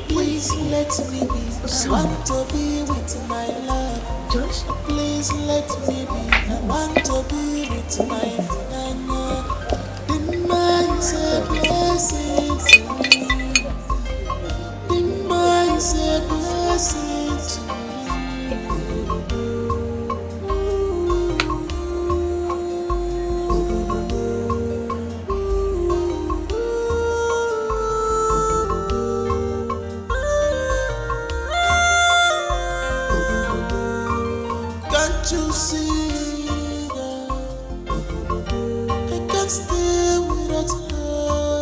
Please let me be. I want to be with my love. Josh? Please let me be. I want to be with my Funanya. The mind's a blessing to me. The mind's a blessing to me. Can't you see that I can't stay without her?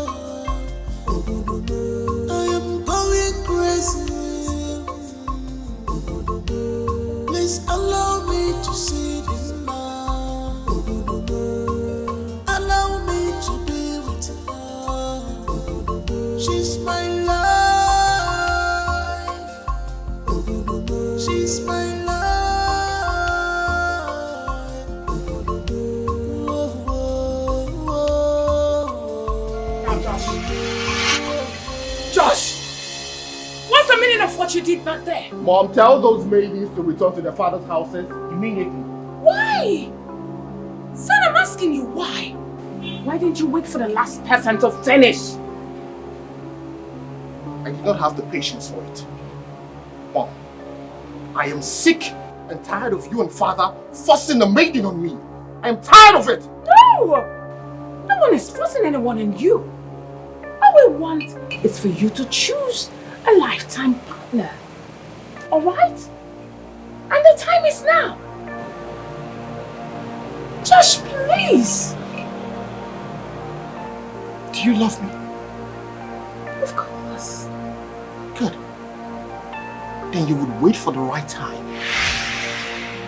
I am going crazy. Please allow me to see this man. Allow me to be with her. She's my life. She's my life. Josh! What's the meaning of what you did back there? Mom, tell those maidens to return to their father's houses immediately. Why? Son, I'm asking you why? Why didn't you wait for the last person to finish? I did not have the patience for it. Mom, I am sick and tired of you and father forcing the maiden on me. I am tired of it. No! No one is forcing anyone on you. All we want is for you to choose a lifetime partner. Alright? And the time is now. Josh, please. Do you love me? Of course. Good. Then you would wait for the right time.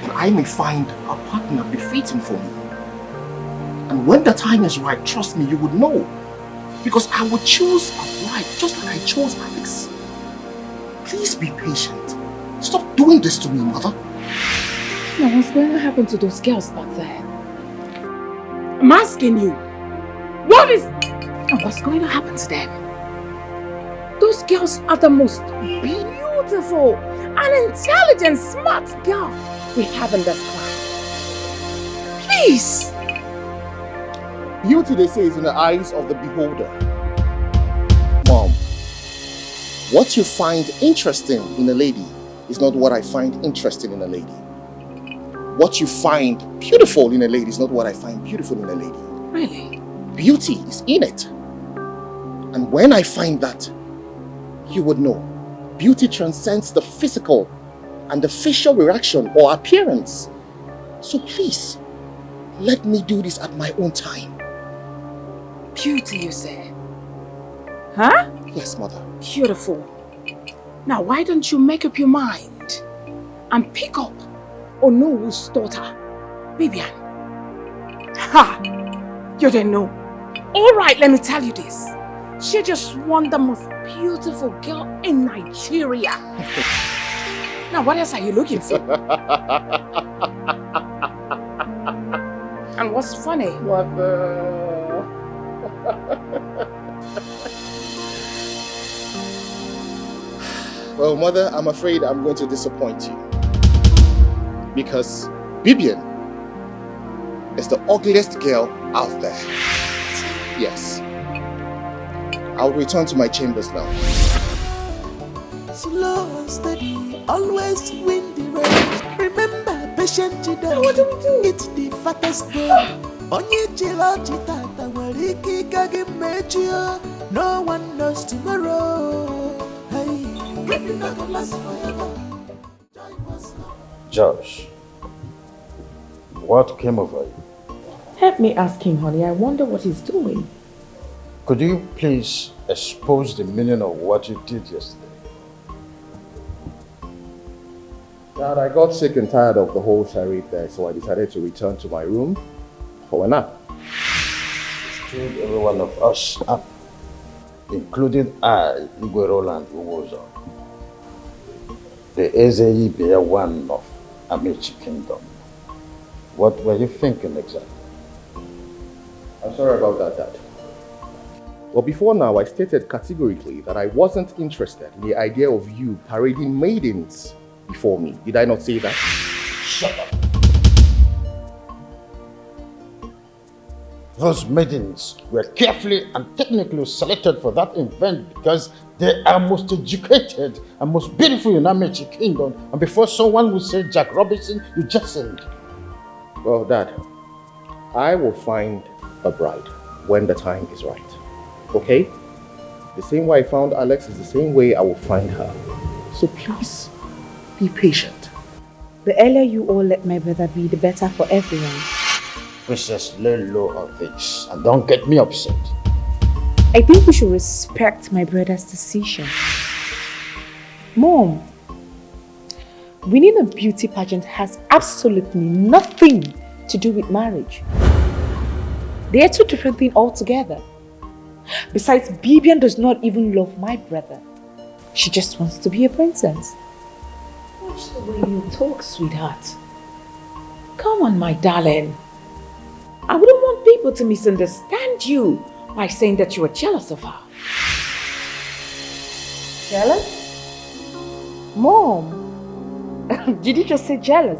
That I may find a partner befitting for me. And when the time is right, trust me, you would know. Because I would choose a bride just like I chose Alex. Please be patient. Stop doing this to me, mother. Now, what's going to happen to those girls back there? I'm asking you. What's going to happen to them? Those girls are the most beautiful and intelligent, smart girl we have in this class. Please. Beauty, they say, is in the eyes of the beholder. Mom, what you find interesting in a lady is not what I find interesting in a lady. What you find beautiful in a lady is not what I find beautiful in a lady. Really? Beauty is in it. And when I find that, you would know. Beauty transcends the physical and the facial reaction or appearance. So please, let me do this at my own time. Beauty, you say? Huh? Yes, mother. Beautiful. Now, why don't you make up your mind and pick up Onowu's daughter, Bibian? Ha! You didn't know. All right, let me tell you this. She just won the most beautiful girl in Nigeria. Now, what else are you looking for? And what's funny? Well, mother, I'm afraid I'm going to disappoint you. Because Bibian is the ugliest girl out there. Yes. I'll return to my chambers now. Slow and steady, always win the race. Remember, patient today. What do we do? It's the fattest day. Onye chila chitata wariki kage mechio. No one knows tomorrow. Hey, we're not gonna last forever. Josh, what came over you? Help me ask him, honey. I wonder what he's doing. Could you please expose the meaning of what you did yesterday? Dad, I got sick and tired of the whole charade there, so I decided to return to my room for a nap. You stood every one of us up, including I, Igwe Roland Uwozo, the Ezeyi bear one of Amici Kingdom. What were you thinking exactly? I'm sorry about that, Dad. Well, before now, I stated categorically that I wasn't interested in the idea of you parading maidens before me. Did I not say that? Shut up. Those maidens were carefully and technically selected for that event because they are most educated and most beautiful in Amici Kingdom. And before someone would say Jack Robinson, you just said. Well, Dad, I will find a bride when the time is right. Okay? The same way I found Alex is the same way I will find her. So please, be patient. The earlier you all let my brother be, the better for everyone. Princess, lay low of this and don't get me upset. I think we should respect my brother's decision. Mom, winning a beauty pageant has absolutely nothing to do with marriage. They are two different things altogether. Besides, Bibian does not even love my brother. She just wants to be a princess. Watch the way you talk, sweetheart. Come on, my darling. I wouldn't want people to misunderstand you by saying that you are jealous of her. Jealous? Mom, did you just say jealous?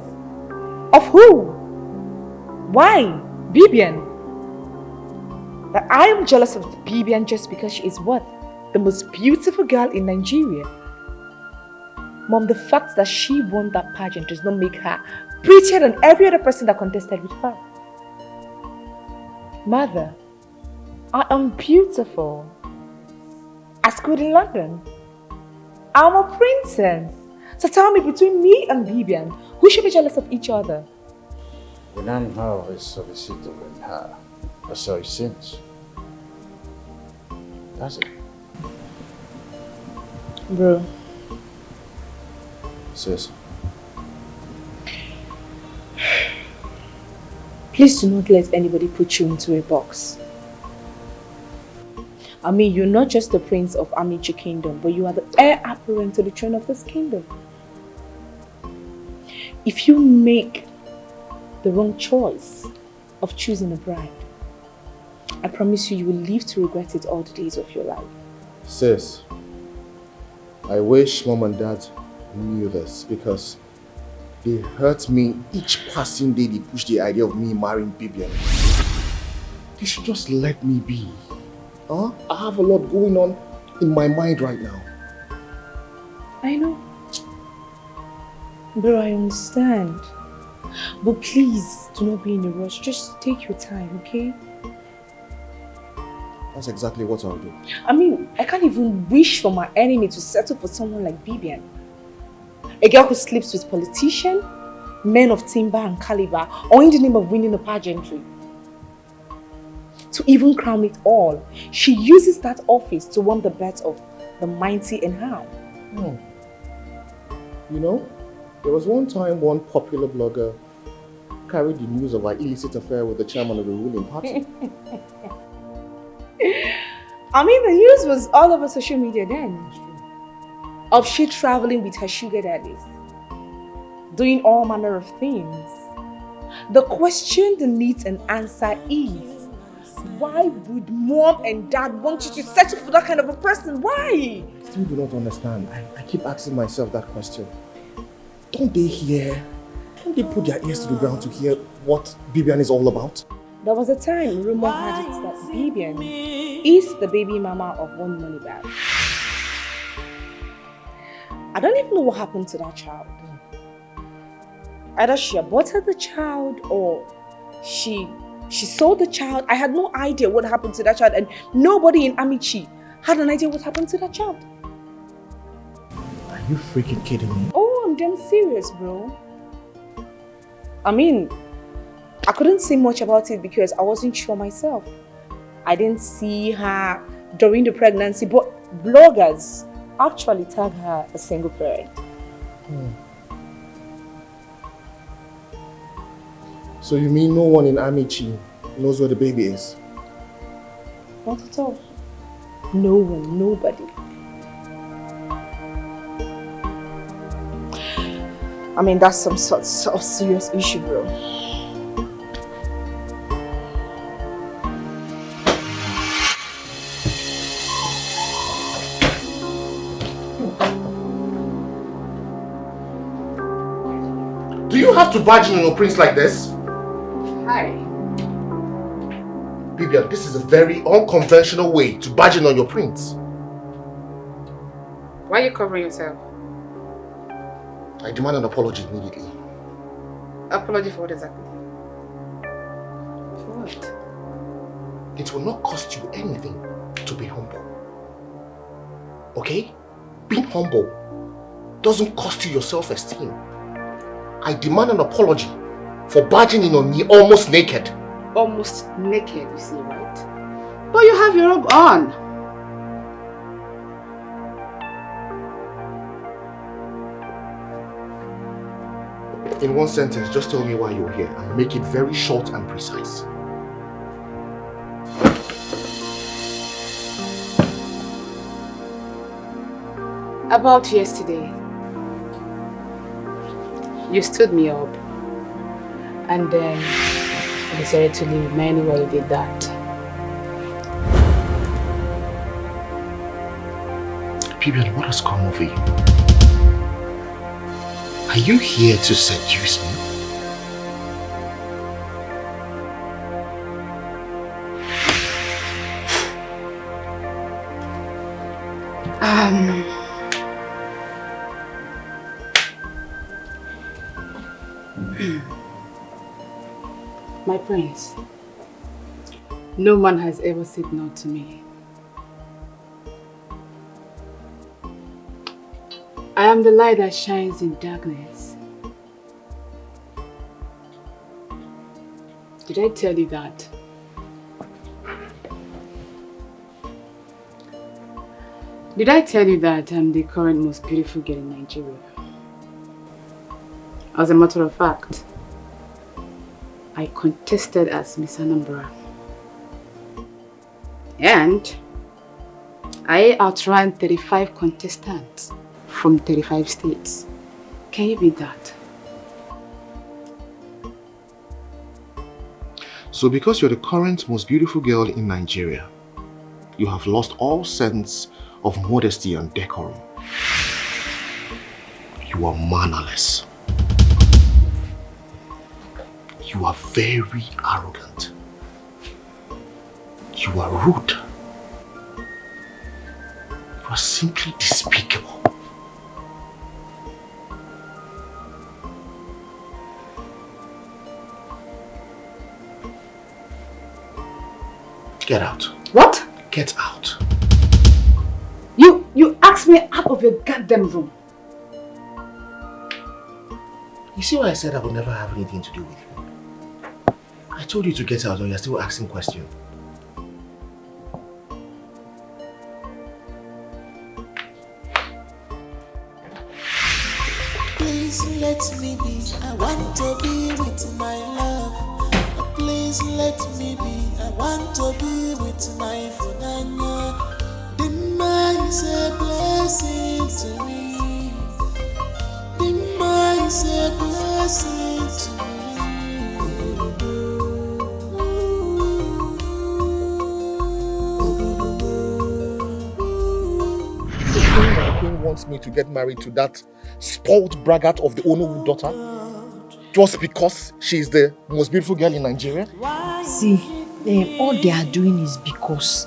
Of who? Why? Bibian? That I am jealous of Bibian just because she is what? The most beautiful girl in Nigeria. Mom, the fact that she won that pageant does not make her prettier than every other person that contested with her. Mother, I am beautiful. I schooled in London. I'm a princess. So tell me, between me and Bibian, who should be jealous of each other? We now have a solicitor in her. So it seems. That's it. Bro. Sis. Please do not let anybody put you into a box. I mean, you're not just the prince of Amici Kingdom, but you are the heir apparent to the throne of this kingdom. If you make the wrong choice of choosing a bride, I promise you, you will live to regret it all the days of your life. Sis, I wish Mom and Dad knew this because they hurt me each passing day they push the idea of me marrying Bibian. They should just let me be. Huh? I have a lot going on in my mind right now. I know. Bro, I understand. But please, do not be in a rush. Just take your time, okay? That's exactly what I'll do. I mean, I can't even wish for my enemy to settle for someone like Bibian. A girl who sleeps with politicians, men of timber and caliber, all in the name of winning a pageantry. To even crown it all, she uses that office to win the bets of the mighty and harm. You know, there was one time one popular blogger carried the news of our illicit affair with the chairman of the ruling party. I mean, the news was all over social media then. Of she traveling with her sugar daddies, doing all manner of things. The question that needs an answer is, why would Mom and Dad want you to settle for that kind of a person? Why? I still do not understand. I keep asking myself that question. Don't they hear Can't they put their ears to the ground to hear what Bibian is all about? There was a time rumor had it that Bibian is the baby mama of one money bag. I don't even know what happened to that child. Either she aborted the child or she sold the child. I had no idea what happened to that child, and nobody in Amici had an idea what happened to that child. Are you freaking kidding me? Oh, I'm damn serious, bro. I mean, I couldn't say much about it because I wasn't sure myself. I didn't see her during the pregnancy, but bloggers actually tag her a single parent. So you mean no one in Amici knows where the baby is? Not at all. No one, nobody. I mean, that's some sort of serious issue, bro. Do you have to bargain on your prince like this? Hi. Bibian, this is a very unconventional way to bargain on your prince. Why are you covering yourself? I demand an apology immediately. Apology for what exactly? For what? It will not cost you anything to be humble. Okay? Being humble doesn't cost you your self-esteem. I demand an apology for barging on me almost naked. Almost naked, you see, right? But you have your robe on. In one sentence, just tell me why you're here and make it very short and precise. About yesterday, you stood me up and then you decided to leave me anyway you did that. Bibian, what has come over you? Are you here to seduce me? My prince, no man has ever said no to me. I am the light that shines in darkness. Did I tell you that? Did I tell you that I'm the current most beautiful girl in Nigeria? As a matter of fact, I contested as Miss Anambra. And I outran 35 contestants from 35 states. Can you beat that? So because you're the current most beautiful girl in Nigeria, you have lost all sense of modesty and decorum. You are mannerless. You are very arrogant. You are rude. You are simply despicable. Get out. What? Get out. You asked me out of your goddamn room. You see why I said I would never have anything to do with you? I told you to get out and you're still asking questions. Please let me be. I want to be with my love. Please let me be. I want to be with my Funanya. Dima is a blessing to me. Dima is a blessing to me. You think my king wants me to get married to that spoiled braggart of the Nollywood daughter? Just because she's the most beautiful girl in Nigeria? See, all they are doing is because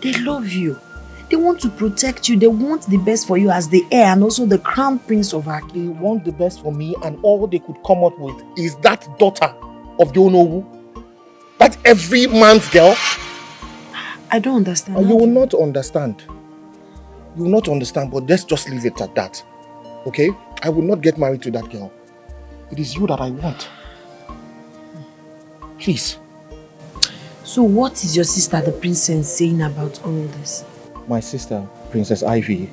they love you. They want to protect you. They want the best for you as the heir and also the crown prince of our They want the best for me, and all they could come up with is that daughter of the Onowu. That's every man's girl. I don't understand. You will not understand. You will not understand, but let's just leave it at that. Okay? I will not get married to that girl. It is you that I want. Please. So what is your sister, the princess, saying about all this? My sister, Princess Ivy,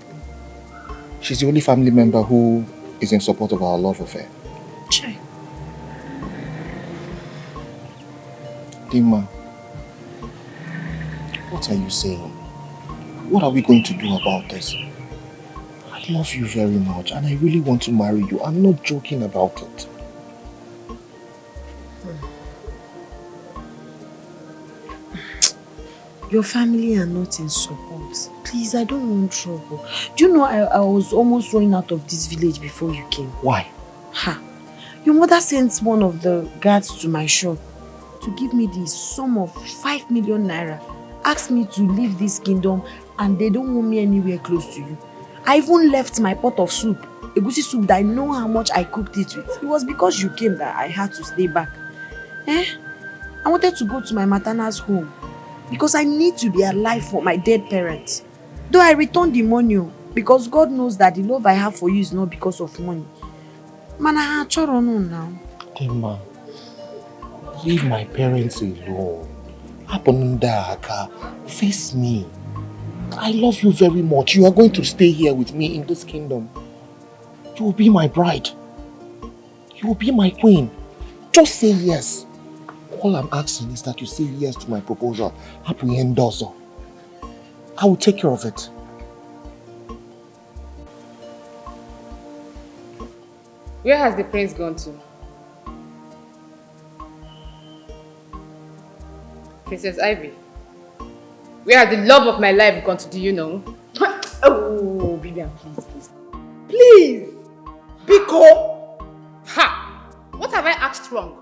she's the only family member who is in support of our love affair. Chai. Dima, what are you saying? What are we going to do about this? I love you very much and I really want to marry you. I'm not joking about it. Your family are not in support. Please, I don't want trouble. Do you know I was almost running out of this village before you came? Why? Ha! Your mother sent one of the guards to my shop to give me the sum of 5 million naira. Asked me to leave this kingdom and they don't want me anywhere close to you. I even left my pot of soup, egusi soup that I know how much I cooked it with. It was because you came that I had to stay back. I wanted to go to my maternal's home because I need to be alive for my dead parents. Though I returned the money because God knows that the love I have for you is not because of money. Man, I had choro now. Dima, leave my parents alone. Aponundaka, face me. I love you very much. You are going to stay here with me in this kingdom. You will be my bride. You will be my queen. Just say yes. All I'm asking is that you say yes to my proposal. Hapuyendozo. I will take care of it. Where has the prince gone to? Princess Ivy, where has the love of my life gone to, do you know? Oh, Bibian, please. Please! Biko! Ha! What have I asked wrong?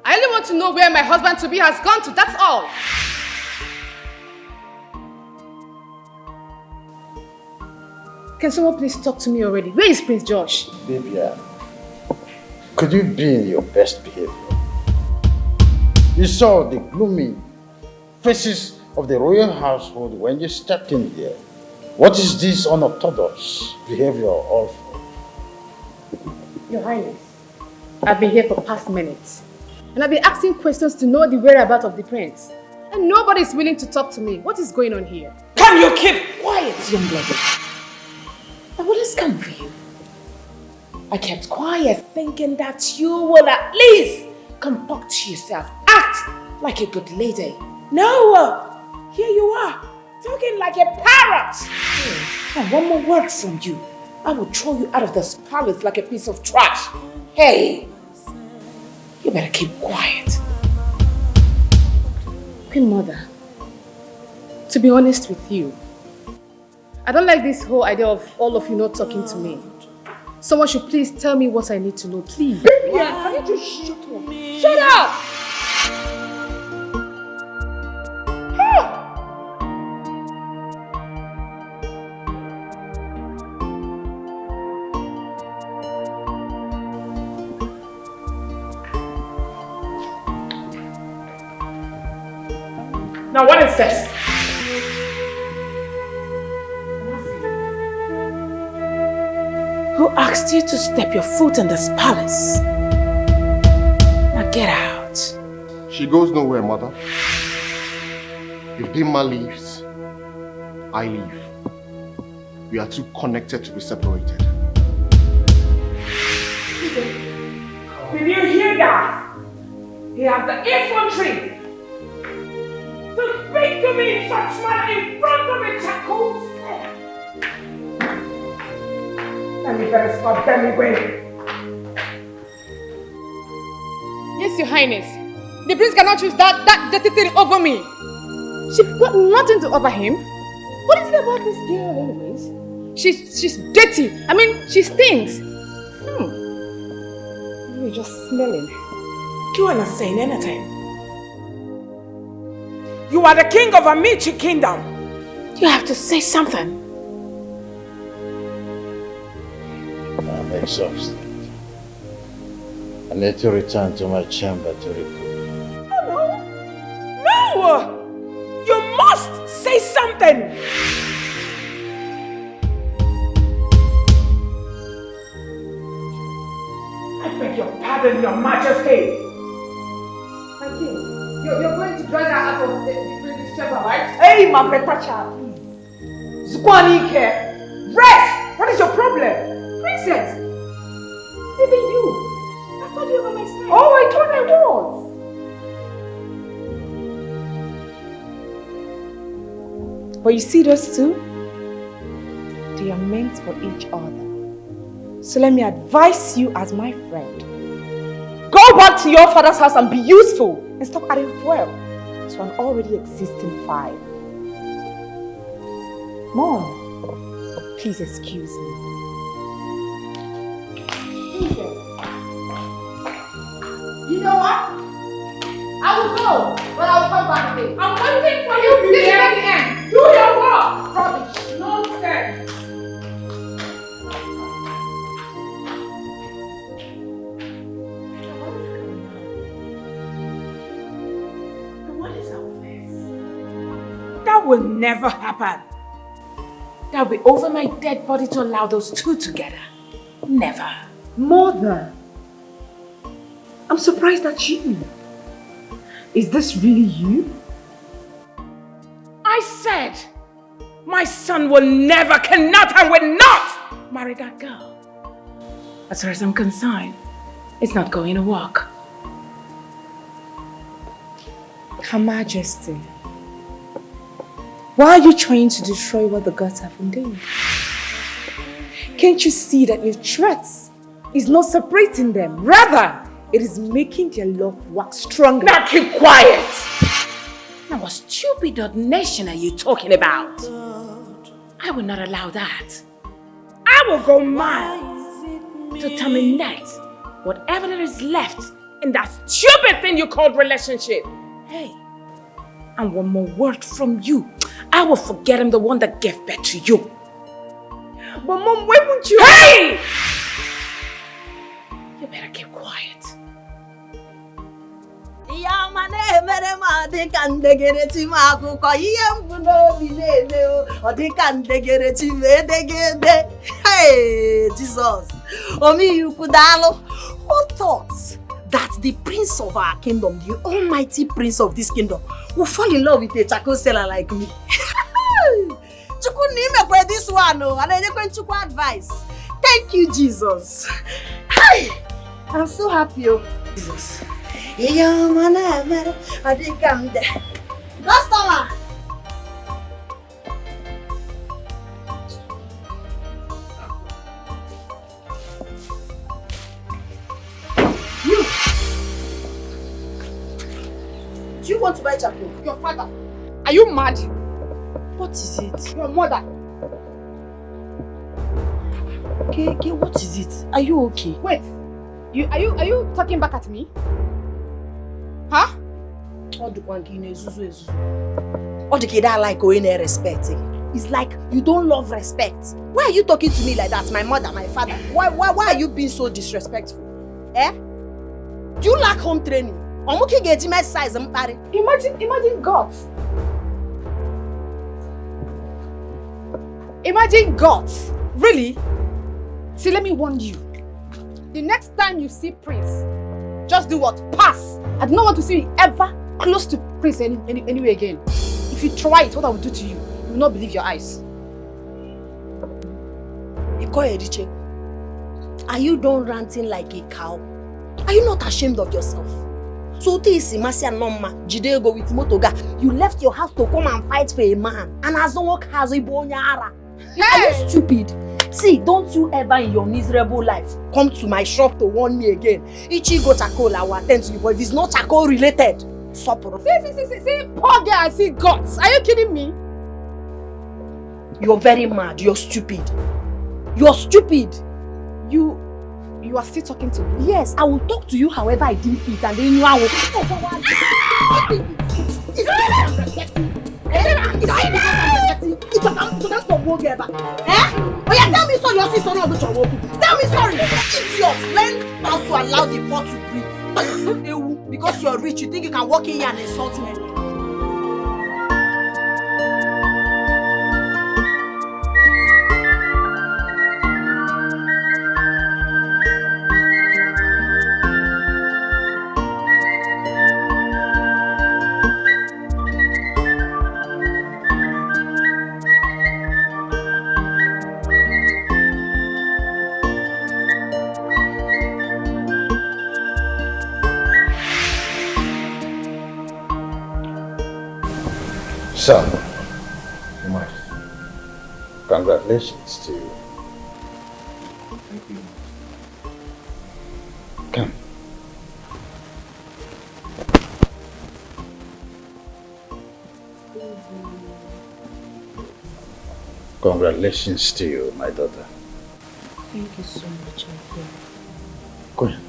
I only want to know where my husband-to-be has gone to, that's all. Can someone please talk to me already? Where is Prince Josh? Bibian, could you be in your best behavior? You saw the gloomy faces of the royal household when you stepped in here. What is this unorthodox behavior all for? Your Highness, I've been here for past minutes. And I've been asking questions to know the whereabouts of the prince. And nobody is willing to talk to me. What is going on here? Can you keep quiet, young lady? Now what has come for you? I kept quiet thinking that you will at least comport yourself, act like a good lady. No, here you are, talking like a parrot. And one more word from you, I will throw you out of this palace like a piece of trash. Hey, you better keep quiet. Queen Mother, to be honest with you, I don't like this whole idea of all of you not talking to me. Someone should please tell me what I need to know, please. Yeah, can you just shut up? Shut up! Now what is this? Who asked you to step your foot in this palace? Now get out. She goes nowhere, mother. If Dima leaves, I leave. We are too connected to be separated. Did you hear that? He has the infantry to speak to me in such manner in front of a charcoal set. And you better stop them away. Yes, Your Highness. The prince cannot choose that dirty thing over me. She's got nothing to offer him. What is it about this girl anyways? She's dirty. I mean, she stinks. you're just smelling. You are not saying anything. You are the king of Amici kingdom. You have to say something. I'm exhausted. I need to return to my chamber to recoup. Oh, no! No! You must say something! I beg your pardon, your majesty. My king, you're going to drag her out of this chamber, right? Hey, my better child, please. Zukwanike, rest! What is your problem? Princess! Even you! I thought you were by my side. Oh, I thought I was. But you see those two? They are meant for each other. So let me advise you as my friend. Go back to your father's house and be useful and stop adding fuel to an already existing fire. Mom, please excuse me. You know what? I will go, but I will come back again. I'm waiting for you. This is the end. Do your work. Rubbish. Nonsense. What is all this? That will never happen. That will be over my dead body to allow those two together. Never. Mother, I'm surprised at you. Is this really you? I said, my son will never, cannot, and will not marry that girl. As far as I'm concerned, it's not going to work. Her Majesty, why are you trying to destroy what the gods have ordained? Can't you see that your threats is not separating them? Rather, it is making their love wax stronger. Now keep quiet! Now what stupid nation are you talking about? I will not allow that. I will go mad to terminate whatever there is left in that stupid thing you called relationship. Hey, and one more word from you, I will forget I'm the one that gave birth to you. But Mom, why won't you? Hey! You better keep quiet. Hey, Jesus. Who thought that the prince of our kingdom, the almighty prince of this kingdom, will fall in love with a charcoal seller like me? This one, and I'm going to advice. Thank you, Jesus. Hi, I'm so happy. Jesus. Customer. You. Do you want to buy charcoal? Your father. Are you mad? What is it? Your mother. Okay, what is it? Are you okay? Wait. Are you talking back at me? Huh? All the kid I like going there respecting. It's like you don't love respect. Why are you talking to me like that? My mother, my father. Why are you being so disrespectful? Eh? Do you lack home training? Imagine God. Imagine God. Really? See, let me warn you. The next time you see Prince, just do what? Pass. I do not want to see you ever close to Prince anyway again. If you try it, what I will do to you, you will not believe your eyes. Are you done ranting like a cow? Are you not ashamed of yourself? So you left your house to come and fight for a man, and as a work has a bonyara. Are you stupid? See, don't you ever in your miserable life come to my shop to warn me again. Ichigo charcoal, I will attend to you, but if it's not charcoal related, stop. See, poor girl, I see guts. Are you kidding me? You're very mad. You're stupid. You're stupid. You You are still talking to me? Yes, I will talk to you however I deem fit, and then you are. Tell me sorry, your sister not Tell me sorry, idiot. Learn how to allow the pot to breathe. Because you're rich, you think you can walk in here and insult me? Son, congratulations to you. Thank you. Come. Congratulations to you, my daughter. Thank you so much, my friend. Go ahead.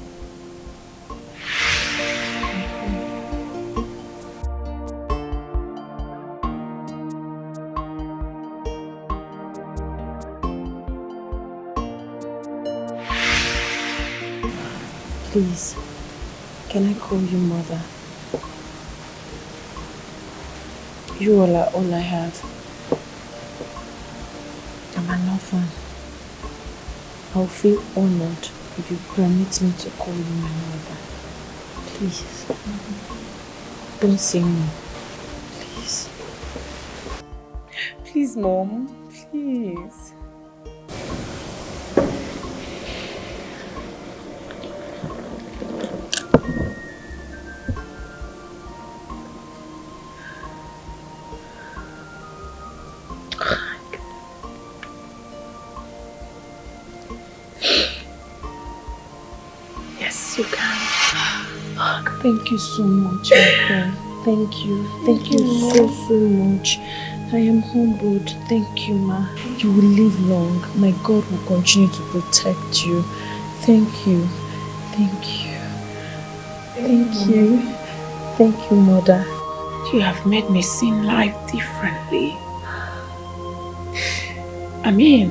Please, can I call you mother? You all are all I have. I'm an orphan. I'll feel honored if you permit me to call you my mother. Please. Don't say no. Please. Please, Mom. Please. Yes, you can. Thank you so much, my friend. Thank you. Thank you so much. I am humbled. Thank you, Ma. You will live long. My God will continue to protect you. Thank you. Thank you. Thank you. Thank you, Mother. You have made me see life differently. I mean,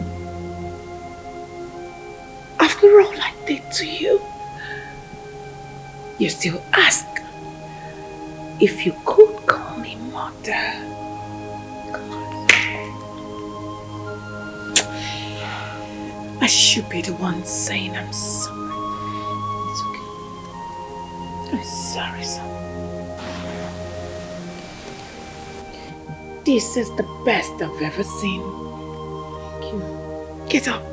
after all I did to you, you still ask if you could call me mother. I should be the one saying I'm sorry. It's okay. I'm sorry, son. This is the best I've ever seen. Thank you. Get up.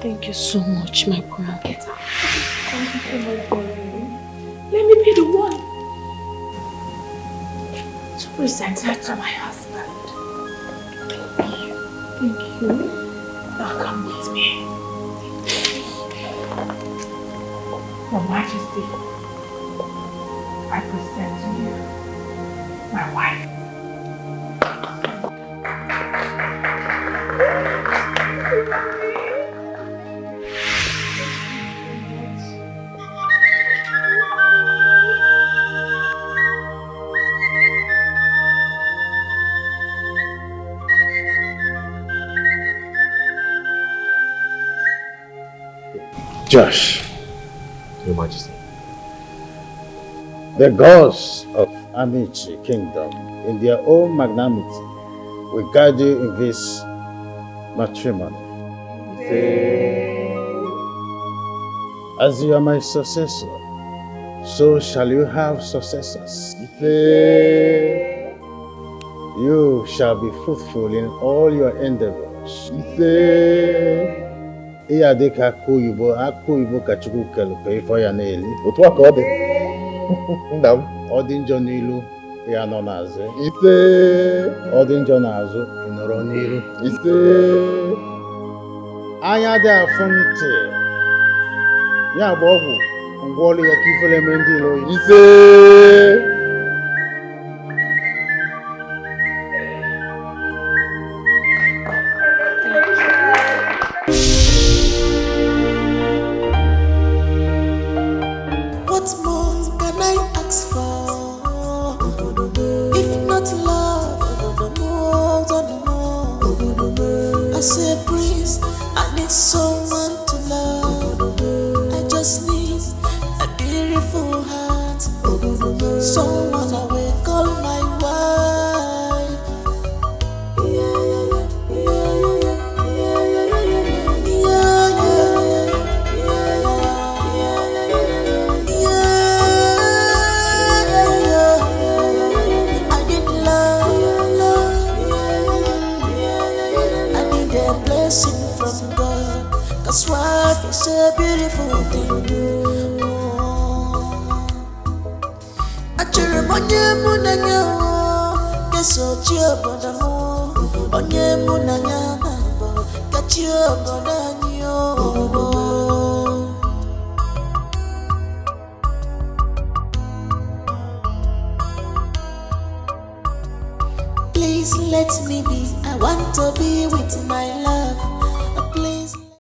Thank you so much, my girl. Get up. Thank you so much, darling. Let me be the one to present her to my husband. Thank you. Now come with me. Your Majesty, I present to you my wife. Josh, Your Majesty. the gods of Amici Kingdom, in their own magnanimity, will guide you in this matrimony. As you are my successor, so shall you have successors. You shall be fruitful in all your endeavors. Iya dịka akụ oyibo ka Chukwu kelu ka ifo ya na-eli. Otu a ka ọ dị. Nna m. Ọ dị njọ n'ilu, ya nọ n'azụ. Ọ dị njọ n'azụ, ị nọrọ n'iru. Anya dị afụ ntị, ya bụ ọgwụ ngwaọrụ ya ka ifele mere ndị ilo oyi. What more can I ask for? If not love, I say please, I need someone to love. I just need a beautiful heart, someone I will call my wife. I need love, I need a blessing from God, 'cause wife is a beautiful thing. Achịrị onye mụ na ya keso chi obodo mụ, onye mụ na ya na-abụ ka chi obodo anyị o. Please let me be, I want to be with my